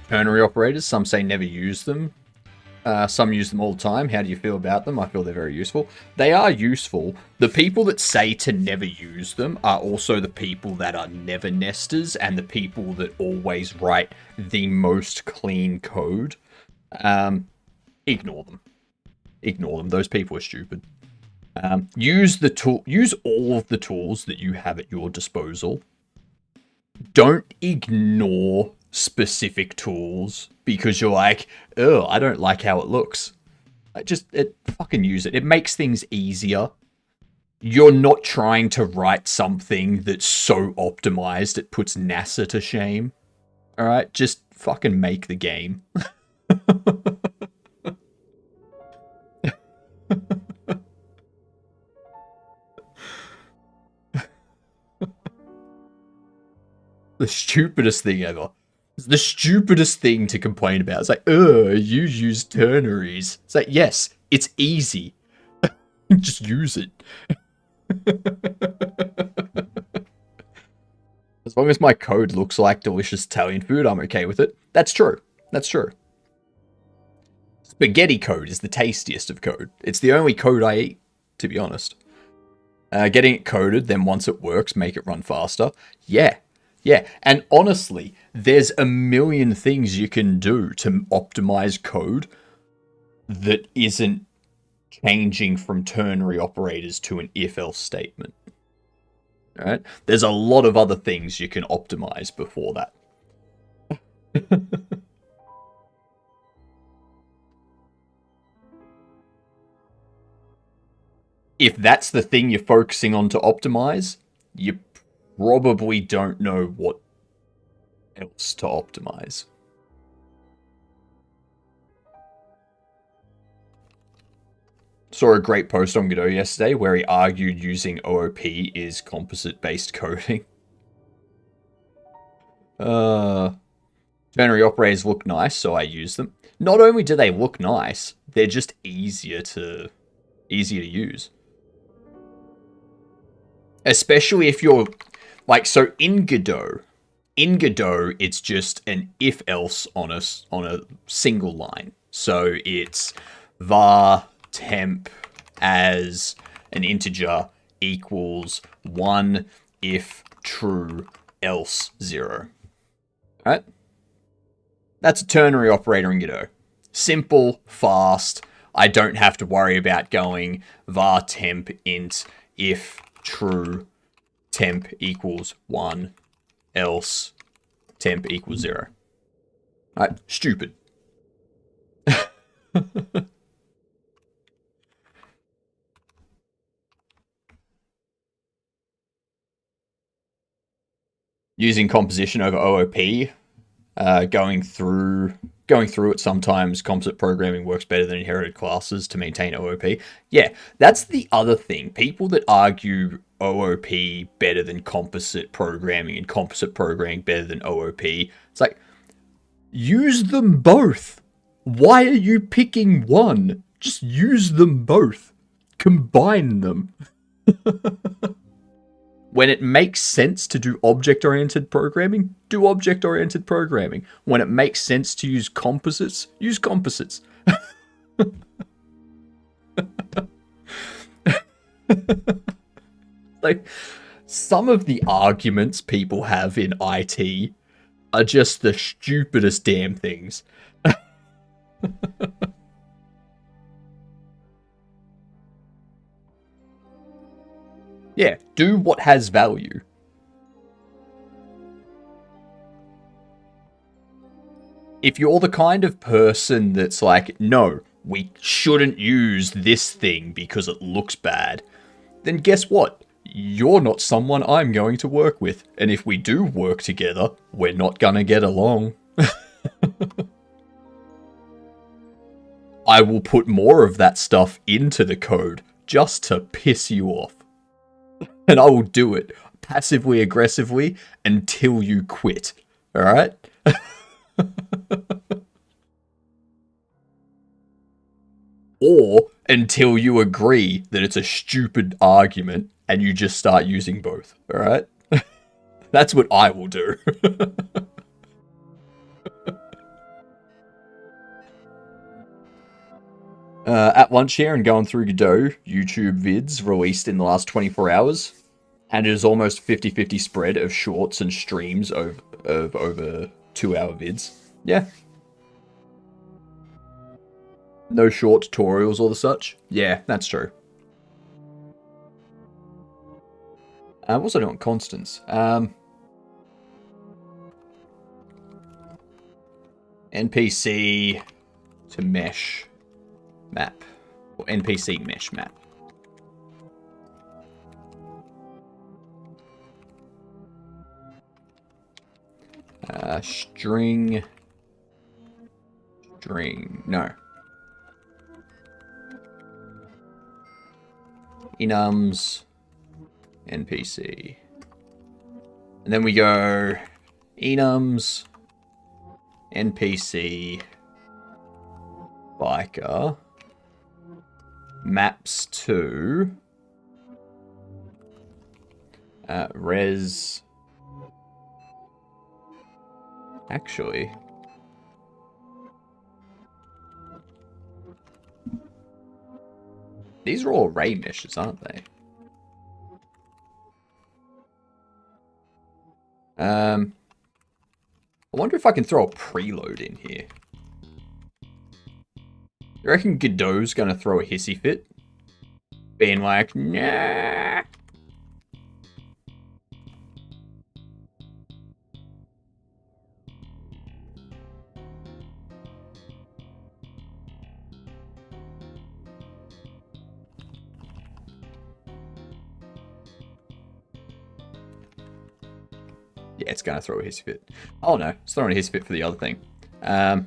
Ternary operators, some say never use them. Some use them all the time. How do you feel about them? I feel they're very useful. They are useful. The people that say to never use them are also the people that are never nesters and the people that always write the most clean code. Ignore them. Ignore them. Those people are stupid. Use all of the tools that you have at your disposal. Don't ignore specific tools because you're like, oh, I don't like how it looks. Fucking use it. It makes things easier. You're not trying to write something that's so optimized it puts NASA to shame. All right, just fucking make the game. The stupidest thing ever. It's the stupidest thing to complain about. It's like, you use ternaries. It's like, yes, it's easy. Just use it. As long as my code looks like delicious Italian food, I'm okay with it. That's true. That's true. Spaghetti code is the tastiest of code. It's the only code I eat, to be honest. Getting it coded, then once it works, make it run faster. Yeah. Yeah, and honestly, there's a million things you can do to optimize code that isn't changing from ternary operators to an if-else statement. All right? There's a lot of other things you can optimize before that. If that's the thing you're focusing on to optimize, you probably don't know what else to optimize. Saw a great post on Godot yesterday where he argued using OOP is composite-based coding. Ternary operators look nice, so I use them. Not only do they look nice, they're just easier to use. Especially if you're like, so in Godot, it's just an if-else on a single line. So it's var temp as an integer equals 1 if true else 0. Right? That's a ternary operator in Godot. Simple, fast. I don't have to worry about going var temp int if true temp equals 1 else temp equals 0. Right? Stupid. using composition over OOP, going through it, sometimes composite programming works better than inherited classes to maintain OOP. Yeah, that's the other thing. People that argue OOP better than composite programming and composite programming better than OOP, it's like, use them both. Why are you picking one? Just use them both. Combine them. When it makes sense to do object-oriented programming, do object-oriented programming. When it makes sense to use composites, use composites. Like, some of the arguments people have in IT are just the stupidest damn things. Yeah, do what has value. If you're the kind of person that's like, no, we shouldn't use this thing because it looks bad, then guess what? You're not someone I'm going to work with. And if we do work together, we're not gonna get along. I will put more of that stuff into the code just to piss you off. And I will do it passively aggressively until you quit. Alright? Or until you agree that it's a stupid argument and you just start using both. Alright? That's what I will do. At lunch here and going through Godot YouTube vids released in the last 24 hours. And it is almost 50-50 spread of shorts and streams of over 2-hour vids. Yeah. No short tutorials or the such. Yeah, that's true. What's I doing? Constants. NPC to mesh map. Or NPC mesh map. String, no. Enums, NPC. And then we go enums, NPC, biker, maps to, res. Actually, these are all array meshes, aren't they? I wonder if I can throw a preload in here. You reckon Godot's gonna throw a hissy fit? Being like, nah. Yeah, it's going to throw a hissy fit. Oh no, it's throwing a hissy fit for the other thing. I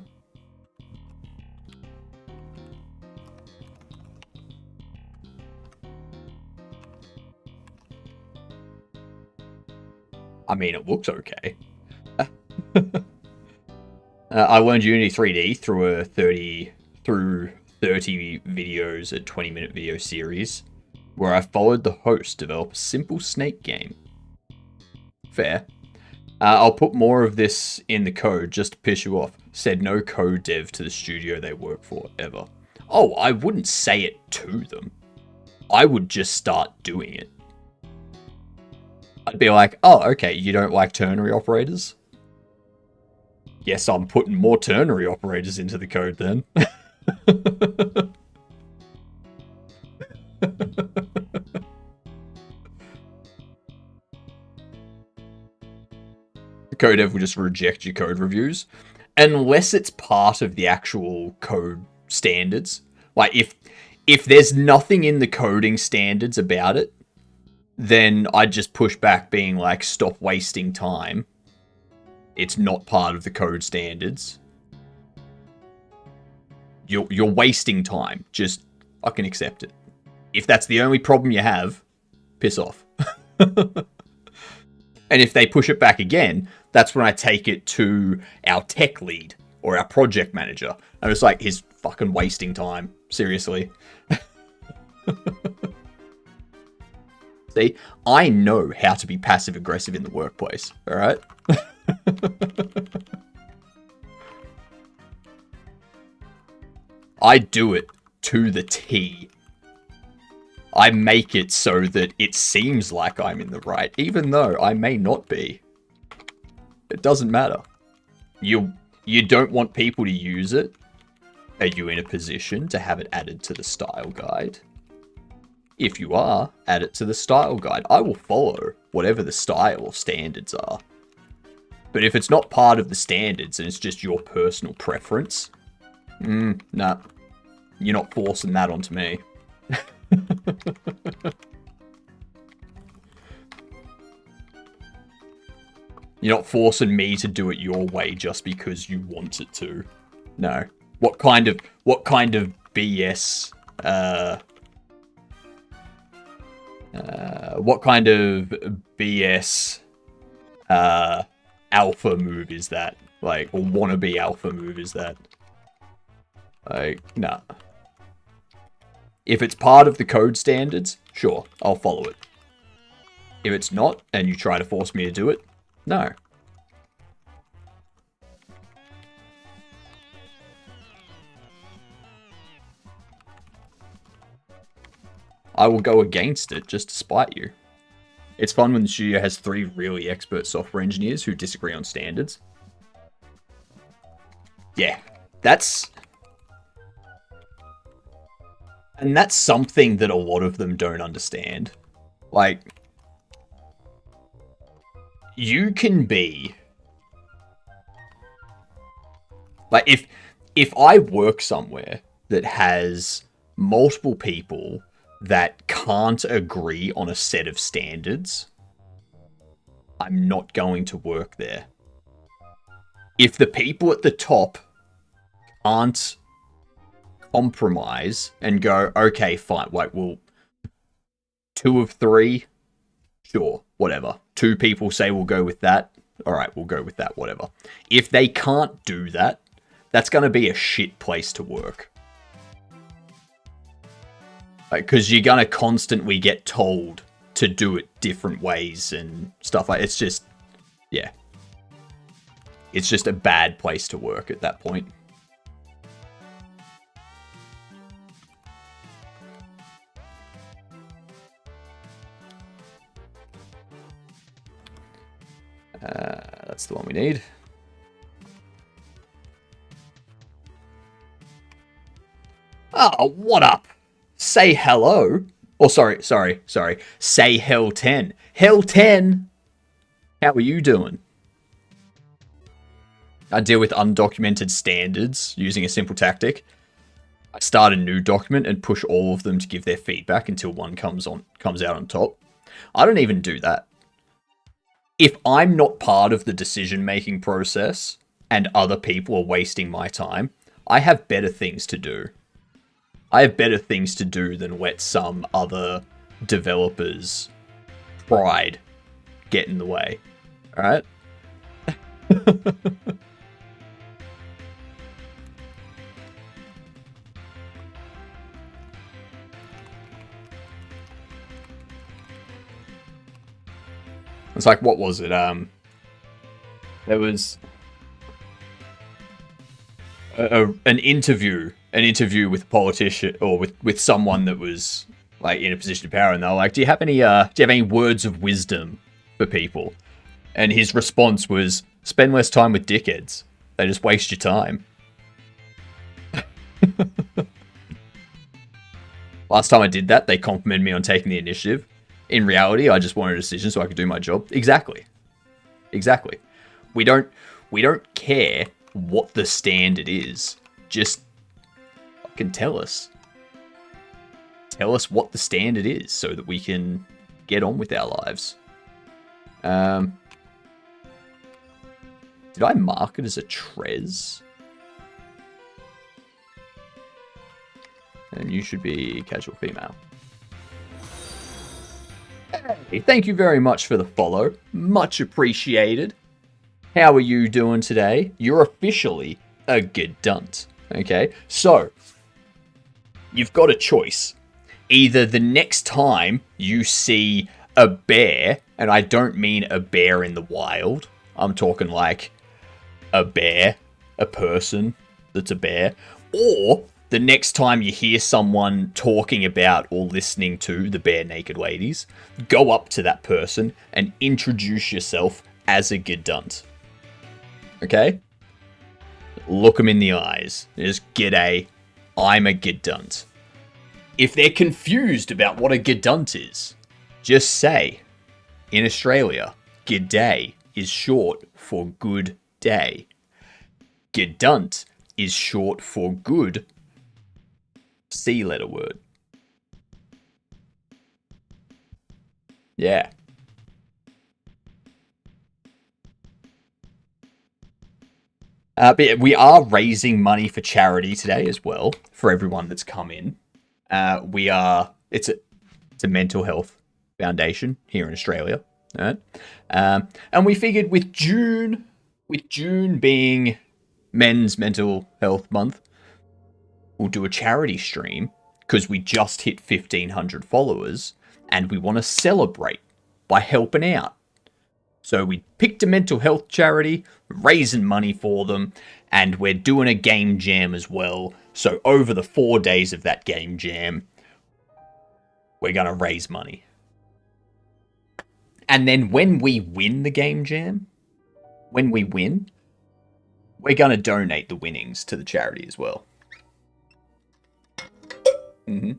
mean, it looks okay. I learned Unity 3D through 30 videos, a 20-minute video series, where I followed the host develop a simple snake game. Fair. I'll put more of this in the code just to piss you off. Said no code dev to the studio they work for, ever. Oh, I wouldn't say it to them. I would just start doing it. I'd be like, oh, okay, you don't like ternary operators? Yes, I'm putting more ternary operators into the code then. Code dev will just reject your code reviews unless it's part of the actual code standards. Like if there's nothing in the coding standards about it, then I'd just push back being like, stop wasting time. It's not part of the code standards. You're wasting time. Just fucking accept it. If that's the only problem you have, piss off. And if they push it back again, that's when I take it to our tech lead or our project manager. And it's like, he's fucking wasting time. Seriously. See, I know how to be passive aggressive in the workplace. All right. I do it to the T. I make it so that it seems like I'm in the right, even though I may not be. It doesn't matter. You don't want people to use it. Are you in a position to have it added to the style guide? If you are, add it to the style guide. I will follow whatever the style or standards are. But if it's not part of the standards and it's just your personal preference, nah. You're not forcing that onto me. You're not forcing me to do it your way just because you want it to. No. What kind of BS what kind of BS alpha move is that? Like, or wannabe alpha move is that? Like, nah. If it's part of the code standards, sure, I'll follow it. If it's not, and you try to force me to do it, no. I will go against it just to spite you. It's fun when the studio has 3 really expert software engineers who disagree on standards. Yeah, that's... And that's something that a lot of them don't understand. Like, you can be... Like, if I work somewhere that has multiple people that can't agree on a set of standards, I'm not going to work there. If the people at the top aren't compromise and go, okay, fine, like, well, 2 of 3, sure, whatever. 2 people say we'll go with that, alright, we'll go with that, whatever. If they can't do that, that's going to be a shit place to work. Because you're going to constantly get told to do it different ways and stuff like it's just, yeah. It's just a bad place to work at that point. That's the one we need. Oh, what up? Say hello. Oh, sorry. Say hell 10. Hell 10! How are you doing? I deal with undocumented standards using a simple tactic. I start a new document and push all of them to give their feedback until one comes out on top. I don't even do that. If I'm not part of the decision-making process and other people are wasting my time, I have better things to do. I have better things to do than let some other developer's pride get in the way. Alright? It's like, what was it? There was an interview with a politician or with someone that was like in a position of power, and they're like, "Do you have any words of wisdom for people?" And his response was, "Spend less time with dickheads. They just waste your time." Last time I did that, they complimented me on taking the initiative. In reality, I just wanted a decision so I could do my job. Exactly. We don't care what the standard is. Just fucking tell us. Tell us what the standard is so that we can get on with our lives. Did I mark it as a Trez? And you should be casual female. Hey, thank you very much for the follow. Much appreciated. How are you doing today? You're officially a Gedunt. Okay, so you've got a choice. Either the next time you see a bear, and I don't mean a bear in the wild, I'm talking like a bear, a person that's a bear, or the next time you hear someone talking about or listening to the Bare Naked Ladies, go up to that person and introduce yourself as a Gedunt. Okay? Look them in the eyes. Just, g'day, I'm a Gedunt. If they're confused about what a Gedunt is, just say, in Australia, g'day is short for good day. Gedunt is short for good C-letter word. Yeah. But we are raising money for charity today as well, for everyone that's come in. It's a mental health foundation here in Australia. Right? And we figured with June being Men's Mental Health Month, we'll do a charity stream because we just hit 1,500 followers and we want to celebrate by helping out. So we picked a mental health charity, raising money for them, and we're doing a game jam as well. So over the 4 days of that game jam, we're going to raise money. And then when we win the game jam, we're going to donate the winnings to the charity as well. Mm-hmm.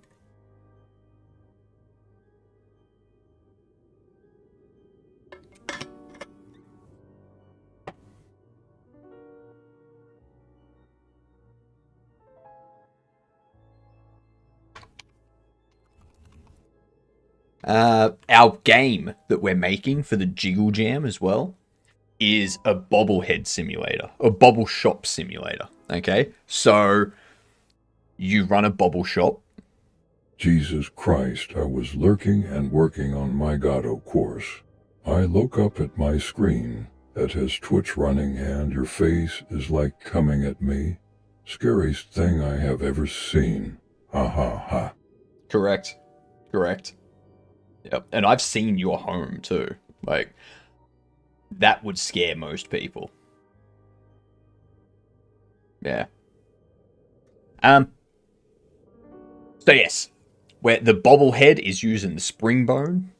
Our game that we're making for the Jiggle Jam as well is a bobblehead simulator, a bobble shop simulator. Okay, so you run a bobble shop. Jesus Christ, I was lurking and working on my Godot course. I look up at my screen that has Twitch running and your face is like coming at me. Scariest thing I have ever seen. Ha ha ha. Correct. Yep, and I've seen your home too. Like, that would scare most people. Yeah. So yes, where the bobblehead is using the spring bone,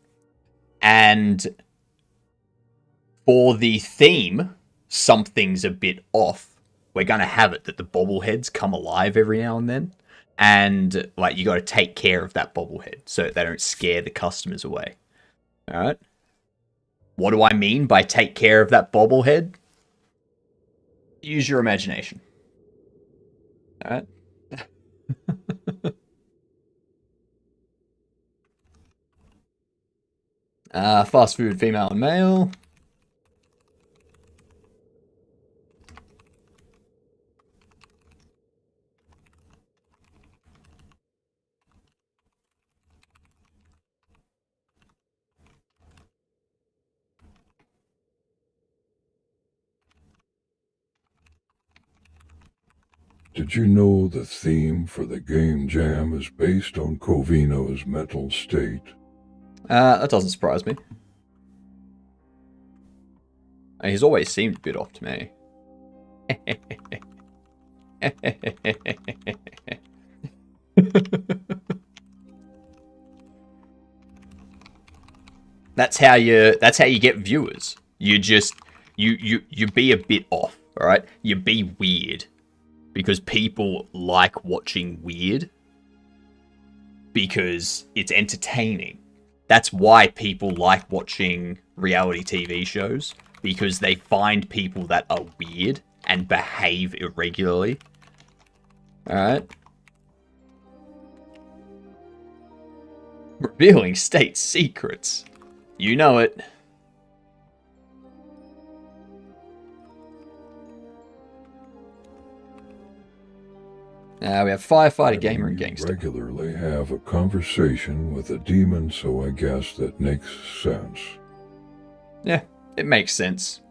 and for the theme, something's a bit off. We're gonna have it that the bobbleheads come alive every now and then, and like you got to take care of that bobblehead so that they don't scare the customers away. All right. What do I mean by take care of that bobblehead? Use your imagination. All right. Fast food, female and male. Did you know the theme for the game jam is based on Covino's mental state? That doesn't surprise me. He's always seemed a bit off to me. That's how you get viewers. You just you be a bit off, all right? You be weird. Because people like watching weird. Because it's entertaining. That's why people like watching reality TV shows. Because they find people that are weird and behave irregularly. Alright? Revealing state secrets. You know it. We have Firefighter, Gamer, and Gangster. Regularly have a conversation with a demon, so I guess that makes sense. Yeah, it makes sense.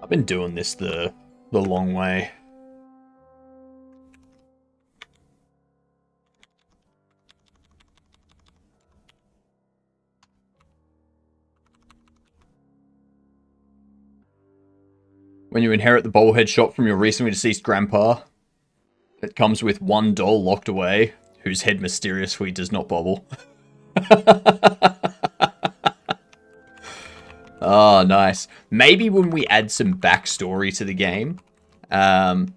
I've been doing this the long way. When you inherit the bowlhead shop from your recently deceased grandpa, it comes with one doll locked away, whose head mysteriously does not bobble. Oh, nice. Maybe when we add some backstory to the game. But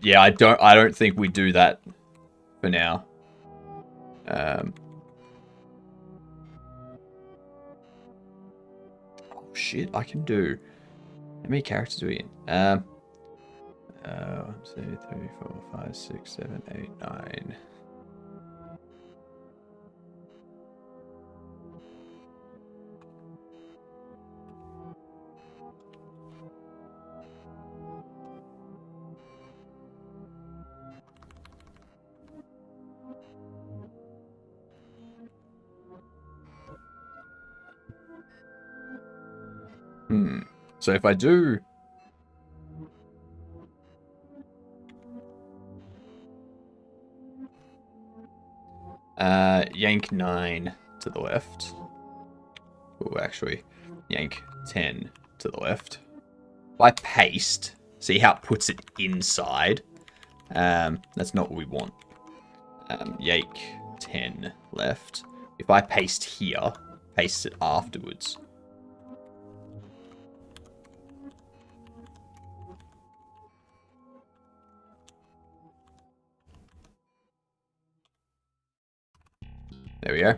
yeah, I don't think we do that for now. Shit, I can do. How many characters are we in? 1, 2, 3, 4, 5, 6, 7, 8, 9. So if I do... yank 9 to the left. Oh, actually, yank 10 to the left. If I paste, see how it puts it inside? That's not what we want. Yank 10 left. If I paste here, paste it afterwards. There we go.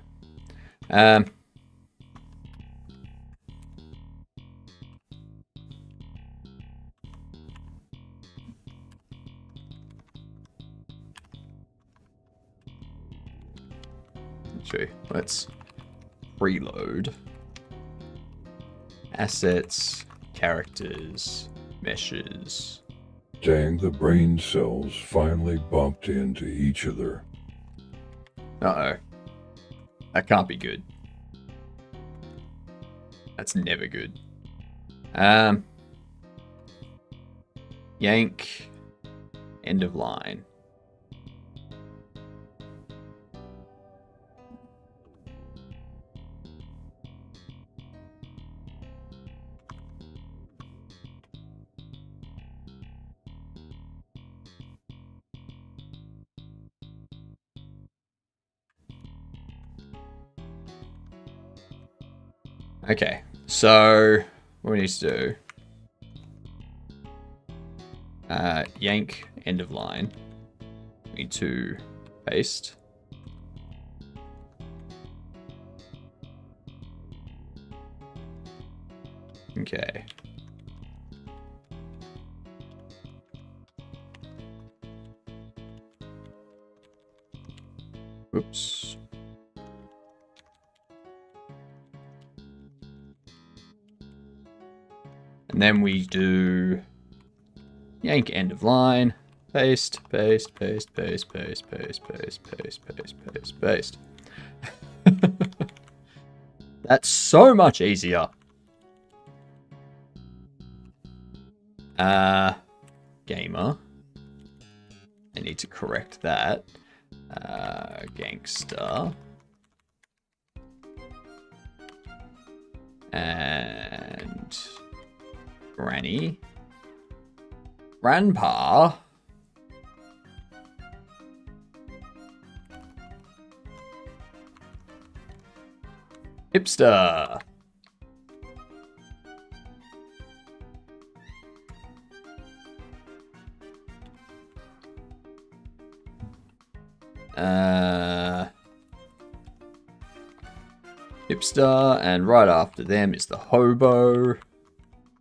Actually, let's preload. Assets, characters, meshes. Dang, the brain cells finally bumped into each other. Uh-oh. That can't be good. That's never good. Yank. End of line. Okay, so what we need to do, yank end of line, we need to paste, okay, oops. And then we do yank end of line, paste, paste, paste, paste, paste, paste, paste, paste, paste, paste, paste. That's so much easier. Gamer. I need to correct that. Gangster. And Granny. Grandpa. Hipster. Hipster, and right after them is the hobo.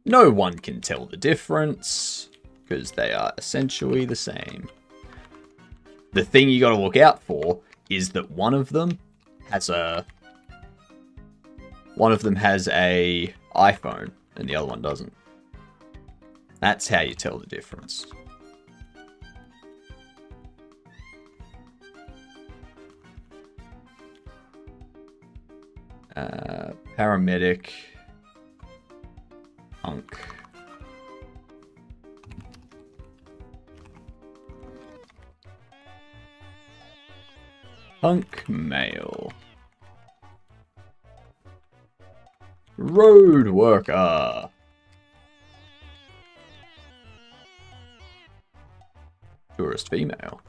No one can tell the difference. because they are essentially the same. The thing you got to look out for is that one of them has a iPhone and the other one doesn't. That's how you tell the difference. Paramedic. Punk. Punk male. Road worker. Tourist female.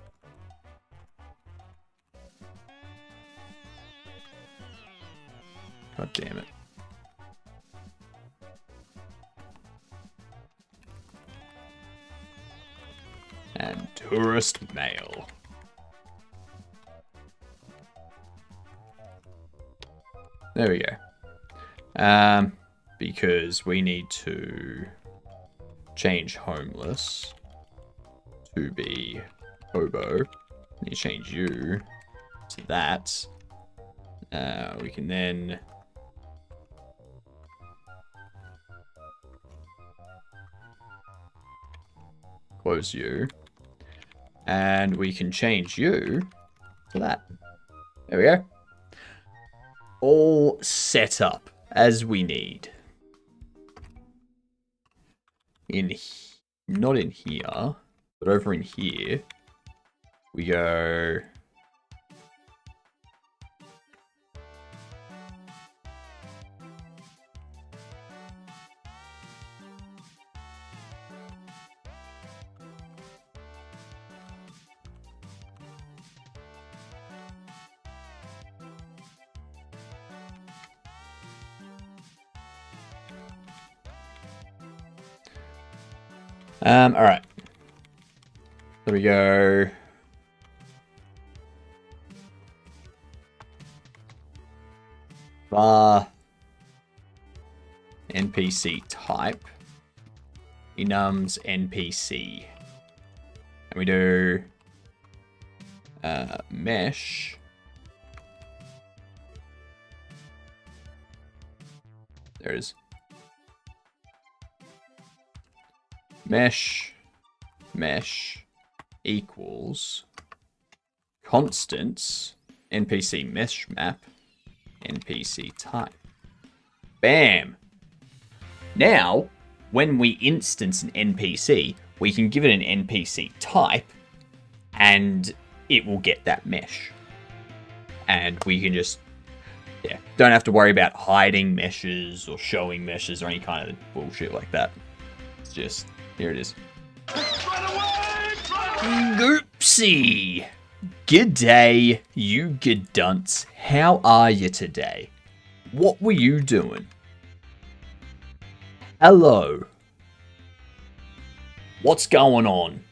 God damn it. And tourist male. There we go. Because we need to change homeless to be hobo. Need to change you to that. We can then close you. And we can change you to that. There we go. All set up as we need. Not in here, but over in here, we go. All right. There we go. Var NPC type enums NPC, and we do mesh. There it is. Mesh equals constants NPC mesh map NPC type. Bam! Now, when we instance an NPC, we can give it an NPC type and it will get that mesh. And we can just, don't have to worry about hiding meshes or showing meshes or any kind of bullshit like that. It's just, here it is. Goopsie! G'day, you good dunce. How are you today? What were you doing? Hello. What's going on?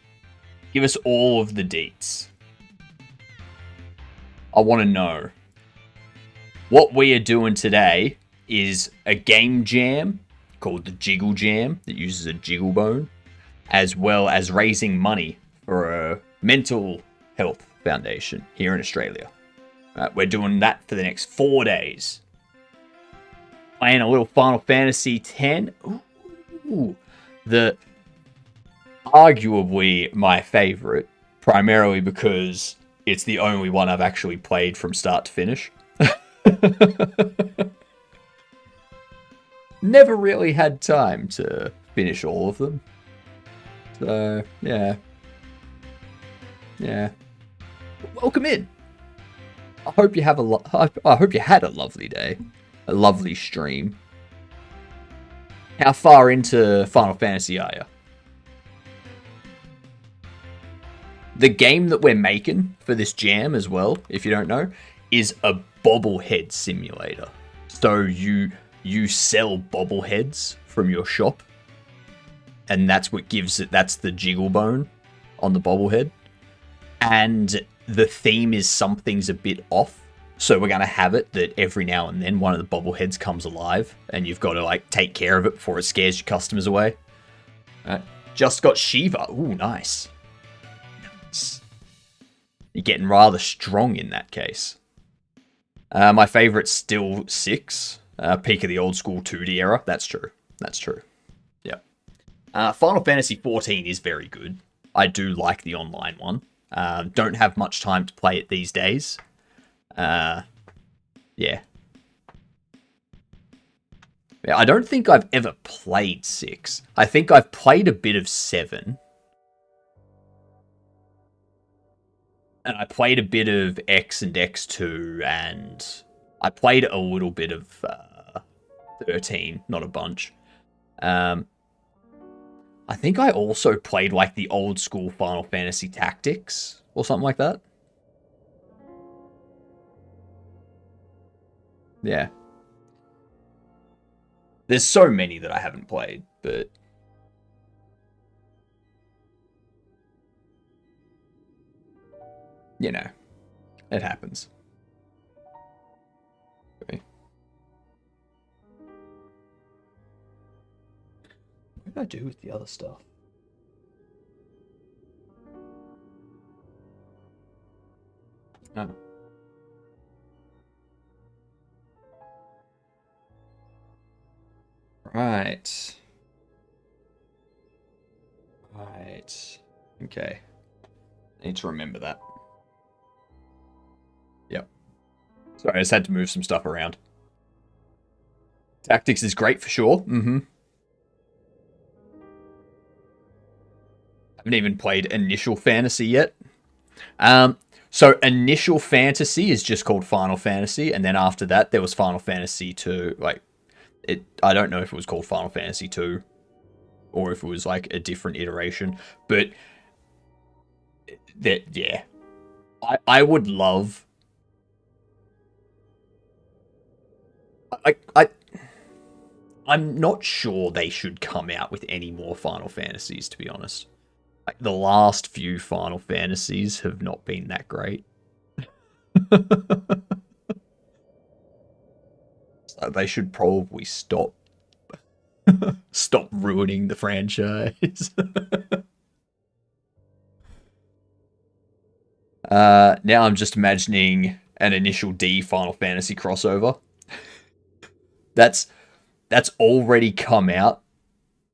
Give us all of the deets. I want to know. What we are doing today is a game jam called the Jiggle Jam that uses a jiggle bone, as well as raising money for a mental health foundation here in Australia. We're doing that for the next 4 days. Playing a little Final Fantasy X. Ooh, arguably my favorite, primarily because it's the only one I've actually played from start to finish. Never really had time to finish all of them. So, yeah. Welcome in. I hope you had a lovely day. A lovely stream. How far into Final Fantasy are you? The game that we're making for this jam as well, if you don't know, is a bobblehead simulator. So you sell bobbleheads from your shop, and that's what gives it, that's the jiggle bone on the bobblehead. And the theme is something's a bit off. So we're going to have it that every now and then one of the bobbleheads comes alive and you've got to like take care of it before it scares your customers away. Just got Shiva. Ooh, nice. Nice. You're getting rather strong in that case. My favorite's still 6. Peak of the old school 2D era. That's true. That's true. Yep. Final Fantasy 14 is very good. I do like the online one. Don't have much time to play it these days. Yeah. Yeah, I don't think I've ever played 6. I think I've played a bit of 7. And I played a bit of X and X2, and I played a little bit of 13, not a bunch. I think I also played like the old school Final Fantasy Tactics or something like that. Yeah. There's so many that I haven't played, but you know, it happens. Okay. What did I do with the other stuff? Oh. Right. Right. Okay. I need to remember that. Yep. Sorry, I just had to move some stuff around. Tactics is great for sure. Mm-hmm. Haven't even played Initial Fantasy yet. So Initial Fantasy is just called Final Fantasy, and then after that there was Final Fantasy 2. Like, I don't know if it was called Final Fantasy 2 or if it was like a different iteration, but that, yeah. I would love, I'm not sure they should come out with any more Final Fantasies, to be honest. Like, the last few Final Fantasies have not been that great. So they should probably stop ruining the franchise. Now I'm just imagining an Initial D Final Fantasy crossover. That's already come out.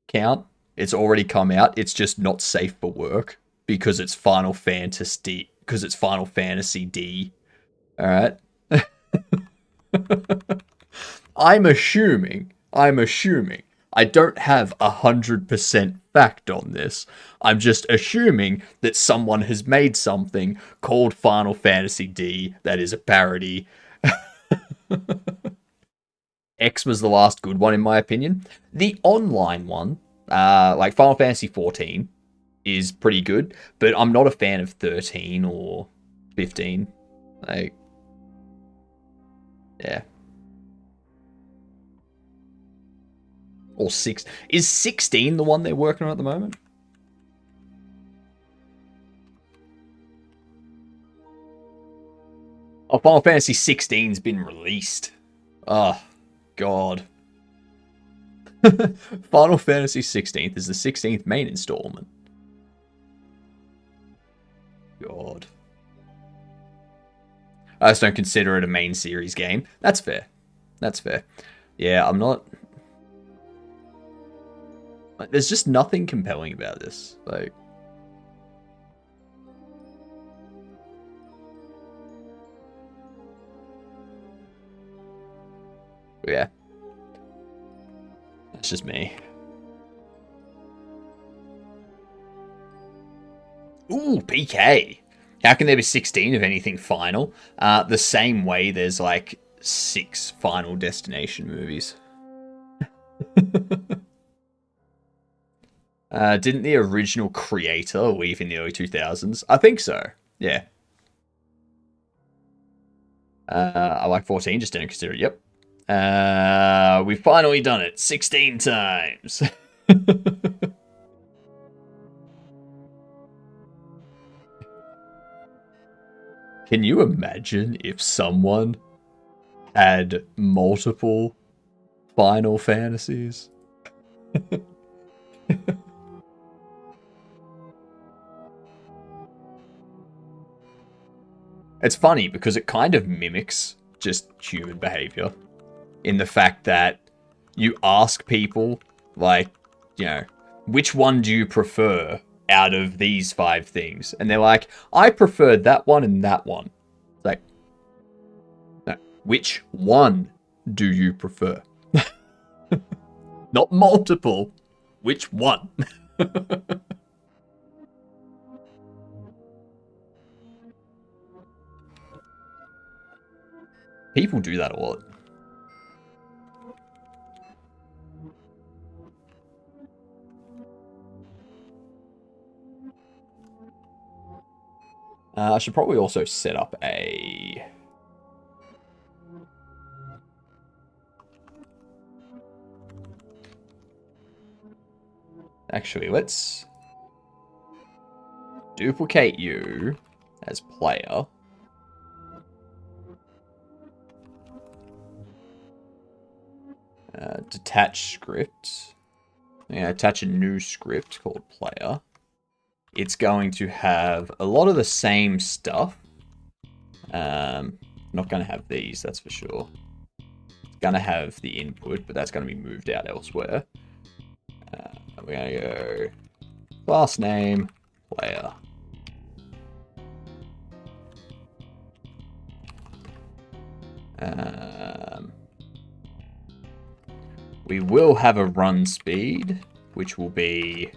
Count. It's already come out. It's just not safe for work because it's Final Fantasy. Because it's Final Fantasy D. All right. I'm assuming. I don't have 100% fact on this. I'm just assuming that someone has made something called Final Fantasy D that is a parody. X was the last good one, in my opinion. The online one, like Final Fantasy 14, is pretty good, but I'm not a fan of 13 or 15. Like, yeah. Or 6. Is 16 the one they're working on at the moment? Oh, Final Fantasy 16's been released. Oh, God. Final Fantasy 16th is the 16th main installment. God. I just don't consider it a main series game. That's fair. That's fair. Yeah, I'm not... Like, there's just nothing compelling about this. Like... Yeah. That's just me. Ooh, PK. How can there be 16 of anything final? The same way there's like 6 Final Destination movies. Didn't the original creator leave in the early 2000s? I think so. Yeah. I like 14, just didn't consider it. Yep. We've finally done it 16 times. Can you imagine if someone had multiple Final Fantasies? It's funny because it kind of mimics just human behavior in the fact that you ask people, like, you know, which one do you prefer out of these 5 things? And they're like, I prefer that one and that one. It's like, no, which one do you prefer? Not multiple. Which one? People do that a lot. I should probably also set up a... Actually, let's duplicate you as player. Detach script. Yeah, attach a new script called player. It's going to have a lot of the same stuff. Not going to have these, that's for sure. It's going to have the input, but that's going to be moved out elsewhere. We're going to go class name, player. We will have a run speed, which will be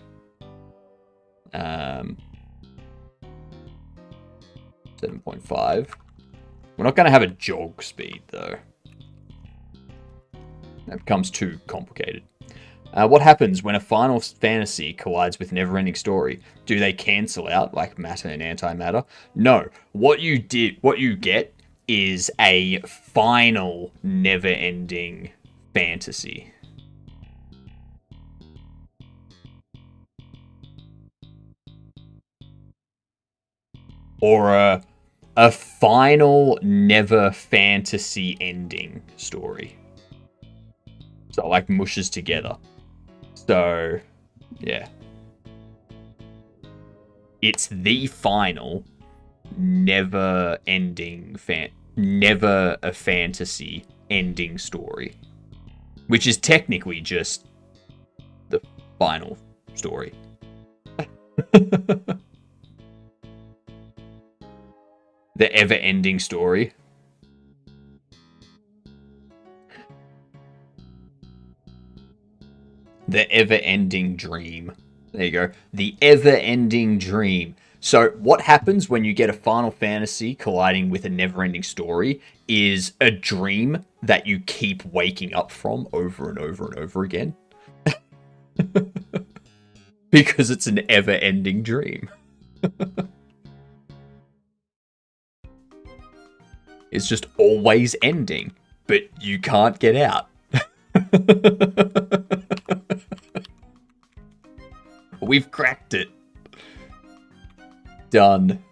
7.5. We're not going to have a jog speed, though. That becomes too complicated. What happens when a Final Fantasy collides with Neverending Story? Do they cancel out like matter and antimatter? No. What you get is a final never-ending fantasy. Or a final never fantasy ending story. So like mushes together. So, yeah. It's the final never a fantasy ending story. Which is technically just the final story. The ever-ending story. The ever-ending dream. There you go. The ever-ending dream. So what happens when you get a Final Fantasy colliding with a never-ending story is a dream that you keep waking up from over and over and over again. Because it's an ever-ending dream. It's just always ending, but you can't get out. We've cracked it. Done.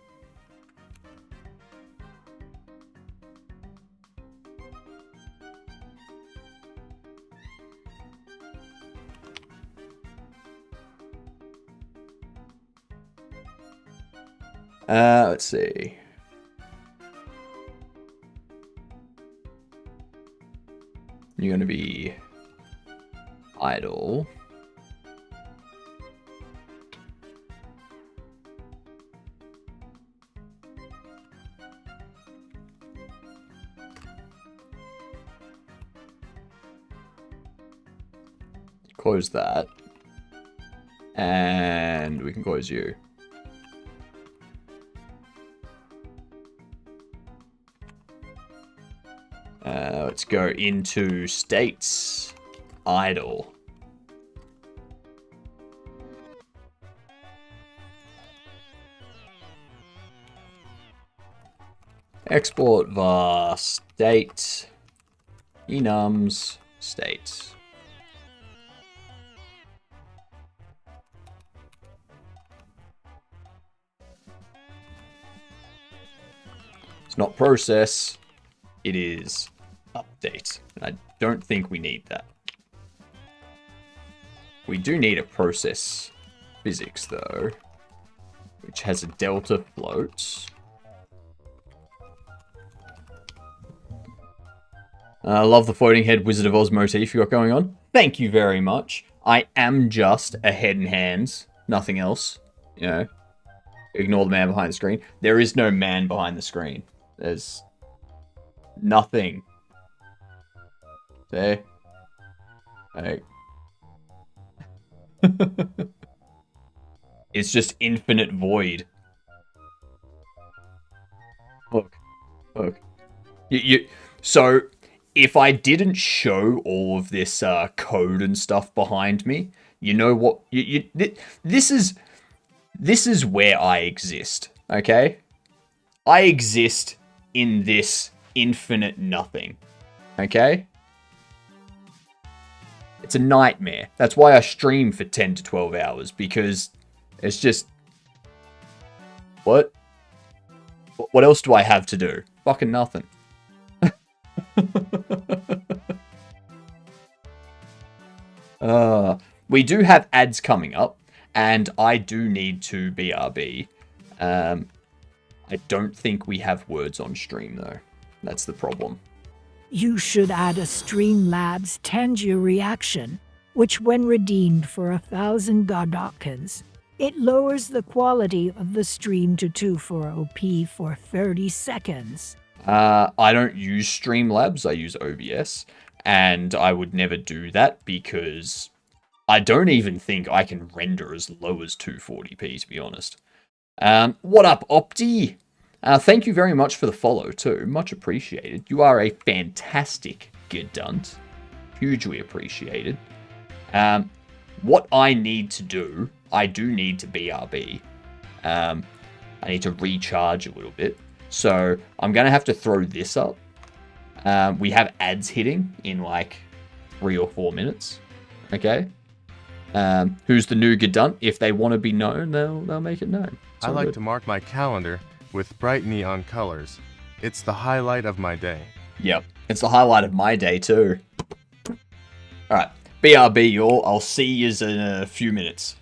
Let's see. You're going to be idle. Close that. And we can close you. Let's go into states. Idle. Export var state. Enums states. It's not process. It is update. I don't think we need that. We do need a process physics though, which has a delta float. I love the floating head Wizard of Oz motif you got going on. Thank you very much. I am just a head and hands, nothing else. You know, ignore the man behind the screen. There is no man behind the screen. There's nothing. There. Hey. It's just infinite void. Look. So, if I didn't show all of this code and stuff behind me, you know what? This is where I exist, okay? I exist in this infinite nothing, okay? It's a nightmare. That's why I stream for 10 to 12 hours, because it's just... What? What else do I have to do? Fucking nothing. We do have ads coming up, and I do need to BRB. I don't think we have words on stream, though. That's the problem. You should add a Streamlabs Tangier reaction, which when redeemed for 1,000 Godokins, it lowers the quality of the stream to 240p for 30 seconds. I don't use Streamlabs, I use OBS, and I would never do that because I don't even think I can render as low as 240p, to be honest. What up, Opti? Thank you very much for the follow, too. Much appreciated. You are a fantastic Gedunt. Hugely appreciated. What I need to do, I do need to BRB. I need to recharge a little bit. So, I'm going to have to throw this up. We have ads hitting in like 3 or 4 minutes. Okay? Who's the new Gedunt? If they want to be known, they'll make it known. I like to mark my calendar with bright neon colors. It's the highlight of my day. Yep, it's the highlight of my day too. Alright, BRB y'all, I'll see yous in a few minutes.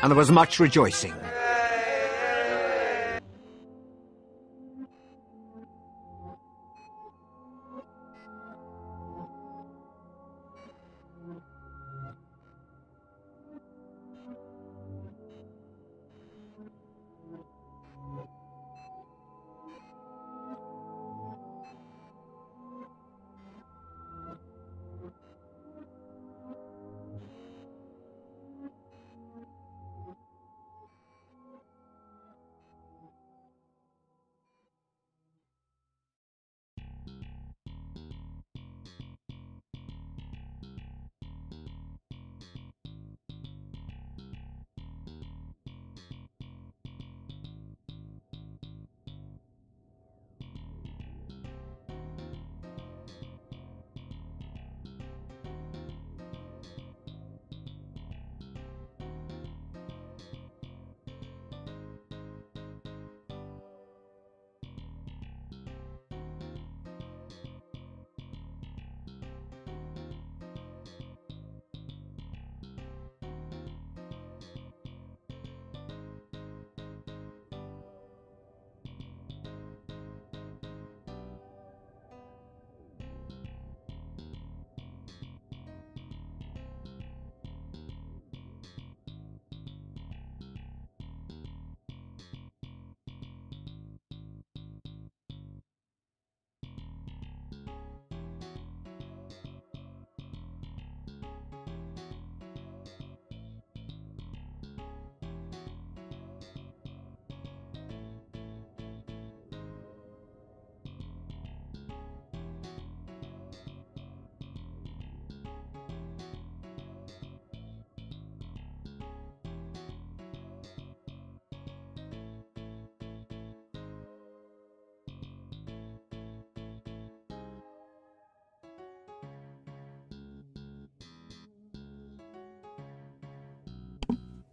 and there was much rejoicing.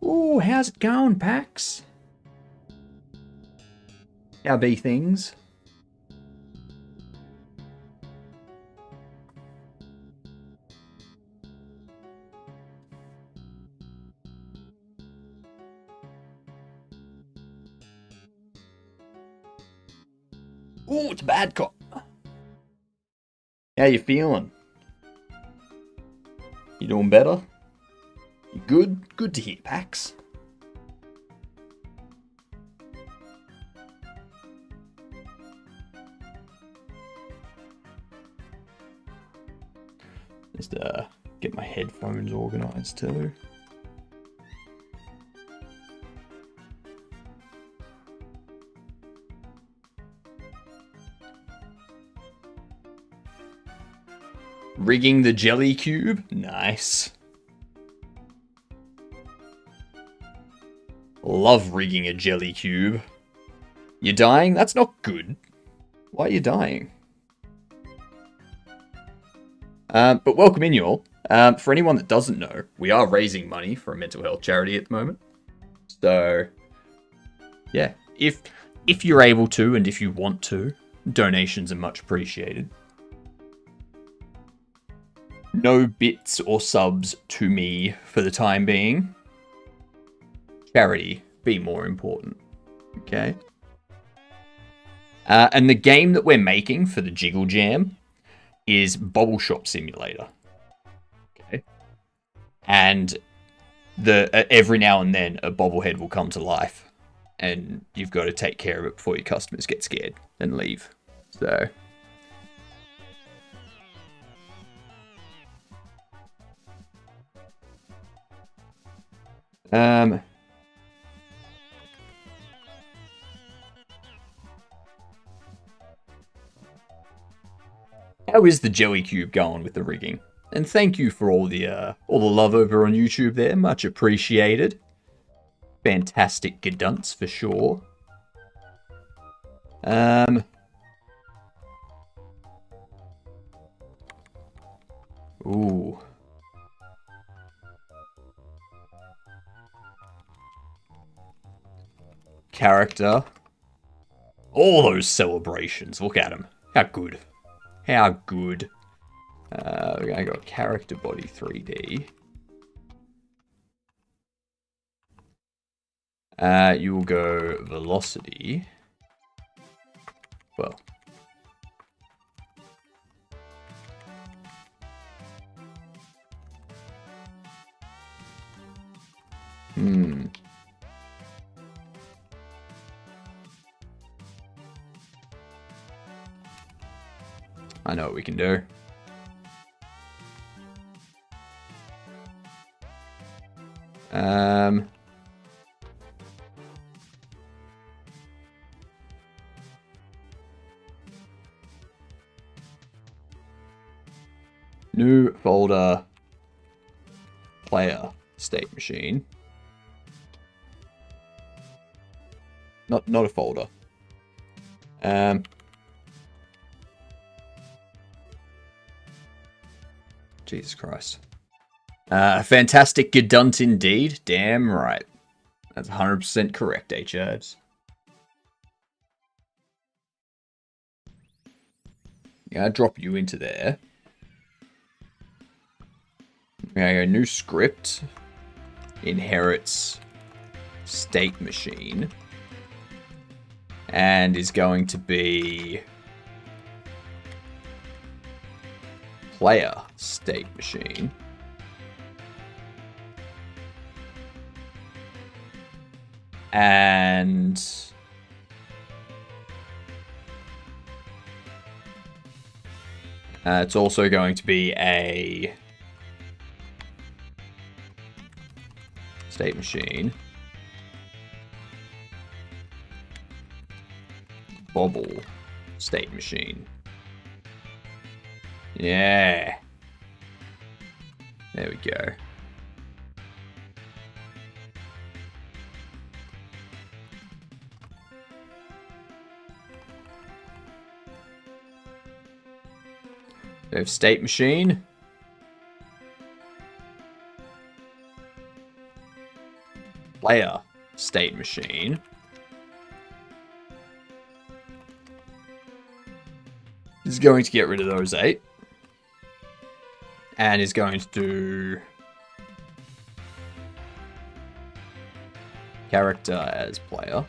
Ooh, how's it going, Pax? How be things? Ooh, it's a bad cop. How you feeling? You doing better? You good? Good to hear, Pax. Just get my headphones organized too. Rigging the jelly cube? Nice. Love rigging a jelly cube. You're dying? That's not good. Why are you dying? But welcome in, you all. For anyone that doesn't know, we are raising money for a mental health charity at the moment. So, yeah, if you're able to and if you want to, donations are much appreciated. No bits or subs to me for the time being. Charity be more important. Okay. And the game that we're making for the Jiggle Jam is Bobble Shop Simulator. Okay. And every now and then a bobblehead will come to life, and you've got to take care of it before your customers get scared and leave. So. How is the jelly cube going with the rigging? And thank you for all the love over on YouTube there, much appreciated. Fantastic gedunts for sure. Ooh. Character. All those celebrations. Look at them. How good. How good. We're going to go character body 3D. You will go velocity. Well. I know what we can do. New folder, player, state machine. Not a folder. Jesus Christ. Fantastic Gedunt indeed. Damn right. That's 100% correct, H-Herbs. Yeah, I'll drop you into there. Okay, a new script. Inherits state machine. And is going to be player state machine. And it's also going to be a state machine. Bobble state machine. Yeah. There we go. We have state machine. Player state machine. Is going to get rid of those 8. And is going to do character as player.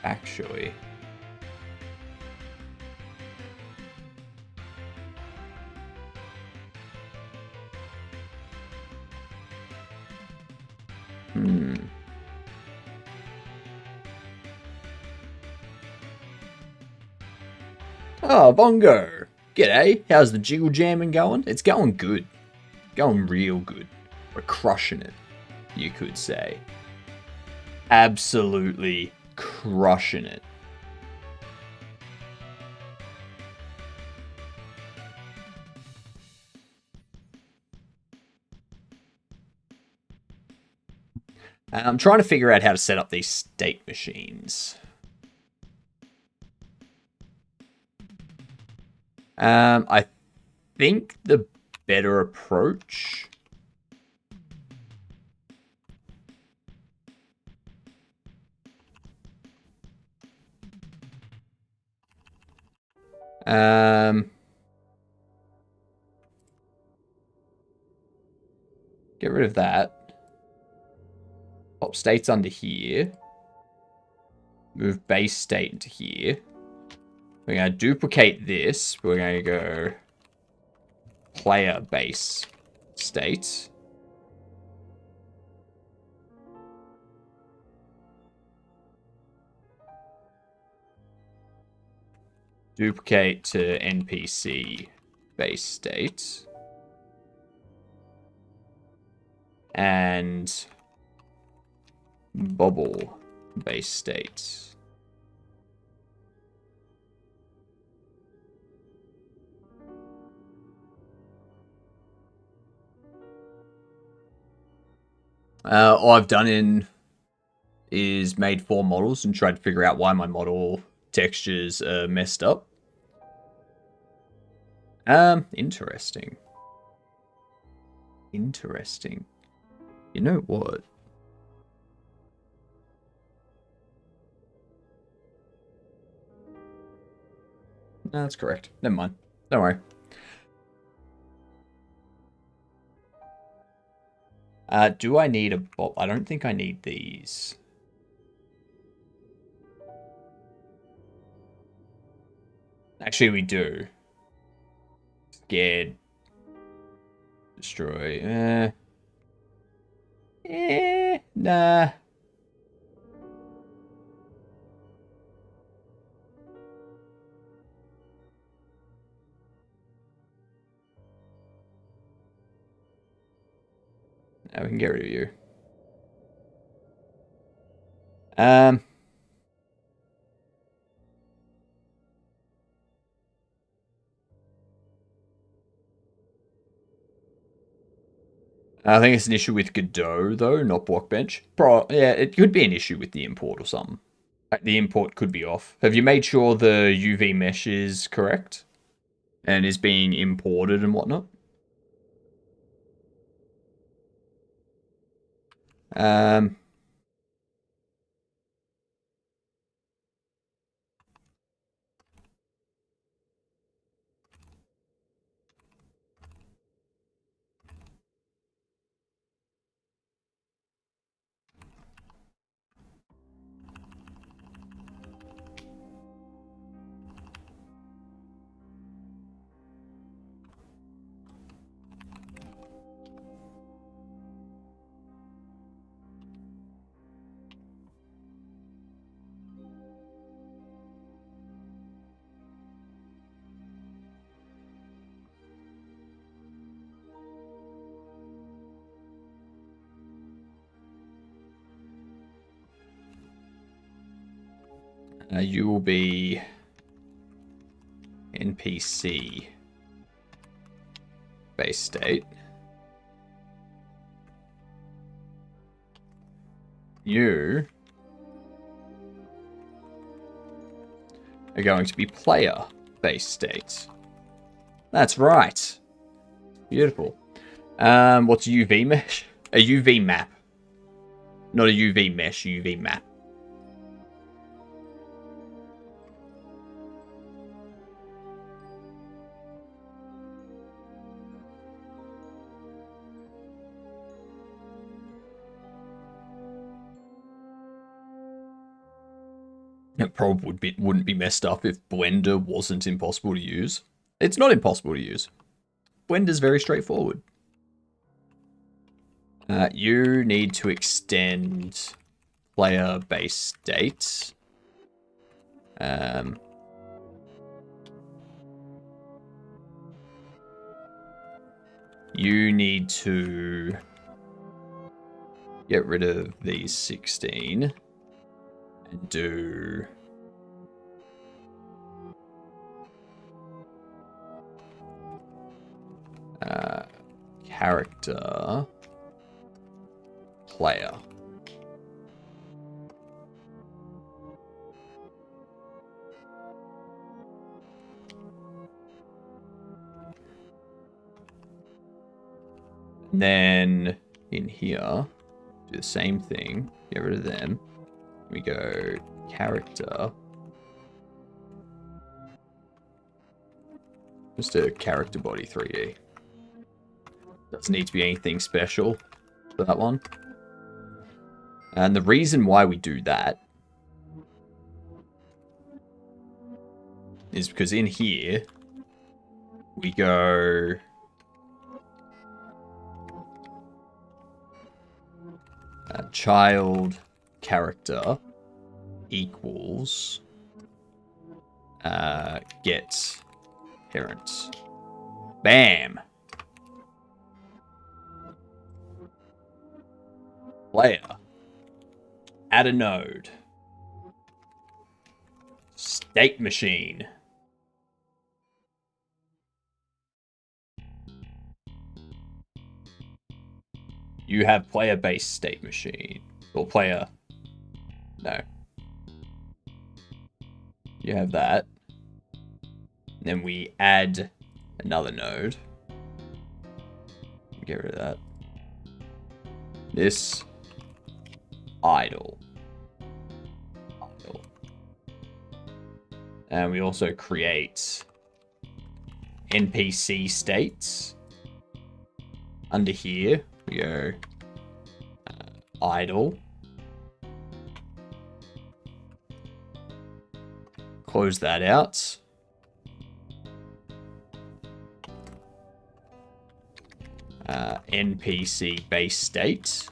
Actually. Oh, Bongo. G'day. How's the jiggle jamming going? It's going good. Going real good. We're crushing it, you could say. Absolutely crushing it. I'm trying to figure out how to set up these state machines. I think the better approach get rid of that. Pop states under here. Move base state into here. We're going to duplicate this. We're going to go player base state. Duplicate to NPC base state. And bubble base state. All I've done is made 4 models and tried to figure out why my model textures are messed up. Interesting. Interesting. You know what? No, that's correct. Never mind. Don't worry. Do I need a bob? I don't think I need these. Actually, we do. Scared. Destroy. Nah. Now we can get rid of you. I think it's an issue with Godot, though, not Blockbench. Yeah, it could be an issue with the import or something. The import could be off. Have you made sure the UV mesh is correct? And is being imported and whatnot? You will be NPC base state. You are going to be player base state. That's right. Beautiful. What's a UV mesh? A UV map. Not a UV mesh, UV map. It probably wouldn't be messed up if Blender wasn't impossible to use. It's not impossible to use. Blender's very straightforward. You need to extend player base state. You need to get rid of these 16. Do character player. And then in here, do the same thing, get rid of them. We go character. Just a character body 3D. Doesn't need to be anything special for that one. And the reason why we do that is because in here we go child character equals get parents. Bam. Player. Add a node. State machine. You have player-based state machine. Or player... No. You have that. And then we add another node. Get rid of that. This... idle. And we also create NPC states. Under here, we go idle. Close that out. NPC base state.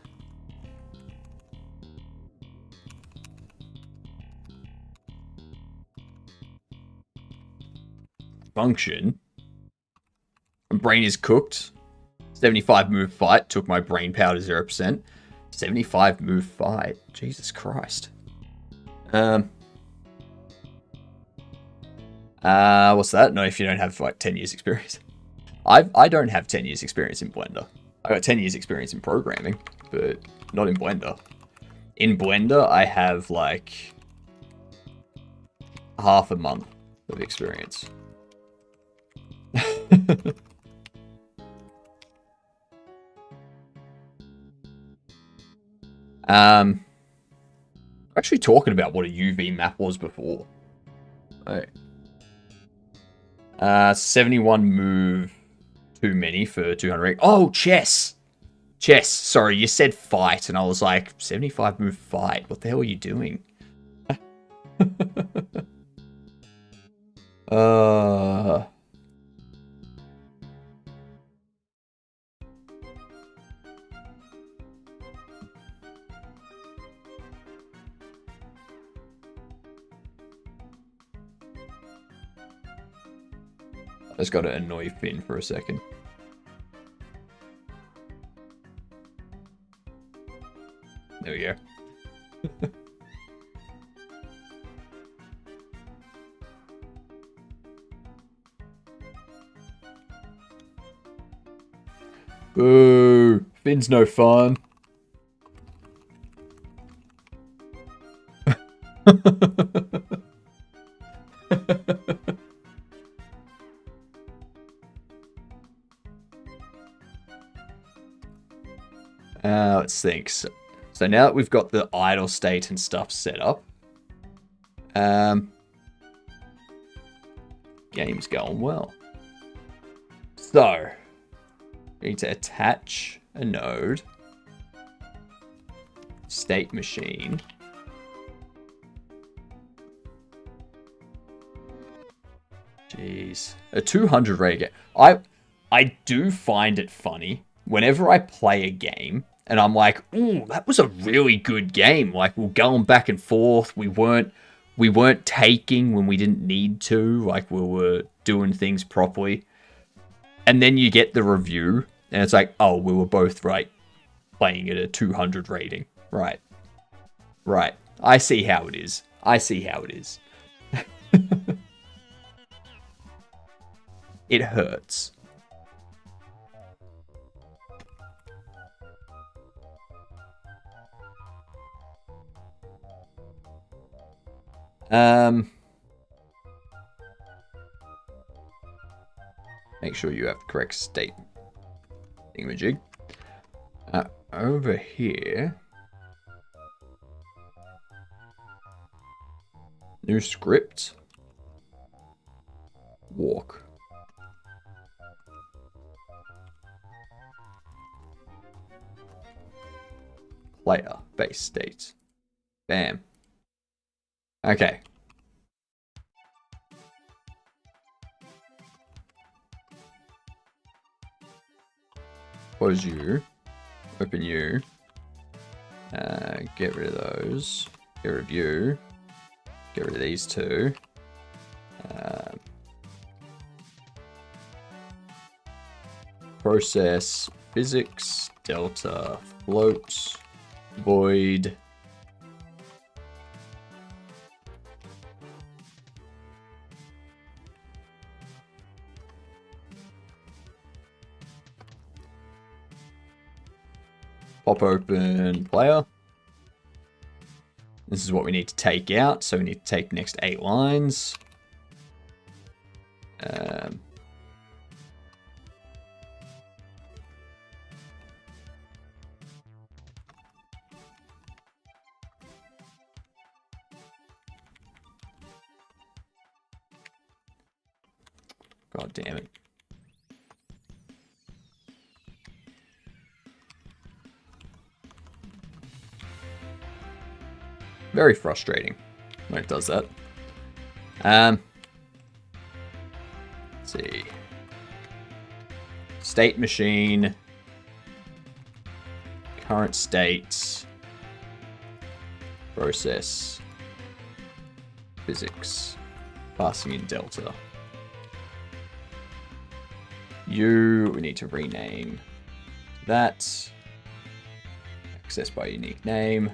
Function. Brain is cooked. 75 move fight. Took my brain power to 0%. 75 move fight. Jesus Christ. What's that? No, if you don't have like 10 years experience. I don't have 10 years experience in Blender. I got 10 years experience in programming, but not in Blender. In Blender, I have like half a month of experience. Actually talking about what a UV map was before. Right. 71 move too many for 200. Oh, chess. Chess. Sorry, you said fight, and I was like, 75 move fight. What the hell are you doing? I just got to annoy Finn for a second. There we go. Boo! Finn's no fun. Let's think. So now that we've got the idle state and stuff set up, game's going well. So, we need to attach a node, state machine, jeez, a 200 rate game. I do find it funny whenever I play a game and I'm like, ooh, that was a really good game. Like, we're going back and forth. We weren't taking when we didn't need to. Like, we were doing things properly. And then you get the review, and it's like, oh, we were both right, playing at a 200 rating. Right. Right. I see how it is. I see how it is. It hurts. Make sure you have the correct state thingamajig. Over here, new script, walk. Player base state. Bam. Okay. Close you. Open you. Get rid of those. Get rid of you. Get rid of these two. Process, physics, delta, float, void. Pop open player. This is what we need to take out. So we need to take the next 8 lines. God damn it. Very frustrating when it does that. Let's see. State machine. Current state. Process. Physics. Passing in delta. We need to rename that. Access by unique name.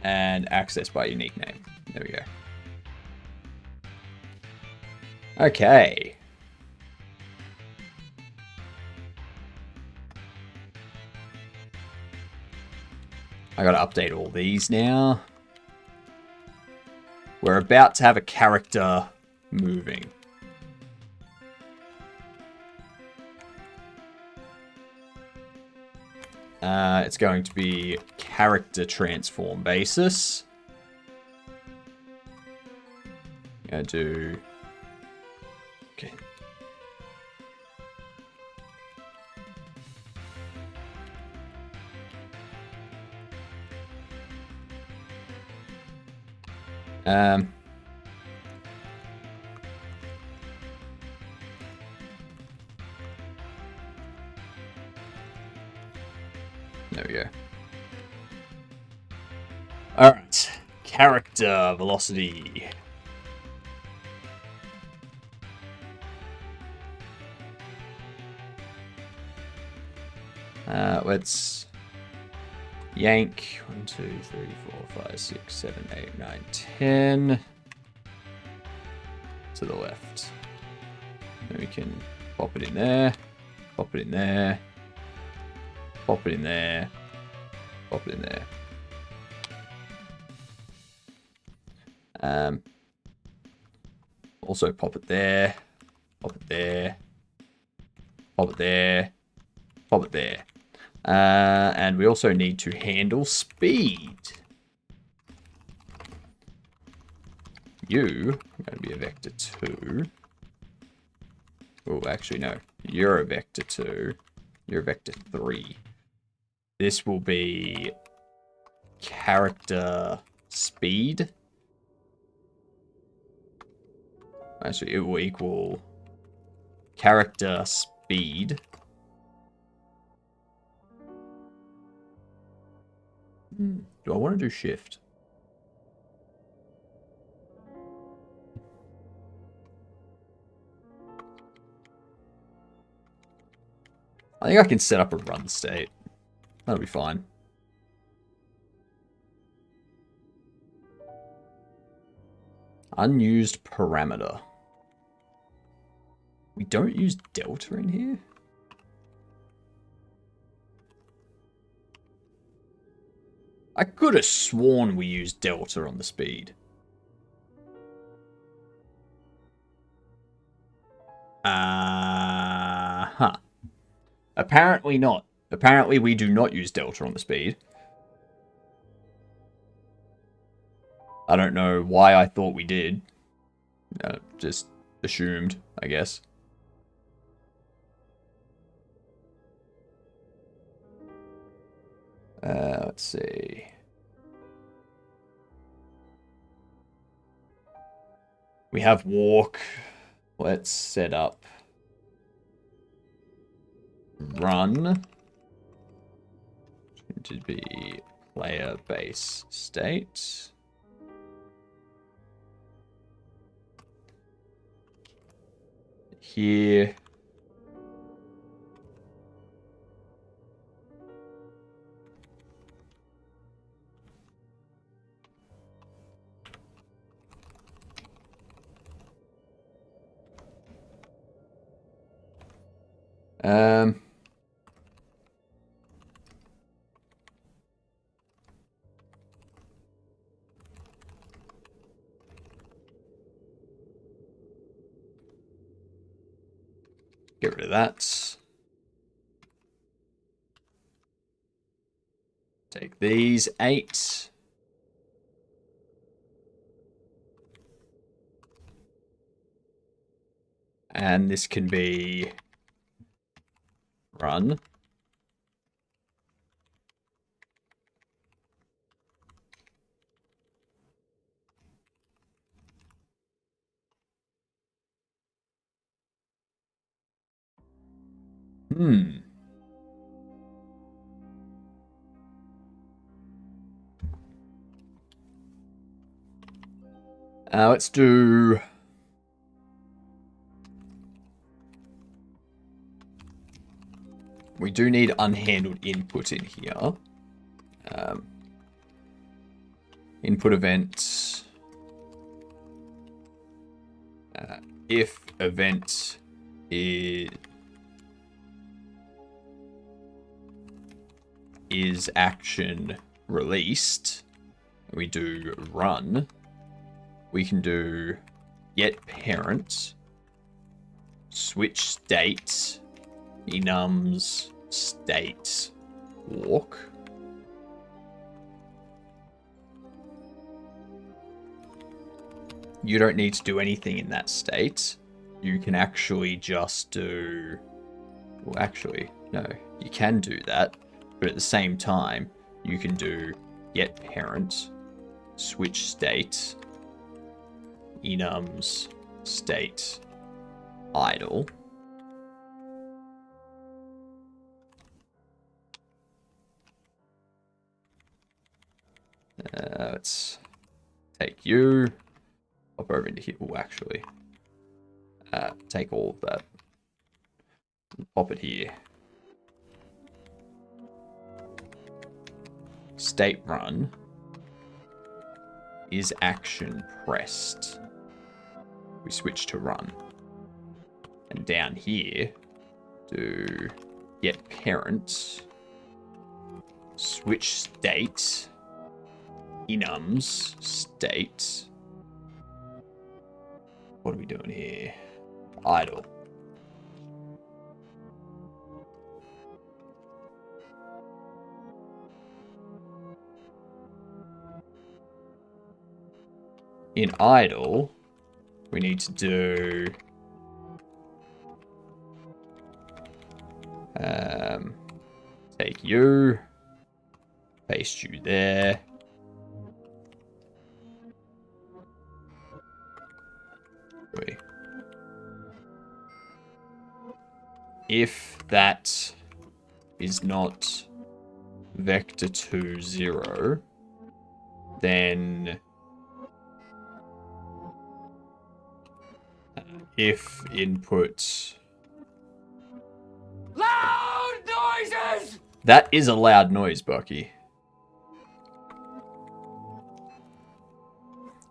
And access by unique name. There we go. Okay. I gotta update all these now. We're about to have a character moving. It's going to be character transform basis. I'm gonna do... Okay. There we go. Alright. Character velocity. Let's yank 1, 2, 3, 4, 5, 6, 7, 8, 9, 10 to the left. Then we can pop it in there, pop it in there, pop it in there, pop it in there. Also pop it there, pop it there, pop it there, pop it there. And we also need to handle speed. You are going to be a vector 2. Oh, actually, no. You're a vector 2. You're a vector 3. This will be character speed. Actually, it will equal character speed. Do I want to do shift? I think I can set up a run state. That'll be fine. Unused parameter. We don't use delta in here? I could have sworn we used delta on the speed. Huh. Apparently not. Apparently we do not use delta on the speed. I don't know why I thought we did. Just assumed, I guess. Let's see. We have walk. Let's set up run to be player base state. Here. Get rid of that. Take these 8. And this can be run. Let's do... We do need unhandled input in here. Input event. If event is action released, we do run. We can do get parent, switch state, enums state walk. You don't need to do anything in that state. You can actually just do... Well, actually, no. You can do that, but at the same time, you can do get parent, switch state, enums state idle. Let's take you, hop over into here. Oh, actually, take all of that, pop it here. State run is action pressed. We switch to run. And down here, do get parent, switch state, enums state. What are we doing here? Idle. In idle, we need to do take you, paste you there. Wait. If that is not vector 2, 0, then if input loud noises, that is a loud noise, Bucky,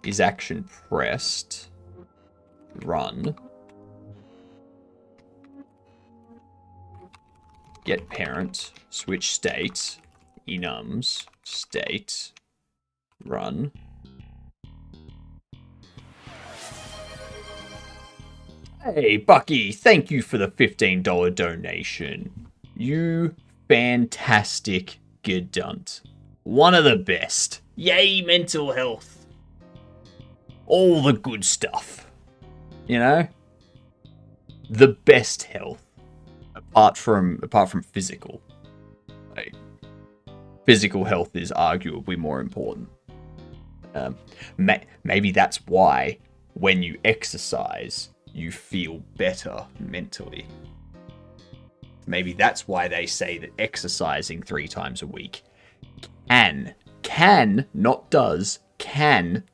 is action pressed, run, get parent, switch state, enums state, run. Hey, Bucky, thank you for the $15 donation. You fantastic gedunt. One of the best. Yay, mental health. All the good stuff. You know? The best health. Apart from physical. Like, physical health is arguably more important. Maybe that's why when you exercise, you feel better mentally. Maybe that's why they say that exercising 3 times a week can, not does, can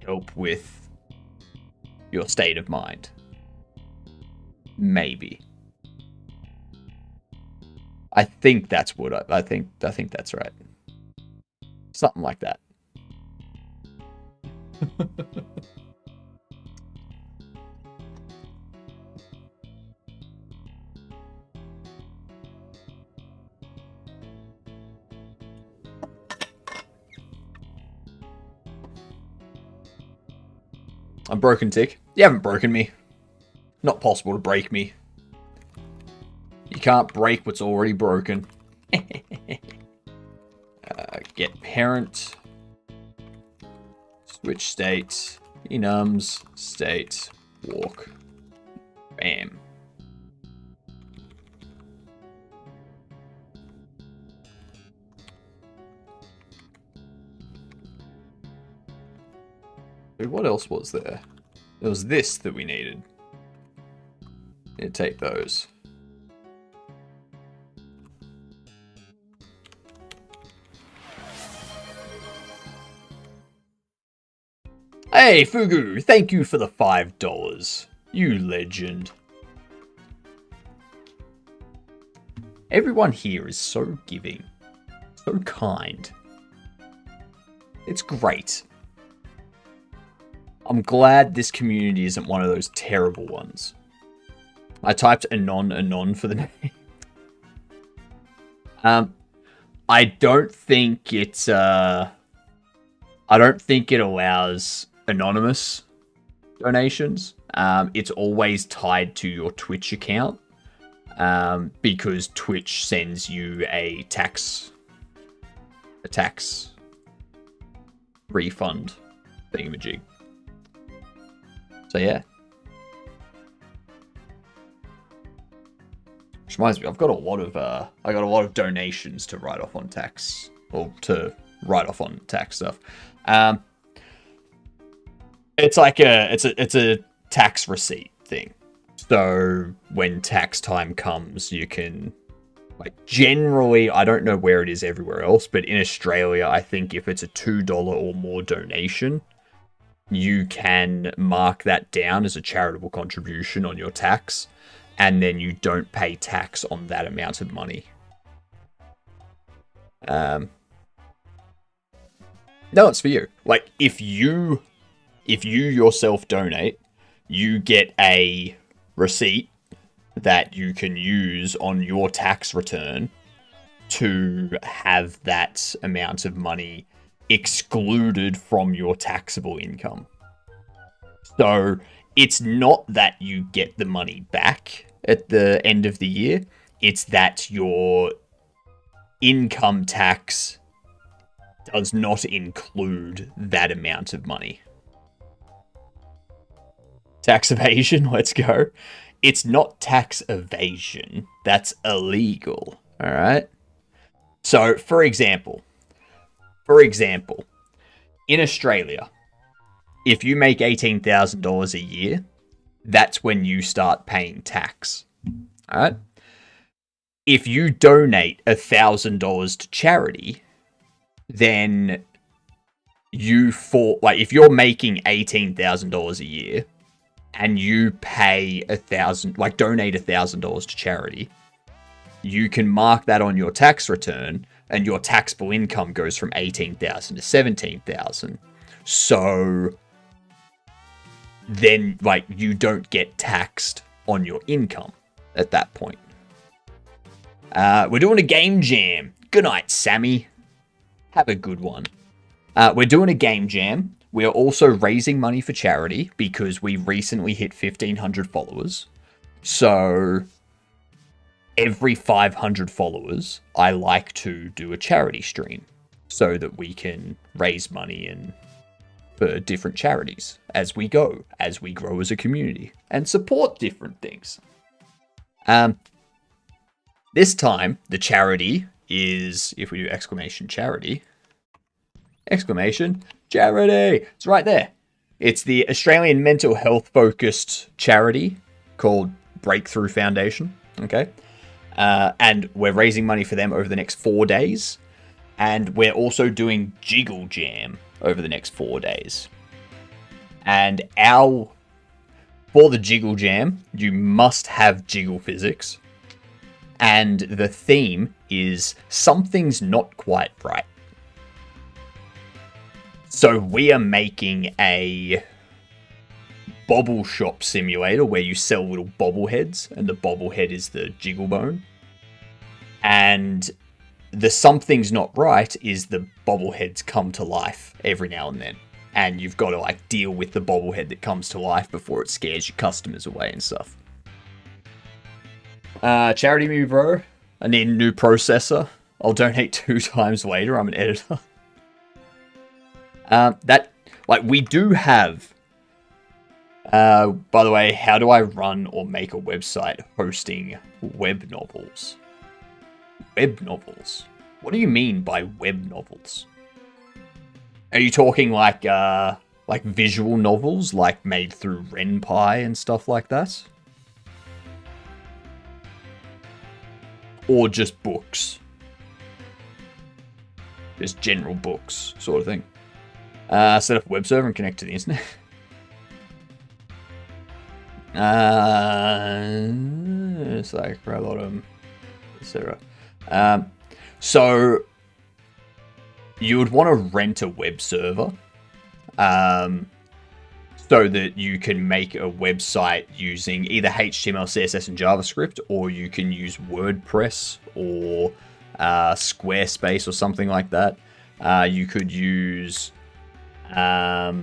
help with your state of mind. Maybe. I think that's what I think that's right. Something like that. I'm broken, Tick. You haven't broken me. Not possible to break me. You can't break what's already broken. Get parent. Switch state. Enums state. Walk. Bam. What else was there? There was this that we needed. Take those. Hey, Fugu, thank you for the $5. You legend. Everyone here is so giving. So kind. It's great. I'm glad this community isn't one of those terrible ones. I typed anon for the name. I don't think it's I don't think it allows anonymous donations. It's always tied to your Twitch account. Because Twitch sends you a tax refund thingamajig. So yeah. Which reminds me, I've got a lot of donations to write off on tax, or to write off on tax stuff. It's like it's a tax receipt thing. So when tax time comes, you can, like, generally, I don't know where it is everywhere else, but in Australia, I think if it's a $2 or more donation, you can mark that down as a charitable contribution on your tax, and then you don't pay tax on that amount of money. No, it's for you. Like, if you yourself donate, you get a receipt that you can use on your tax return to have that amount of money excluded from your taxable income. So it's not that you get the money back at the end of the year, it's that your income tax does not include that amount of money. Tax evasion, let's go. It's not tax evasion, that's illegal, all right? So, for example, in Australia, if you make $18,000 a year, that's when you start paying tax, all right? If you donate $1,000 to charity, then if you're making $18,000 a year and you pay donate $1,000 to charity, you can mark that on your tax return, and your taxable income goes from $18,000 to $17,000. So then, you don't get taxed on your income at that point. We're doing a game jam. Good night, Sammy. Have a good one. We're doing a game jam. We're also raising money for charity because we recently hit 1,500 followers. So every 500 followers, I like to do a charity stream so that we can raise money for different charities as we grow as a community and support different things. This time, the charity is, if we do exclamation charity, it's right there. It's the Australian mental health focused charity called Breakthrough Foundation. Okay. And we're raising money for them over the next 4 days. And we're also doing Jiggle Jam over the next 4 days. And for the Jiggle Jam, you must have jiggle physics. And the theme is something's not quite right. So we are making a bobble shop simulator where you sell little bobbleheads, and the bobblehead is the jiggle bone. And the something's not right is the bobbleheads come to life every now and then. And you've got to deal with the bobblehead that comes to life before it scares your customers away and stuff. Charity me, bro. I need a new processor. I'll donate 2 times later. I'm an editor. We do have By the way, how do I run or make a website hosting web novels? Web novels? What do you mean by web novels? Are you talking like visual novels, like made through RenPy and stuff like that? Or just books? Just general books, sort of thing. Set up a web server and connect to the internet. It's like Crowbottom, etc. So you would want to rent a web server, so that you can make a website using either HTML, CSS, and JavaScript, or you can use WordPress or Squarespace or something like that. You could use let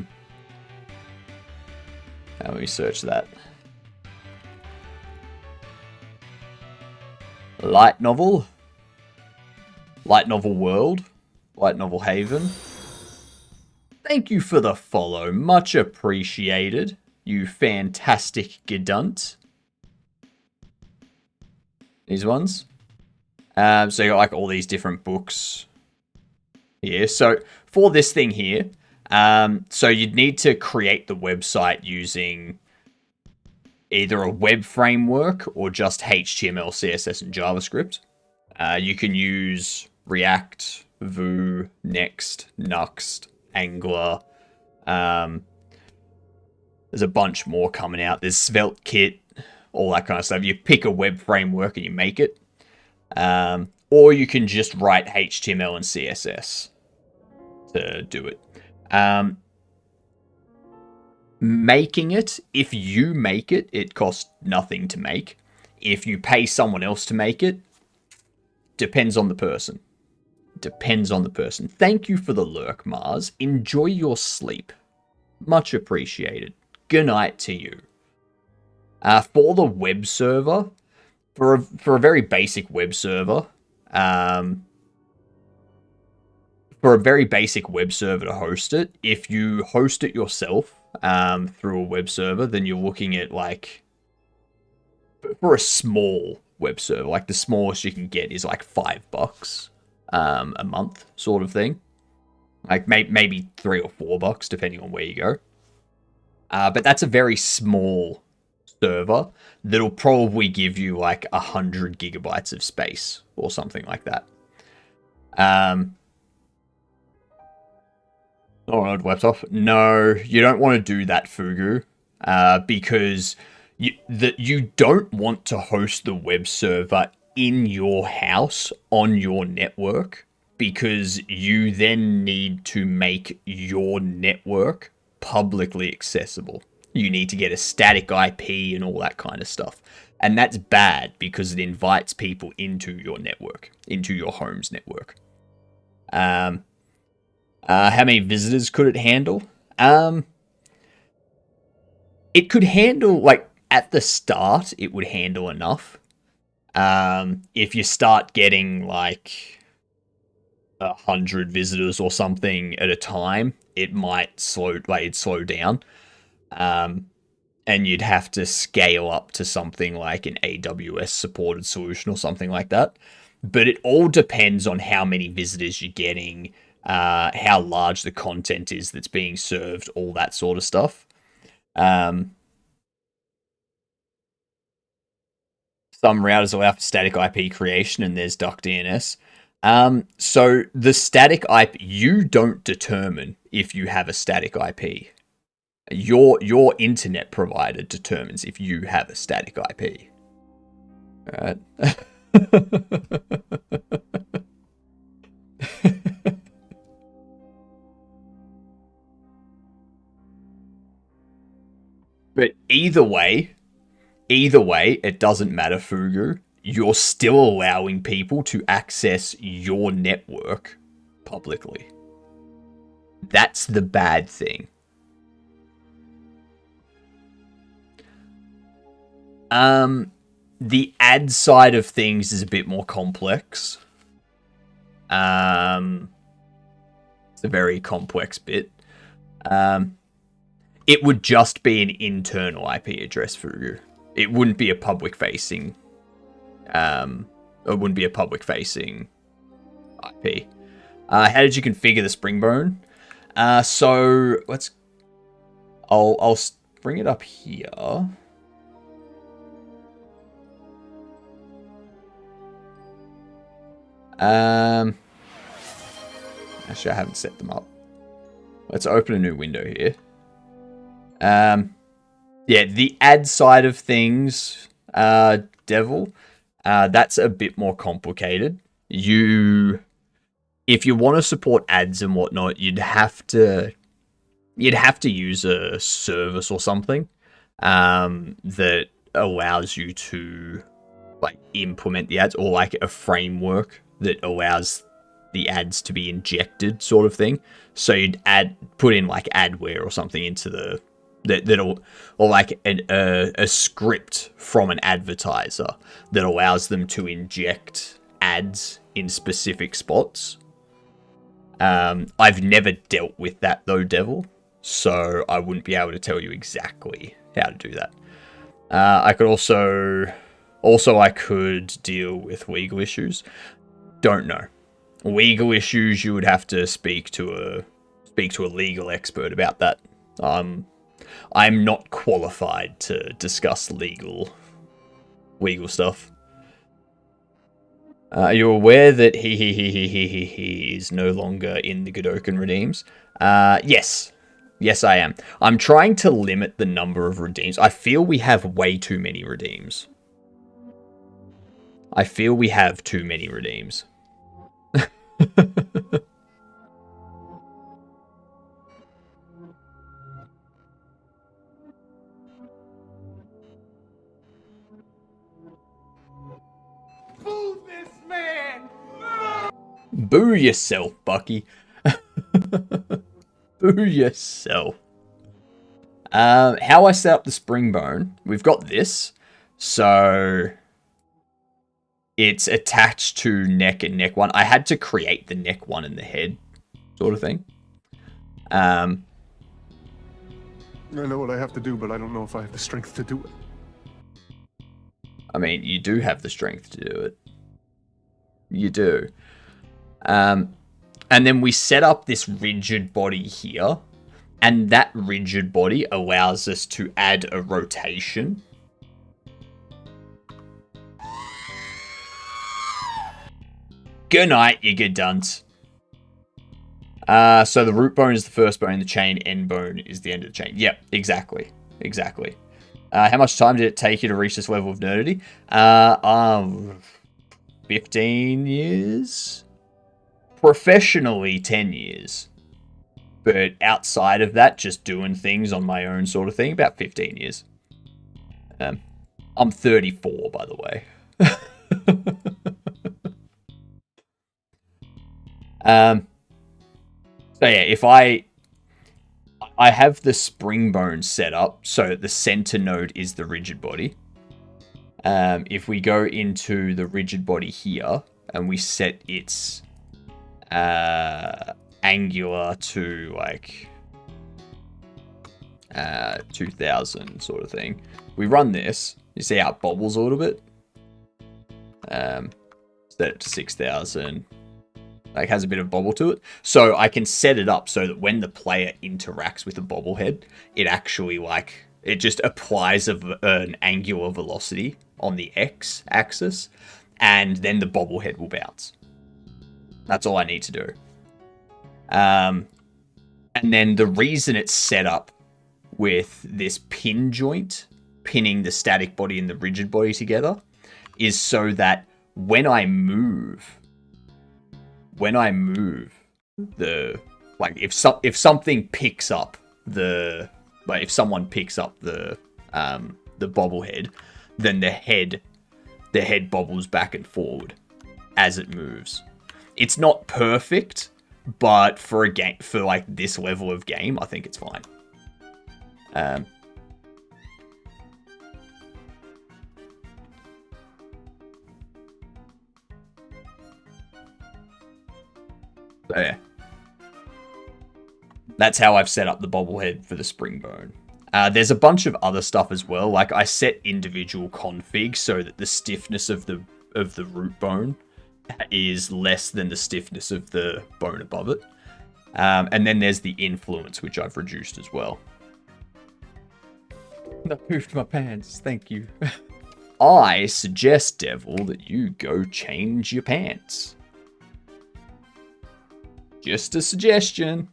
me search that. Light Novel World, Light Novel Haven. Thank you for the follow, much appreciated, you fantastic gedunt. These ones. So you got like all these different books here. So for this thing here, so you'd need to create the website using either a web framework or just HTML, CSS, and JavaScript. You can use React, Vue, Next, Nuxt, Angular. There's a bunch more coming out. There's SvelteKit, all that kind of stuff. You pick a web framework and you make it. Or you can just write HTML and CSS to do it. Making it, if you make it, it costs nothing to make. If you pay someone else to make it, depends on the person. Depends on the person. Thank you for the lurk, Mars. Enjoy your sleep. Much appreciated. Good night to you. For the web server, for a very basic web server, to host it, if you host it yourself through a web server, then you're looking at like, for a small web server, like the smallest you can get is like $5 a month, sort of thing. Like maybe $3 or $4, depending on where you go. But that's a very small server that'll probably give you like 100 gigabytes of space or something like that. Oh, laptop. No, you don't want to do that, Fugu, because you don't want to host the web server in your house on your network, because you then need to make your network publicly accessible. You need to get a static IP and all that kind of stuff. And that's bad because it invites people into your network, into your home's network. How many visitors could it handle? It could handle, like, at the start, it would handle enough. If you start getting, like, 100 visitors or something at a time, it might slow down. And you'd have to scale up to something like an AWS supported solution or something like that. But it all depends on how many visitors you're getting, how large the content is that's being served, all that sort of stuff. Some routers allow for static IP creation, and there's DuckDNS. So the static IP, you don't determine if you have a static IP. Your internet provider determines if you have a static IP. Alright. But either way, it doesn't matter, Fugu. You're still allowing people to access your network publicly. That's the bad thing. The ad side of things is a bit more complex. It's a very complex bit. it would just be an internal IP address for you. It wouldn't be a public facing. It wouldn't be a public facing IP. How did you configure the Springbone? So let's. I'll bring it up here. Actually, I haven't set them up. Let's open a new window here. Yeah, the ad side of things, Devil, that's a bit more complicated. If you want to support ads and whatnot, you'd have to use a service or something that allows you to like implement the ads, or like a framework that allows the ads to be injected, sort of thing. So you'd put in like adware or something into the or like a script from an advertiser that allows them to inject ads in specific spots. I've never dealt with that though, Devil, so I wouldn't be able to tell you exactly how to do that. I could also I could deal with legal issues. Don't know. Legal issues, you would have to speak to a legal expert about that. I'm not qualified to discuss legal stuff. Are you aware that he is no longer in the Godokun Redeems? Yes. Yes, I am. I'm trying to limit the number of redeems. I feel we have way too many redeems. I feel we have too many redeems. Boo this man! Boo yourself, Bucky. Boo yourself. How I set up the Springbone, we've got this. So it's attached to neck and neck one. I had to create the neck one and the head sort of thing. I know what I have to do, but I don't know if I have the strength to do it. I mean, you do have the strength to do it. You do. And then we set up this rigid body here. And that rigid body allows us to add a rotation. Good night, you good dunce. So the root bone is the first bone in the chain, end bone is the end of the chain. Yep, exactly. Exactly. How much time did it take you to reach this level of nerdity? 15 years? Professionally, 10 years. But outside of that, just doing things on my own sort of thing, about 15 years. I'm 34, by the way. So yeah, if I have the Springbone set up so the center node is the rigid body. If we go into the rigid body here and we set its angular to like 2000 sort of thing, we run this. You see how it bobbles a little bit. Set it to 6000. Like has a bit of bobble to it. So I can set it up so that when the player interacts with the bobblehead, it actually it just applies an angular velocity on the X axis, and then the bobblehead will bounce. That's all I need to do. And then the reason it's set up with this pin joint, pinning the static body and the rigid body together, is so that when I move if something picks up if someone picks up the bobblehead, then the head bobbles back and forward as it moves. It's not perfect, but for a game, for like this level of game, I think it's fine. So yeah. That's how I've set up the bobblehead for the spring bone. There's a bunch of other stuff as well. Like I set individual configs so that the stiffness of the root bone is less than the stiffness of the bone above it. And then there's the influence, which I've reduced as well. I poofed my pants. Thank you. I suggest, Devil, that you go change your pants. Just a suggestion.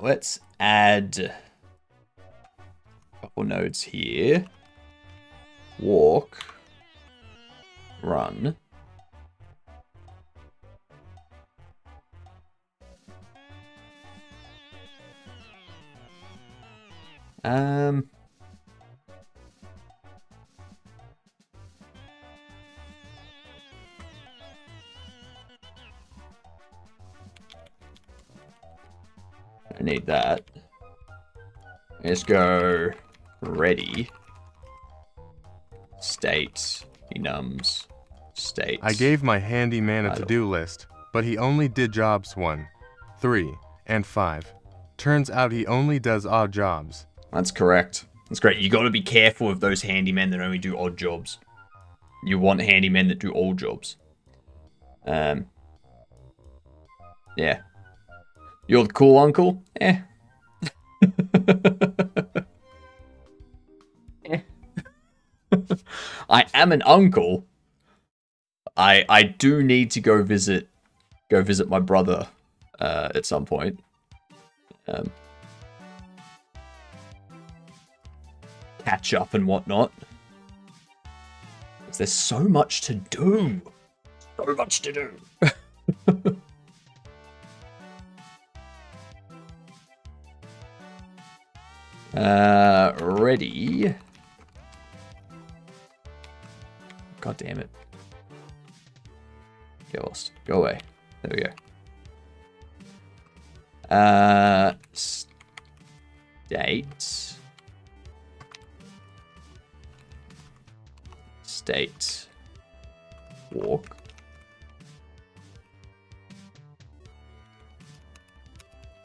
Let's add a couple nodes here. Walk. Run. I need that. Let's go ready. State enums. State. I gave my handyman a to-do list, but he only did jobs 1, 3, and 5. Turns out he only does odd jobs. That's correct. That's great. You got to be careful of those handymen that only do odd jobs. You want handymen that do all jobs. Yeah. You're the cool uncle? Eh. Eh. I am an uncle. I do need to go visit my brother at some point. Catch up and whatnot. There's so much to do. So much to do. Ready. God damn it. Get lost. Go away. There we go. State. Walk.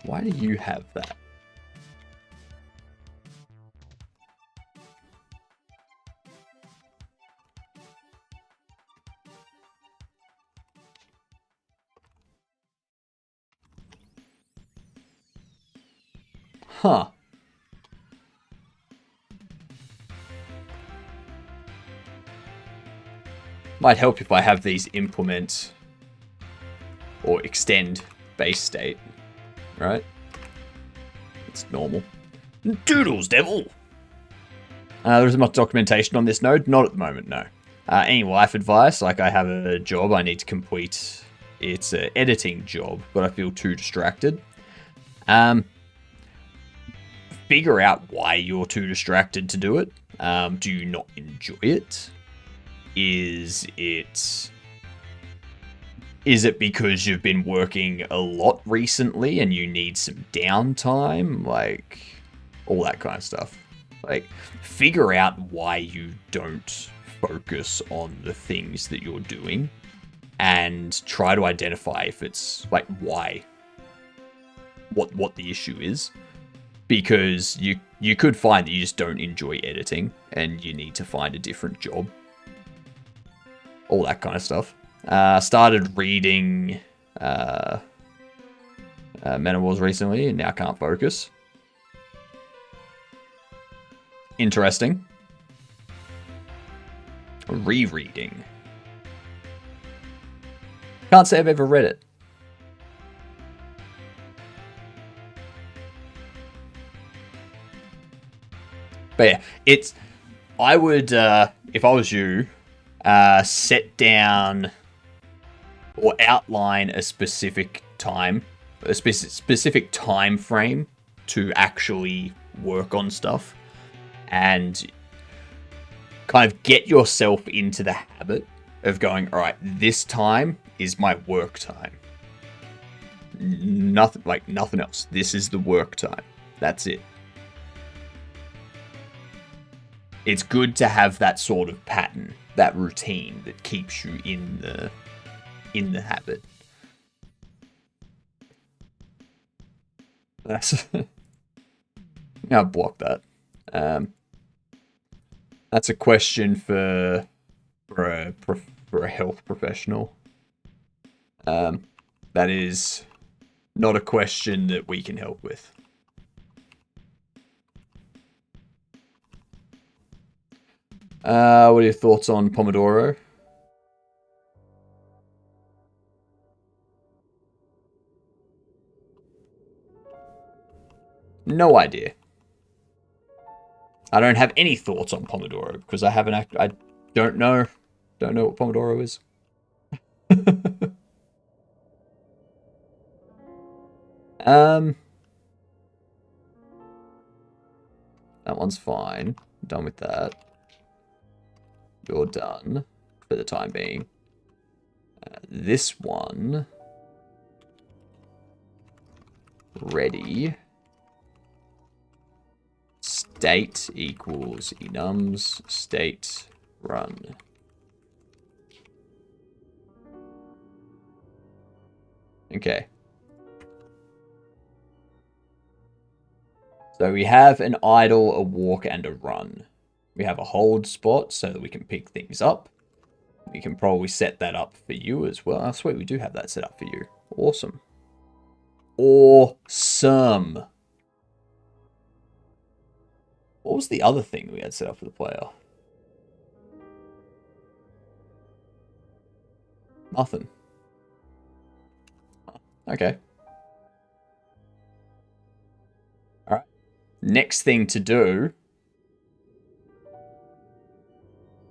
Why do you have that? Huh. Might help if I have these implement or extend base state, right? It's normal. Doodles, Devil! There isn't much documentation on this node. Not at the moment, no. Any life advice, like I have a job I need to complete. It's an editing job, but I feel too distracted. Figure out why you're too distracted to do it. Do you not enjoy it? Is it because you've been working a lot recently and you need some downtime? Like, all that kind of stuff. Like, figure out why you don't focus on the things that you're doing and try to identify if it's, like, why. What the issue is. Because you could find that you just don't enjoy editing and you need to find a different job. All that kind of stuff. Started reading Men of Wars recently and now can't focus. Interesting. Rereading. Can't say I've ever read it. But yeah, I would, if I was you, set down or outline a specific time, a specific time frame to actually work on stuff and kind of get yourself into the habit of going, all right, this time is my work time. Nothing else. This is the work time. That's it. it's good to have that sort of pattern, that routine that keeps you in the habit. That's I'll block that. That's a question for a health professional. That is not a question that we can help with. What are your thoughts on Pomodoro? No idea. I don't have any thoughts on Pomodoro because I haven't. I don't know. Don't know what Pomodoro is. That one's fine. Done with that. You're done for the time being. This one. Ready. State equals enums state run. Okay. So we have an idle, a walk, and a run. We have a hold spot so that we can pick things up. We can probably set that up for you as well. Oh, sweet, we do have that set up for you. Awesome. Awesome. What was the other thing we had set up for the player? Nothing. Okay. Alright. Next thing to do.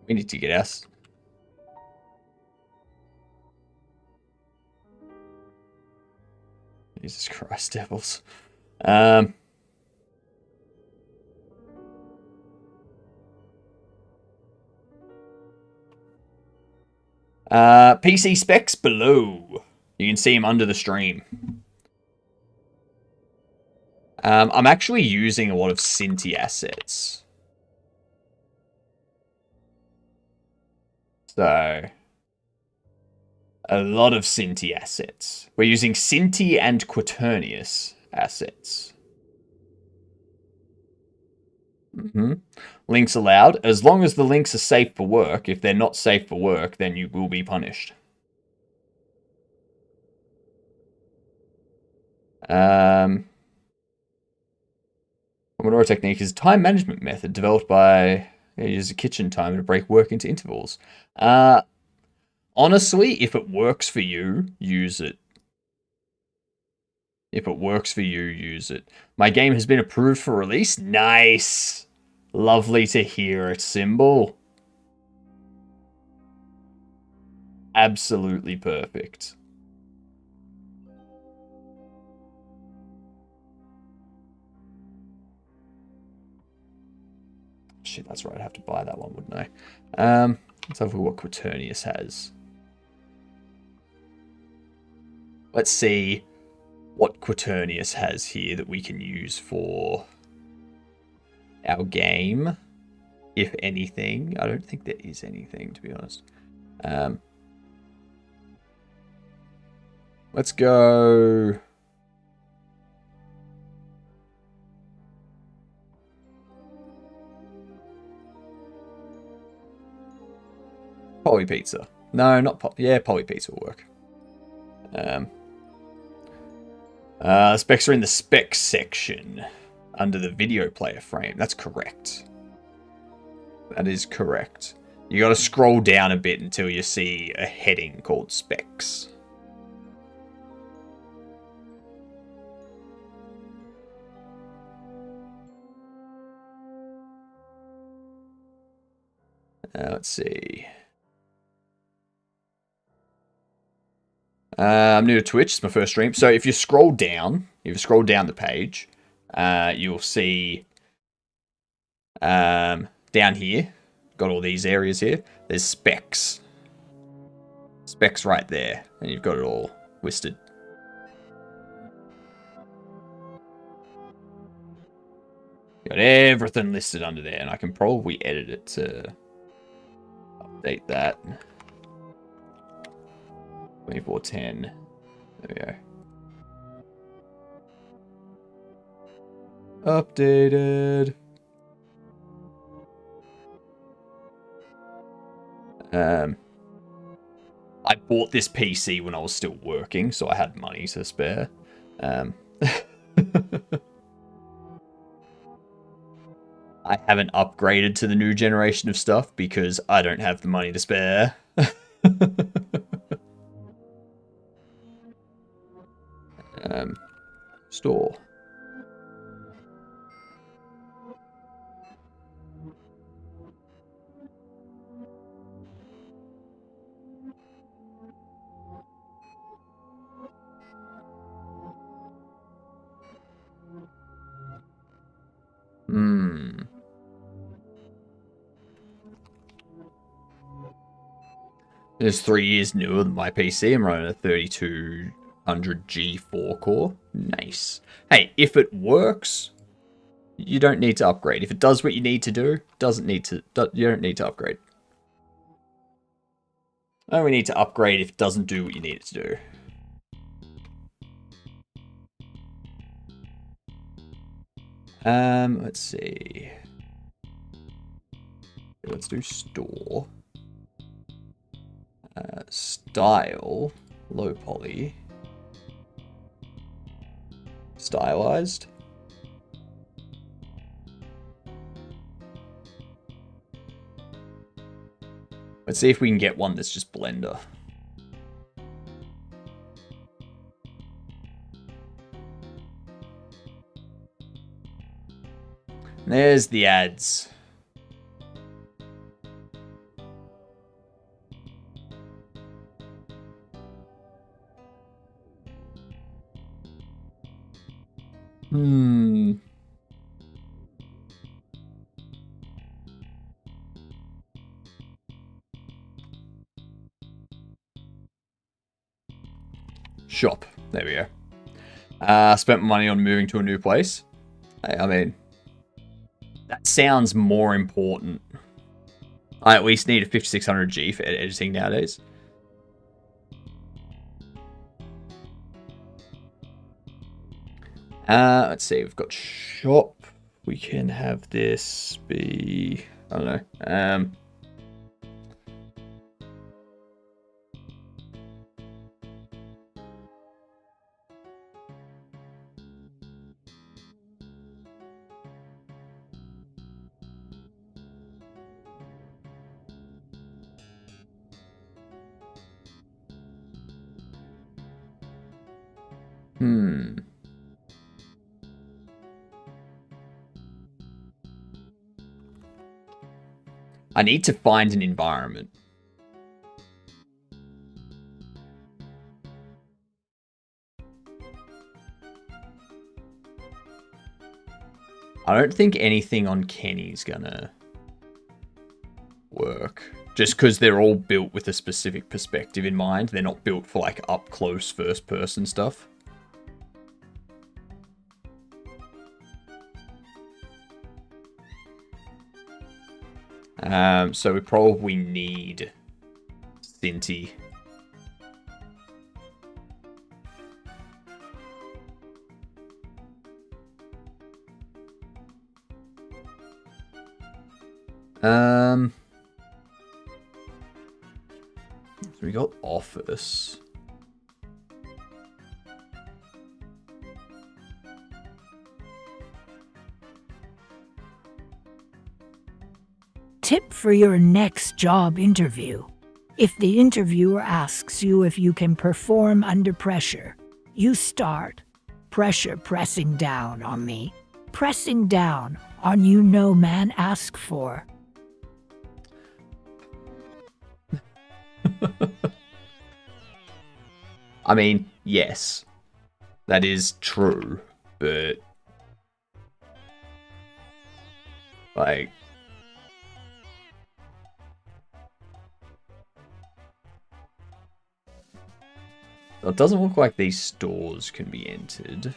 We need to get us. Jesus Christ, devils. PC specs below. You can see him under the stream. I'm actually using a lot of Cinti assets. So, a lot of Cinti assets. We're using Cinti and Quaternius assets. Links allowed. As long as the links are safe for work. If they're not safe for work, then you will be punished. Pomodoro technique is a time management method developed by use a kitchen timer to break work into intervals. Honestly, if it works for you, use it. If it works for you, use it. My game has been approved for release. Nice. Lovely to hear it, Symbol. Absolutely perfect. Shit, that's right. I'd have to buy that one, wouldn't I? Let's have a look what Quaternius has. Let's see what Quaternius has here that we can use for our game, if anything. I don't think there is anything, to be honest. Let's go. Poly Pizza. No, not yeah, Poly Pizza will work. Specs are in the specs section under the video player frame. That's correct. That is correct. You got to scroll down a bit until you see a heading called specs. Let's see. I'm new to Twitch. It's my first stream. So if you scroll down, the page, you'll see down here, got all these areas here. There's specs. Specs right there. And you've got it all listed. Got everything listed under there, and I can probably edit it to update that. 2410. There we go. Updated. I bought this PC when I was still working, so I had money to spare. I haven't upgraded to the new generation of stuff because I don't have the money to spare. Store. It's 3 years newer than my PC. I'm running a 3200 G4 core. Nice. Hey, if it works, you don't need to upgrade. If it does what you need to do, you don't need to upgrade. Only need to upgrade if it doesn't do what you need it to do. Let's see. Let's do store. Style, low poly. Stylized. Let's see if we can get one that's just Blender. There's the ads. Shop. There we go. Spent money on moving to a new place. I mean, that sounds more important. I at least need a 5600G for editing nowadays. Let's see, we've got shop. We can have this be, I don't know. I need to find an environment. I don't think anything on Kenny's gonna work. Just because they're all built with a specific perspective in mind. They're not built for like up close first person stuff. So we probably need Cinti. So we got Office. Tip for your next job interview. If the interviewer asks you if you can perform under pressure, you start. Pressure pressing down on me. Pressing down on you no man ask for. I mean, yes, that is true, but like, it doesn't look like these stores can be entered.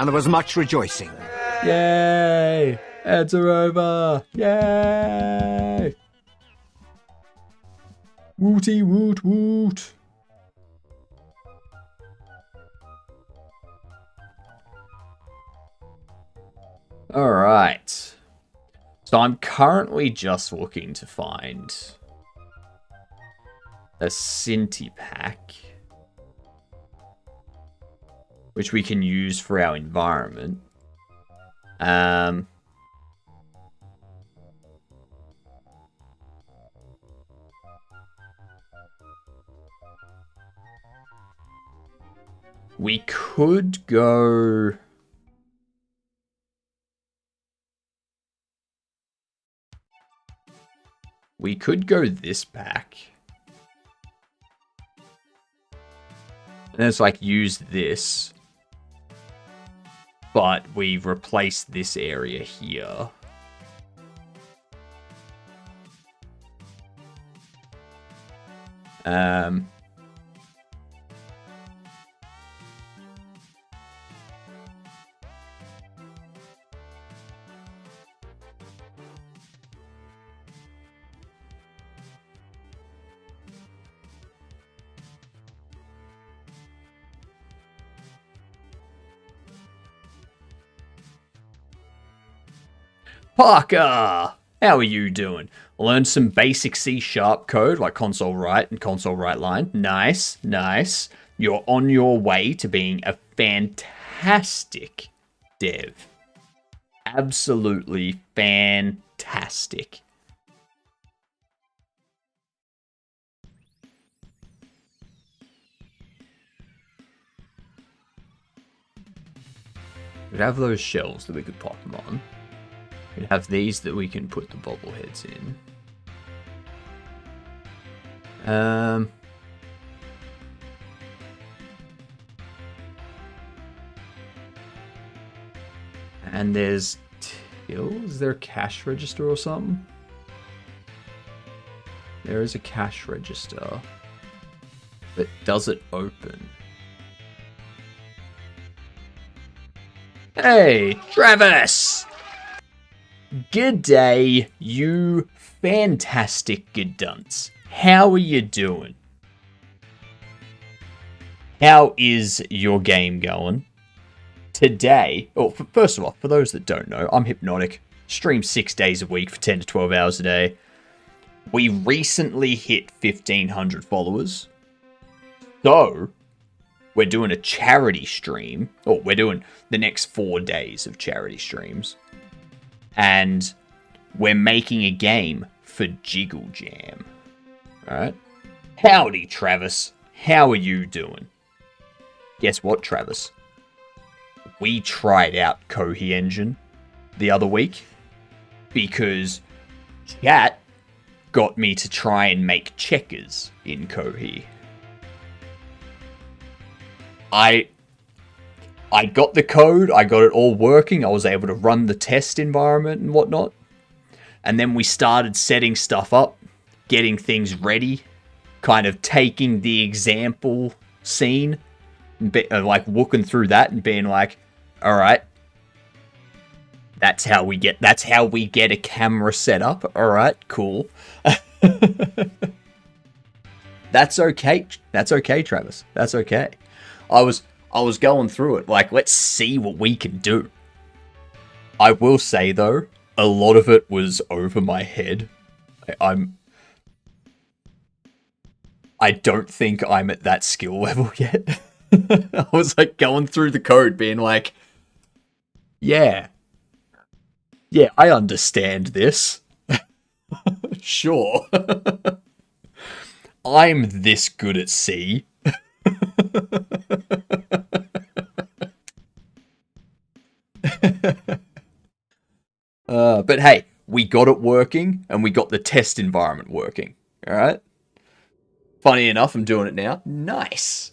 and there was much rejoicing. Yay! Ads are over! Yay! Wooty woot woot! Alright. So I'm currently just looking to find a Cinti pack, which we can use for our environment. We could go... We could go this pack. And it's like, use this. But we've replaced this area here. Parker! How are you doing? Learned some basic C# code like console write and console write line. Nice, nice. You're on your way to being a fantastic dev. Absolutely fantastic. We'd have those shells that we could pop them on. We have these that we can put the bobbleheads in. And there's till. Is there a cash register or something? There is a cash register. But does it open? Hey, Travis! Good day, you fantastic good dunce. How are you doing? How is your game going? Today, first of all, for those that don't know, I'm Hypnotic. Stream 6 days a week for 10 to 12 hours a day. We recently hit 1,500 followers. So, we're doing a charity stream. Or we're doing the next 4 days of charity streams. And we're making a game for Jiggle Jam. Alright? Howdy, Travis. How are you doing? Guess what, Travis? We tried out Kohi Engine the other week because chat got me to try and make checkers in Kohi. I got the code, I got it all working, I was able to run the test environment and whatnot. And then we started setting stuff up, getting things ready, kind of taking the example scene, like looking through that and being like, alright, that's how we get a camera set up. Alright, cool. That's okay. That's okay, Travis. That's okay. I was going through it, like, let's see what we can do. I will say, though, a lot of it was over my head. I don't think I'm at that skill level yet. I was, like, going through the code, being like, yeah, I understand this. Sure. I'm this good at C. But hey, we got it working, and we got the test environment working. Alright? Funny enough, I'm doing it now. Nice!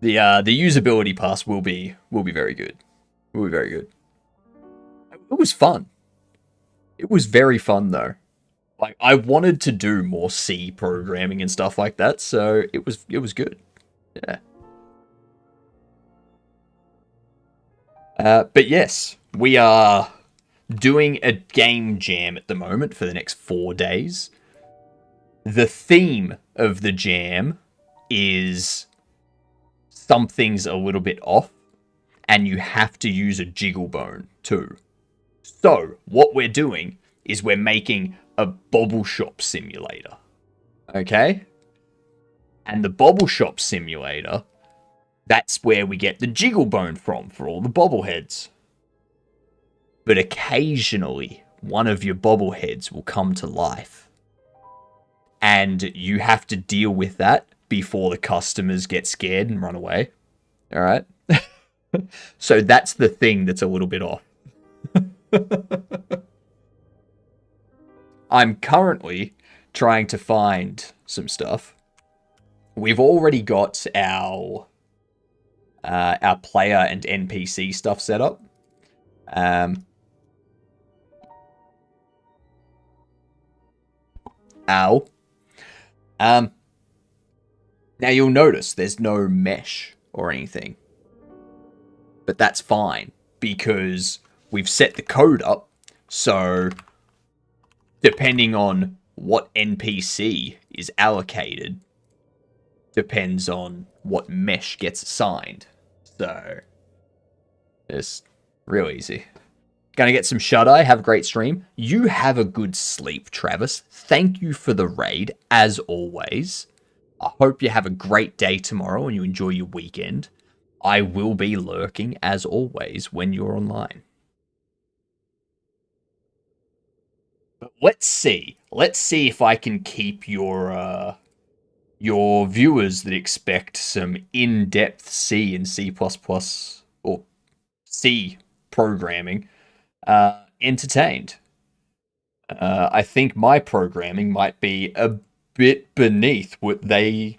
The usability pass will be very good. Will be very good. It was fun. It was very fun, though. Like, I wanted to do more C programming and stuff like that, so it was good. Yeah. But yes, we are doing a game jam at the moment for the next 4 days. The theme of the jam is something's a little bit off, and you have to use a jiggle bone too. So, what we're doing is we're making a bobble shop simulator. Okay? And the bobble shop simulator, that's where we get the jiggle bone from for all the bobbleheads. But occasionally, one of your bobbleheads will come to life. And you have to deal with that before the customers get scared and run away. Alright? So that's the thing that's a little bit off. I'm currently trying to find some stuff. We've already got our player and NPC stuff set up. Now you'll notice there's no mesh or anything. But that's fine, because we've set the code up, so depending on what NPC is allocated, depends on what mesh gets assigned. So, it's real easy. Gonna get some shut-eye, have a great stream. You have a good sleep, Travis. Thank you for the raid, as always. I hope you have a great day tomorrow and you enjoy your weekend. I will be lurking, as always, when you're online. But let's see. Let's see if I can keep your viewers that expect some in-depth C and C++ or C programming entertained. I think my programming might be a bit beneath what they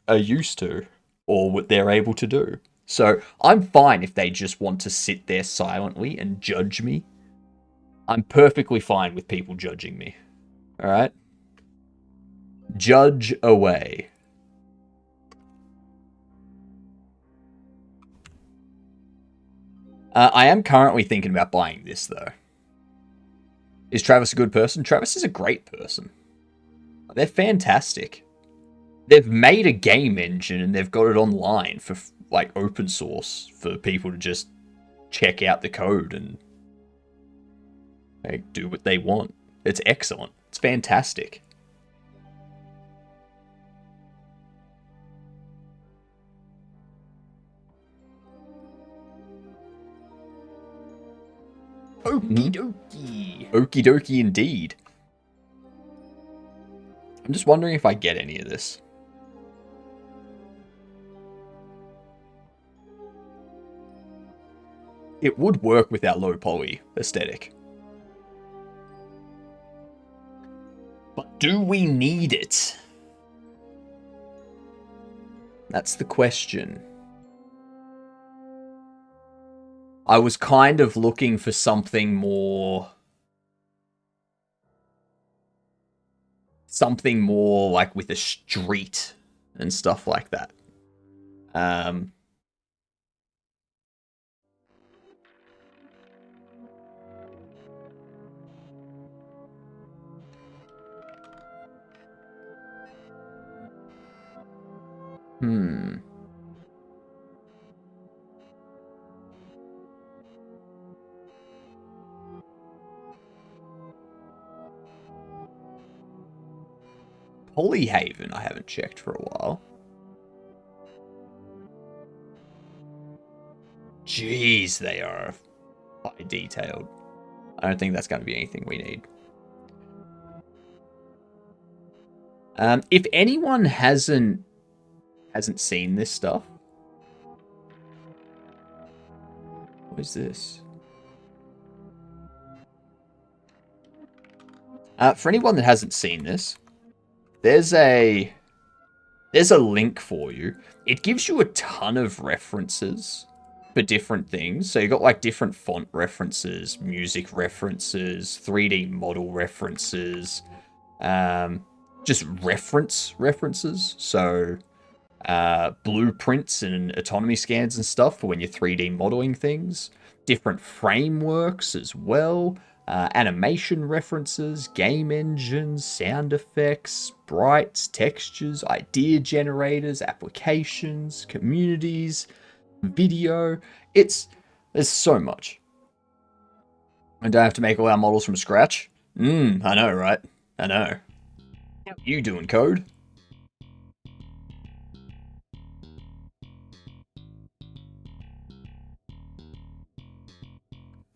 are used to or what they're able to do. So I'm fine if they just want to sit there silently and judge me. I'm perfectly fine with people judging me. Alright? Judge away. I am currently thinking about buying this, though. Is Travis a good person? Travis is a great person. They're fantastic. They've made a game engine and they've got it online for, like, open source for people to just check out the code and like, do what they want. It's excellent. It's fantastic. Okie dokie. Okie dokie indeed. I'm just wondering if I get any of this. It would work with our low poly aesthetic. But do we need it? That's the question. I was kind of looking for something more... Something more like with a street and stuff like that. Polyhaven I haven't checked for a while. Jeez, they are quite detailed. I don't think that's going to be anything we need. If anyone hasn't seen this stuff, what is this? For anyone that hasn't seen this, there's a link for you. It gives you a ton of references for different things. So you got like different font references, music references, 3D model references, just references. So blueprints and autonomy scans and stuff for when you're 3D modeling things, different frameworks as well, animation references, game engines, sound effects, sprites, textures, idea generators, applications, communities, video. There's so much. I don't have to make all our models from scratch. I know, right? I know. How you doing, code?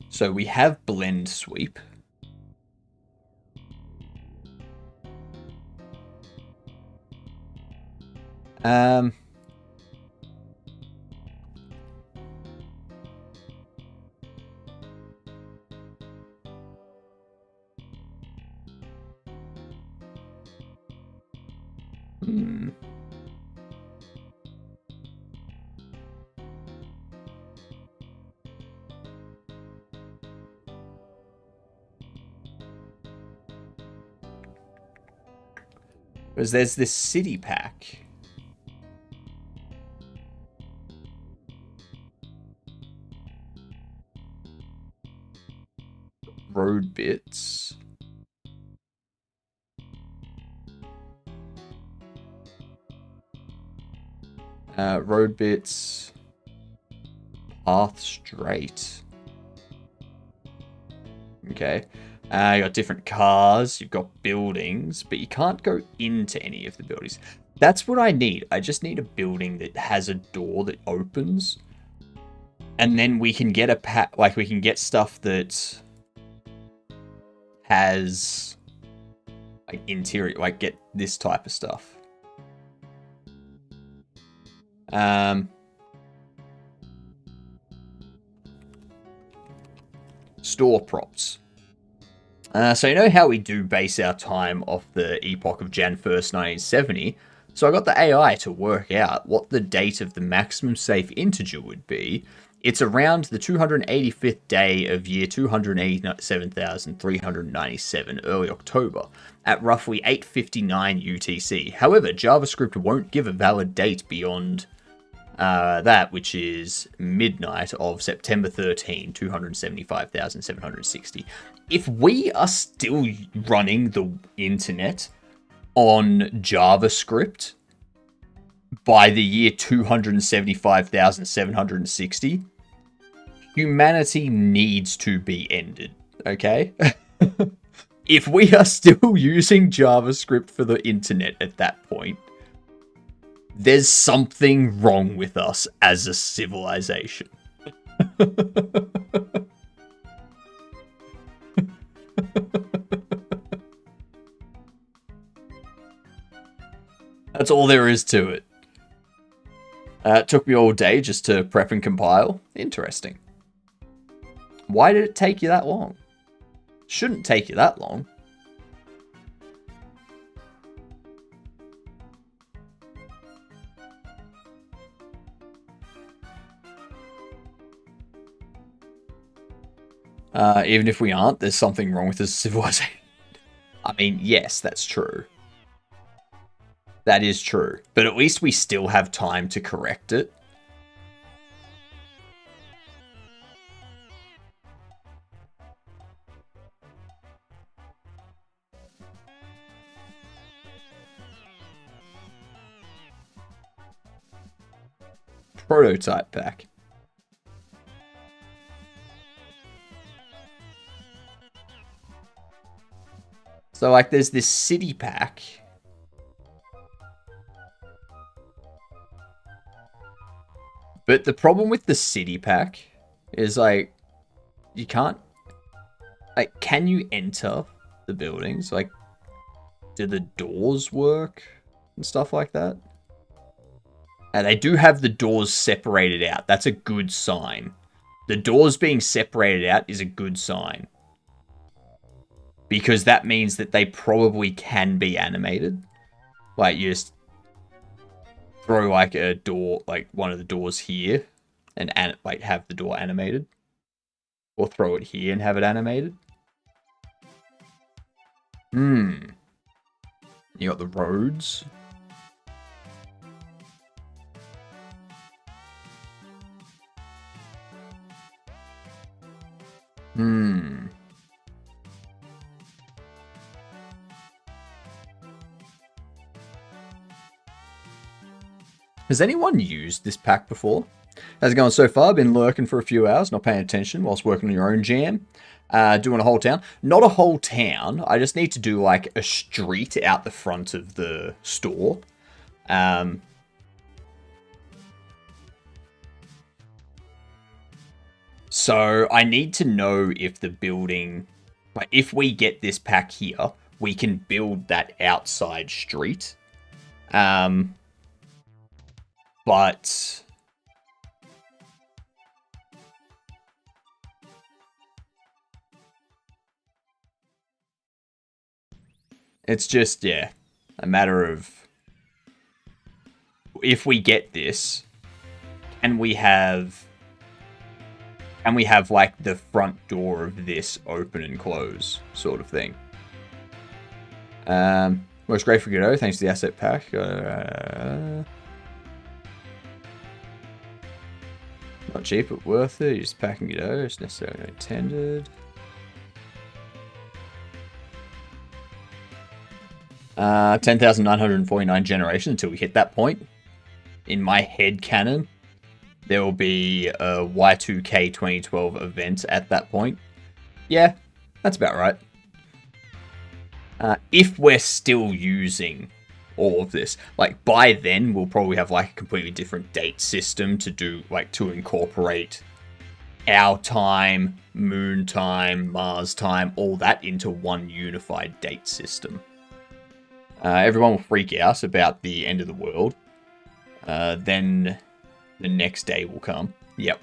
So we have blend sweep. Because there's this city pack. Road bits. Road bits. Path straight. Okay. You got different cars, you've got buildings, but you can't go into any of the buildings. That's what I need. I just need a building that has a door that opens. And then we can get we can get stuff that has like interior, like get this type of stuff. Store props. So you know how we do base our time off the epoch of Jan 1st, 1970? So I got the AI to work out what the date of the maximum safe integer would be. It's around the 285th day of year 287,397, early October, at roughly 8:59 UTC. However, JavaScript won't give a valid date beyond that, which is midnight of September 13, 275,760. If we are still running the internet on JavaScript by the year 275,760, humanity needs to be ended, okay? If we are still using JavaScript for the internet at that point, there's something wrong with us as a civilization. That's all there is to it. It took me all day just to prep and compile. Interesting. Why did it take you that long? Shouldn't take you that long. Even if we aren't, there's something wrong with this civilization. I mean, yes, that's true. That is true. But at least we still have time to correct it. Prototype pack. So, like, there's this city pack. But the problem with the city pack is, like, you can't... Like, can you enter the buildings? Like, do the doors work? And stuff like that? And they do have the doors separated out. That's a good sign. The doors being separated out is a good sign. Because that means that they probably can be animated. Like, you just throw, like, a door, like, one of the doors here, and like, have the door animated. Or throw it here and have it animated. You got the roads. Has anyone used this pack before? How's it going so far? Been lurking for a few hours, not paying attention whilst working on your own jam. Doing a whole town. Not a whole town. I just need to do like a street out the front of the store. So I need to know if the building, like if we get this pack here, we can build that outside street. But it's just, yeah, a matter of if we get this, can we have like the front door of this open and close sort of thing. Most grateful Godot, thanks to the asset pack. Not cheap, but worth it. You're just packing Godot, it's necessarily not intended. 10,949 generations until we hit that point. In my head canon, there will be a Y2K 2012 event at that point. Yeah, that's about right. If we're still using all of this, like by then we'll probably have like a completely different date system to do, like to incorporate our time, moon time, Mars time, all that into one unified date system. Everyone will freak out about the end of the world. Then the next day will come. Yep.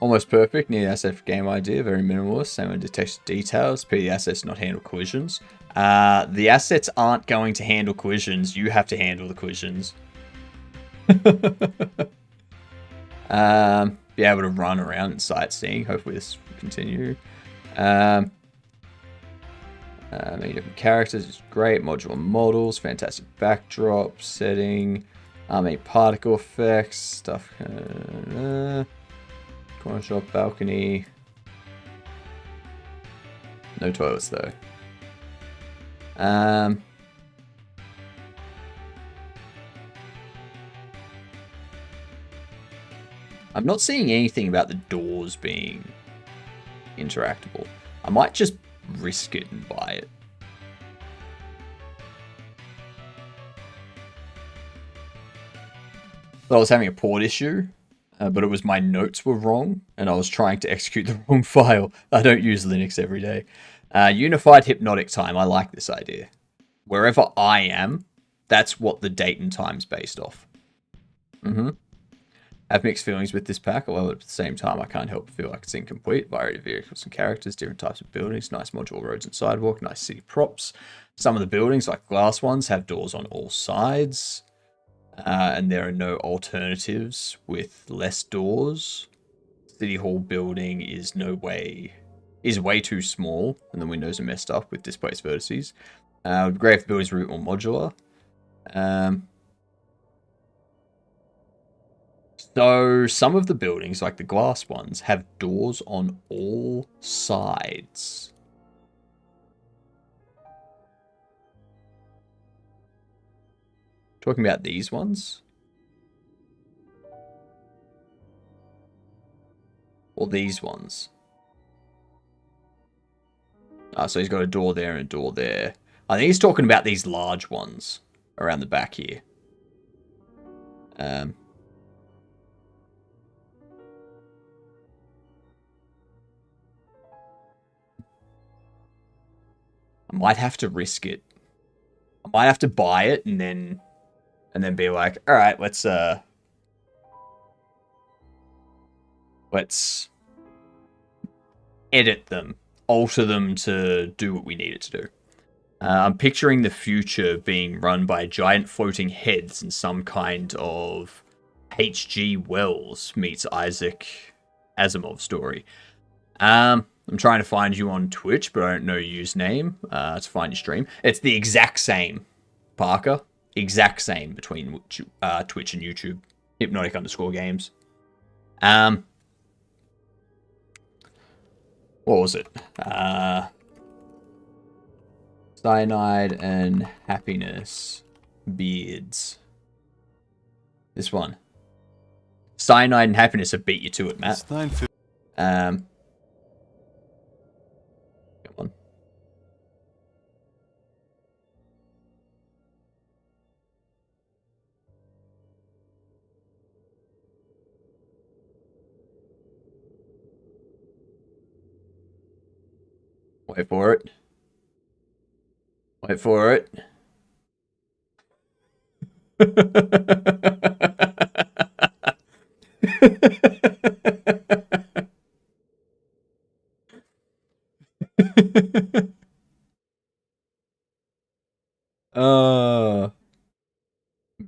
Almost perfect. Need asset for game idea. Very minimalist. Same with detection details. PD assets not handle collisions. The assets aren't going to handle collisions. You have to handle the collisions. Be able to run around and sightseeing. Hopefully this will continue. Many different characters is great. Modular models, fantastic backdrop setting. Many particle effects stuff. Corner shop, balcony. No toilets though. I'm not seeing anything about the doors being interactable. I might just risk it and buy it. I was having a port issue, but it was my notes were wrong, and I was trying to execute the wrong file. I don't use Linux every day. Unified hypnotic time. I like this idea. Wherever I am, that's what the date and time's based off. I have mixed feelings with this pack, although at the same time I can't help but feel like it's incomplete. Variety of vehicles and characters, different types of buildings, nice modular roads and sidewalk, nice city props. Some of the buildings, like glass ones, have doors on all sides. And there are no alternatives with less doors. City Hall building is way too small, and the windows are messed up with displaced vertices. Would be great if the buildings were a bit more modular. So some of the buildings, like the glass ones, have doors on all sides. Talking about these ones. Or these ones. So he's got a door there and a door there. I think he's talking about these large ones around the back here. I might have to risk it. I might have to buy it and then be like, all right, let's edit them, alter them to do what we need it to do. I'm picturing the future being run by giant floating heads in some kind of H.G. Wells meets Isaac Asimov story. I'm trying to find you on Twitch, but I don't know your username to find your stream. It's the exact same, Parker. Exact same between Twitch and YouTube. Hypnotic_games. What was it? Cyanide and Happiness. Beards. This one. Cyanide and Happiness have beat you to it, Matt. Come on. Wait for it. Wait for it.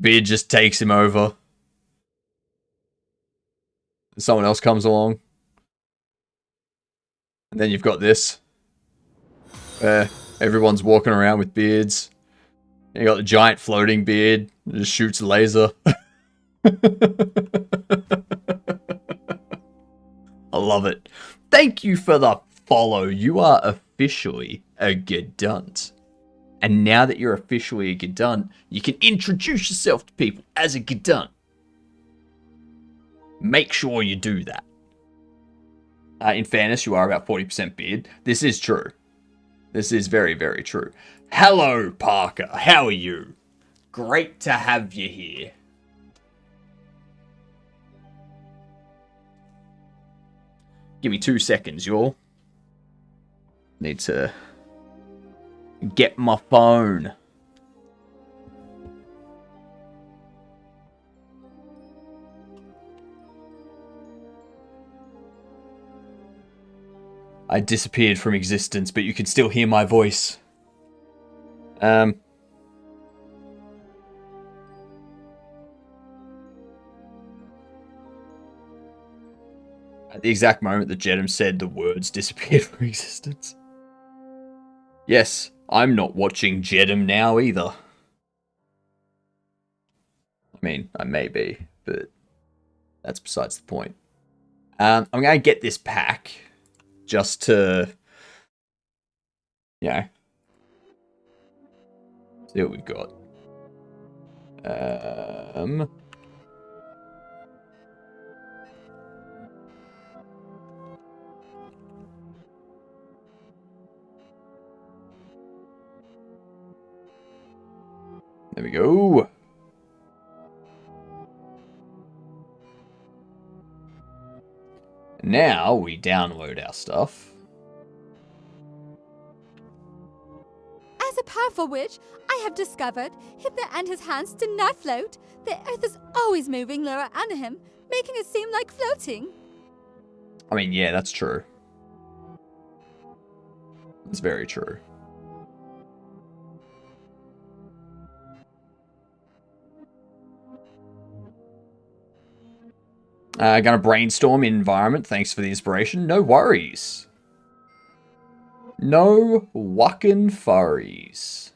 Beard just takes him over. Someone else comes along. And then you've got this. Everyone's walking around with beards. You got the giant floating beard. That just shoots a laser. I love it. Thank you for the follow. You are officially a Gedunt. And now that you're officially a Gedunt, you can introduce yourself to people as a Gedunt. Make sure you do that. In fairness, you are about 40% beard. This is true. This is very, very true. Hello, Parker. How are you? Great to have you here. Give me 2 seconds, y'all. Need to get my phone. I disappeared from existence, but you can still hear my voice. At the exact moment that Jedem said the words disappeared from existence. Yes, I'm not watching Jedem now either. I mean, I may be, but that's besides the point. I'm going to get this pack just to, you know, see what we've got. There we go. Now we download our stuff. As a powerful witch, I have discovered Hypno and his hands do not float. The earth is always moving lower under him, making it seem like floating. I mean, yeah, that's true. That's very true. Gonna brainstorm environment. Thanks for the inspiration. No worries. No wuckin' furries.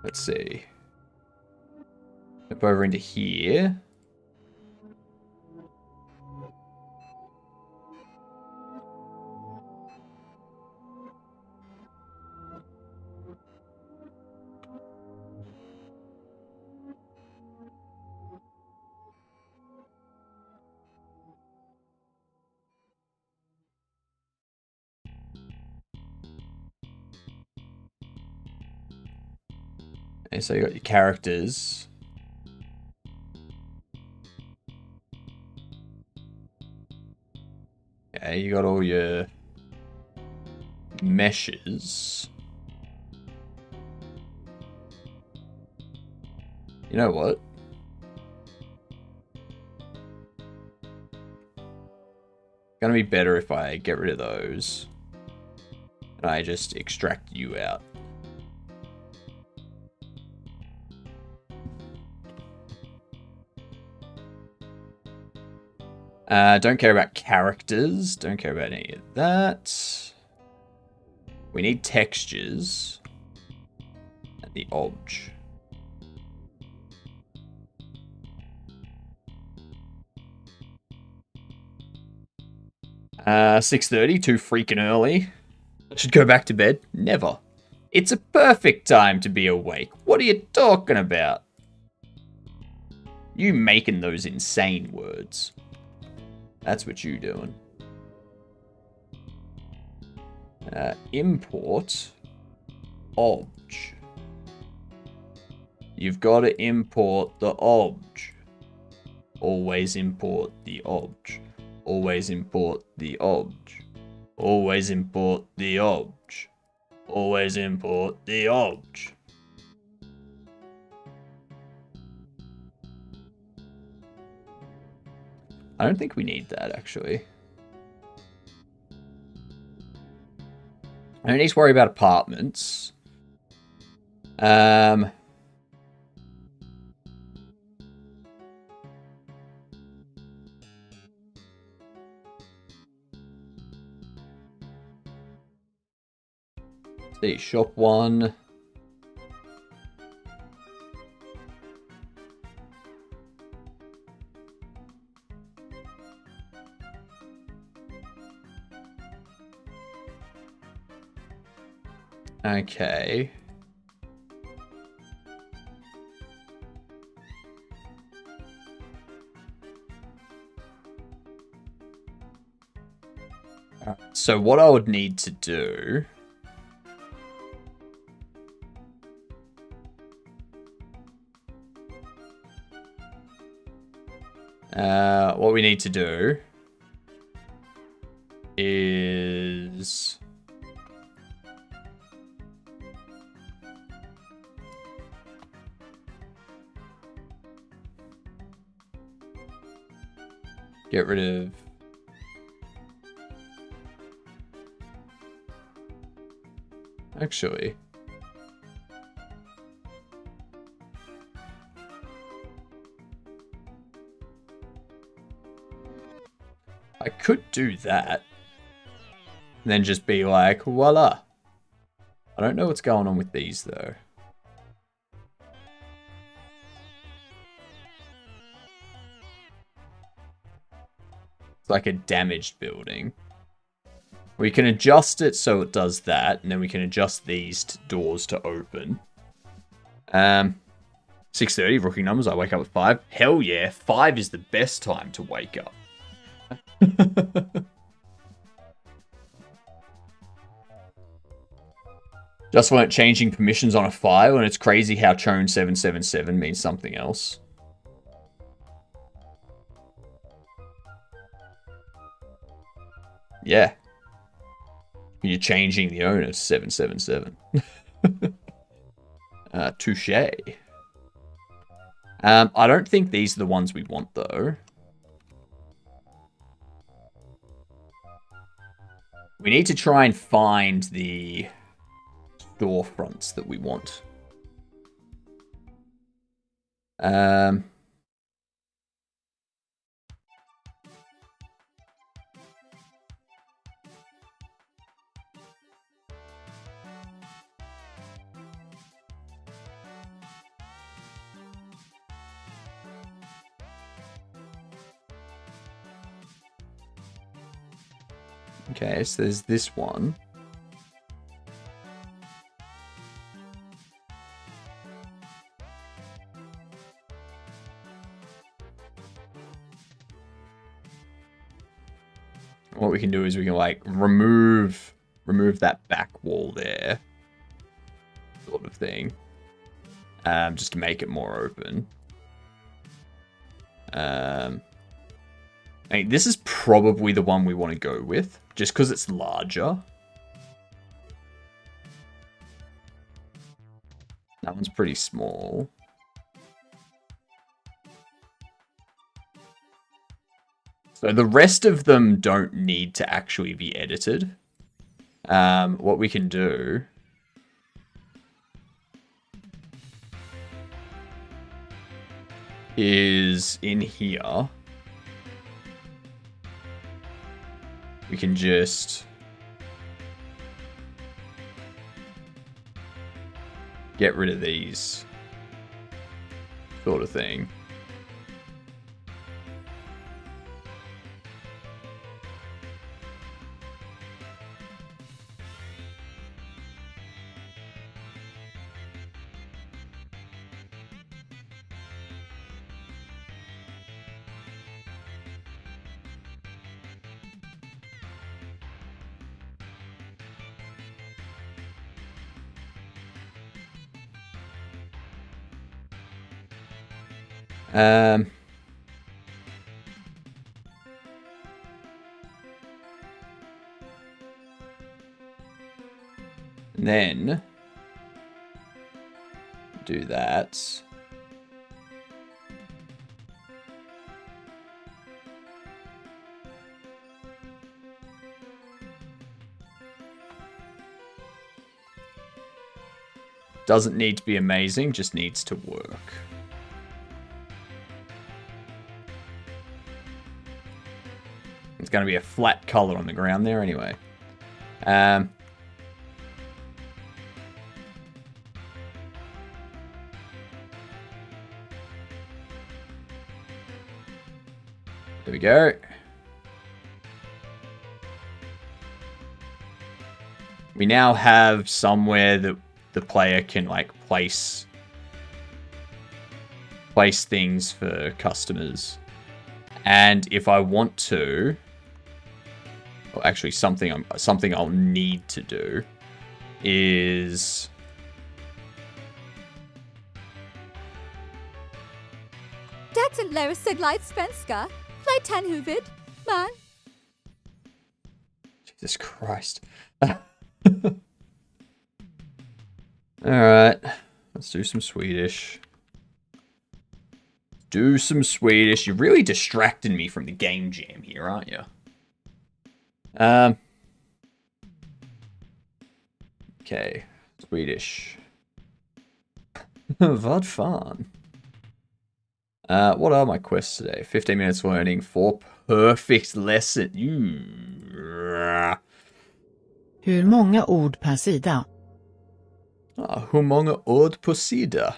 Let's see. Flip over into here. Okay, so you got your characters. Okay, you got all your meshes. You know what? Gonna be better if I get rid of those. And I just extract you out. Don't care about characters. Don't care about any of that. We need textures. And the obj. 6:30, too freaking early. I should go back to bed. Never. It's a perfect time to be awake. What are you talking about? You making those insane words. That's what you doing. Import obj. You've got to import the obj. Always import the obj. Always import the obj. Always import the obj. Always import the obj. I don't think we need that, actually. I don't need to worry about apartments. See, shop 1. Okay. So what I would need to do what we need to do is get rid of actually I could do that and then just be like, voila. I don't know what's going on with these though. It's like a damaged building. We can adjust it so it does that, and then we can adjust these doors to open. 6:30, rookie numbers, I wake up at 5. Hell yeah, 5 is the best time to wake up. Just weren't changing permissions on a file, and it's crazy how Chone 777 means something else. Yeah. You're changing the owner to 777. Touche. I don't think these are the ones we want, though. We need to try and find the storefronts that we want. Okay, so there's this one. What we can do is we can like remove that back wall there, sort of thing, just to make it more open. I mean, this is probably the one we want to go with, just because it's larger. That one's pretty small. So the rest of them don't need to actually be edited. What we can do is in here, we can just get rid of these sort of thing. Then do that. Doesn't need to be amazing, just needs to work. It's going to be a flat color on the ground there anyway. There we go. We now have somewhere that the player can like place things for customers. And if I want to, well, actually something I'll need to do is Det sind lära glide svenska. Flight 10 huvud. Man. Jesus Christ. Alright. Let's do some Swedish. Do some Swedish. You're really distracting me from the game jam here, aren't you? Okay. Swedish. Vad fan? What are my quests today? 15 minutes learning, 4 perfect lesson. Hur många ord per sida? Hur många ord per sida?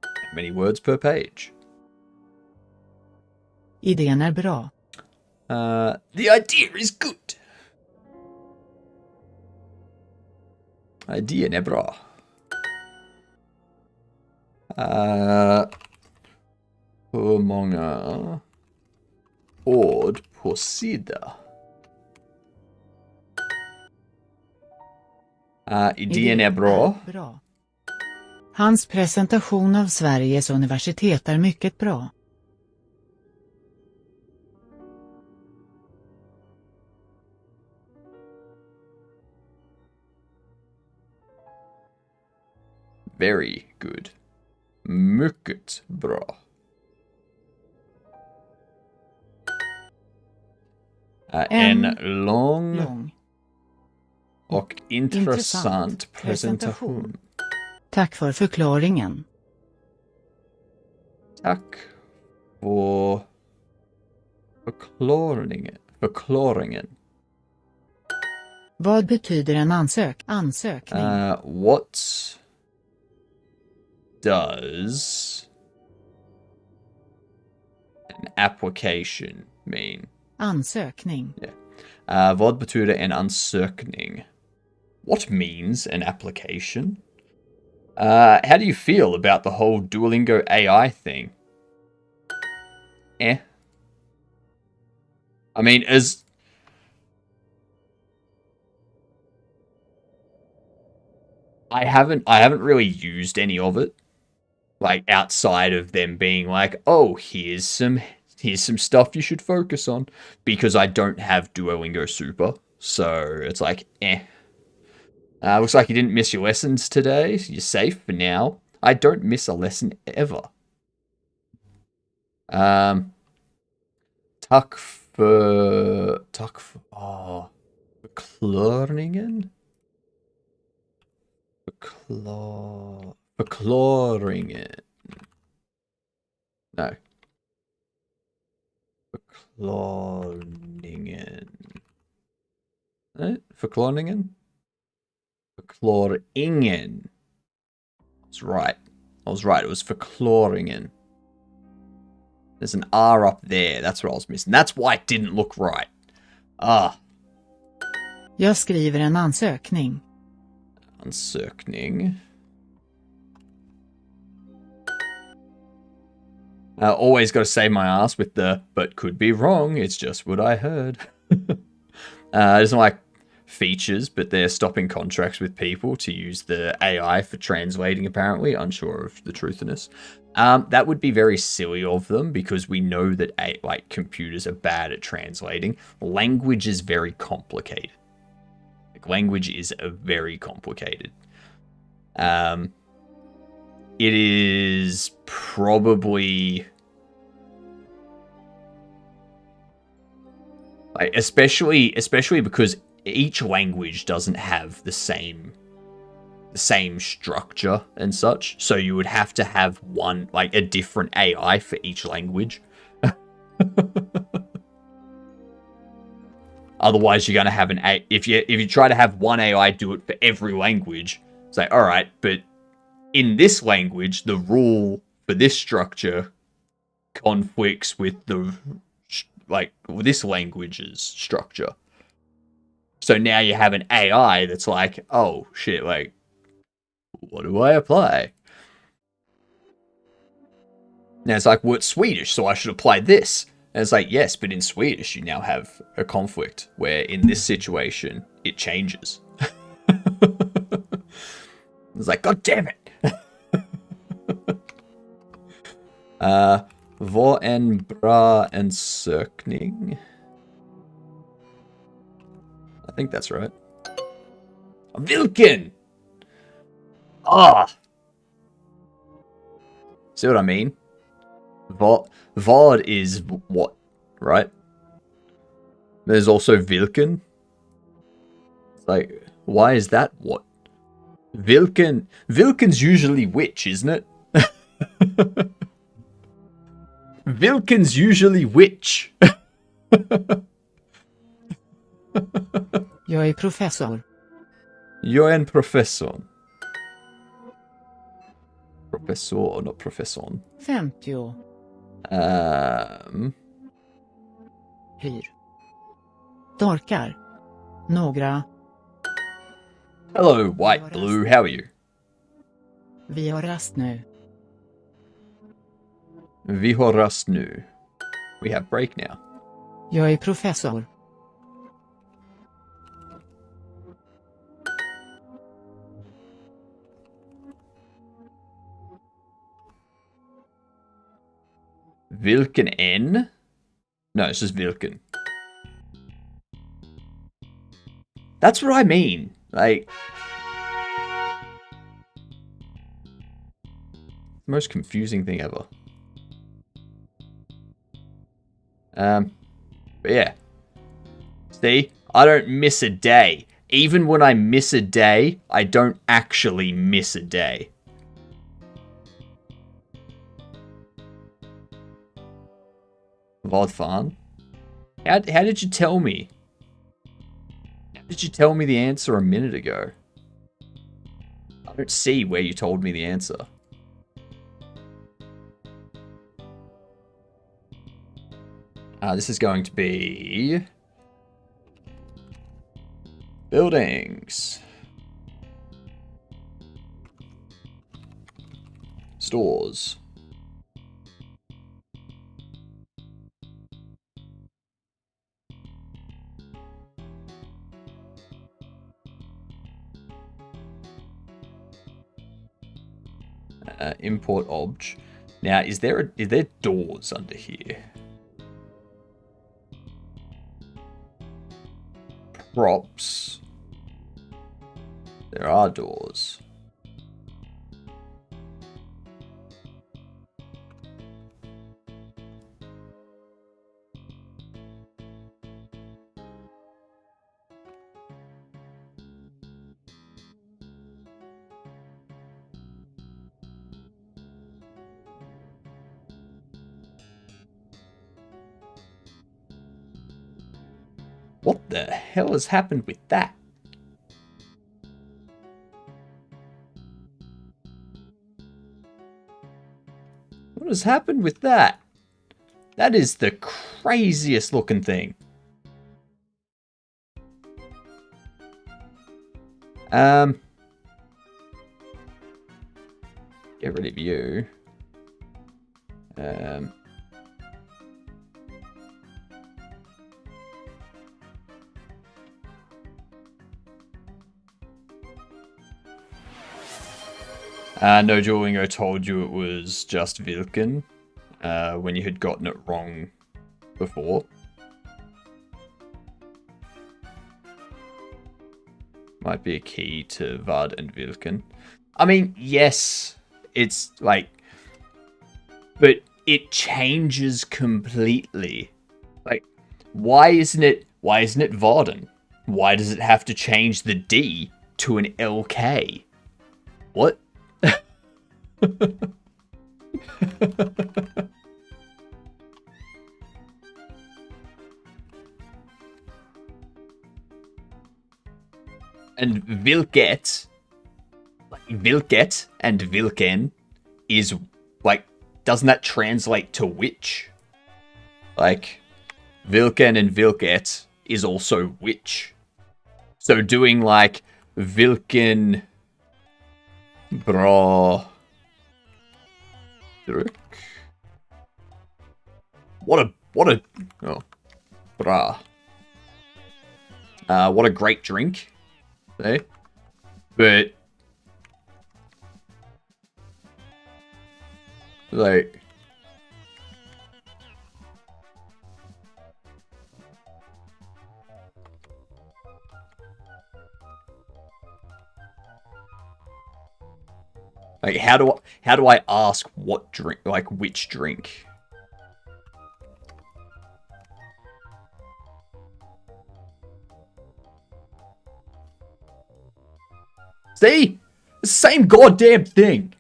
How many words per page? Idén är bra. The idea is good. Idén är bra. Hur många ord på sida? Idén är bra. Hans presentation av Sveriges universitet är mycket bra. Very good. Mycket bra. En lång och intressant presentation. Tack för förklaringen. Tack för förklaringen. Vad betyder en ansökning? What does an application mean? Ansökning. Yeah. Vad betyder en ansökning? What means an application? How do you feel about the whole Duolingo AI thing? I mean, I haven't really used any of it, like outside of them being like, oh, here's some stuff you should focus on, because I don't have Duolingo Super, so it's like, looks like you didn't miss your lessons today. So you're safe for now. I don't miss a lesson ever. Tack för förklaringen. Förklaringen. No. Förklaringen. Verkloringen? Verkloringen. I was right. I was right. It was Verkloringen. There's an R up there. That's what I was missing. That's why it didn't look right. Ah. Jag skriver en ansökning. Ansökning. Always got to save my ass with the, but could be wrong. It's just what I heard. There's like features, but they're stopping contracts with people to use the AI for translating, apparently. Unsure of the truthiness. That would be very silly of them because we know that like computers are bad at translating. Language is very complicated. Like, language is very complicated. It is probably like, especially because each language doesn't have the same structure and such. So you would have to have one, like a different AI for each language. Otherwise, you're gonna have if you try to have one AI do it for every language, it's like, all right, but in this language, the rule for this structure conflicts with this language's structure. So now you have an AI that's like, oh shit, like, what do I apply? Now it's like, well, it's Swedish, so I should apply this. And it's like, yes, but in Swedish you now have a conflict where in this situation it changes. It's like, god damn it. Vad en bra ansökning. I think that's right. Vilken! Ah! See what I mean? Vad is what, right? There's also vilken. It's like, why is that what? Vilken's usually which, isn't it? Vilken's usually which. Jag är professor. Jag är en professor. Professor, not professorn. 50. Hyr. Dorkar. Några. Hello, White Blue. How are you? Vi har rast nu. Vi har rast nu. We have break now. Jag är professor. Vilken en? No, it's just vilken. That's what I mean. Like, the most confusing thing ever. But yeah. See, I don't miss a day. Even when I miss a day, I don't actually miss a day. Vad fan? How did you tell me? How did you tell me the answer a minute ago? I don't see where you told me the answer. This is going to be buildings, stores, import obj. Now, is there doors under here? Props. There are doors. What the hell has happened with that? What has happened with that? That is the craziest looking thing. Get rid of you. No, Duolingo told you it was just Vilken when you had gotten it wrong before. Might be a key to Vard and Vilken. I mean, yes, it's like, but it changes completely. Like, why isn't it Varden? Why does it have to change the D to an LK? What? And Vilket, like Vilket and Vilken is like, doesn't that translate to witch? Like, Vilken and Vilket is also witch. So doing like Vilken Bra Druk. What a oh bra. What a great drink. Eh? But like how do I ask what drink, like which drink? See? The same goddamn thing.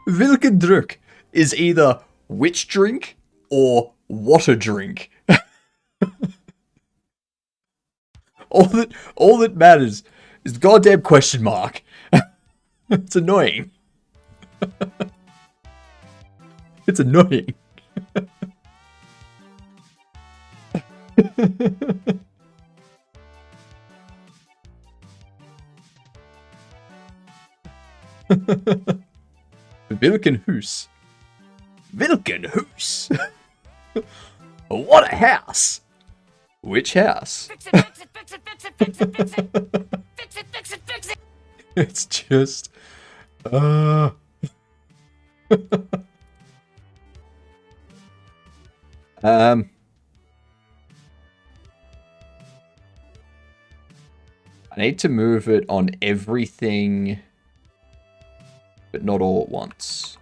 Vilkendruk is either witch drink or water drink. all that matters is the goddamn question mark. It's annoying. It's annoying. Vilkenhus. Vilkenhus. What a house. Which house? Fix it, fix it, fix it, fix it, fix it, fix it. Fix it, fix it, fix it. It's just I need to move it on everything, but not all at once.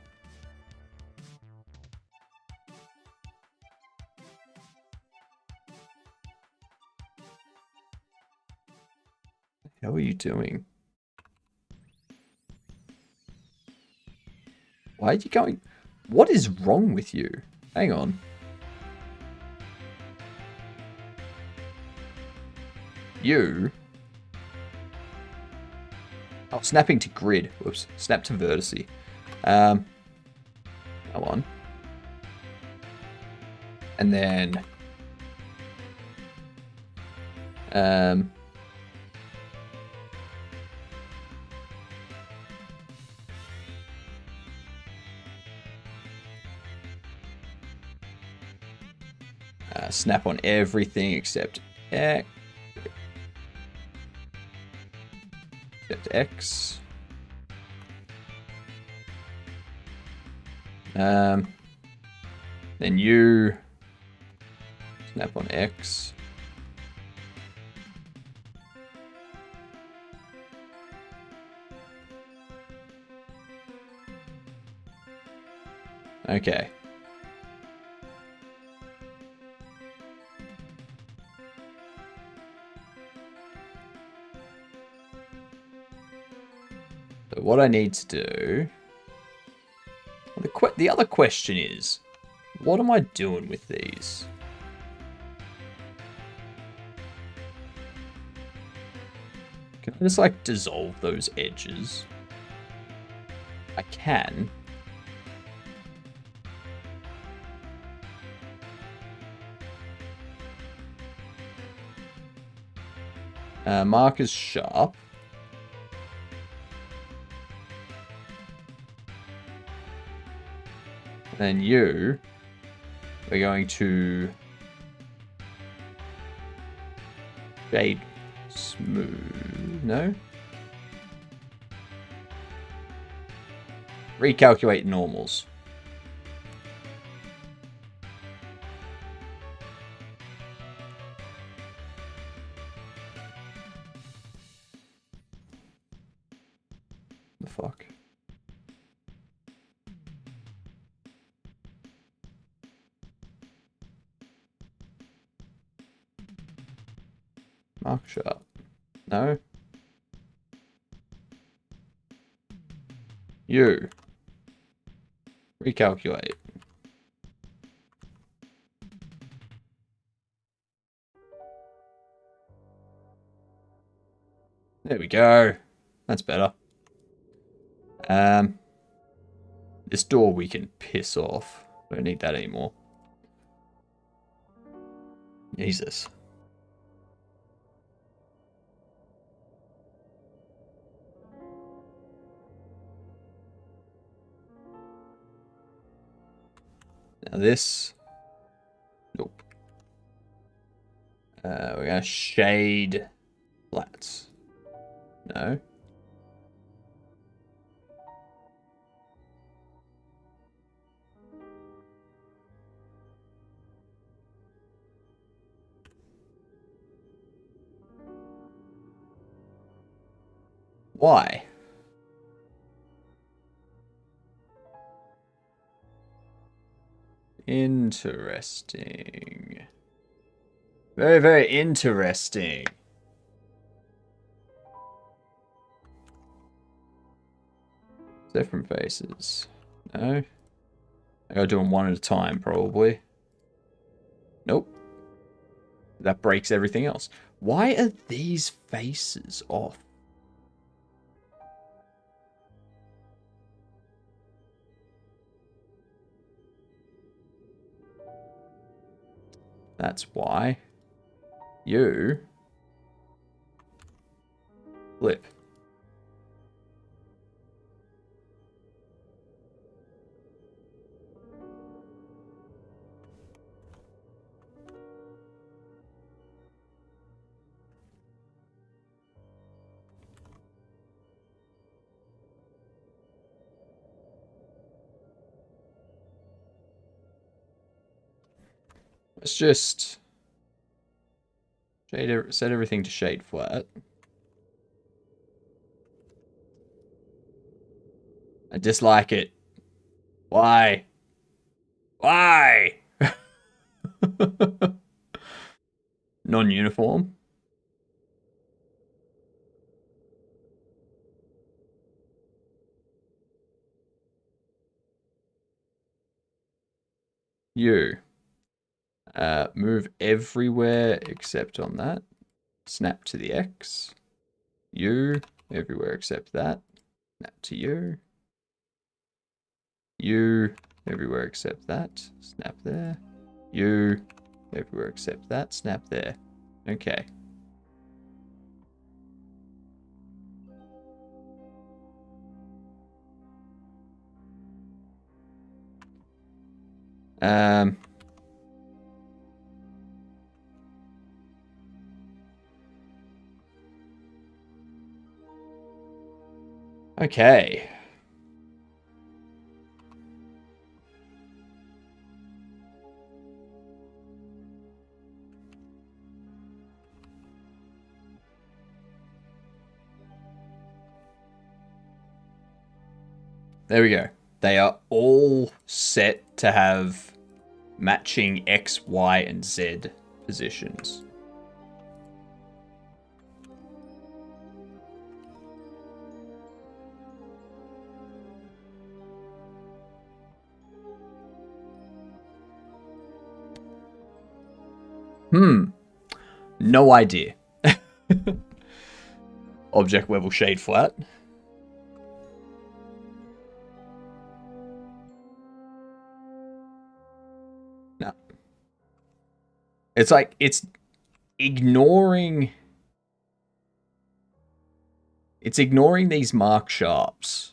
How are you doing? Why are you going? What is wrong with you? Hang on. You. Oh, snapping to grid. Whoops. Snap to vertice. Come on. And then snap on everything except X. Except X. Then you snap on X. Okay. So what I need to do... Well, the other question is, what am I doing with these? Can I just, like, dissolve those edges? I can. Mark is sharp. Then you, we're going to shade smooth. No? Recalculate normals. The fuck? Mark sharp. No. You. Recalculate. There we go. That's better. This door we can piss off. Don't need that anymore. Jesus. Now this, nope. We're gonna shade flats. No. Why? Interesting. Very, very interesting. Different faces. No. I gotta do them one at a time, probably. Nope. That breaks everything else. Why are these faces off? That's why. You flip. Let's just set everything to shade flat. I dislike it. Why? Why? Non-uniform. You. Move everywhere except on that. Snap to the X. You. Everywhere except that. Snap to you. You. Everywhere except that. Snap there. You. Everywhere except that. Snap there. Okay. Okay. There we go. They are all set to have matching X, Y, and Z positions. No idea. Object level shade flat. No. It's like, it's ignoring... It's ignoring these mark sharps.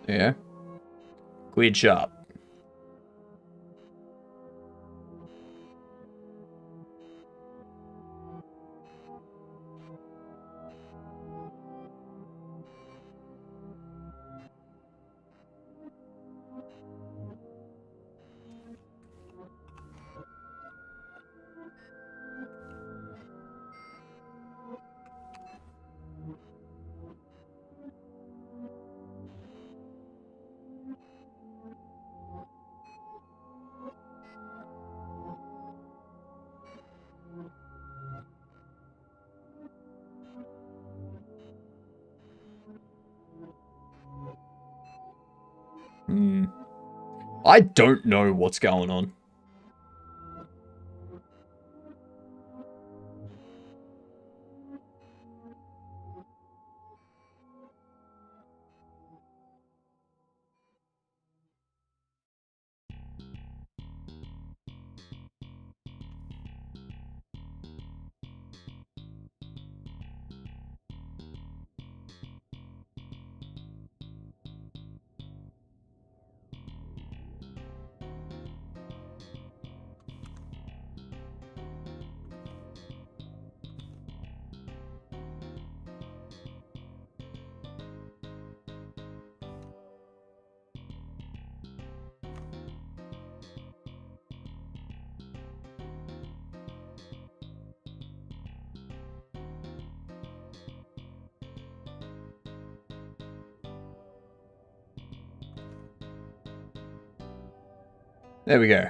Yeah. Quid sharp. I don't know what's going on. There we go.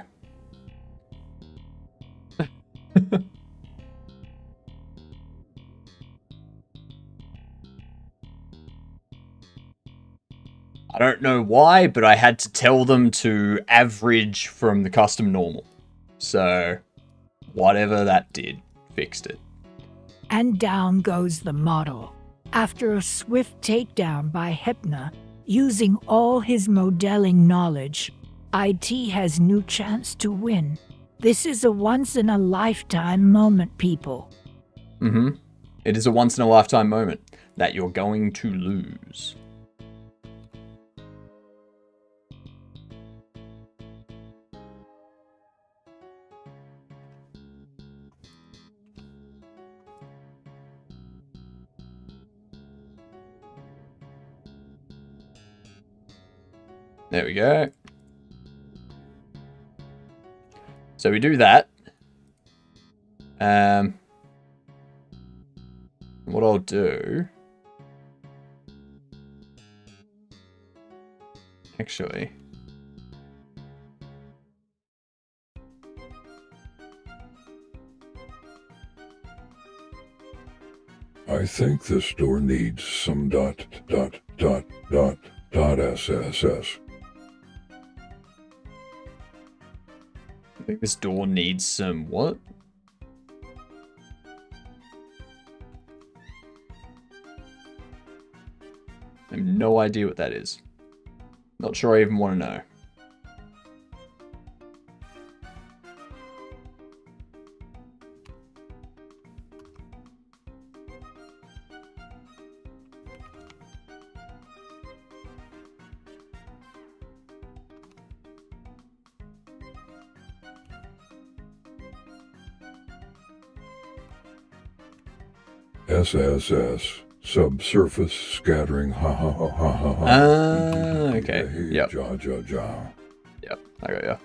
I don't know why, but I had to tell them to average from the custom normal. So, whatever that did, fixed it. And down goes the model. After a swift takedown by Hypna, using all his modeling knowledge, IT has new chance to win. This is a once-in-a-lifetime moment, people. It is a once-in-a-lifetime moment that you're going to lose. There we go. So we do that. What I'll do... Actually... I think this door needs some .SSS. I think this door needs some what? I have no idea what that is. Not sure I even want to know. SSS Subsurface scattering, ha ha ha ha ha ha. Okay. Yep. Ja ja ja. Yep. I got you.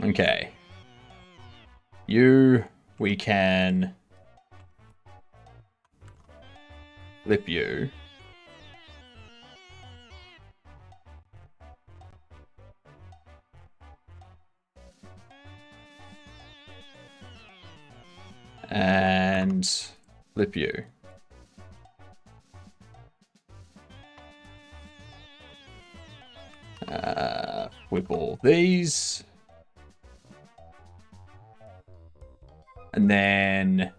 Okay. We can flip you. And flip you. Flip all these. And then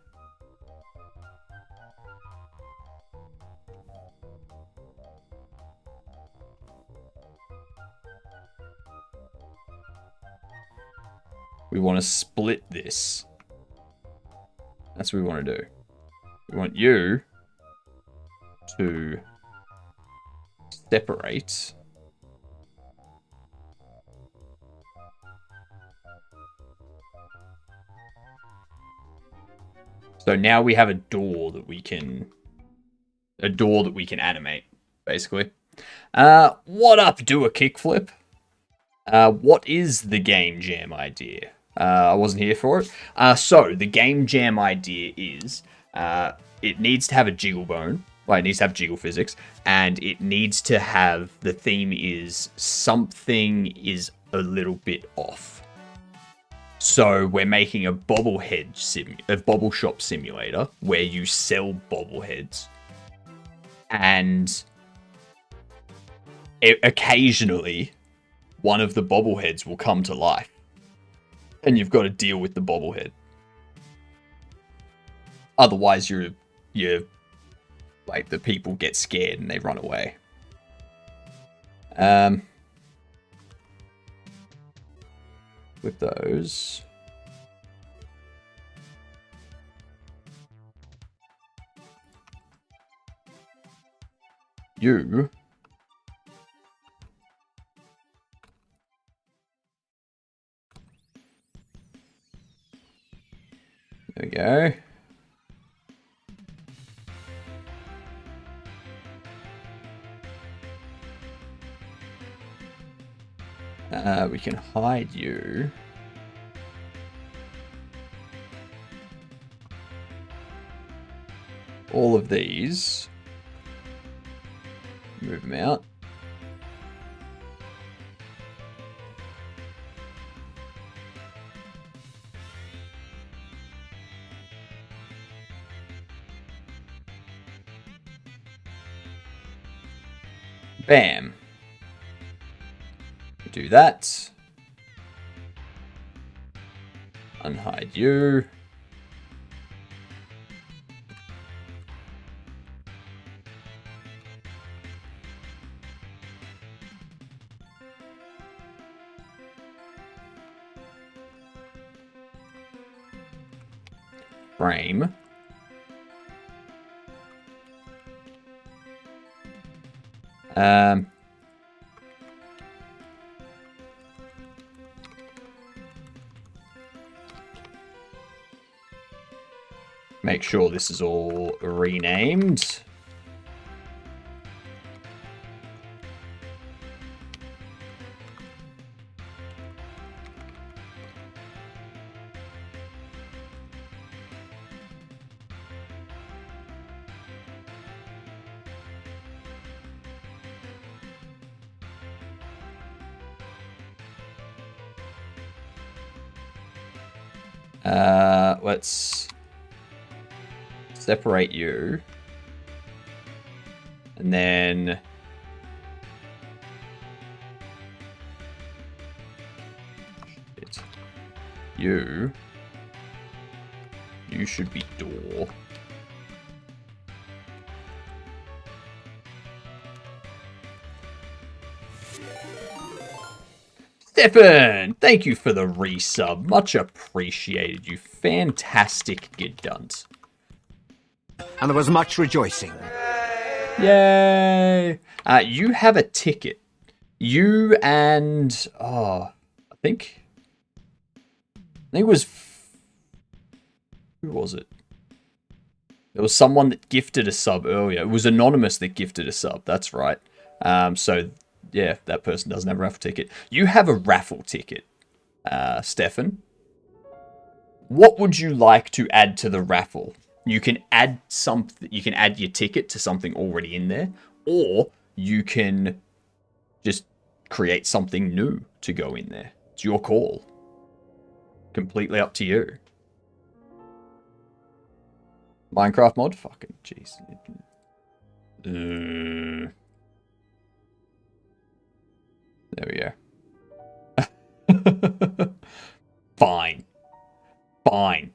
we want to split this. That's what we want to do. We want you to separate. So now we have a door that we can animate, basically. What up, do a kickflip? What is the game jam idea? I wasn't here for it. So the game jam idea is it needs to have a jiggle bone. Well, it needs to have jiggle physics, and it needs to have, the theme is something is a little bit off. So we're making a bobble shop simulator where you sell bobbleheads, and occasionally one of the bobbleheads will come to life, and you've got to deal with the bobblehead. Otherwise, you're like, the people get scared and they run away. With those. You. There we go. We can hide you. All of these. Move them out. Bam. Do that. Unhide you. Frame. Make sure this is all renamed. Let's separate you, and then you should be door. Stefan, thank you for the resub. Much appreciated, you fantastic gidunt. And there was much rejoicing. Yay! You have a ticket. You and I think it was, who was it? There was someone that gifted a sub earlier. It was Anonymous that gifted a sub. That's right. So yeah, that person doesn't have a raffle ticket. You have a raffle ticket, Stefan. What would you like to add to the raffle? You can add something. You can add your ticket to something already in there, or you can just create something new to go in there. It's your call. Completely up to you. Minecraft mod? Fucking jeez. There we go. Fine. Fine.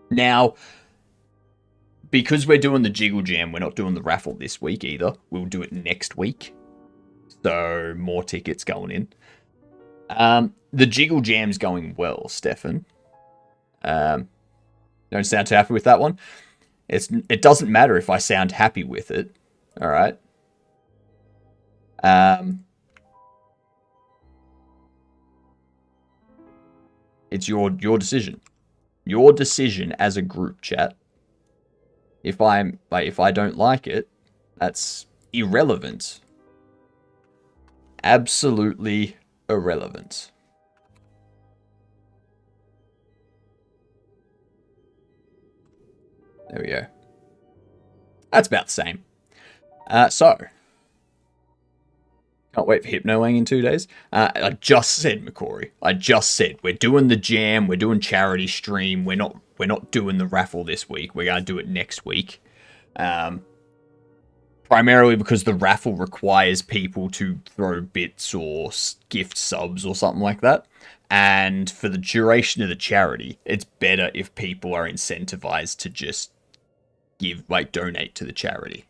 Now, because we're doing the Jiggle Jam, we're not doing the raffle this week either. We'll do it next week. So, more tickets going in. The Jiggle Jam's going well, Stefan. Don't sound too happy with that one. It doesn't matter if I sound happy with it. Alright. It's your decision. Your decision as a group chat. If I don't like it, that's irrelevant. Absolutely irrelevant. There we go. That's about the same. So, can't wait for Hypnoing in 2 days. I just said, McCory. I just said we're doing the jam. We're doing charity stream. We're not doing the raffle this week. We're gonna do it next week. Primarily because the raffle requires people to throw bits or gift subs or something like that. And for the duration of the charity, it's better if people are incentivized to just donate to the charity.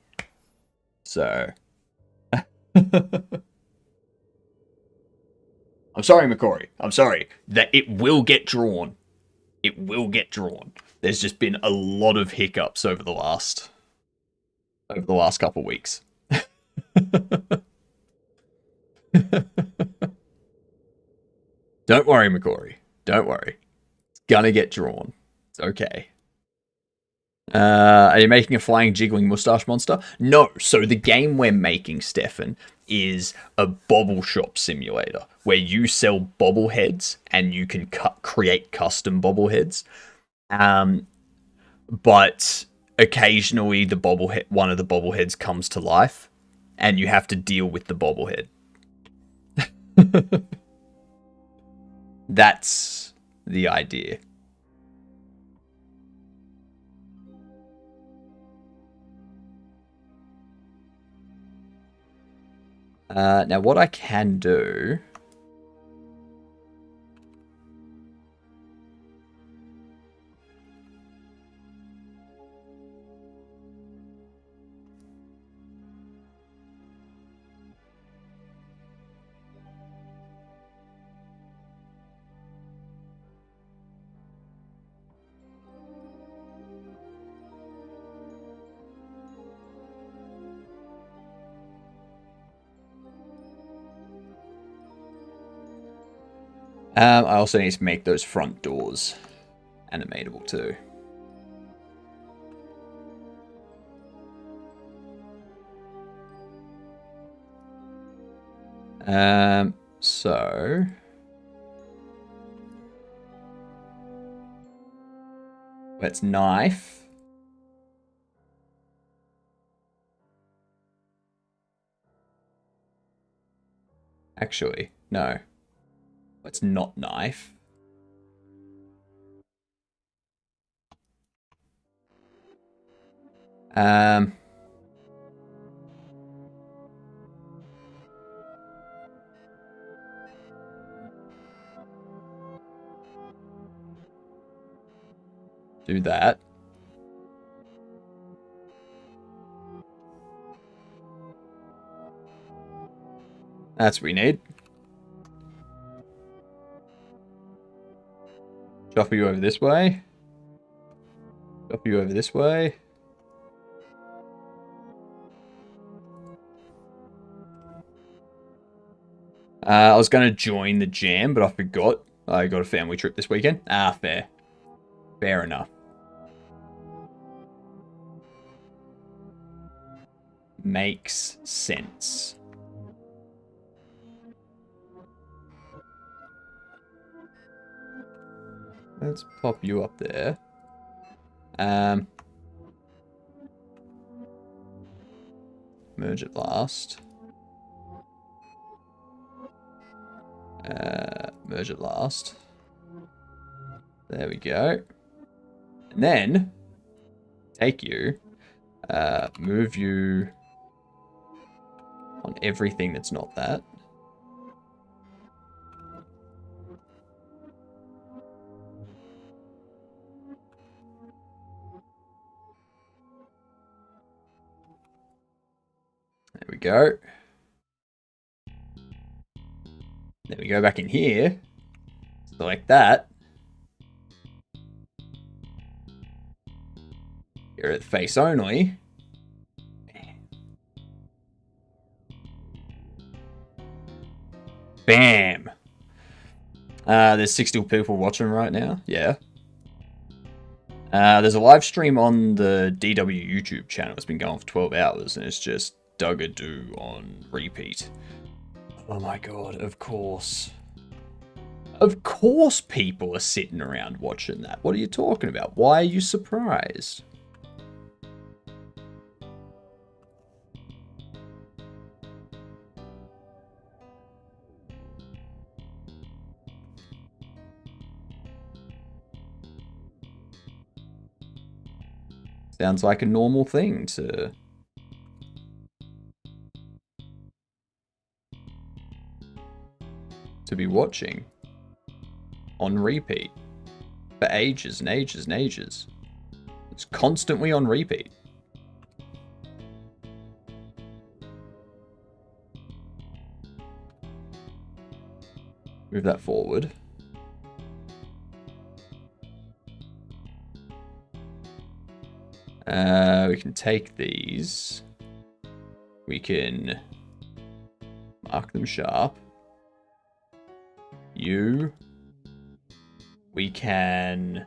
So, I'm sorry, McCory. I'm sorry. That it will get drawn. It will get drawn. There's just been a lot of hiccups over the last couple weeks. Don't worry, McCory. Don't worry. It's gonna get drawn. It's okay. Are you making a flying jiggling mustache monster? No. So the game we're making, Stefan, is a bobble shop simulator where you sell bobbleheads and you can create custom bobbleheads. But occasionally one of the bobbleheads comes to life and you have to deal with the bobblehead. That's the idea. Now what I can do... I also need to make those front doors animatable too. So let's knife. Actually, no. Let's not knife. Do that. That's what we need. Shuffle you over this way. Shuffle you over this way. I was going to join the jam, but I forgot. I got a family trip this weekend. Fair. Fair enough. Makes sense. Let's pop you up there. Merge at last. Merge at last. There we go. And then take you, move you on everything that's not that. There we go. Then we go back in here, select that. Here at face only. Bam! There's 60 people watching right now. Yeah. There's a live stream on the DW YouTube channel. It's been going for 12 hours and it's just Duggadoo on repeat. Oh my god, of course. Of course people are sitting around watching that. What are you talking about? Why are you surprised? Sounds like a normal thing to be watching on repeat for ages and ages and ages. It's constantly on repeat. Move that forward. We can take these. We can mark them sharp. We can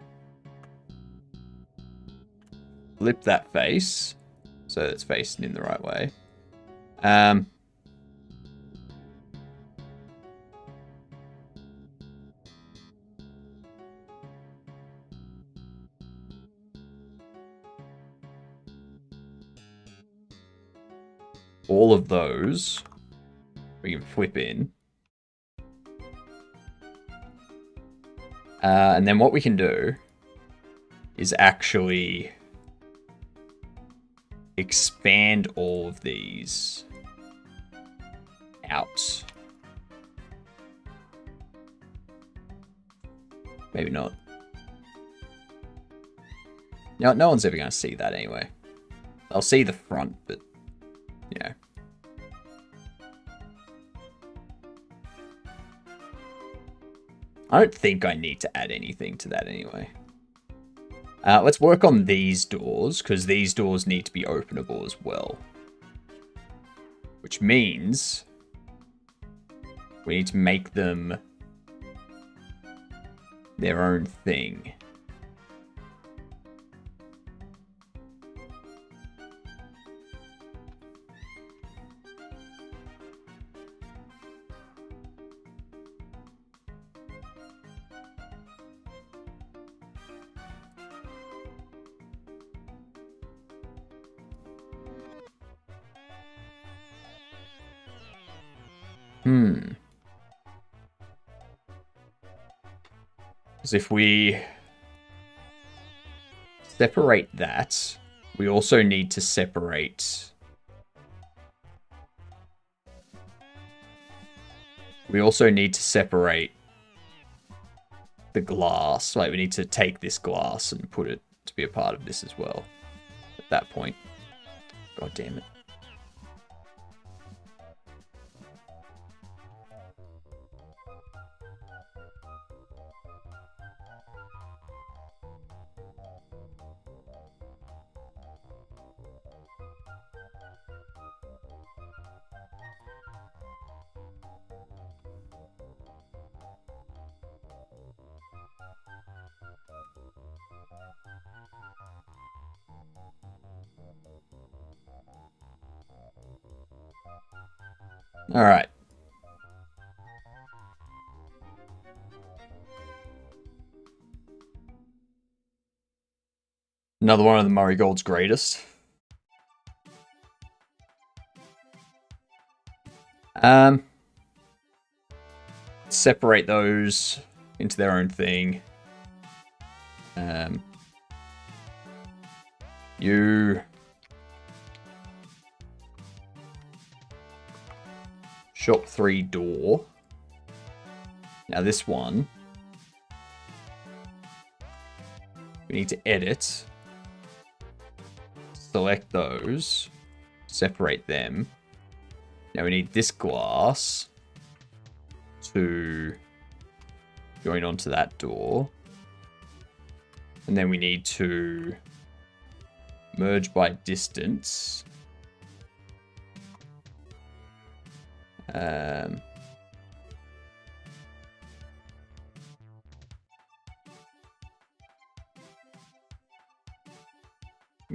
flip that face so it's facing in the right way. All of those we can flip in. And then what we can do is actually expand all of these out. Maybe not. No one's ever going to see that anyway. They'll see the front, but, you know. I don't think I need to add anything to that anyway. Let's work on these doors, because these doors need to be openable as well. Which means we need to make them their own thing. Because if we separate that, we also need to separate... We also need to separate the glass. Like, we need to take this glass and put it to be a part of this as well. At that point. God damn it. All right. Another one of the Murray Gold's greatest. Separate those into their own thing. You shop 3 door. Now this one we need to edit. Select those. Separate them. Now we need this glass to join onto that door. And then we need to merge by distance. I'm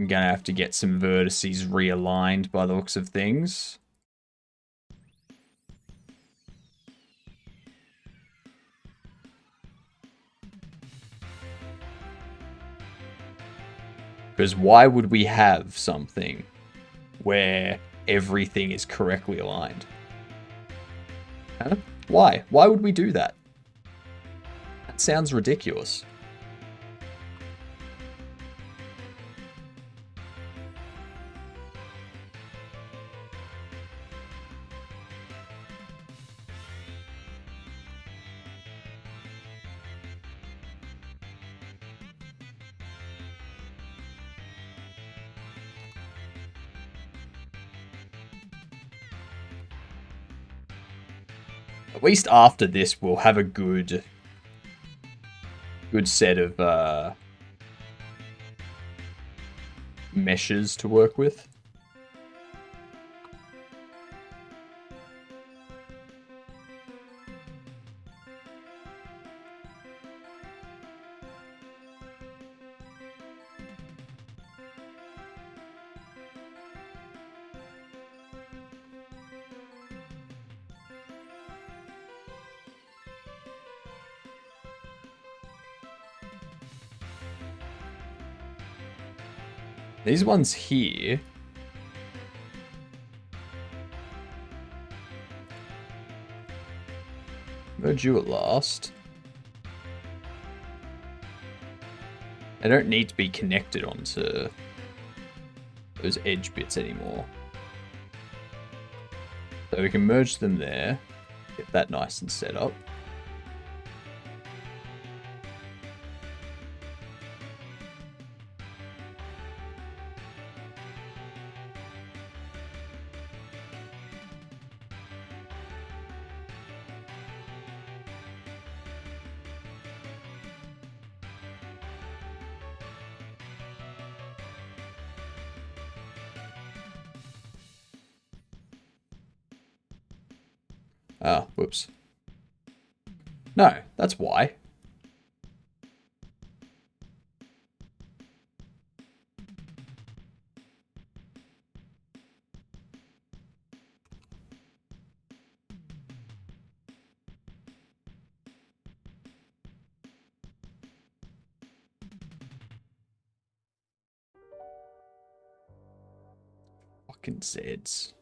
gonna have to get some vertices realigned by the looks of things. Because why would we have something where everything is correctly aligned? Huh? Why? Why would we do that? That sounds ridiculous. At least after this, we'll have a good set of meshes to work with. These ones here. Merge you at last. They don't need to be connected onto those edge bits anymore. So we can merge them there. Get that nice and set up. Ah, whoops. No, that's why. Fucking Zeds.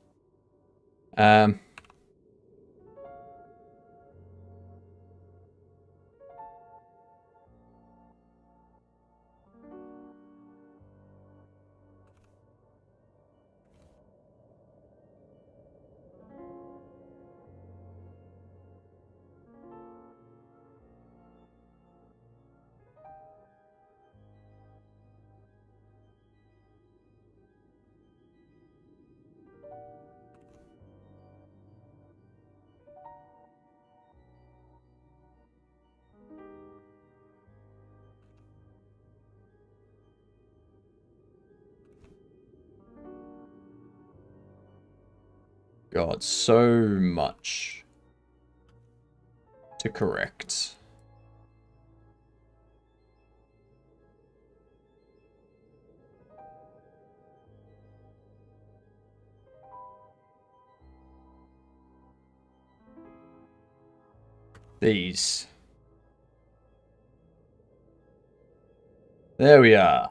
God, so much to correct. these. There we are.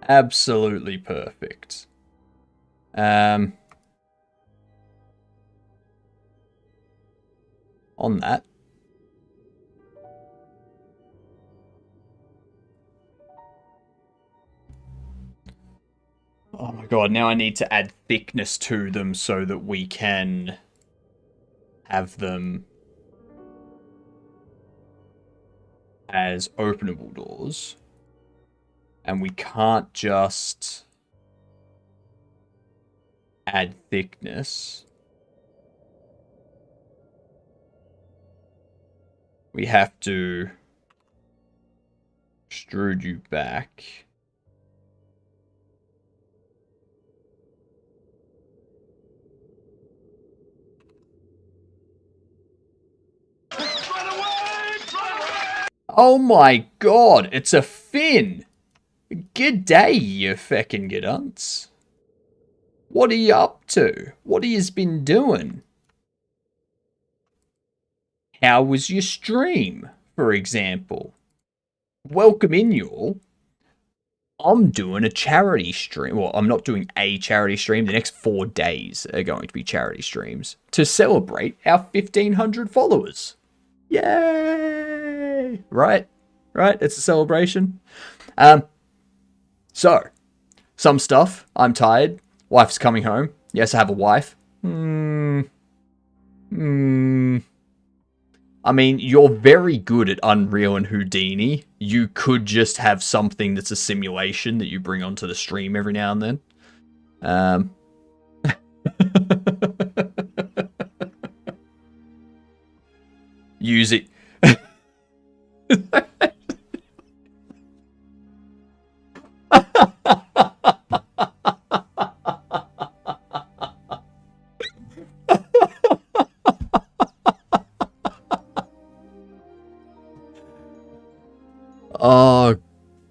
Absolutely perfect. On that. Oh my god, now I need to add thickness to them so that we can have them as openable doors. And we can't just add thickness. We have to extrude you back. Oh my god, it's a fin! Good day, you feckin' gidunts. What are you up to? What have you been doing? How was your stream, for example? Welcome in, y'all. I'm doing a charity stream. Well, I'm not doing a charity stream. The next 4 days are going to be charity streams to celebrate our 1,500 followers. Yay! Right? Right? It's a celebration. So, some stuff. I'm tired. Wife's coming home. Yes, I have a wife. I mean, you're very good at Unreal and Houdini. You could just have something that's a simulation that you bring onto the stream every now and then. Use it. Oh,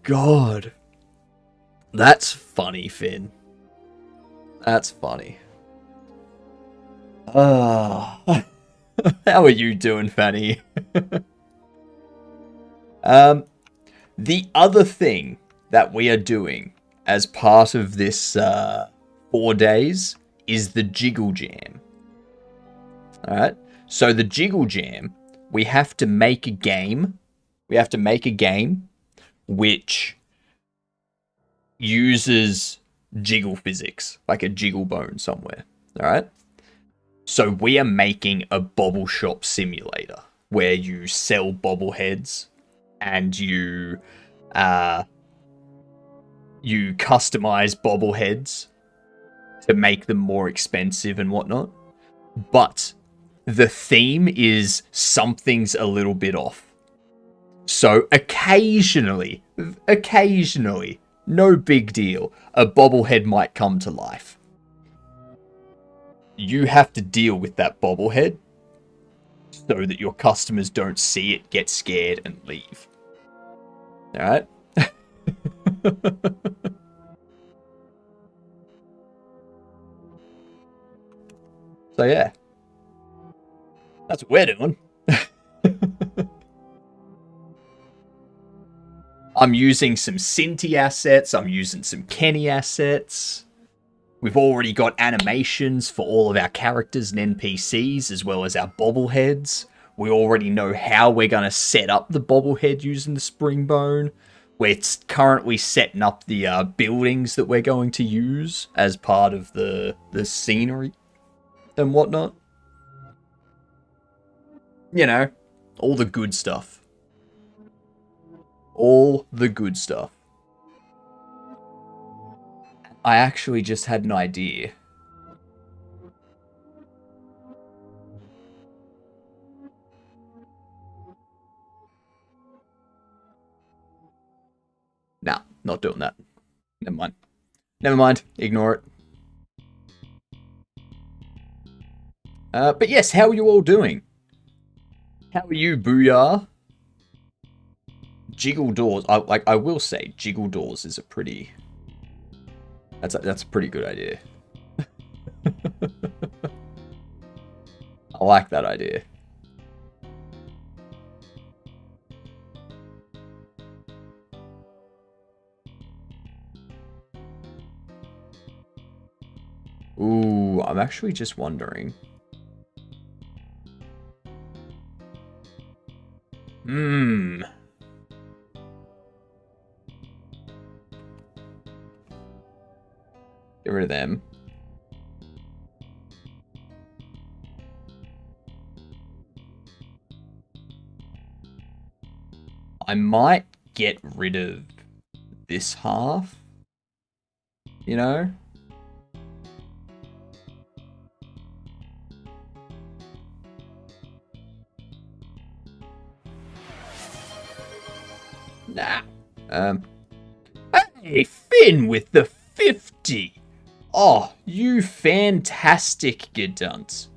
God. That's funny, Finn. That's funny. How are you doing, Fanny? The other thing that we are doing as part of this 4 days is the Jiggle Jam. Alright? So the Jiggle Jam, we have to make a game. We have to make a game which uses jiggle physics, like a jiggle bone somewhere. Alright? So we are making a bobble shop simulator where you sell bobbleheads and you customize bobbleheads to make them more expensive and whatnot. But the theme is something's a little bit off. So occasionally, no big deal, a bobblehead might come to life. You have to deal with that bobblehead so that your customers don't see it, get scared, and leave. Alright? So yeah. That's what we're doing. I'm using some Cinti assets. I'm using some Kenny assets. We've already got animations for all of our characters and NPCs, as well as our bobbleheads. We already know how we're going to set up the bobblehead using the spring bone. We're currently setting up the buildings that we're going to use as part of the scenery and whatnot. You know, all the good stuff. All the good stuff. I actually just had an idea. Nah, not doing that. Never mind. Never mind. Ignore it. But yes, how are you all doing? How are you, Booyah? Jiggle doors. I will say, jiggle doors is a pretty... That's a pretty good idea. I like that idea. Ooh, I'm actually just wondering. Hmm. Get rid of them. I might get rid of this half. You know? Nah. Hey, Finn with the 50. Oh, you fantastic Gedunt.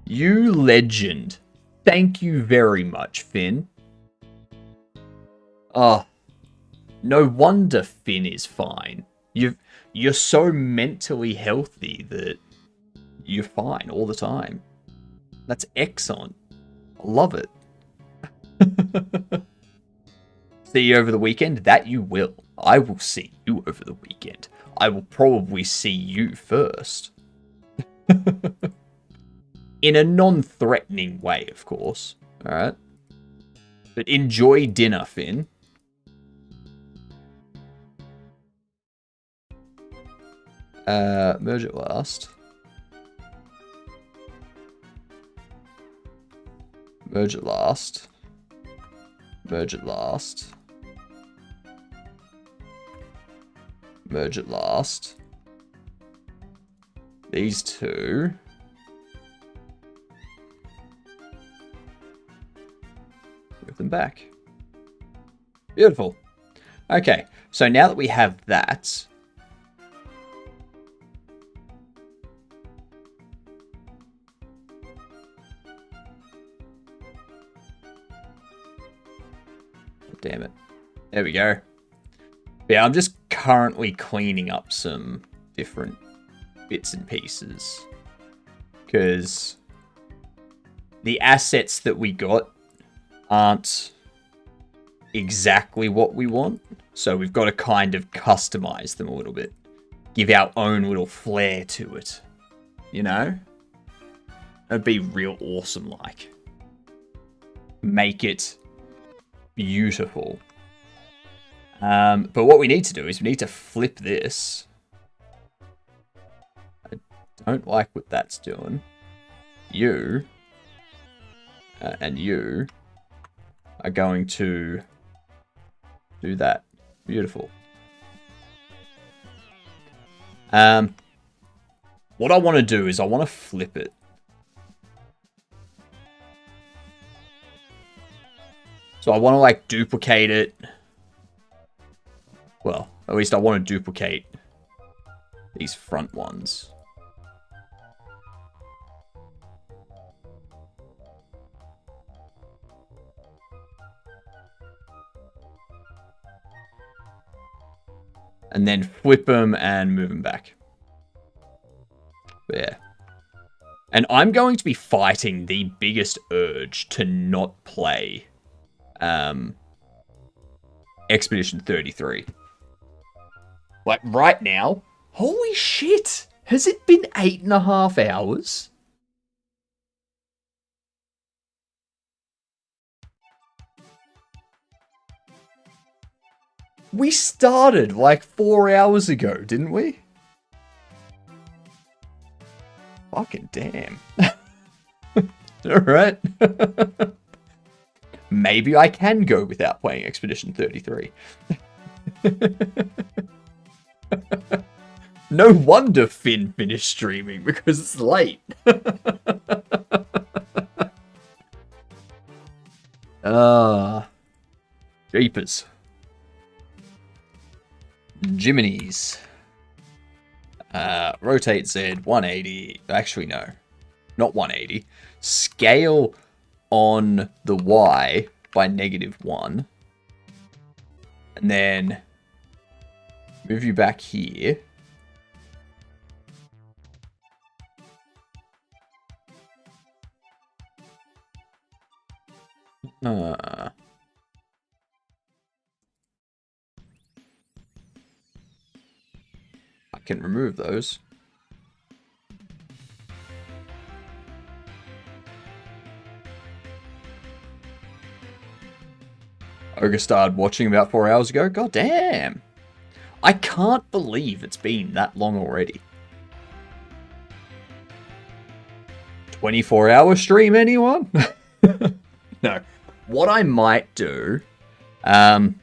You legend. Thank you very much, Finn. Oh, no wonder Finn is fine. You're so mentally healthy that you're fine all the time. That's excellent. I love it. See you over the weekend? That you will. I will see you over the weekend. I will probably see you first. In a non-threatening way, of course. Alright? But enjoy dinner, Finn. Merge it last. Merge it last. Merge it last. Merge it last. These two. Move them back. Beautiful. Okay, so now that we have that, damn it. There we go. Yeah, I'm just currently cleaning up some different bits and pieces. Because the assets that we got aren't exactly what we want. So we've got to kind of customize them a little bit. Give our own little flair to it. You know? That'd be real awesome, like. Make it beautiful. But what we need to do is we need to flip this. I don't like what that's doing. You and you are going to do that. Beautiful. What I want to do is I want to flip it. So I want to like duplicate it. Well, at least I want to duplicate these front ones. And then flip them and move them back. But yeah. And I'm going to be fighting the biggest urge to not play Expedition 33. Like, right now, holy shit! Has it been 8.5 hours? We started like 4 hours ago, didn't we? Fucking damn. Alright. Maybe I can go without playing Expedition 33. No wonder Finn finished streaming, because it's late. Jeepers. Jiminy's. Rotate Z, 180. Actually, no. Not 180. Scale on the Y by -1. And then move you back here. I can remove those. Ogre started watching about 4 hours ago. God damn. I can't believe it's been that long already. 24-hour stream, anyone? No. What I might do, what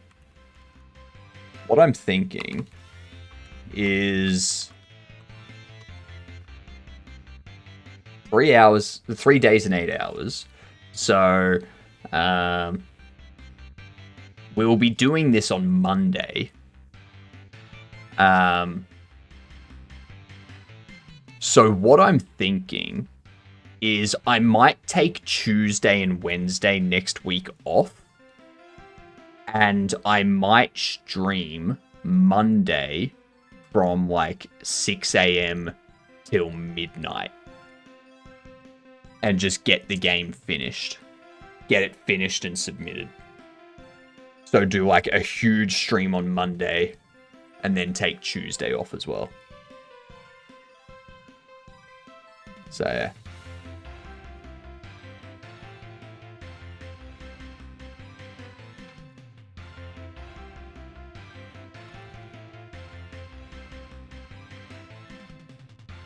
I'm thinking is 3 hours, 3 days and 8 hours. So, we will be doing this on Monday. So what I'm thinking is I might take Tuesday and Wednesday next week off. And I might stream Monday from like 6 a.m. till midnight. And just get the game finished. Get it finished and submitted. So do like a huge stream on Monday and then take Tuesday off as well. So yeah.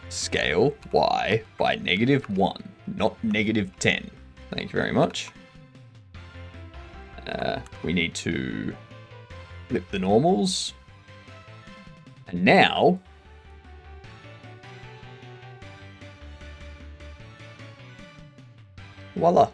Scale Y by -1, not -10. Thank you very much. We need to flip the normals. And now, voila.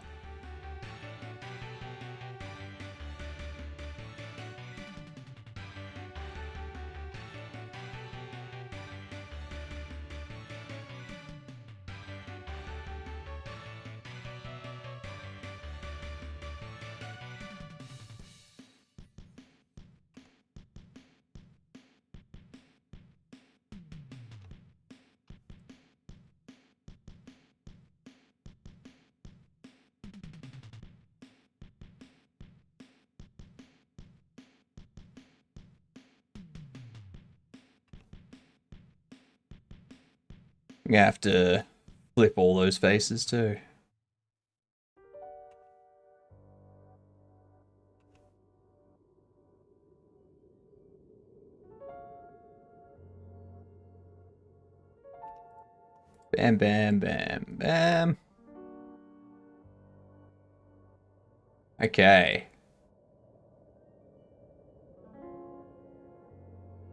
I'm gonna have to flip all those faces too. Bam, bam, bam, bam. Okay.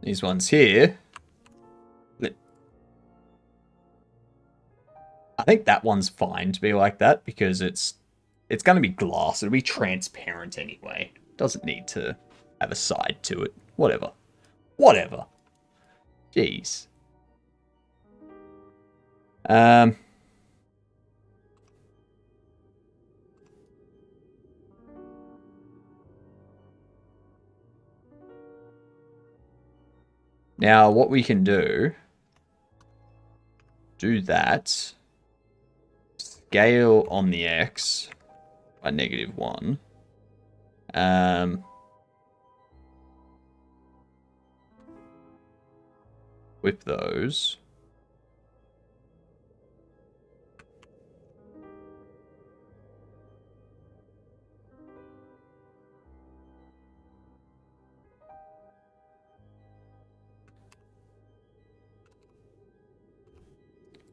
These ones here. I think that one's fine to be like that because it's going to be glass. It'll be transparent anyway. Doesn't need to have a side to it. Whatever. Whatever. Jeez. Now what we can do that. Scale on the X by -1. Whip those.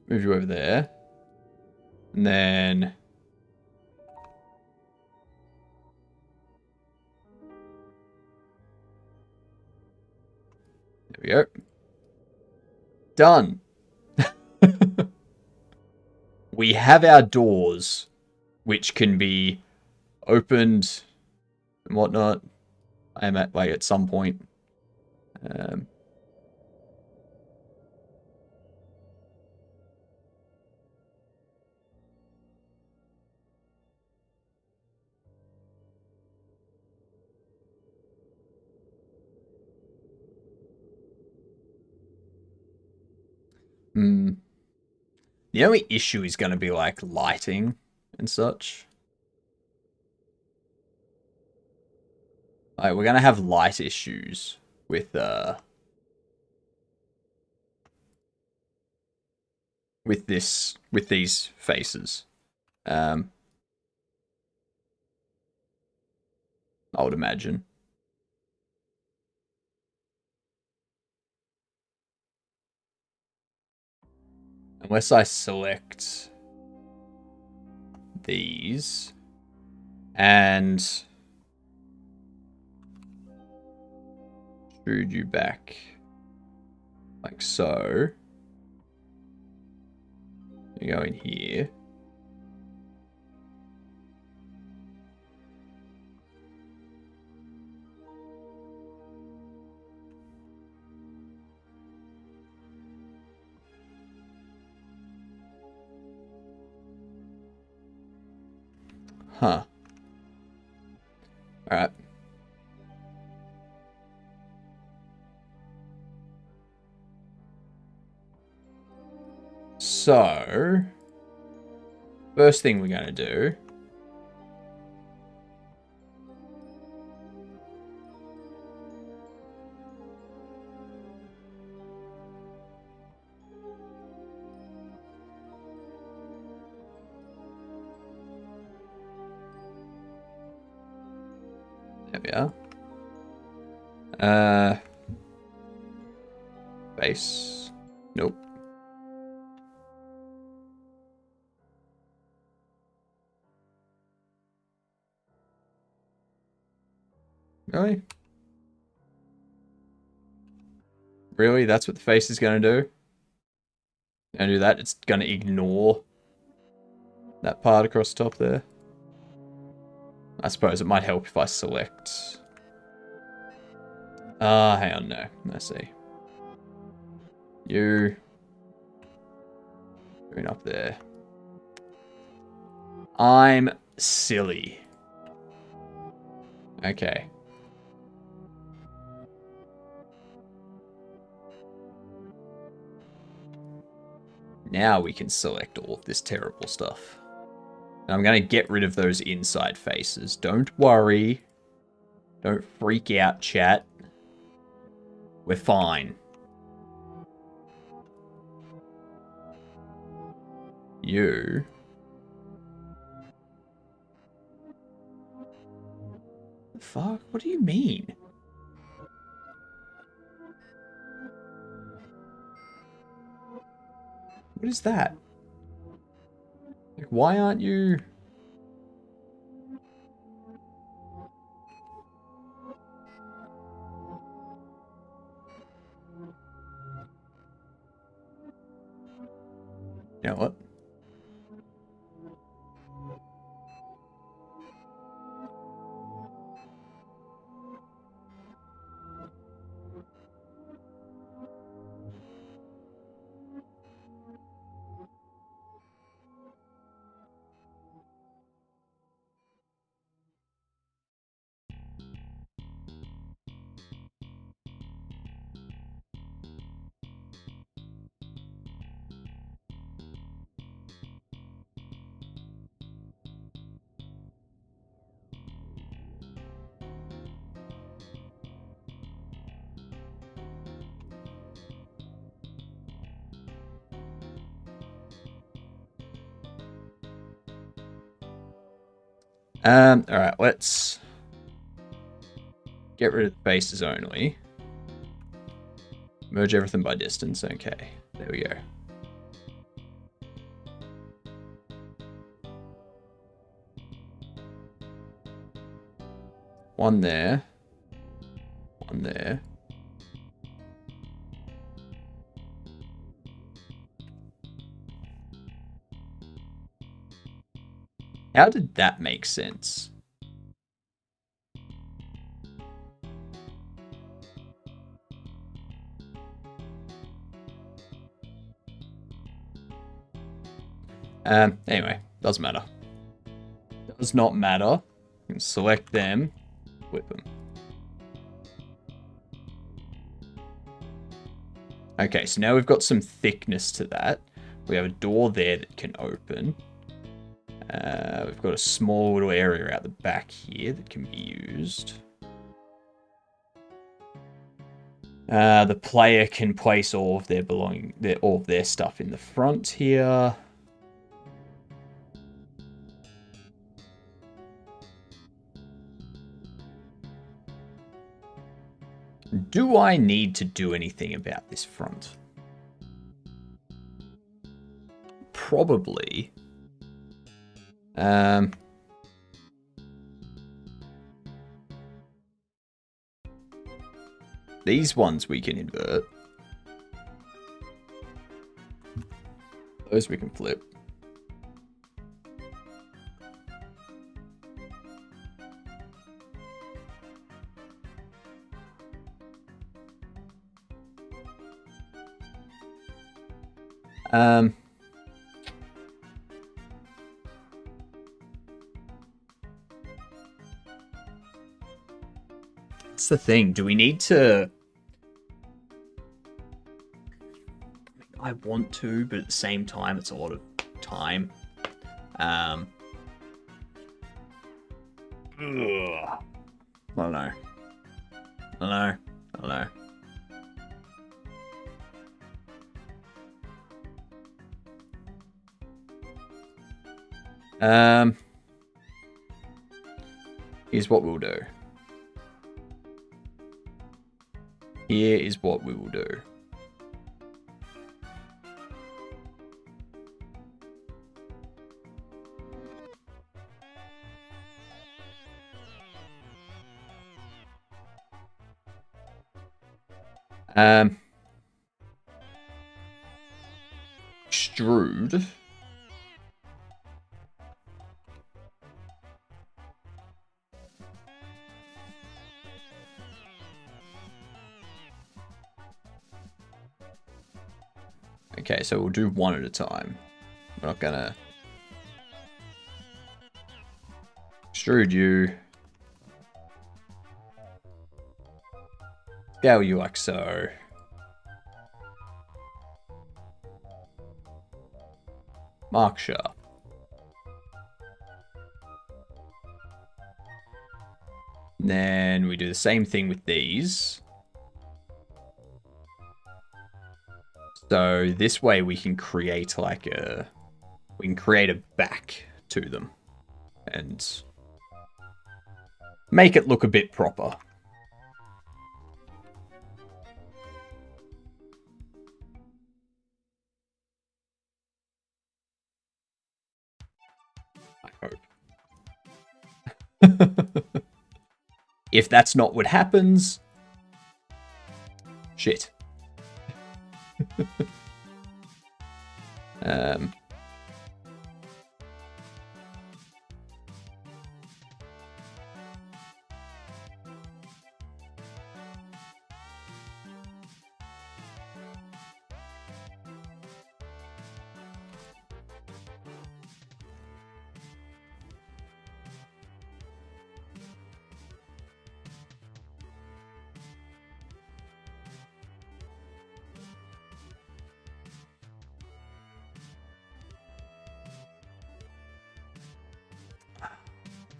Move you over there. And then there we go. Done. We have our doors, which can be opened and whatnot. I am at some point. The only issue is going to be like lighting and such. Alright, we're gonna have light issues with these faces. I would imagine. Unless I select these and extrude you back like so. You go in here. Huh. All right. So, first thing we're going to do there we are. Base. Nope. Really? Really? That's what the face is going to do? Going to do that? It's going to ignore that part across the top there. I suppose it might help if I select... hang on, no. Let's see. You... going up there. I'm silly. Okay. Now we can select all of this terrible stuff. And I'm going to get rid of those inside faces. Don't worry. Don't freak out, chat. We're fine. You... the fuck? What do you mean? What is that? Like, why aren't you... You know what? Alright, let's get rid of the faces only. Merge everything by distance. Okay, there we go. One there. One there. How did that make sense? Anyway, doesn't matter. Does not matter. You can select them, flip them. Okay, so now we've got some thickness to that. We have a door there that can open. We've got a small little area out the back here that can be used. The player can place all of their all of their stuff in the front here. Do I need to do anything about this front? Probably. These ones we can invert. Those we can flip. That's the thing. Do we need to... I want to, but at the same time, it's a lot of time. I don't know. I don't know. Here's what we'll do. Here is what we will do. Extrude. Okay, so we'll do one at a time. We're not gonna extrude you. Scale you like so. Mark sharp. Then we do the same thing with these. So this way we can create like a back to them and make it look a bit proper. I hope. If that's not what happens, shit.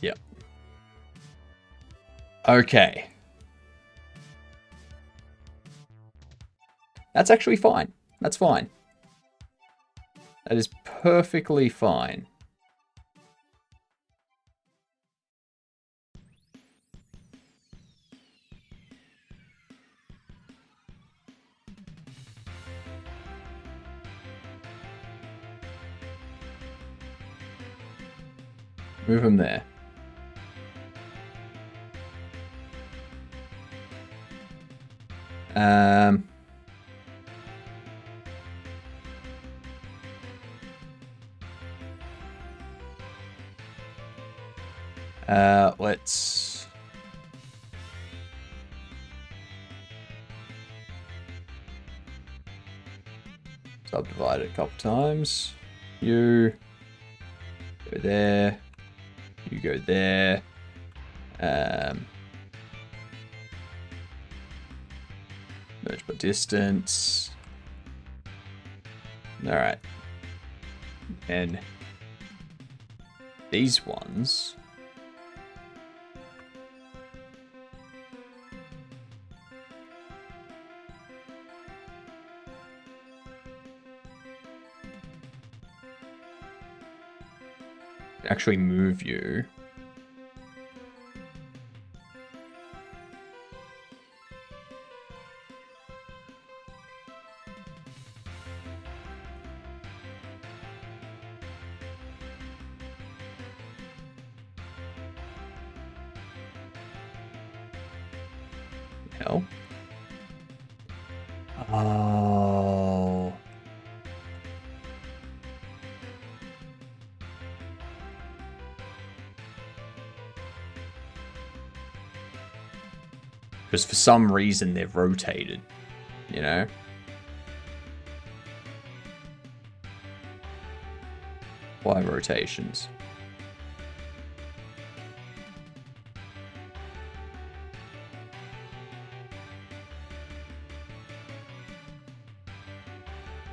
Yep. Okay. That's actually fine. That's fine. That is perfectly fine. Move him there. Let's subdivide it a couple times. You go there. You go there. Merge by distance. All right. And these ones. actually move you. Hell. Oh. Because for some reason they've rotated, you know? Why rotations?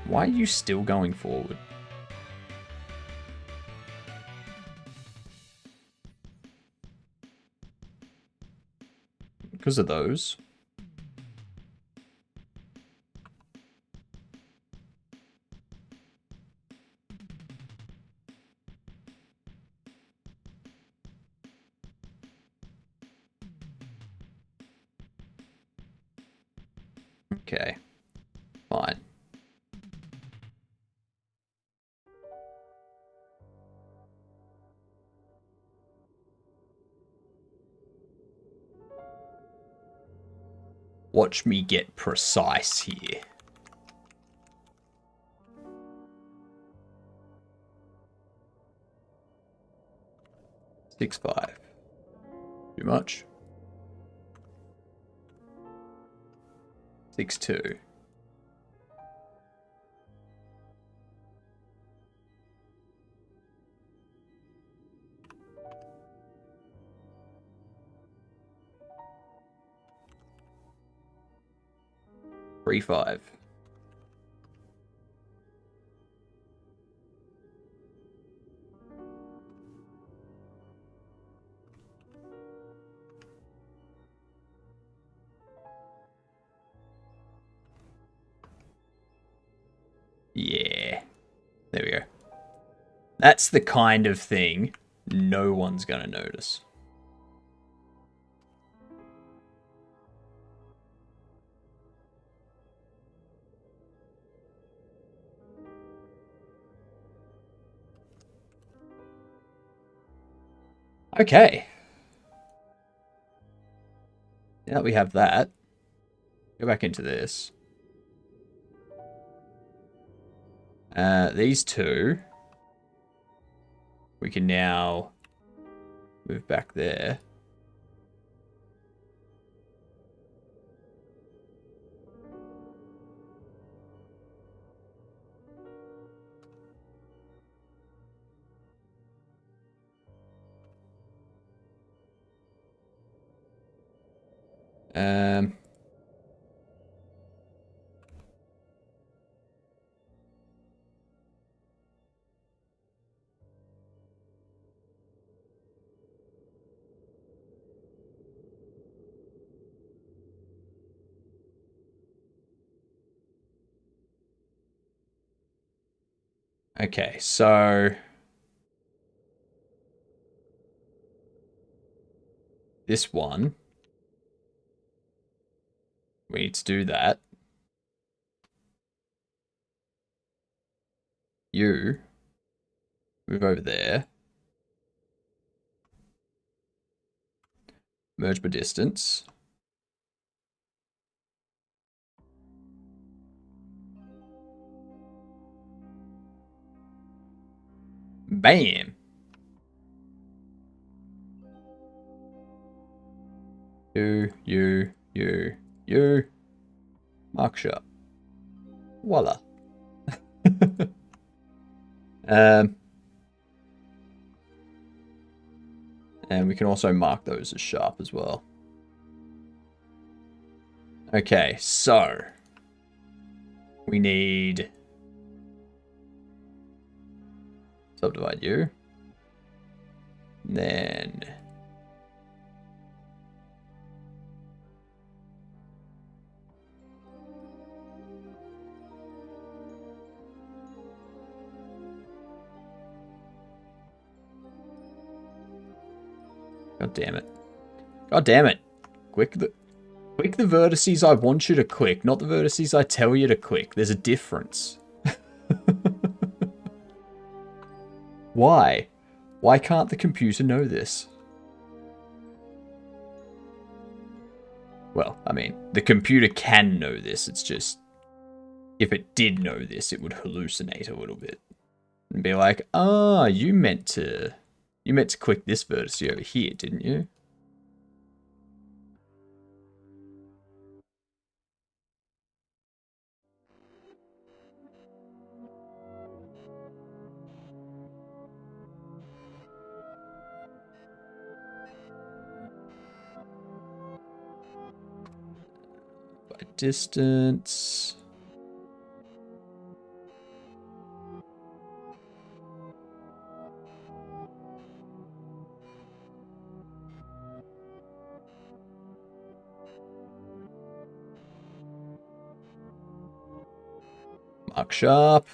Why are you still going forward? Because of those. Okay. Fine. Watch me get precise here. Six, 5. Too much. 6, 2. Three, 5. Yeah. There we go. That's the kind of thing no one's gonna notice. Okay. Now that we have that, go back into this. These two, we can now move back there. Okay, so this one, we need to do that. You move over there. Merge by distance. Bam. You. Mark sharp. Voila. And we can also mark those as sharp as well. Okay, so we need subdivide you. Then God damn it. God damn it. Click the vertices I want you to click, not the vertices I tell you to click. There's a difference. Why? Why can't the computer know this? Well, I mean, the computer can know this. It's just, if it did know this, it would hallucinate a little bit. And be like, ah, you meant to click this vertex over here, didn't you? By distance. Mark sharp.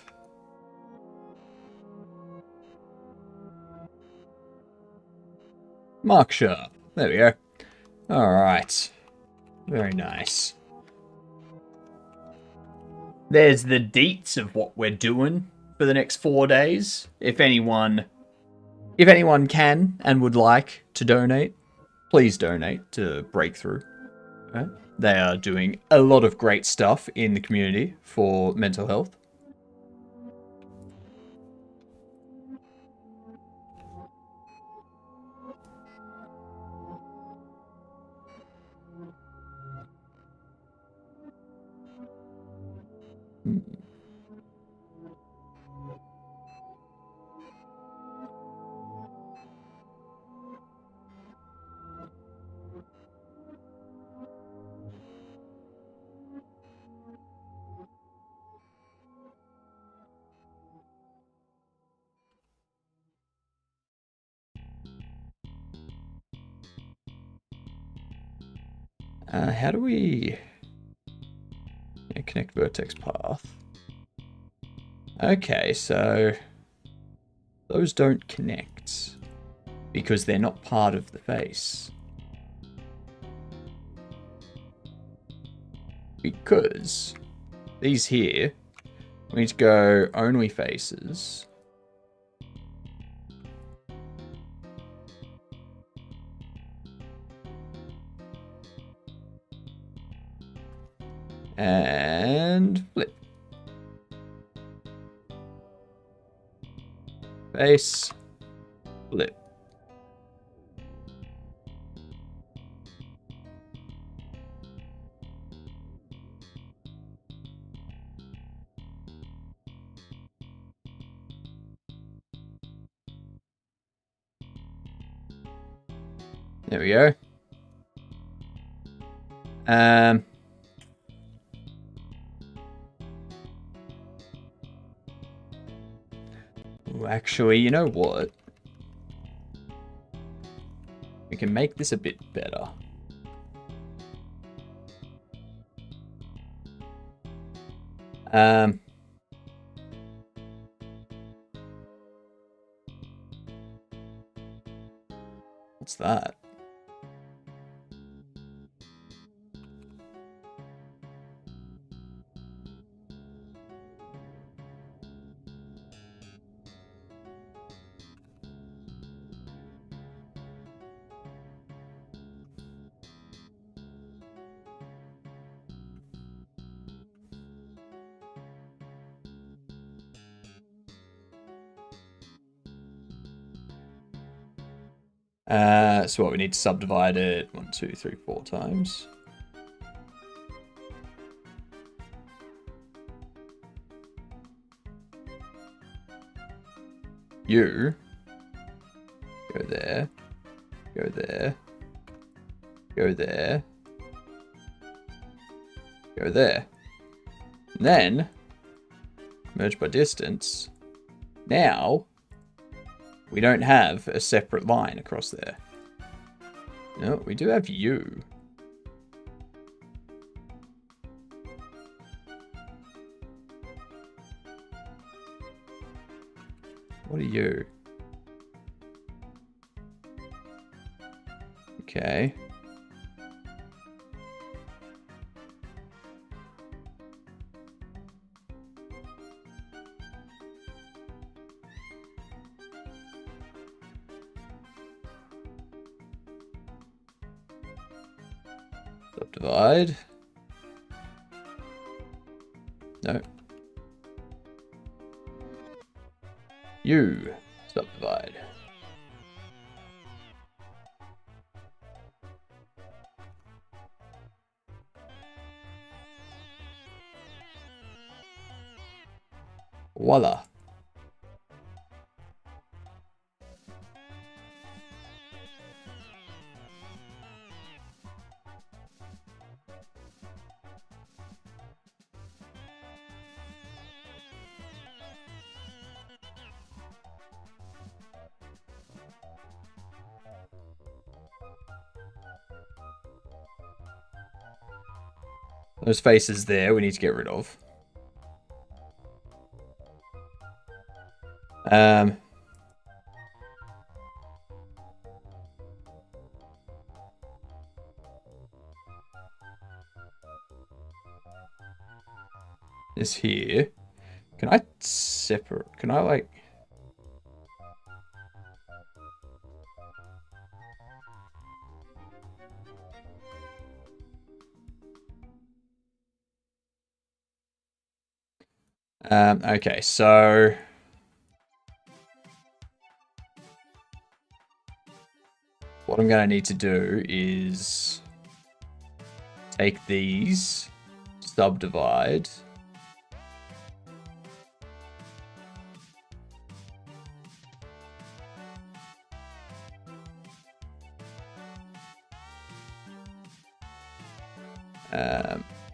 Mark sharp. There we go. Alright. Very nice. There's the deets of what we're doing for the next 4 days. If anyone can and would like to donate, please donate to Breakthrough. Right? They are doing a lot of great stuff in the community for mental health. How do we connect vertex path? Okay, so those don't connect because they're not part of the face. Because these here, we need to go only faces. And flip. Face. Flip. There we go. Actually, you know what? We can make this a bit better. What's that? So what, we need to subdivide it 1, 2, 3, 4 times. You go there, go there, go there, go there. And then merge by distance. Now we don't have a separate line across there. No, we do have you. What are you? Okay. Subdivide. No. You subdivide. Voila. Those faces there we need to get rid of. This here. Can I separate? Can I like... Okay, so... what I'm going to need to do is take these, subdivide,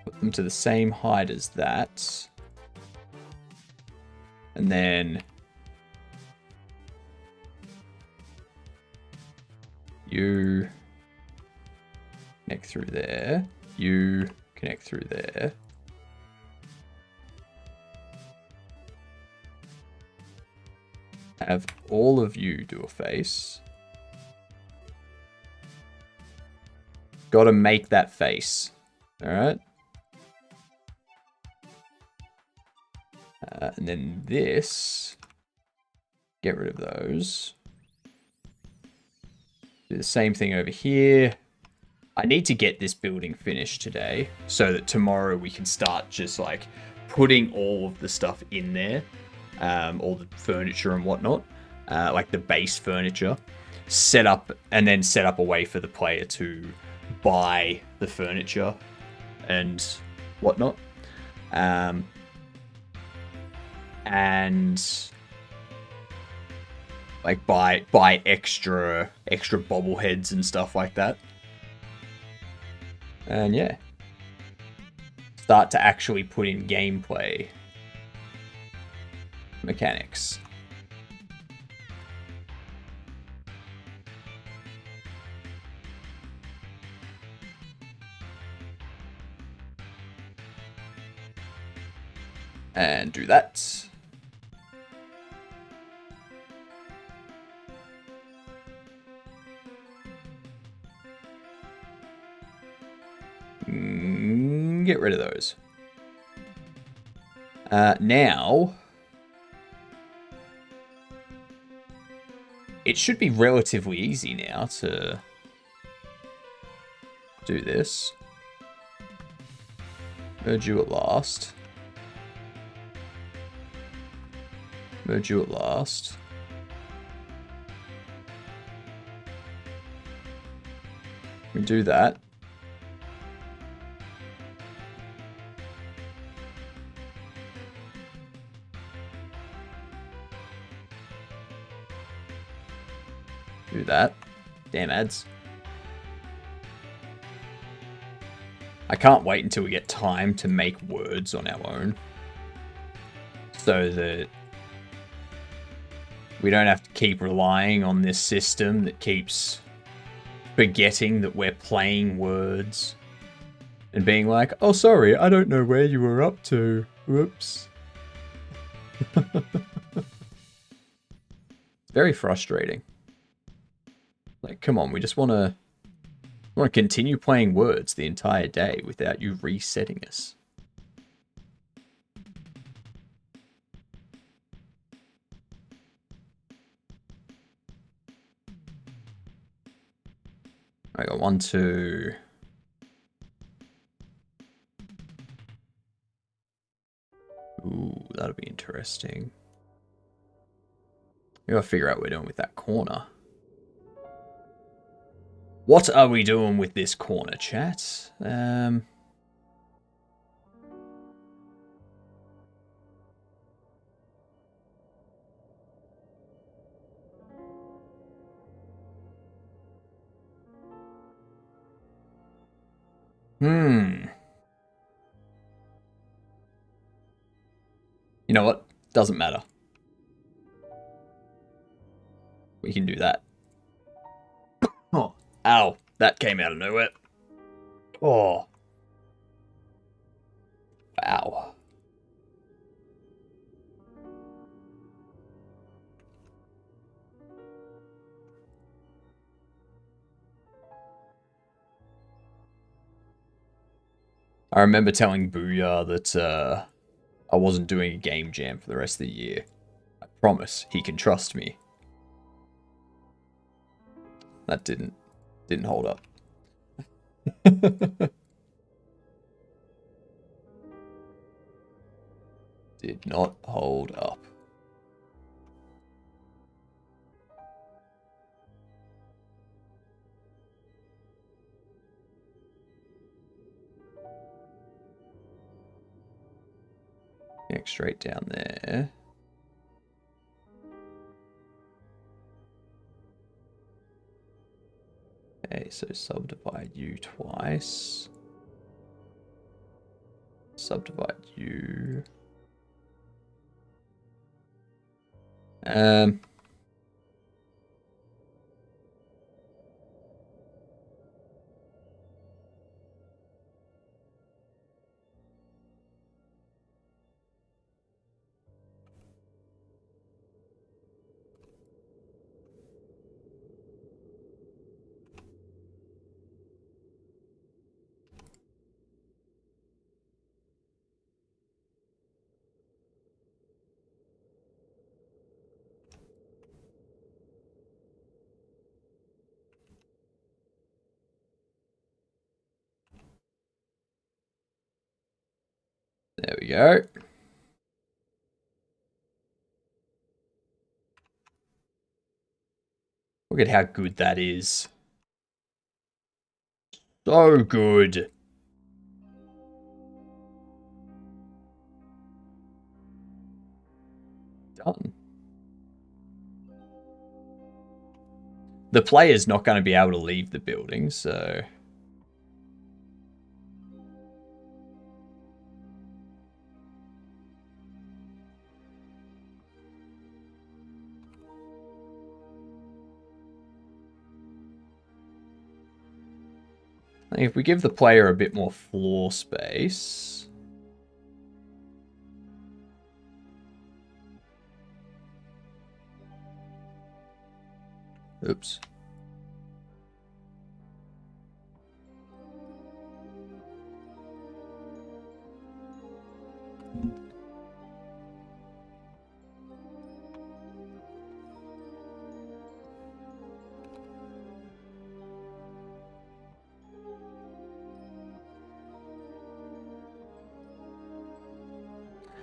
put them to the same height as that, and then you connect through there, you connect through there. Have all of you do a face. Got to make that face. All right. And then this, get rid of those. Do the same thing over here. I need to get this building finished today so that tomorrow we can start just like putting all of the stuff in there, all the furniture and whatnot, like the base furniture, set up a way for the player to buy the furniture and whatnot. And like buy extra bobbleheads and stuff like that. And yeah, start to actually put in gameplay mechanics. And do that. Get rid of those. Now, it should be relatively easy now to do this. Merge you at last. Merge you at last. We do that. Do that. Damn ads. I can't wait until we get time to make words on our own, so that we don't have to keep relying on this system that keeps forgetting that we're playing words and being like, oh, sorry, I don't know where you were up to. Whoops. It's very frustrating. Like, come on, we just want to I want to continue playing Words the entire day without you resetting us. I got 1, 2. Ooh, that'll be interesting. We gotta figure out what we're doing with that corner. What are we doing with this corner, chat? You know what? Doesn't matter. We can do that. Oh, ow. That came out of nowhere. Oh. Wow. I remember telling Booyah that I wasn't doing a game jam for the rest of the year. I promise he can trust me. That didn't hold up. Did not hold up. Next, straight down there. Okay, so subdivide you twice. Subdivide you. There we go. Look at how good that is. So good. Done. The player's not going to be able to leave the building, so... I think if we give the player a bit more floor space... Oops.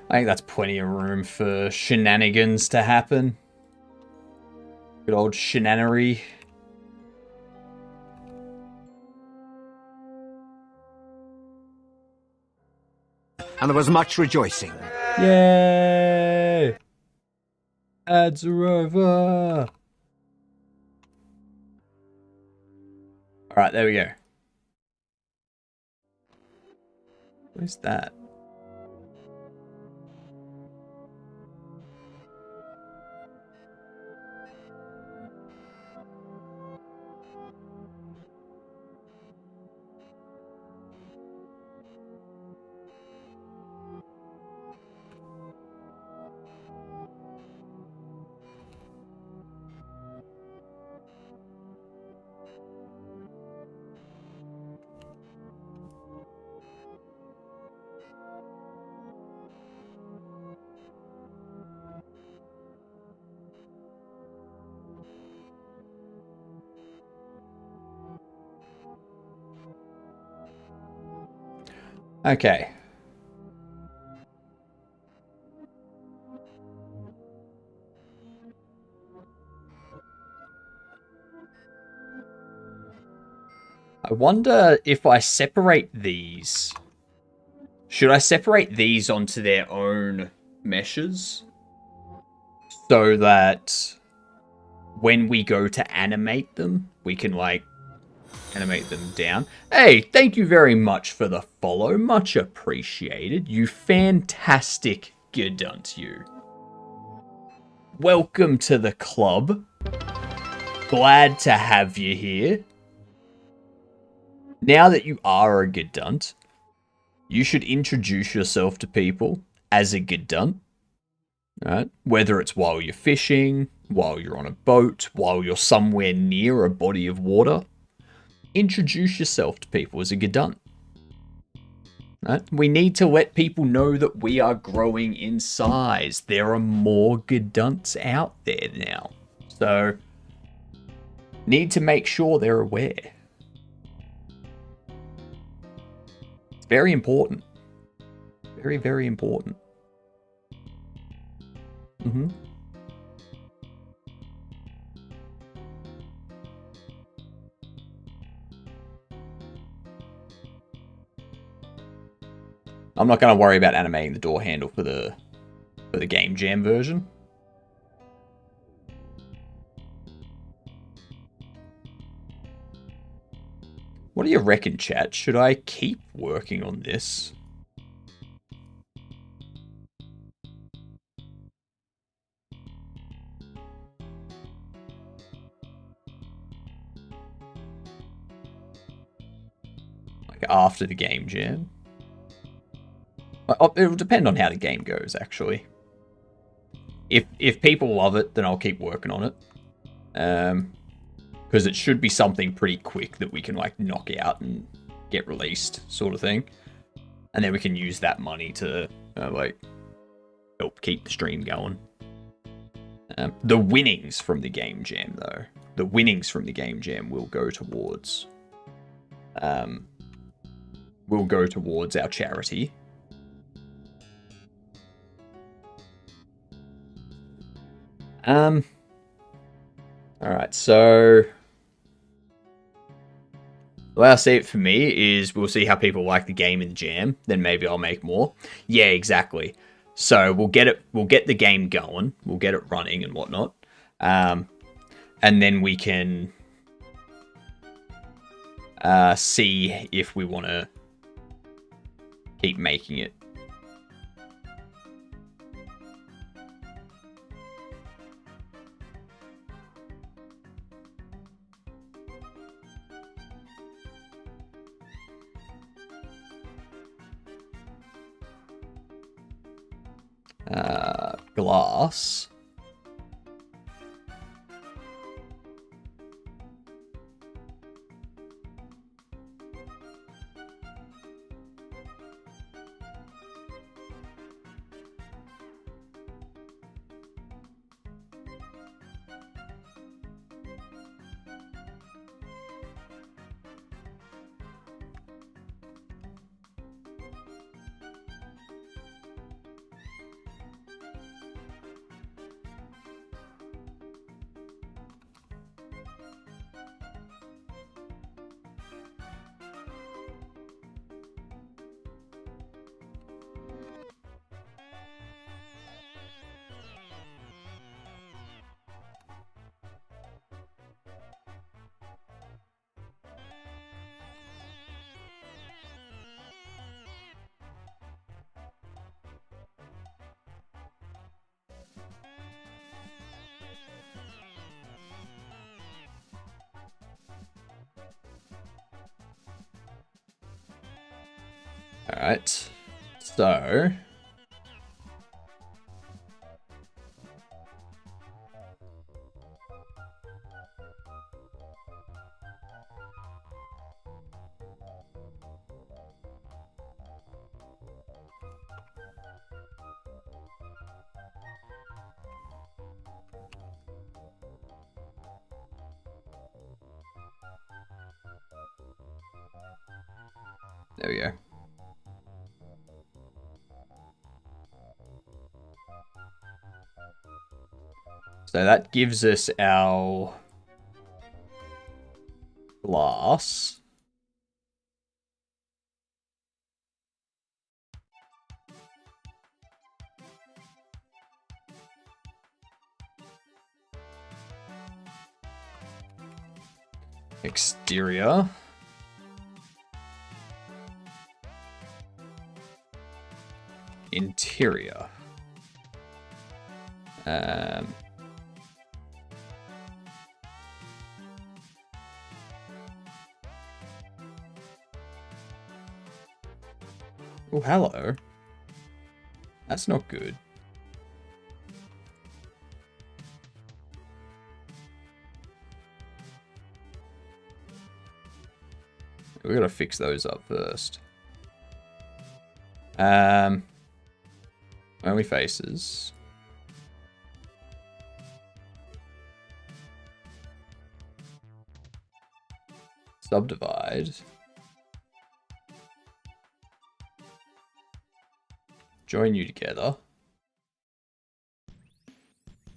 I think that's plenty of room for shenanigans to happen. Good old shenanery. And there was much rejoicing. Yay! Ads are over! Alright, there we go. What is that? Okay. I wonder if I separate these. Should I separate these onto their own meshes? So that when we go to animate them, we can, like, animate them down. Hey, thank you very much for the follow. Much appreciated. You fantastic Gedunt, you. Welcome to the club. Glad to have you here. Now that you are a Gedunt, you should introduce yourself to people as a Gedunt. Right? Whether it's while you're fishing, while you're on a boat, while you're somewhere near a body of water, introduce yourself to people as a Gedunt. Right? We need to let people know that we are growing in size. There are more Gedunts out there now. So, need to make sure they're aware. It's very important. Very, very important. Mm-hmm. I'm not going to worry about animating the door handle for the Game Jam version. What do you reckon, chat? Should I keep working on this? Like after the Game Jam? It'll depend on how the game goes, actually. If people love it, then I'll keep working on it. Because it should be something pretty quick that we can, like, knock out and get released, sort of thing. And then we can use that money to, like, help keep the stream going. The winnings from the Game Jam, though. The winnings from the Game Jam will go towards... will go towards our charity. Alright, so... the way I see it for me is we'll see how people like the game in the jam, then maybe I'll make more. Yeah, exactly. So we'll get the game going, we'll get it running and whatnot. And then we can see if we want to keep making it. Glass. Alright, so... there we go. So that gives us our glass. Exterior. Interior. Oh, hello. That's not good. We gotta fix those up first. Only faces. Subdivide. Join you together.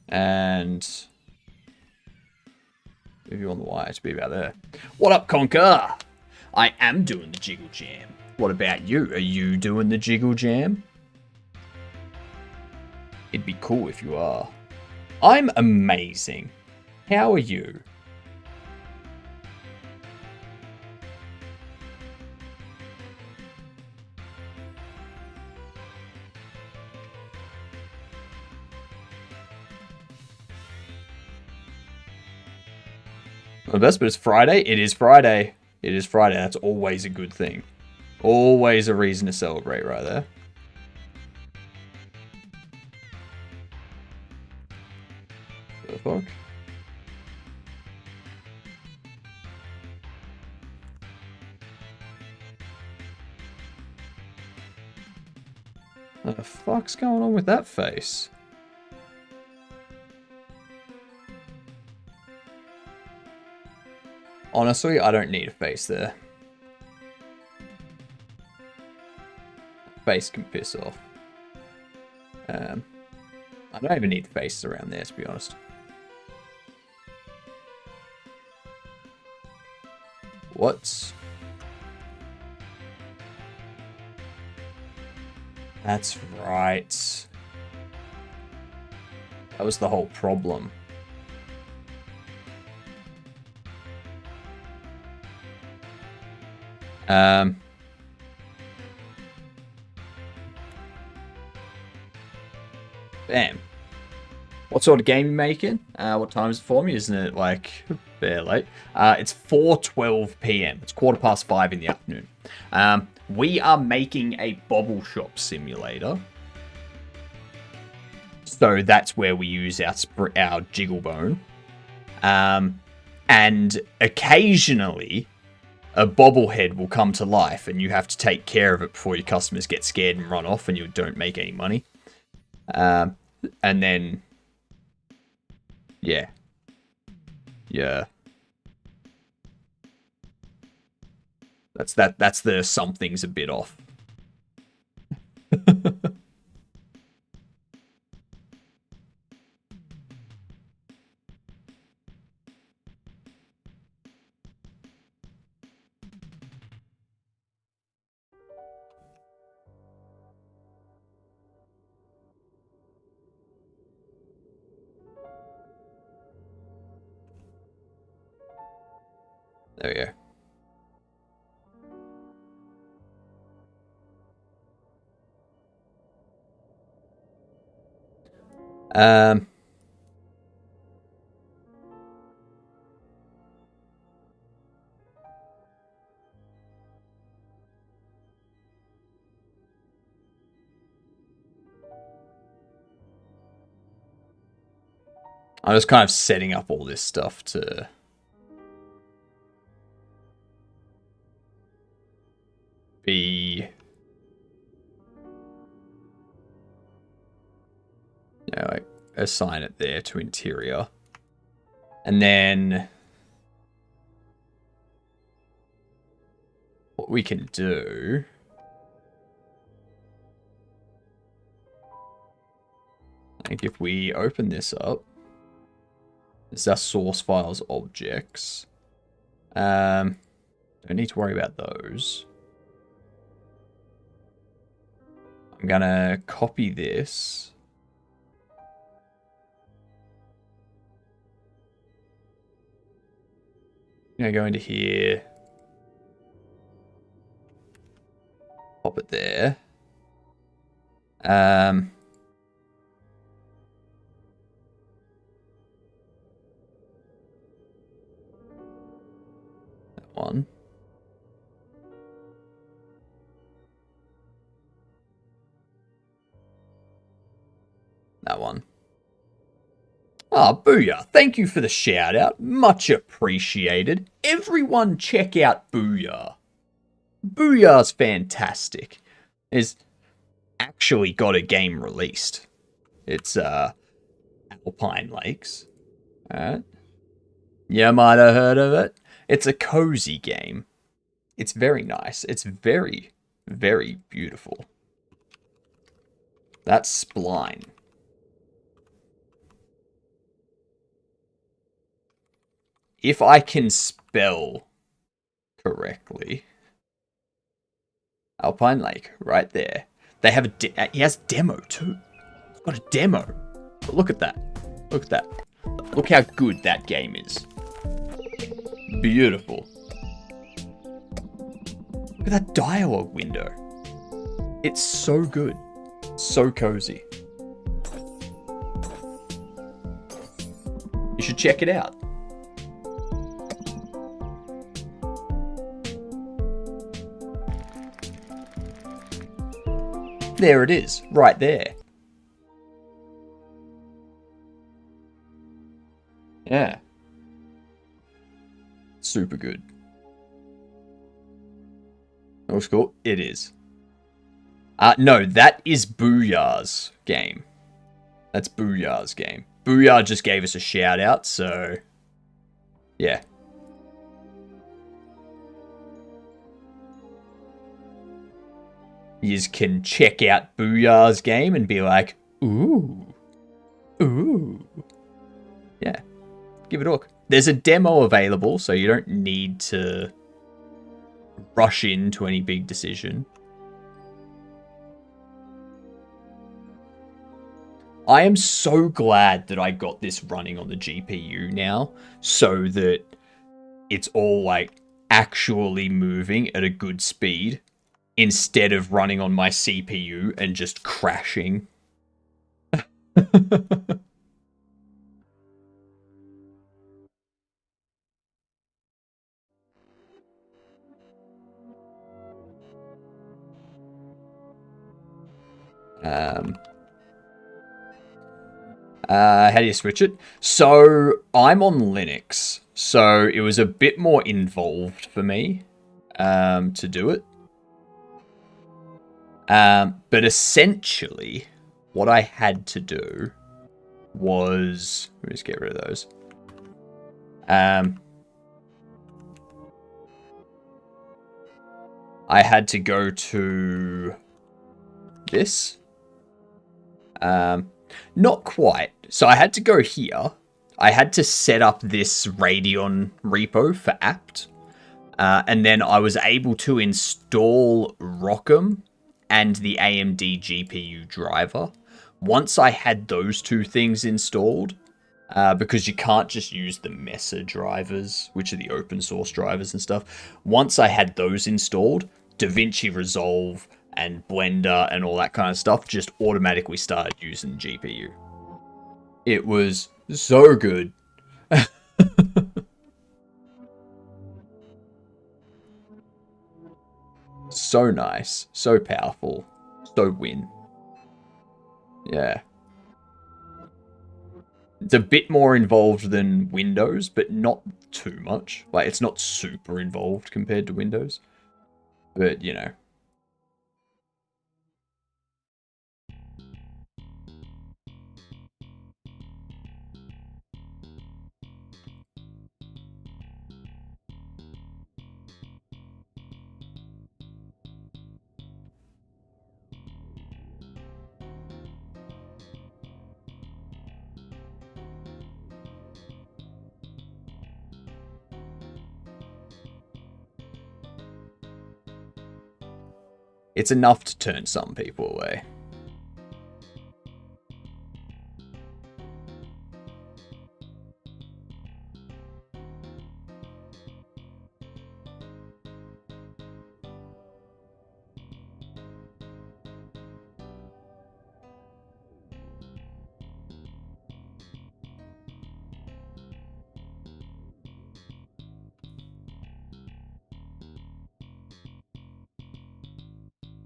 And move you on the Y to be about there. What up, Conker? I am doing the Jiggle Jam. What about you? Are you doing the Jiggle Jam? It'd be cool if you are. I'm amazing. How are you? The best, but it's Friday. It is Friday. It is Friday. That's always a good thing. Always a reason to celebrate right there. What the fuck? What the fuck's going on with that face? Honestly, I don't need a face there. Face can piss off. I don't even need the faces around there, to be honest. What? That's right. That was the whole problem. Bam. What sort of game you making? What time is it for me? Isn't it like bare late? It's 4:12 p.m. It's 5:15 in the afternoon. We are making a bobble shop simulator. So that's where we use our jiggle bone. And occasionally a bobblehead will come to life and you have to take care of it before your customers get scared and run off and you don't make any money. And then, yeah. That's the something's a bit off. There we go. I'm just kind of setting up all this stuff to be, like assign it there to interior. And then what we can do, I think if we open this up, This is our source files objects. Don't need to worry about those. I'm gonna copy this. I'm gonna go into here. Pop it there. That one. That one. Ah, Booyah. Thank you for the shout out. Much appreciated. Everyone check out Booyah. Booyah's fantastic. It's actually got a game released. It's Alpine Lakes. Alright. You might have heard of it. It's a cozy game. It's very nice. It's very, very beautiful. That's Spline. If I can spell correctly. Alpine Lake, right there. They have he has a demo too. It's got a demo. But look at that. Look at that. Look how good that game is. Beautiful. Look at that dialogue window. It's so good. So cozy. You should check it out. There it is, right there. Yeah. Super good. Looks cool. It is. No, that is Booyah's game. That's Booyah's game. Booyah just gave us a shout out, so yeah. You can check out Booyah's game and be like, ooh, ooh. Yeah, give it a look. There's a demo available, so you don't need to rush into any big decision. I am so glad that I got this running on the GPU now, so that it's all like actually moving at a good speed, instead of running on my CPU and just crashing. How do you switch it? So I'm on Linux, so it was a bit more involved for me to do it. But essentially, what I had to do was... Let me just get rid of those. I had to go to this. Not quite. So I had to go here. I had to set up this Radeon repo for apt. And then I was able to install Rockham and the AMD GPU driver. Once I had those two things installed, because you can't just use the Mesa drivers, which are the open source drivers and stuff. Once I had those installed, DaVinci Resolve and Blender and all that kind of stuff just automatically started using GPU. It was so good. So nice, so powerful, so win. Yeah. It's a bit more involved than Windows, but not too much. Like, it's not super involved compared to Windows. But, you know. It's enough to turn some people away.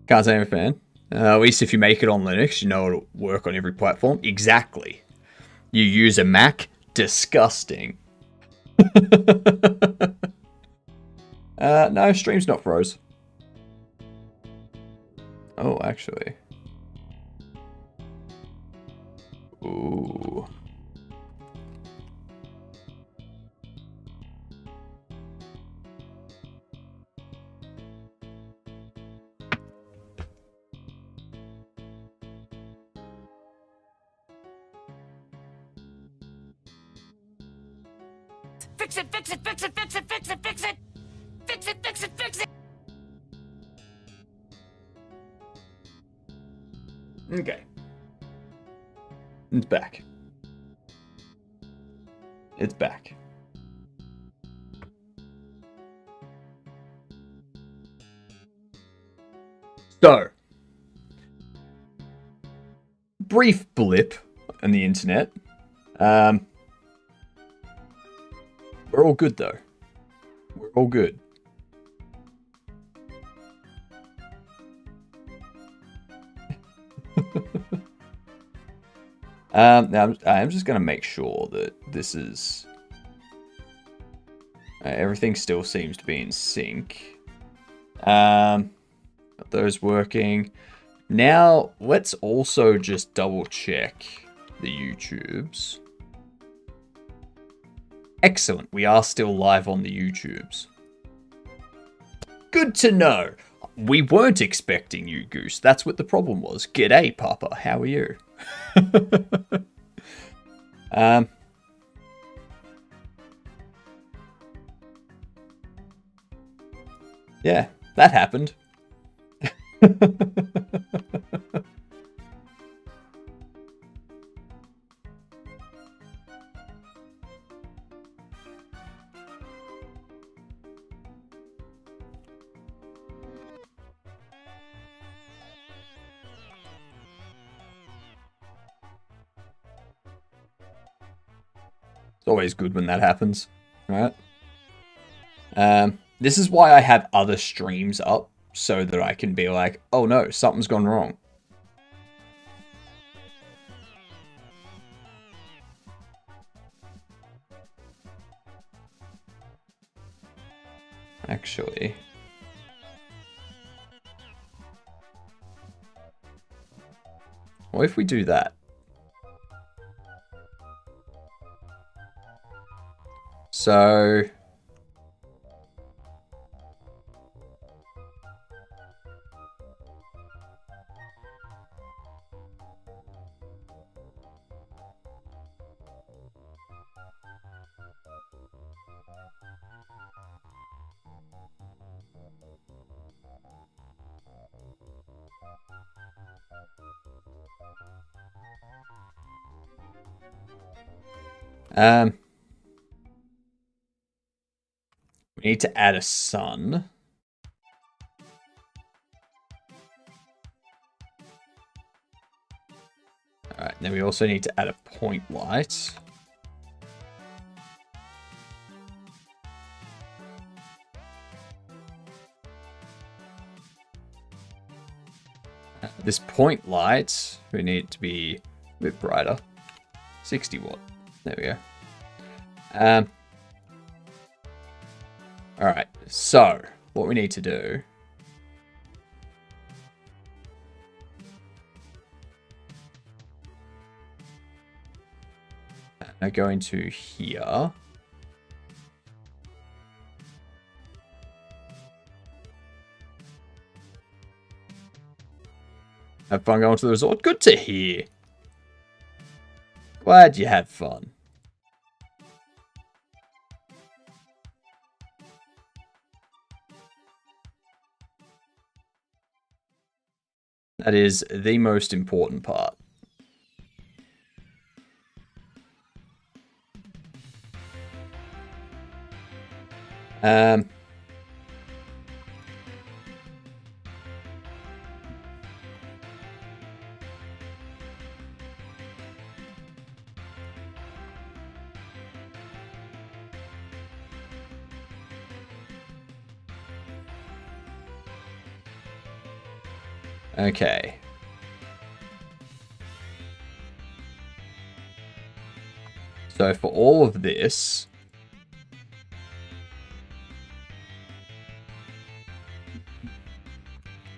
Can't say I'm a fan. At least if you make it on Linux, you know it'll work on every platform. Exactly. You use a Mac? Disgusting. No, stream's not froze. Oh, actually. Ooh. Fix it, fix it, fix it, fix it, fix it, fix it! Fix it, fix it, fix it! Okay. It's back. It's back. So, brief blip on the internet. We're all good though. We're all good. Now I'm just gonna make sure that this is everything still seems to be in sync. Got those working. Now let's also just double check the YouTubes. Excellent, we are still live on the YouTubes. Good to know. We weren't expecting you, Goose. That's what the problem was. G'day, Papa. How are you? Yeah, that happened. It's always good when that happens, right? This is why I have other streams up, so that I can be like, oh no, something's gone wrong. Actually... what if we do that? So... we need to add a sun. Alright, then we also need to add a point light. This point light, we need it to be a bit brighter. 60 watt. There we go. Alright, so what we need to do go into here. Have fun going to the resort? Good to hear. Glad you had fun. That is the most important part. Okay. So for all of this,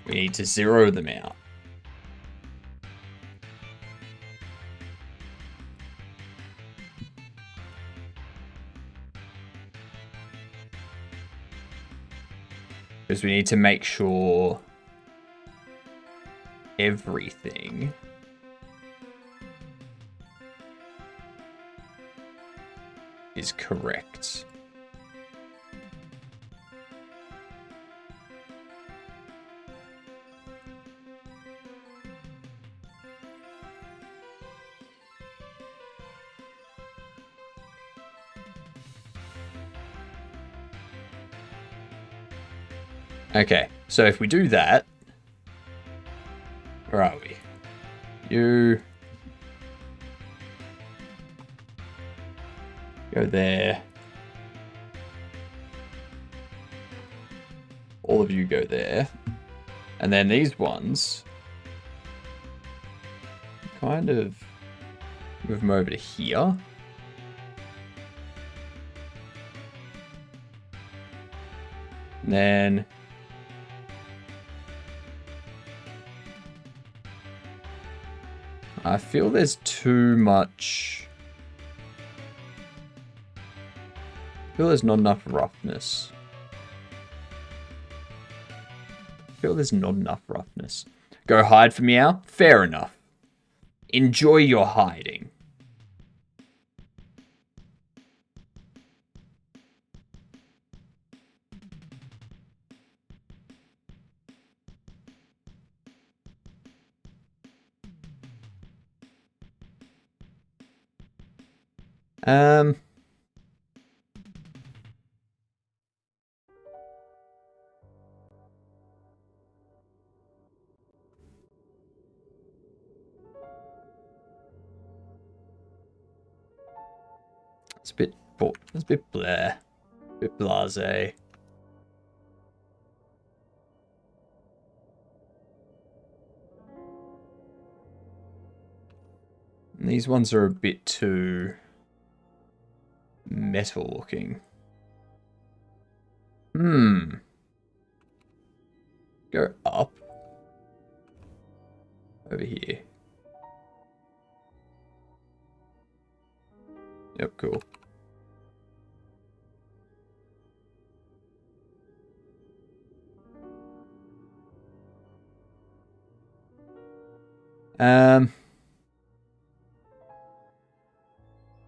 we need to zero them out. Because we need to make sure everything is correct. Okay, so if we do that, where are we? You go there. All of you go there. And then these ones, kind of move them over to here. And then I feel there's too much. I feel there's not enough roughness. I feel there's not enough roughness. Go hide for Meow? Fair enough. Enjoy your hiding. It's a bit bleh. A bit blasé. And these ones are a bit too metal looking. Go up. Over here. Yep, cool.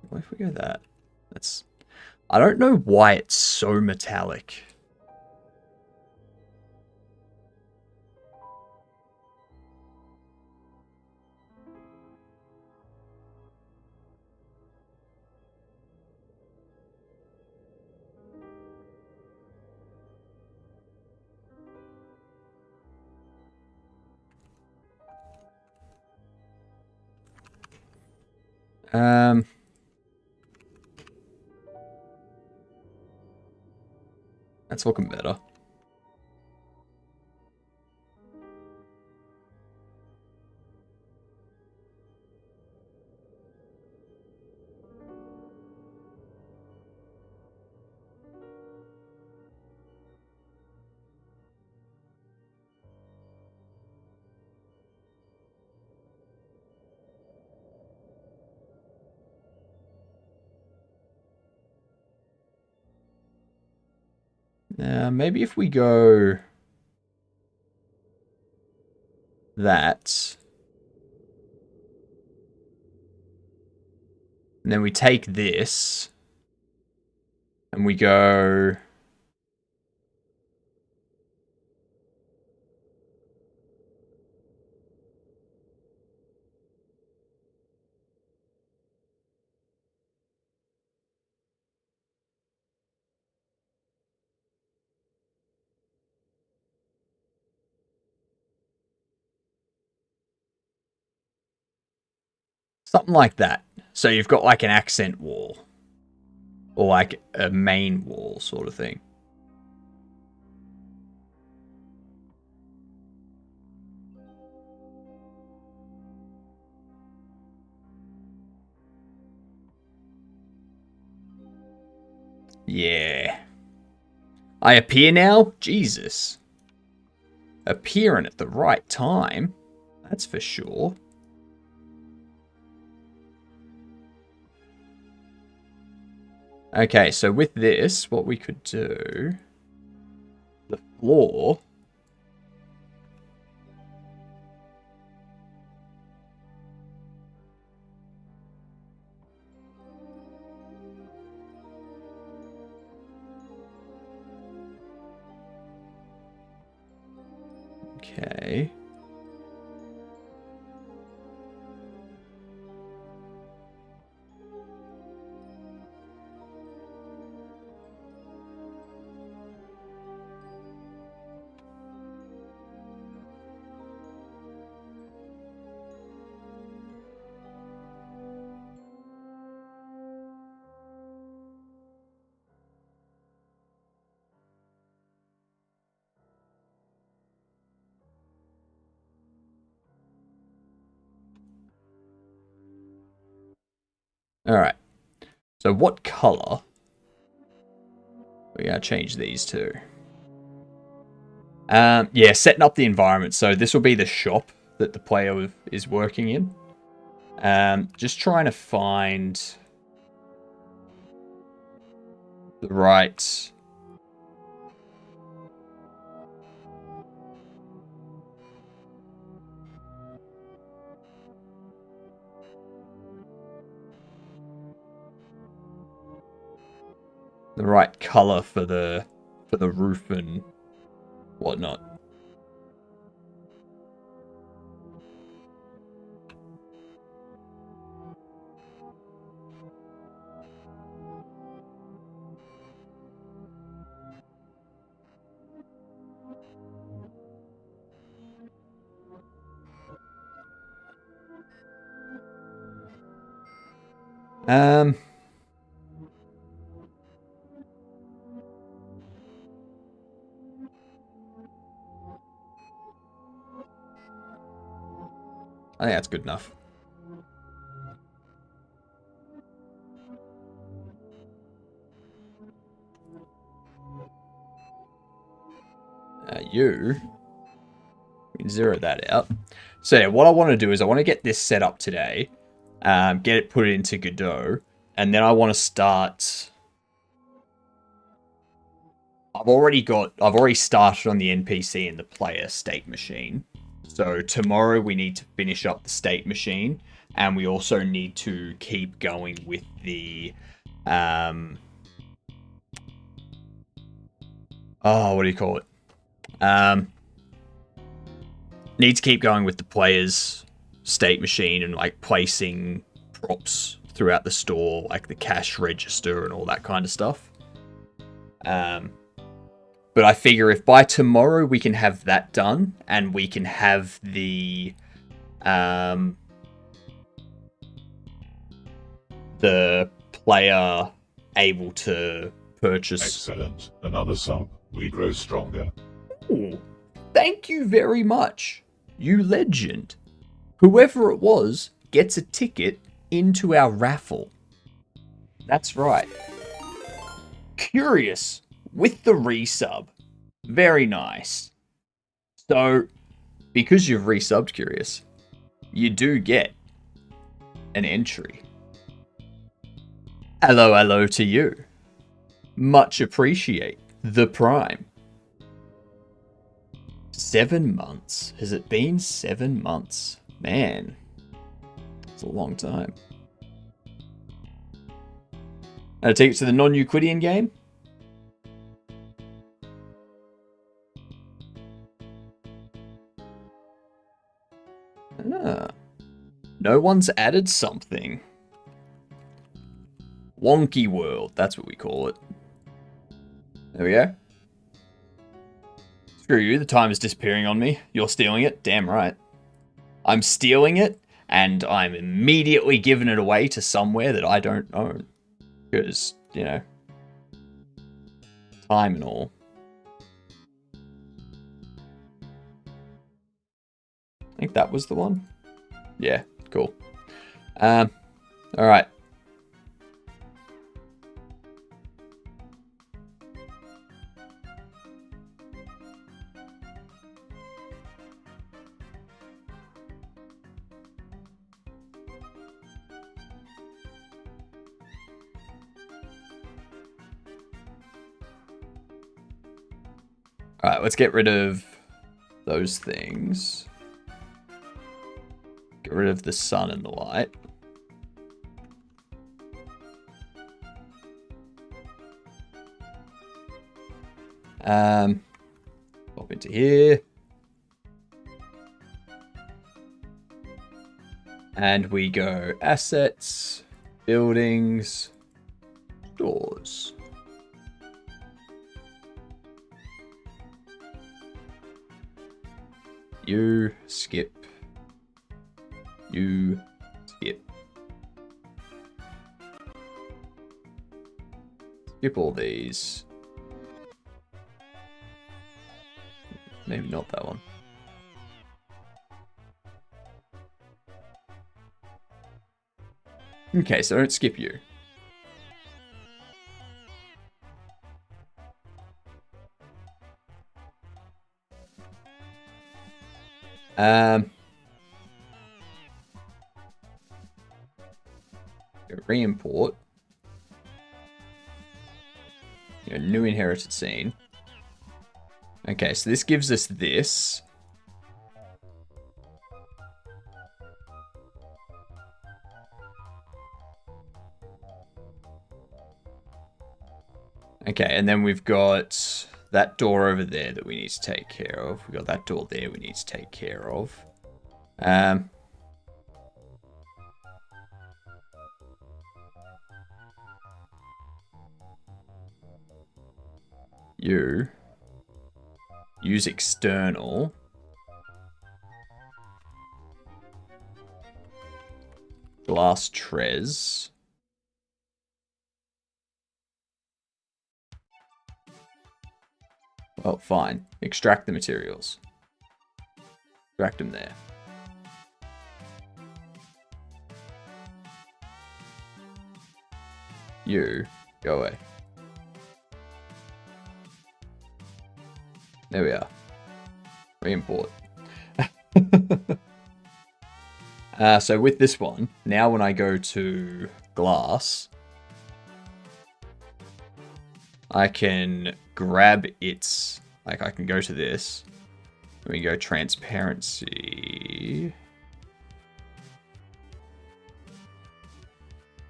What if we go that? That's... I don't know why it's so metallic. That's looking better. Maybe if we go that, and then we take this, and we go Something like that. So you've got like an accent wall. Or like a main wall sort of thing. Yeah. I appear now? Jesus. Appearing at the right time. That's for sure. Okay, so with this, what we could do... The floor... Okay. Alright. So what color? We gotta change these two. Yeah, setting up the environment. So this will be the shop that the player is working in. Just trying to find the right... the right color for the roof and whatnot. I think that's good enough. We can zero that out. So yeah, what I want to do is I want to get this set up today, get it put into Godot, and then I want to start. I've already started on the NPC and the player state machine. So tomorrow we need to finish up the state machine, and we also need to keep going with the what do you call it? Need to keep going with the player's state machine and like placing props throughout the store, like the cash register and all that kind of stuff. But I figure if by tomorrow we can have that done and we can have the player able to purchase... Excellent. Another sub. We grow stronger. Ooh, thank you very much, you legend. Whoever it was gets a ticket into our raffle. That's right. Curious with the resub. Very nice. So, because you've resubbed Curious, you do get an entry. Hello to you. Much appreciate the Prime. 7 months. Has it been 7 months? Man, it's a long time. I'll take it to the non-Euclidean game. No one's added something. Wonky World, that's what we call it. There we go. Screw you, the time is disappearing on me. You're stealing it? Damn right. I'm stealing it, and I'm immediately giving it away to somewhere that I don't own. Because, you know, time and all. I think that was the one. Yeah, cool. Alright. Alright, let's get rid of those things. Get rid of the sun and the light. Pop into here. And we go assets, buildings, doors. You skip. You skip. Skip all these. Maybe not that one. Okay, so don't skip you. Re-import. New inherited scene. Okay, so this gives us this. Okay, and then we've got that door over there that we need to take care of. We've got that door there we need to take care of. You use external. Glass trez. Well, fine. Extract the materials. Extract them there. You, go away. There we are. Re-import. So with this one, now when I go to glass, I can grab its, like I can go to this, and we go transparency,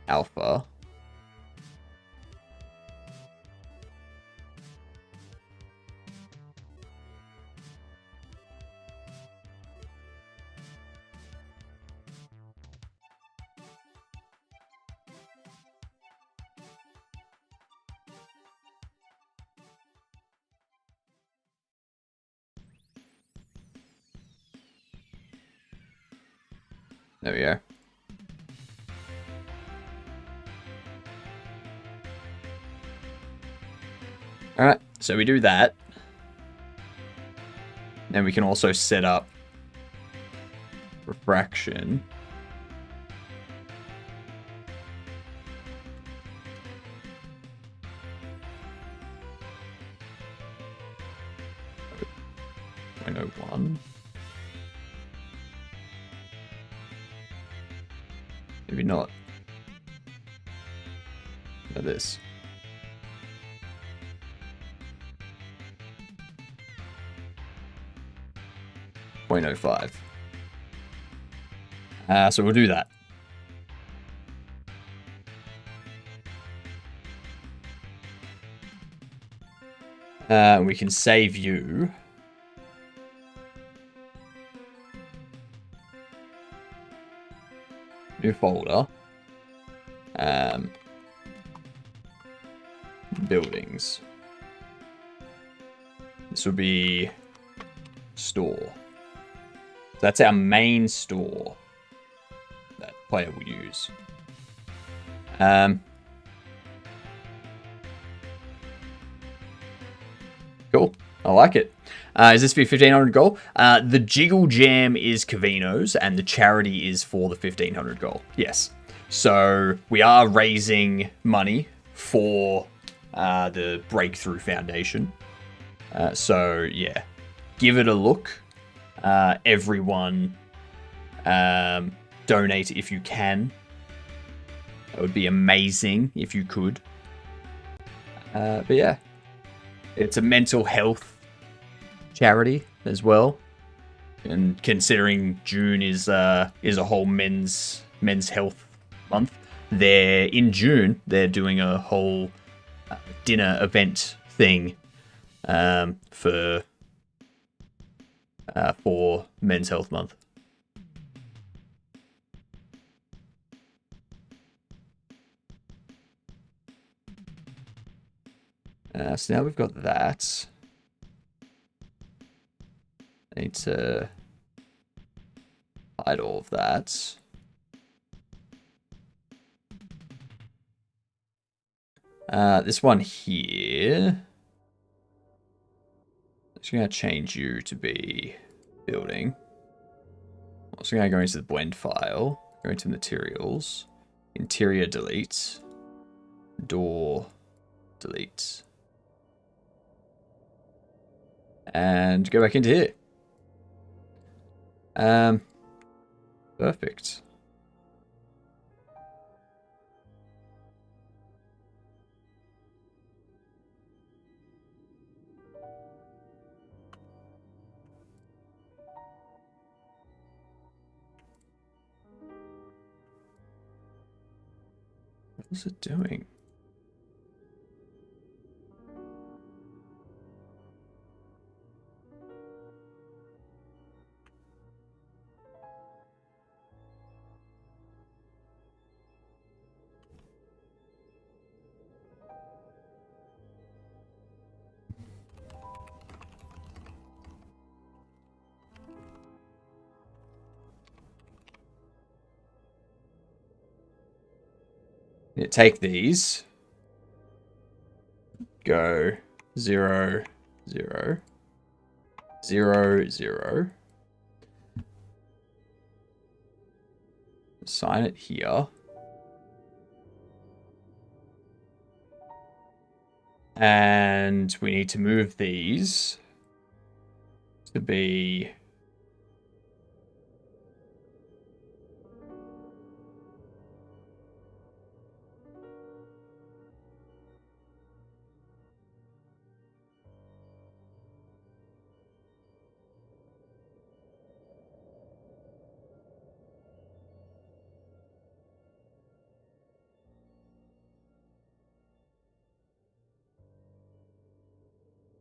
alpha, there we go. Alright, so we do that. Then we can also set up refraction. .01. Maybe not. Look at this. .05. So we'll do that. We can save you. New folder. Buildings. This will be store. That's our main store. player will use. Cool. I like it. Is this for 1500 gold? The Jiggle Jam is Cavino's, and the charity is for the 1500 gold. Yes. So we are raising money for the Breakthrough Foundation. So yeah, give it a look. Everyone, donate if you can. It would be amazing if you could. But yeah, it's a mental health charity as well, and considering June is a whole men's health month, in June they're doing a whole dinner event thing for Men's Health Month. So now we've got that. I need to hide all of that. This one here. I'm just going to change you to be building. I'm also going to go into the blend file, go into materials, interior delete, door delete, and go back into here. Perfect. What is it doing? Yeah, take these. Go 0, 0, 0, 0. Assign it here. And we need to move these to be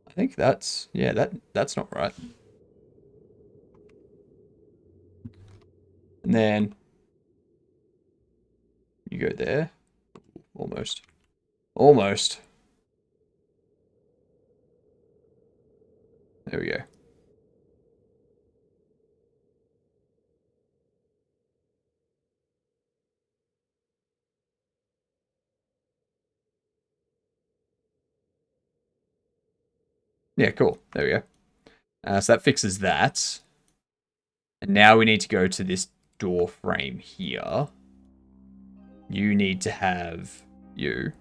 I think that's, yeah, that's not right. And then you go there. Almost. Almost. There we go. Yeah, cool. There we go. So that fixes that. And now we need to go to this door frame here. You need to have you.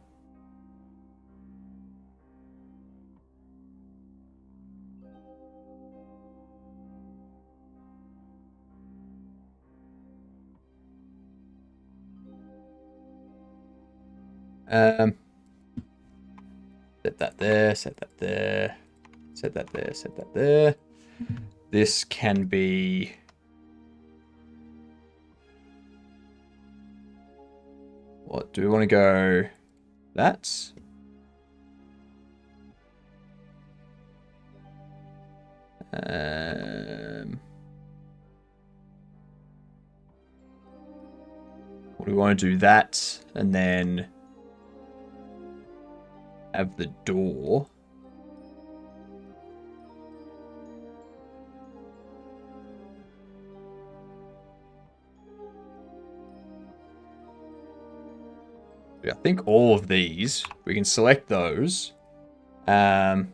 Set that there, set that there, set that there, set that there. This can be... What, do we want to go that? What do we want to do that? And then have the door. I think all of these, we can select those. Those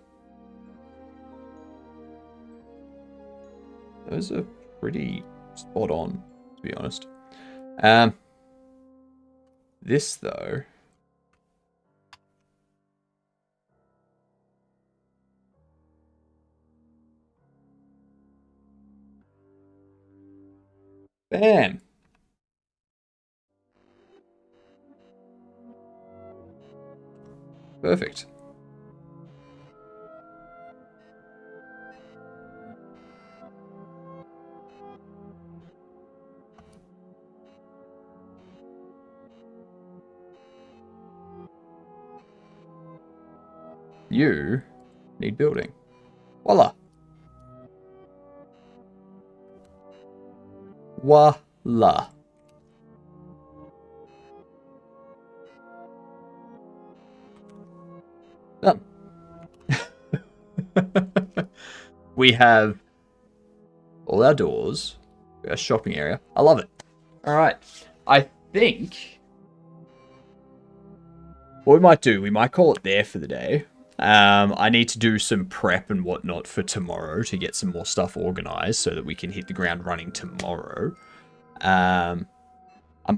are pretty spot on, to be honest. This, though... Bam! Perfect. You need building. Voila. Voila. Done. We have all our doors. We have a shopping area. I love it. All right. I think what we might do, we might call it there for the day. I need to do some prep and whatnot for tomorrow to get some more stuff organized so that we can hit the ground running tomorrow. I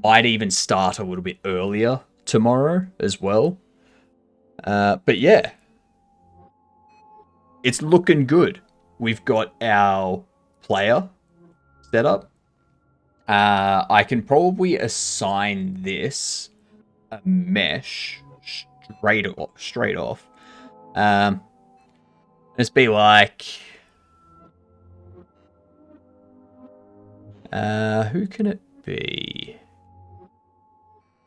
might even start a little bit earlier tomorrow as well. But yeah, it's looking good. We've got our player set up. I can probably assign this a mesh straight off. Just be like, who can it be?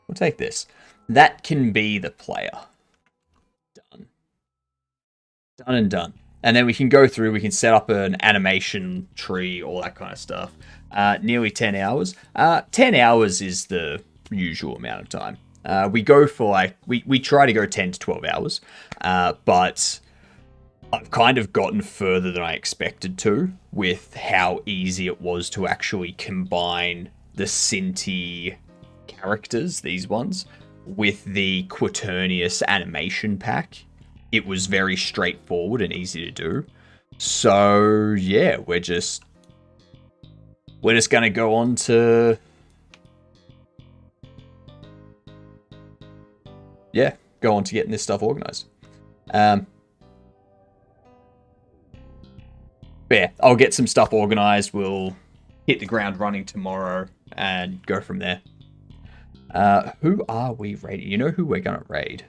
We'll take this. That can be the player. Done. Done and done. And then we can go through, we can set up an animation tree, all that kind of stuff. Nearly 10 hours. 10 hours is the usual amount of time. We go for like, we try to go 10 to 12 hours, but I've kind of gotten further than I expected to with how easy it was to actually combine the Cinti characters, these ones, with the Quaternius animation pack. It was very straightforward and easy to do. So yeah, we're just gonna go on to getting this stuff organized. But yeah, I'll get some stuff organized. We'll hit the ground running tomorrow and go from there. Who are we raiding? You know who we're gonna raid?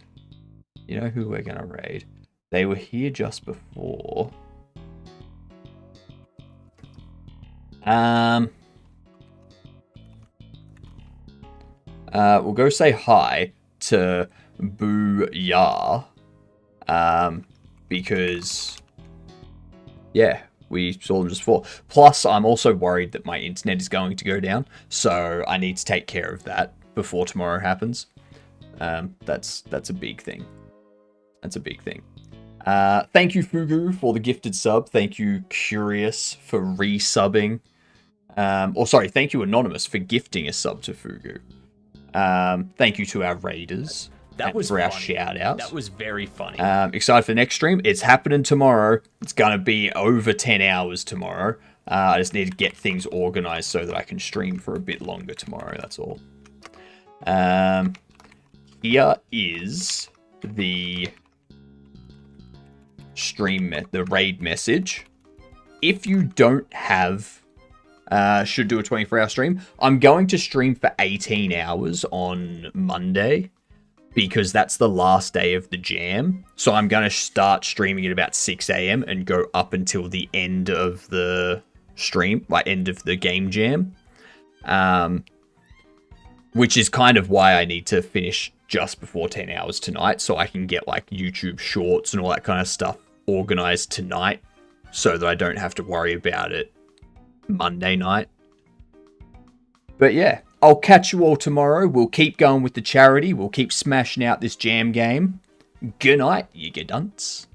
They were here just before. We'll go say hi to Booyah. Because yeah, we saw them just before. Plus, I'm also worried that my internet is going to go down, so I need to take care of that before tomorrow happens. That's a big thing. That's a big thing. Thank you, Fugu, for the gifted sub. Thank you, Curious, for resubbing. Thank you, Anonymous, for gifting a sub to Fugu. Thank you to our raiders. That was for our shout outs. That was very funny. Excited for the next stream. It's happening tomorrow. It's going to be over 10 hours tomorrow. I just need to get things organized so that I can stream for a bit longer tomorrow. That's all. Here is the the raid message. If you don't have should do a 24-hour stream, I'm going to stream for 18 hours on Monday because that's the last day of the jam. So I'm going to start streaming at about 6 a.m. and go up until the end of the stream, like end of the game jam. Which is kind of why I need to finish just before 10 hours tonight so I can get like YouTube shorts and all that kind of stuff organized tonight so that I don't have to worry about it Monday night. But yeah, I'll catch you all tomorrow. We'll keep going with the charity. We'll keep smashing out this jam game. Good night, you dunce.